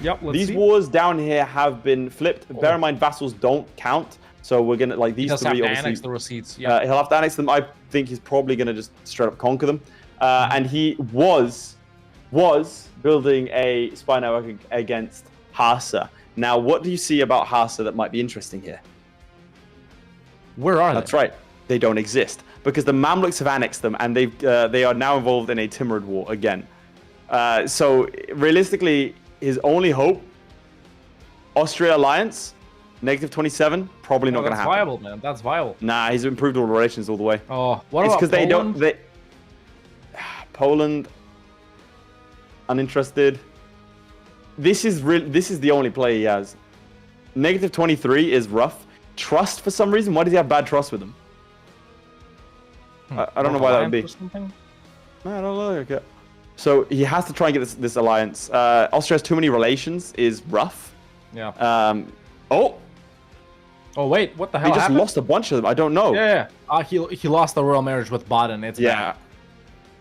Yep, let's These see. wars down here have been flipped. Bear in mind, vassals don't count. So we're gonna like He these does have three. to Obviously, annex the receipts. Yeah. he'll have to annex them. I think he's probably gonna just straight up conquer them. And he was building a spy network against Hassa. Now, what do you see about Hassa that might be interesting here? Where are That's they? right. They don't exist because the Mamluks have annexed them, and they are now involved in a Timurid war again. So realistically, his only hope, Austria alliance, -27, probably not Oh, going to that's happen. viable, man. That's viable. Nah, he's improved all relations all the way. Oh, what It's about because they Poland? don't. Poland, uninterested. This is the only play he has. -23 is rough. Trust for some reason. Why does he have bad trust with him? I don't know why that would be. Alliance or something? No, I don't know. Okay. So he has to try and get this alliance. Austria has too many relations. Is rough. Yeah. Oh, Oh wait, what the hell he just happened? lost a bunch of them. I don't know. Yeah. He lost the royal marriage with Baden. It's Yeah. bad.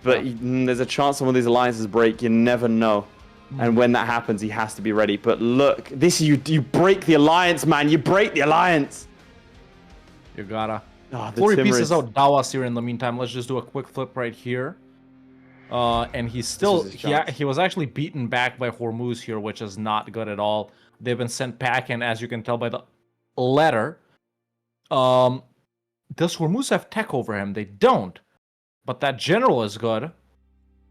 But there's a chance some of these alliances break. You never know. And when that happens, he has to be ready. But look, this you break the alliance, man. You break the alliance. You gotta. Oh, the Florry pieces Timurids. out Dawasir in the meantime. Let's just do a quick flip right here. And he's still is his chance. he was actually beaten back by Hormuz here, which is not good at all. They've been sent back, and as you can tell by the letter, does Hormuz have tech over him? They don't. But that general is good.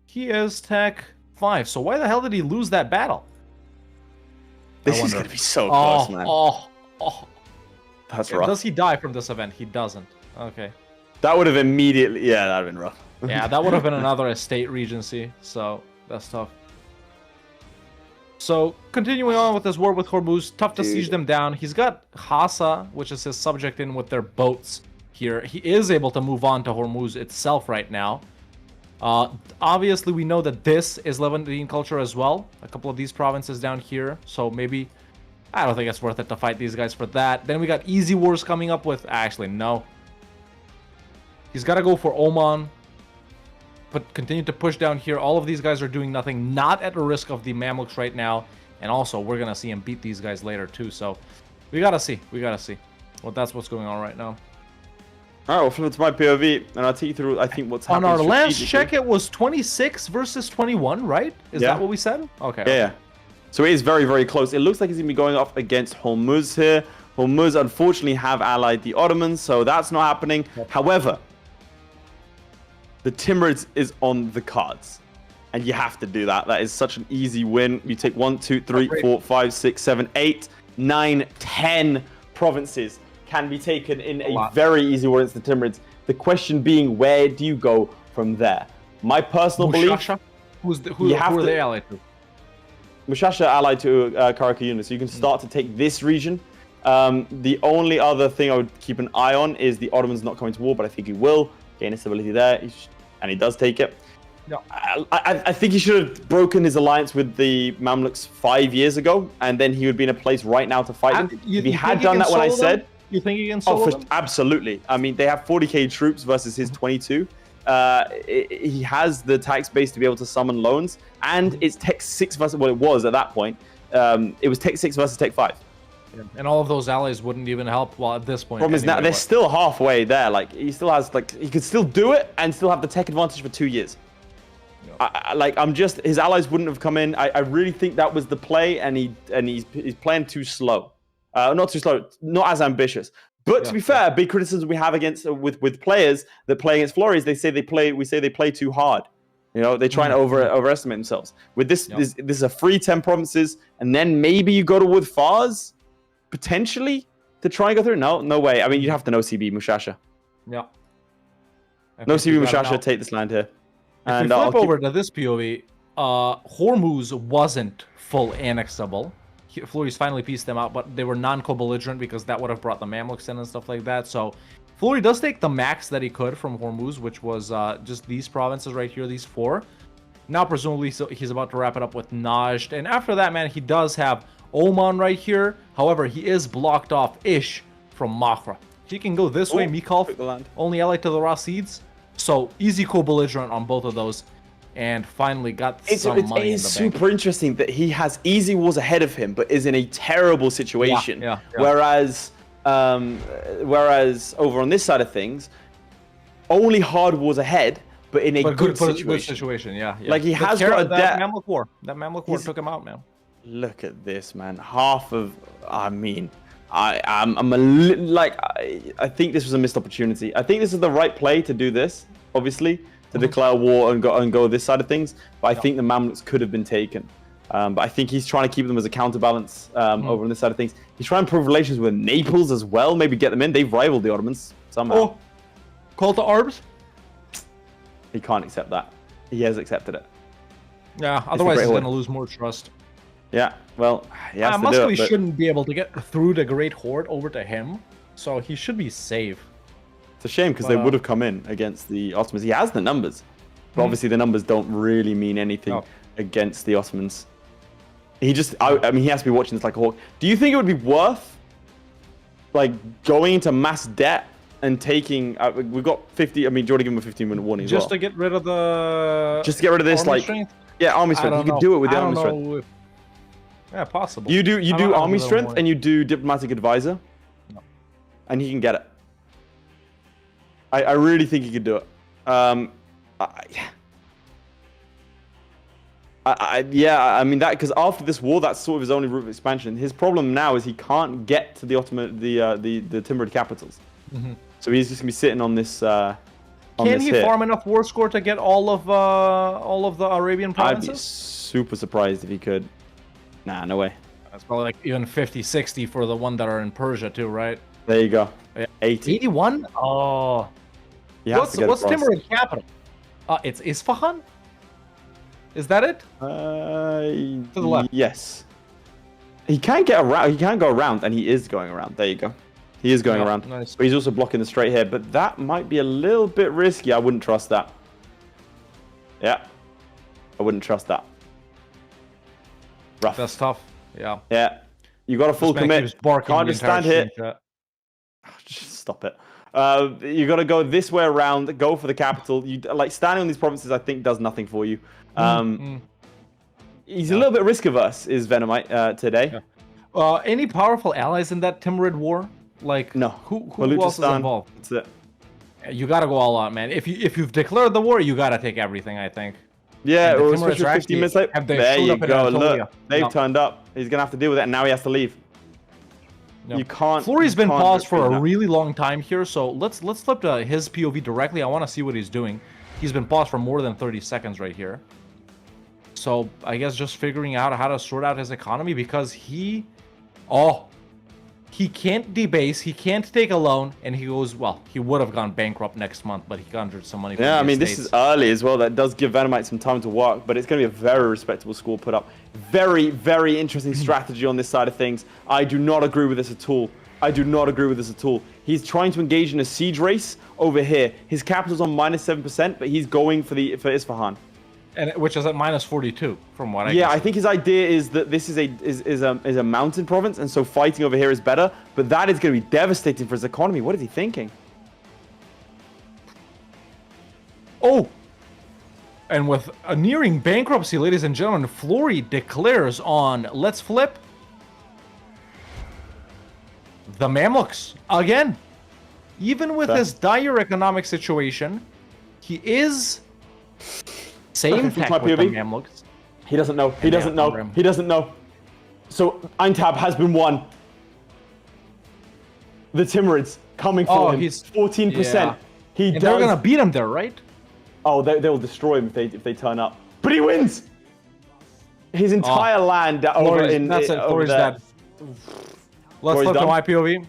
He is tech 5. So why the hell did he lose that battle? This I is wonder. gonna be so close, man. Oh. That's rough. Does he die from this event? He doesn't. Okay. That would have immediately. Yeah, that'd have been rough. Yeah, that would have been another estate regency, so that's tough. So, continuing on with this war with Hormuz, tough to siege them down. He's got Hassa, which is his subject, in with their boats here. He is able to move on to Hormuz itself right now. Obviously, we know that this is Levantine culture as well. A couple of these provinces down here, so maybe... I don't think it's worth it to fight these guys for that. Then we got easy wars coming up with... Actually, no. He's got to go for Oman. But continue to push down here. All of these guys are doing nothing. Not at the risk of the Mamluks right now. And also, we're going to see him beat these guys later too. So, we got to see. We got to see. Well, that's what's going on right now. Alright, we'll flip to my POV, and I'll take you through, I think, what's On happening our last strategically. check, it was 26 versus 21, right? Is Yeah. that what we said? Okay. Yeah. So it is very, very close. It looks like he's going to be going off against Hormuz here. Hormuz, unfortunately, have allied the Ottomans, so that's not happening. However, the Timurids is on the cards. And you have to do that. That is such an easy win. You take 1, 2, 3, 4, 5, 6, 7, 8, 9, 10 provinces can be taken in a very easy war against the Timurids. The question being, where do you go from there? My personal belief, Mushasha? Who are they allied to? Mushasha allied to Karakayuna, so you can start to take this region. The only other thing I would keep an eye on is the Ottomans not coming to war, but I think he will gain a stability there, and he does take it. No. I think he should have broken his alliance with the Mamluks 5 years ago, and then he would be in a place right now to fight them. If he had done that when I said... You think he can solo them? Absolutely. I mean, they have 40k troops versus his 22. He has the tax base to be able to summon loans, and it's Tech 6 versus... Well, it was at that point. It was Tech 6 versus Tech 5. Yeah. And all of those allies wouldn't even help. Well, at this point, problem is now they're still halfway there. Like he still has, like he could still do it and still have the tech advantage for 2 years. His allies wouldn't have come in. I really think that was the play, and he's playing too slow. Not too slow, not as ambitious. But to be fair, big criticism we have against with players that play against Florries, they say they play too hard. You know, they try and overestimate themselves. With this, this is a free 10 provinces, and then maybe you go to with Fars. Potentially to try and go through? No way. I mean, you'd have to know CB Mushasha. Yeah. No CB Mushasha take this land here. If we flip over to this POV, Hormuz wasn't full annexable. Florries finally pieced them out, but they were non-co-belligerent because that would have brought the Mamluks in and stuff like that. So Florry does take the max that he could from Hormuz, which was just these provinces right here, these 4. Now, presumably, he's about to wrap it up with Najd. And after that, man, he does have Oman right here. However, he is blocked off-ish from Makra. He can go this way. Mikolv, only allied to the Rasids. So, easy co-belligerent on both of those. And finally got some money in the bank. It's super interesting that he has easy wars ahead of him, but is in a terrible situation. Yeah. Whereas over on this side of things, only hard wars ahead, but in a good situation. Good situation, yeah. Like he has got a that Mamluk War. That Mamluk War took him out, man. Look at this, man. Half of, I mean, I think this was a missed opportunity. I think this is the right play to do this, obviously, to declare war and go this side of things. But I think the Mamluks could have been taken. But I think he's trying to keep them as a counterbalance over on this side of things. He's trying to improve relations with Naples as well. Maybe get them in. They've rivaled the Ottomans somehow. Oh, call to arms? He can't accept that. He has accepted it. Yeah, otherwise he's going to lose more trust. Yeah, well, he has to Muscovy do it, but... shouldn't be able to get through the Great Horde over to him, so he should be safe. It's a shame because they would have come in against the Ottomans. He has the numbers, but obviously the numbers don't really mean anything against the Ottomans. He just, I mean, he has to be watching this like a hawk. Do you think it would be worth, like, going into mass debt and taking? We've got 50. I mean, do you want to give him a 15-minute warning? Just to get rid of the. Just to get rid of this, army like, strength? Yeah, army strength. You could do it with the army strength. Yeah, possible. You do army strength and you do diplomatic advisor, and he can get it. I really think he could do it. I mean that because after this war, that's sort of his only route of expansion. His problem now is he can't get to the Ottoman, the Timurid capitals. So he's just gonna be sitting on this. Can he farm enough war score to get all of the Arabian provinces? I'd be super surprised if he could. Nah, no way. That's probably like even 50, 60 for the one that are in Persia too, right? There you go. 80. 81? Oh. What's Timurid capital? It's Isfahan? Is that it? To the left. Yes. He can get around. He can go around, and he is going around. There you go. He is going around. Nice. But he's also blocking the straight here. But that might be a little bit risky. I wouldn't trust that. Yeah. I wouldn't trust that. Rough. That's tough. Yeah. Yeah. You got a full commit. Can't just stand here. Just stop it. You got to go this way around. Go for the capital. You like standing on these provinces. I think does nothing for you. He's a little bit risk averse. Is Venomite today? Yeah. Any powerful allies in that Timurid war? Like no. Who else is involved? That's it. You got to go all out, man. If you've declared the war, you got to take everything. I think. Yeah, or especially 15 minutes late. There you go. Look, they've turned up. He's gonna have to deal with it, and now he has to leave. You can't. Florry's been paused for a really long time here, so let's flip to his POV directly. I want to see what he's doing. He's been paused for more than 30 seconds right here. So I guess just figuring out how to sort out his economy because he he can't debase, he can't take a loan, and he goes, well, he would have gone bankrupt next month, but he conjured some money from Yeah, the I mean, estates. this is early as well. That does give Venomite some time to work, but it's going to be a very respectable score put up. Very, very interesting strategy on this side of things. I do not agree with this at all. I do not agree with this at all. He's trying to engage in a siege race over here. His capital's on -7%, but he's going for Isfahan. And which is at -42 from what I Yeah, can I see. think his idea is that this is a mountain province, and so fighting over here is better. But that is going to be devastating for his economy. What is he thinking? Oh! And with a nearing bankruptcy, ladies and gentlemen, Florry declares on Let's Flip the Mamluks again. Even with his dire economic situation, he is same Okay, tech with the POV. Mamluks. He doesn't know. He doesn't know. He doesn't know. So Eintab has been won. The Timurids coming for him. He's 14%. yeah. He And does. they're gonna beat him there, right? Oh, they'll destroy him if they turn up. But he wins. His entire land over Florry's- in that's it. over Florry's there. dead. Let's Florry's look at done? my POV.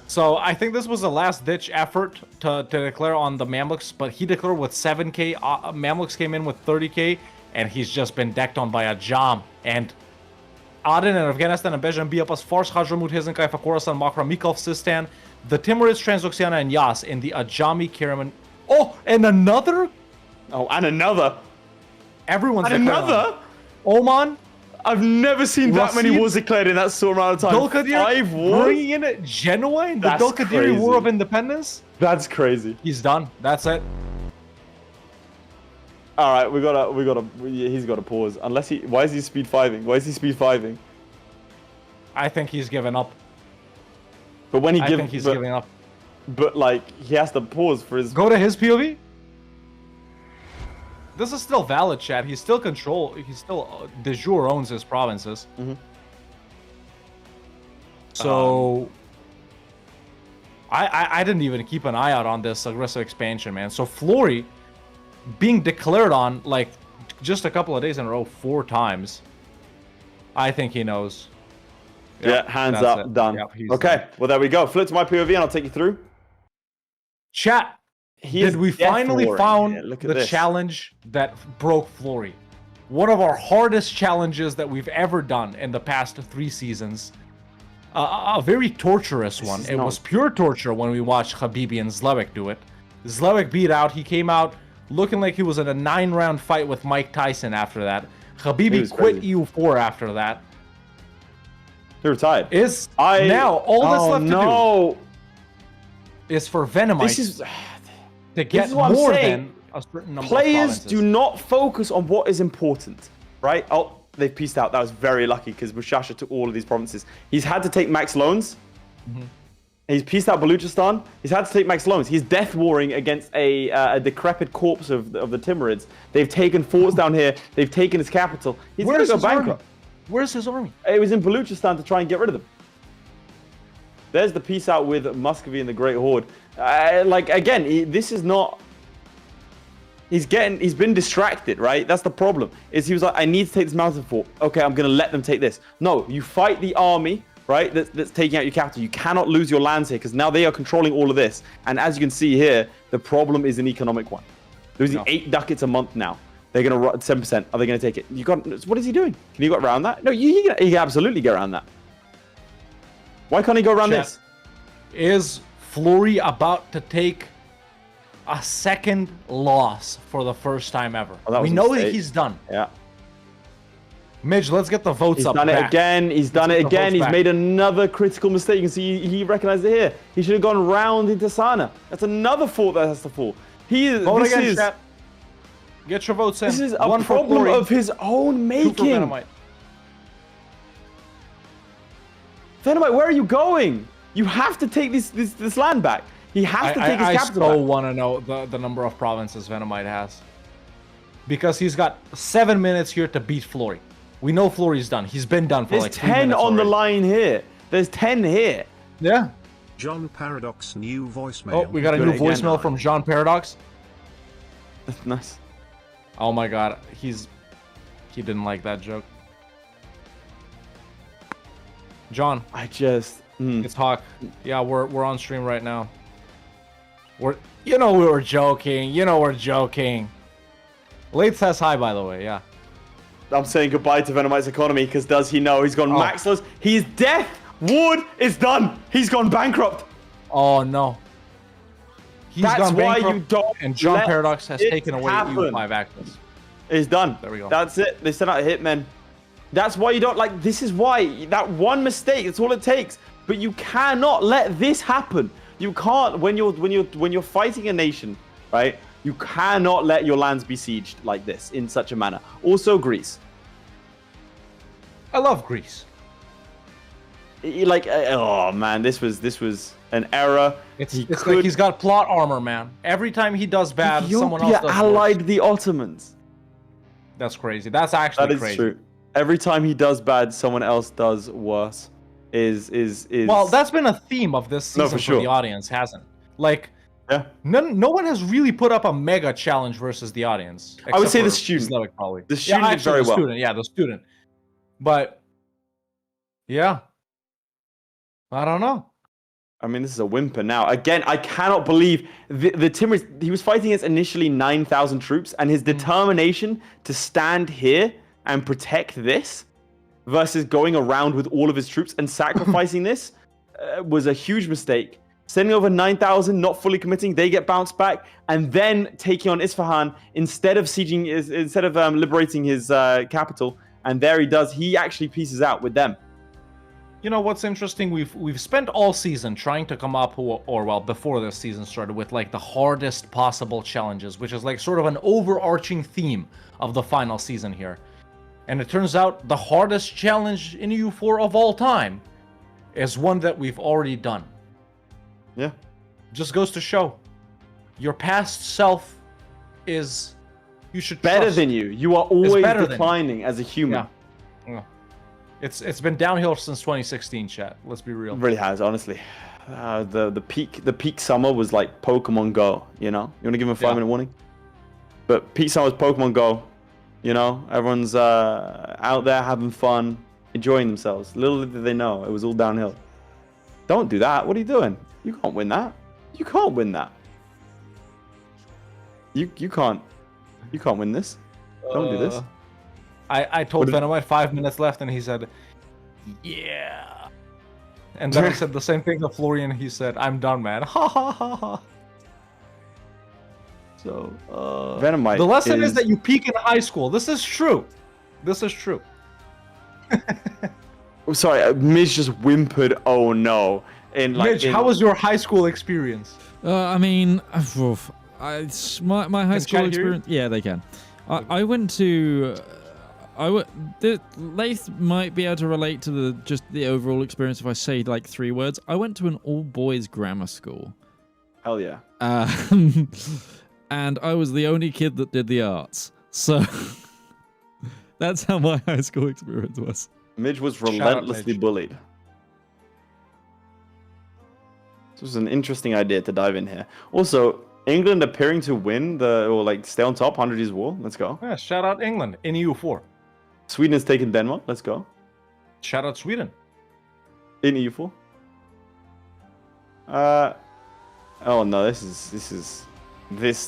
So I think this was a last-ditch effort to declare on the Mamluks, but he declared with 7k. Mamluks came in with 30k, and he's just been decked on by a Jam. And Aden and Afghanistan and Bejam Biapas, Fars, Hajramut, Hizenkai, Khorasan, Makra, Mikov, Sistan, the Timurids, Transoxiana, and Yas in the Ajami, Karaman. Oh, and another? Oh, and another. Everyone's And declaring another. Oman, I've never seen that many Rashid? wars declared in that short amount of time. Dulkadir 5 wars. bringing in Genoa in the That's Dulkadiri War crazy. of Independence. That's crazy. He's done. That's it. All right, he's got to pause. Unless he, why is he speed 5ing? Why is he speed 5ing? I think he's given up. But when he I gives, think he's giving up. But like, he has to pause for his. Go to his POV. This is still valid, chat. He's still de jure owns his provinces. Mhm. So I didn't even keep an eye out on this aggressive expansion, man. So Florry being declared on like just a couple of days in a row 4 times. I think he knows. Yeah, hands that's up, it. done. Yep, he's Okay, done. well there we go. Flip to my POV and I'll take you through. Chat. He is Did we death finally warring. found Yeah, look at the this. challenge that broke Florry? One of our hardest challenges that we've ever done in the past 3 seasons. A very torturous one. It was pure torture when we watched Habibi and Zlewikk do it. Zlewikk beat out. He came out looking like he was in a 9-round fight with Mike Tyson after that. Habibi was quit crazy. EU4 after that. He retired. Now all that's left to no. do is for Venomite This is to get is what I'm more saying. than a certain number of Players provinces. do not focus on what is important, right? Oh, they've pieced out. That was very lucky because Bushasha took all of these provinces. He's had to take max loans. He's pieced out Baluchistan. He's had to take max loans. He's death warring against a decrepit corpse of the Timurids. They've taken forts down here. They've taken his capital. He's going to go bankrupt. Where's his army? It was in Baluchistan to try and get rid of them. There's the peace out with Muscovy and the Great Horde. Like, again, this is not... He's been distracted, right? That's the problem. Is he was like, I need to take this mountain fort. Okay, I'm going to let them take this. No, you fight the army, right? That's taking out your capital. You cannot lose your lands here because now they are controlling all of this. And as you can see here, the problem is an economic one. Losing 8 ducats a month now. They're going to run 7%. Are they going to take it? You got. What is he doing? Can you get around that? No, he can absolutely get around that. Why can't he go around this? Is Florry about to take a second loss for the first time ever? Oh, that we was a know that mistake. he's done. Yeah. Midge, let's get the votes He's up. done it back. again. He's done Let's it get the again. votes He's back. made another critical mistake. You can see he recognized it here. He should have gone round into Sana. That's another fort that has to fall. Vote This again, is chat. Get your votes in. this is a One for problem Florry, of his own 2 for making. Venomite. Venomite, where are you going? You have to take this land back. He has to take his I capital so back. want to know the number of provinces Venomite has. Because he's got 7 minutes here to beat Florry. We know Florry's done. He's been done for There's like 3 10 minutes on the already. line here. There's 10 here. Yeah. John Paradox new voicemail. Oh, we got a Do new it again. voicemail from John Paradox. That's nice. Oh my god, he didn't like that joke. John, I just. it's Hawk. Yeah, we're on stream right now. We were joking. We're joking. Laith says hi, by the way. Yeah. I'm saying goodbye to Venomite's economy because does he know he's gone maxless? He's death. Ward is done. He's gone bankrupt. Oh no. That's gone why bankrupt, you don't. and John let Paradox has it taken away happen. EU5 access. It's done. There we go. That's it. They sent out Hitmen. That's why you don't like. This is why that one mistake. That's all it takes. But you cannot let this happen. You can't when you're fighting a nation, right? You cannot let your lands be sieged like this in such a manner. Also, Greece. I love Greece. Oh man, this was an error. It's like he's got plot armor, man. Every time he does bad, someone else does allied worse. the Ottomans. That's crazy. That's actually That is crazy. true. Every time he does bad, someone else does worse. Is Well, that's been a theme of this season for sure. the audience, hasn't? Like, yeah. No one has really put up a mega challenge versus the audience. I would say the except for student. Zlewikk, probably. The student did actually, very the well. Student, yeah, the student. But yeah, I don't know. I mean, this is a whimper now. Again, I cannot believe the Timurs. He was fighting against initially 9,000 troops, and his determination to stand here and protect this versus going around with all of his troops and sacrificing this was a huge mistake. Sending over 9,000, not fully committing, they get bounced back, and then taking on Isfahan instead of liberating his capital. And there he does. He actually pieces out with them. You know what's interesting? We've spent all season trying to come up, before this season started, with like the hardest possible challenges, which is like sort of an overarching theme of the final season here. And it turns out the hardest challenge in EU4 of all time is one that we've already done. Yeah. Just goes to show, your past self is, you should better trust. than you. You are always declining as a human. Yeah. It's been downhill since 2016, chat. Let's be real. It really has, honestly. The peak summer was like Pokemon Go. You know, you want to give him a 5-minute warning. But peak summer was Pokemon Go. You know, everyone's out there having fun, enjoying themselves. Little did they know, it was all downhill. Don't do that. What are you doing? You can't win that. You can't win that. You can't win this. Don't do this. I told Venomite 5 minutes left, and he said, "Yeah." And then I said the same thing to Florian. He said, "I'm done, man." Ha ha ha ha. So, Venomite. The lesson is that you peak in high school. This is true. This is true. Sorry, Midge just whimpered. Oh no! Midge, how was your high school experience? I mean, my high school experience. Yeah, they can. I went to. Laith might be able to relate to the overall experience if I say like 3 words. I went to an all-boys grammar school. Hell yeah. And I was the only kid that did the arts. So that's how my high school experience was. Midge was relentlessly bullied. This was an interesting idea to dive in here. Also, England appearing to win stay on top, 100 Years' War. Let's go. Yeah, shout out England in EU4. Sweden has taken Denmark. Let's go. Shout out Sweden. In EU4. Oh no, this is.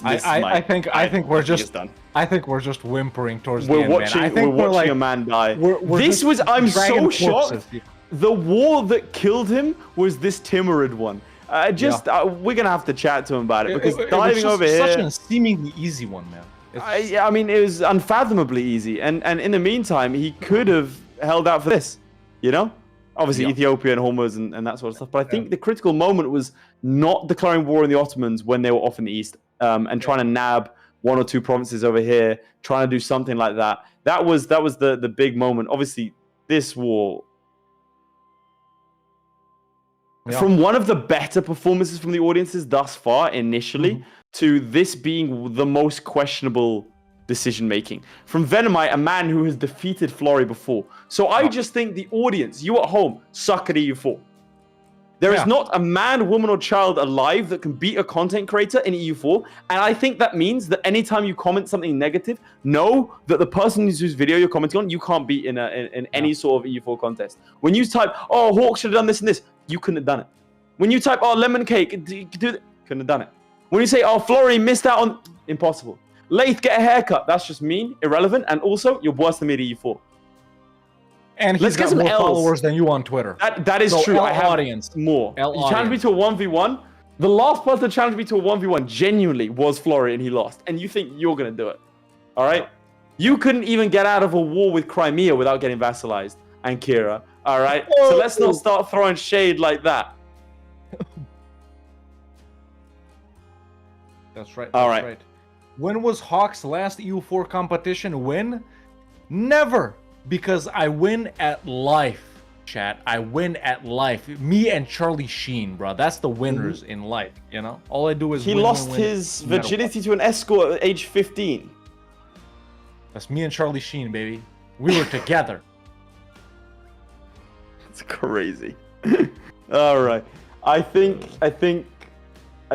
I think we're just done. I think we're just whimpering towards the end, we're watching a man die. I'm so shocked. The war that killed him was this Timurid one. We're gonna have to chat to him about it because diving over here, such a seemingly easy one, man. I mean, it was unfathomably easy, and in the meantime, he could have held out for this, you know. Obviously, Ethiopia and Hormuz and that sort of stuff. But I think the critical moment was not declaring war on the Ottomans when they were off in the east, and trying to nab 1 or 2 provinces over here, trying to do something like that. That was the big moment. Obviously, this war. Yeah. From one of the better performances from the audiences thus far, initially, to this being the most questionable decision making. From Venomite, a man who has defeated Florry before. So I just think the audience, you at home, suck at EU4. There is not a man, woman, or child alive that can beat a content creator in EU4. And I think that means that anytime you comment something negative, know that the person whose video you're commenting on, you can't beat in any sort of EU4 contest. When you type, oh, Hawk should have done this and this, you couldn't have done it. When you type, oh, Lemoncake, couldn't have done it. When you say, oh, Florry missed out on, impossible. Laith, get a haircut. That's just mean, irrelevant, and also you're worse than me at EU4. And he's got more followers than you on Twitter. That is true. L I have audience. More. L You challenged me to a 1v1. The last person to challenge me to a 1v1 genuinely was Florry, and he lost. And you think you're gonna do it? All right. You couldn't even get out of a war with Crimea without getting vassalized, and Kira. All right. So let's not start throwing shade like that. That's right. All that's right. When was Hawk's last EU4 competition win? Never. Because I win at life, chat. I win at life. Me and Charlie Sheen, bro. That's the winners in life, you know? All I do is He win, lost win, win, his no matter virginity what. to an escort at age 15. That's me and Charlie Sheen, baby. We were together. It's crazy. All right. I think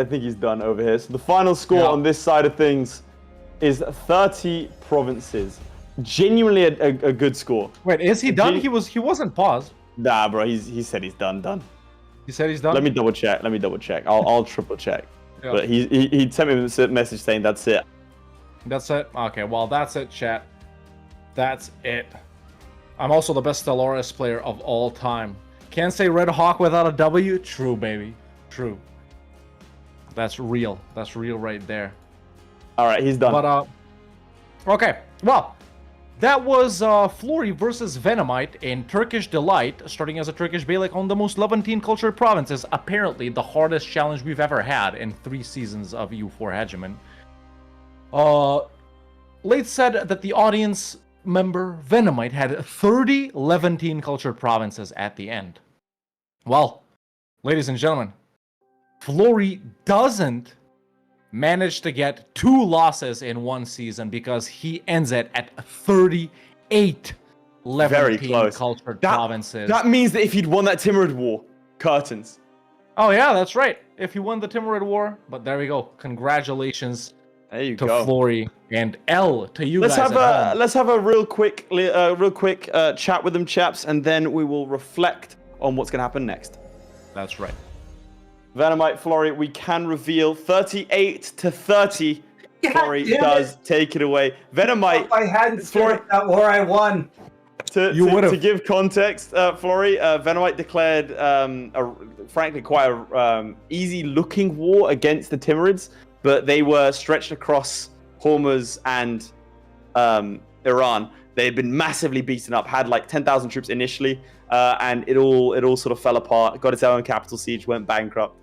he's done over here. So the final score on this side of things is 30 provinces. Genuinely a good score. Wait, is he done? He wasn't paused. Nah, bro. He said he's done. He said he's done. Let me double check. I'll triple check. Yeah. But he sent me a message saying that's it. That's it? Okay, well, that's it, chat. That's it. I'm also the best Stellaris player of all time. Can't say Red Hawk without a W? True, baby. True. That's real. That's real right there. All right, he's done. But, okay. Well, that was Florry versus Venomite in Turkish Delight, starting as a Turkish Beylik on the most Levantine cultured provinces. Apparently, the hardest challenge we've ever had in 3 seasons of EU4 Hegemon. Laith said that the audience member Venomite had 30 Levantine cultured provinces at the end. Well, ladies and gentlemen, Florry doesn't manage to get 2 losses in 1 season because he ends it at 38 Levantine cultured provinces. That means that if he'd won that Timurid War, curtains. Oh yeah, that's right. If he won the Timurid War, but there we go. Congratulations to Florry and L to you let's guys. Let's have a real quick chat with them, chaps, and then we will reflect on what's going to happen next. That's right. Venomite, Florry, we can reveal 38 to 30. Florry does take it away. Venomite, if I hadn't started that war, I won. To give context, Florry, Venomite declared, frankly, quite a easy-looking war against the Timurids, but they were stretched across Hormuz and Iran. They had been massively beaten up, had like 10,000 troops initially, and it all sort of fell apart. Got its own capital siege, went bankrupt.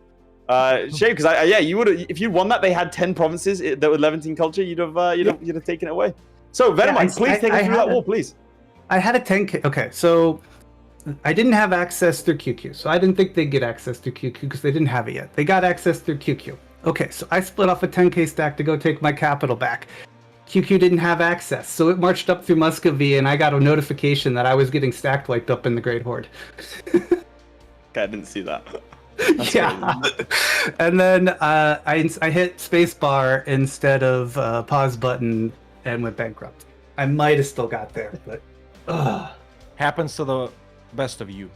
Shame, because you would have, if you won that, they had 10 provinces that were Levantine culture. You'd have taken it away. So Venomite, please take us through that war, please. I had a 10k. Okay, so I didn't have access through QQ, so I didn't think they'd get access through QQ because they didn't have it yet. They got access through QQ. Okay, so I split off a 10k stack to go take my capital back. QQ didn't have access, so it marched up through Muscovy, and I got a notification that I was getting stack wiped up in the Great Horde. Okay, I didn't see that. Yeah, and then I hit spacebar instead of pause button and went bankrupt. I might have still got there, but happens to the best of you.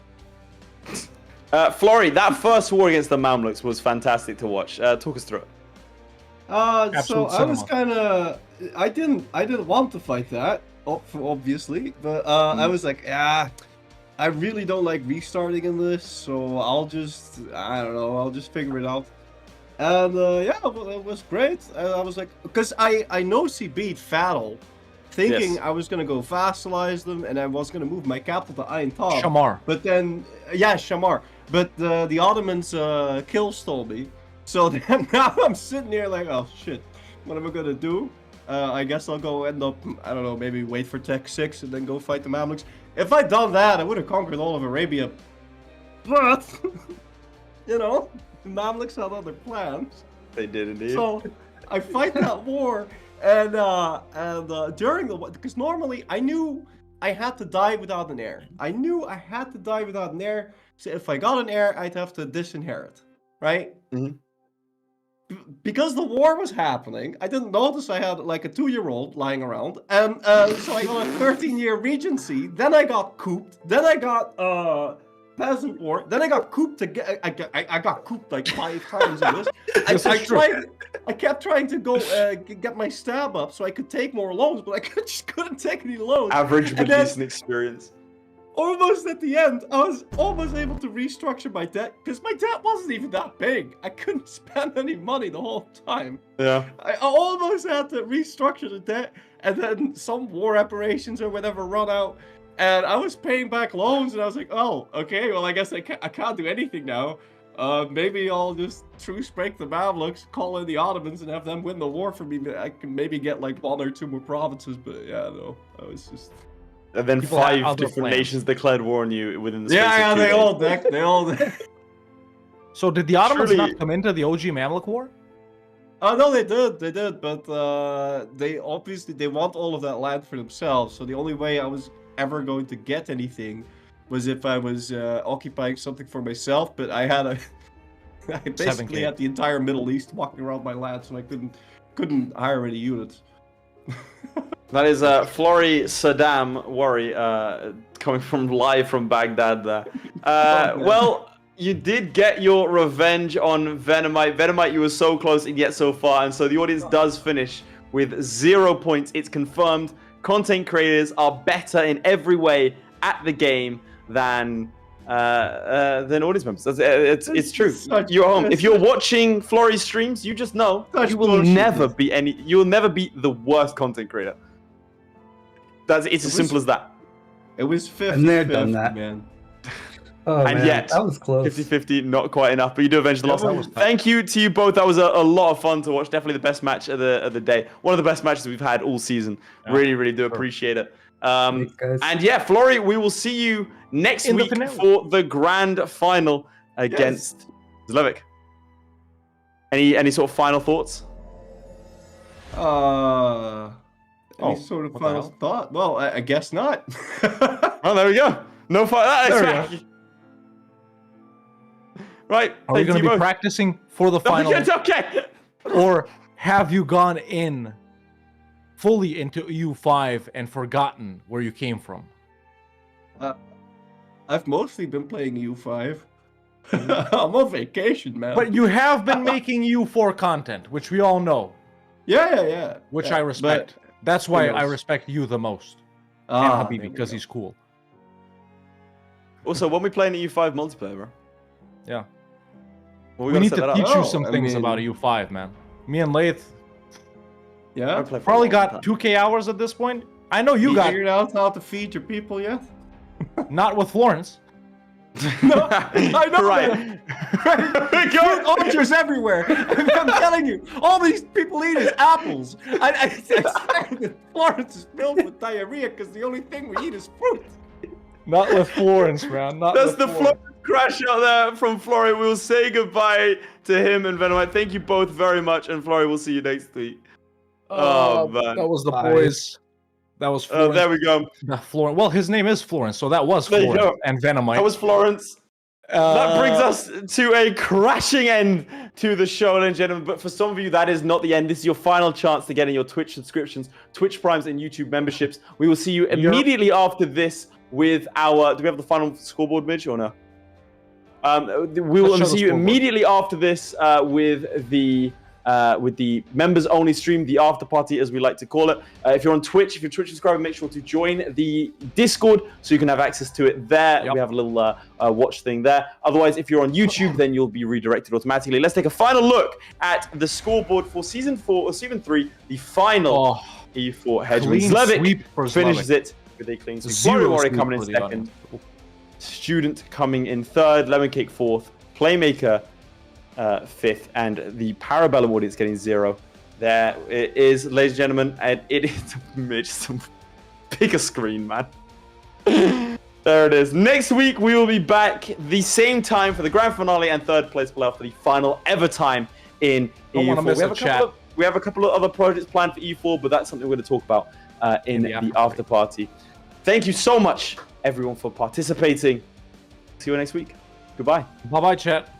Florry, that first war against the Mamluks was fantastic to watch. Talk us through it. So I was kind of, I didn't want to fight that, obviously, but I was like, I really don't like restarting in this, so I'll just figure it out. And it was great. I was like, because I know she beat Fatal, thinking I was gonna go vassalize them, and I was gonna move my capital to Ain Top. Shamar. But then, Shamar. But the Ottomans kill stole me. So then now I'm sitting here like, oh shit, what am I gonna do? I guess I'll go end up, I don't know, maybe wait for Tech 6 and then go fight the Mamluks. If I'd done that, I would have conquered all of Arabia. But, the Mamluks had other plans. They did indeed. So I fight that war, and during the war, because normally I knew I had to die without an heir. I knew I had to die without an heir. So if I got an heir, I'd have to disinherit, right? Because the war was happening, I didn't notice I had like a 2-year-old lying around, and so I got a 13-year regency. Then I got cooped. Then I got peasant war. Then I got cooped again. I got cooped like 5 times in this. I kept trying to go get my stab up so I could take more loans, but I just couldn't take any loans. Average but decent experience. Almost at the end, I was almost able to restructure my debt because my debt wasn't even that big. I couldn't spend any money the whole time. Yeah. I almost had to restructure the debt, and then some war reparations or whatever run out, and I was paying back loans, and I was like, oh, okay, well, I guess I can't do anything now. Maybe I'll just truce break the Mamluks, call in the Ottomans, and have them win the war for me. I can maybe get like 1 or 2 more provinces, but yeah, no, I was just... And then People had 5 other different plans. nations declared war on you within the space Yeah, of 2 they days. all decked, they all decked. So did the Ottomans Surely- not come into the OG Mamluk War? No, they did, but they obviously want all of that land for themselves. So the only way I was ever going to get anything was if I was occupying something for myself. But I had I basically 7K. had the entire Middle East walking around my land, so I couldn't hire any units. That is Florryworry coming from live from Baghdad there. Well, you did get your revenge on Venomite. Venomite, you were so close and yet so far, and so the audience does finish with 0 points. It's confirmed. Content creators are better in every way at the game than audience members. It's true. You're home. If you're watching Florry streams, you just know you will never be you will never be the worst content creator. It's as simple as that. It was 50-50, And they've done that. man. Oh, And man, yet, that was close. 50-50, not quite enough, but you do avenge the loss. Thank you to you both. That was a lot of fun to watch. Definitely the best match of the day. One of the best matches we've had all season. Yeah. Really, really do appreciate it. Thanks, guys. And yeah, Florry, we will see you next In the week finale. for the grand final against Zlewikk. Any sort of final thoughts? Any sort of final thought? Well, I guess not. Oh, there we go. No final. There we Right. Are we thank going you to be both. practicing for the final? Okay. Or have you gone in fully into EU5 and forgotten where you came from? I've mostly been playing EU5. I'm on vacation, man. But you have been making EU4 content, which we all know, yeah. which Yeah, I respect. That's why I knows? respect you the most. And there Habibi, we because go. he's cool. Also, when we play in EU5 multiplayer, bro. Yeah. Well, We gotta need set to that up. teach Oh, you some I things mean- about EU5, man. Me and Laith Yeah. I play for a probably long got time. 2K hours at this point. I know you You got figured out how to feed your people yet? not with Florence. I know Right. Food archers everywhere. I'm telling you, all these people eat is apples. I swear that Florence is filled with diarrhea because the only thing we eat is fruit. Not with Florence, man. Not That's with the Florence. crash out there from Florry. We will say goodbye to him and Venomite. Thank you both very much, and Florry, we'll see you next week. Oh, man. That was the Bye. boys. That was Florence. There we go. Florence. Well, his name is Florence, so that was There you Florence go. and Venomite. That was Florence. That brings us to a crashing end to the show, ladies and gentlemen. But for some of you, that is not the end. This is your final chance to get in your Twitch subscriptions, Twitch Primes, and YouTube memberships. We will see you immediately after this with our... Do we have the final scoreboard, Midge, or no? We will Let's show see the you scoreboard. immediately after this with the members only stream, the after party as we like to call it. If you're on Twitch, if you're a Twitch subscriber, make sure to join the Discord so you can have access to it there. Yep. We have a little watch thing there. Otherwise, if you're on YouTube, then you'll be redirected automatically. Let's take a final look at the scoreboard for season 4 or season 3, the final EU4 Hegemon. Clean Zlewikk sweep for finishes Zlewikk. it with a clean sweep. Zero Florryworry sweep coming in for the second. audience. Student coming in third. Lemoncake fourth. Playmaker fifth, and the Parabellum audience getting 0. There it is, ladies and gentlemen, and it is Mitch, bigger screen, man. There it is. Next week we will be back the same time for the grand finale and third place playoff for the final ever time in Don't wanna EU4. miss We have a a couple chat. of, we have a couple of other projects planned for EU4, but that's something we're going to talk about in the after party. Thank you so much, everyone, for participating. See you next week. Goodbye. Bye-bye, chat.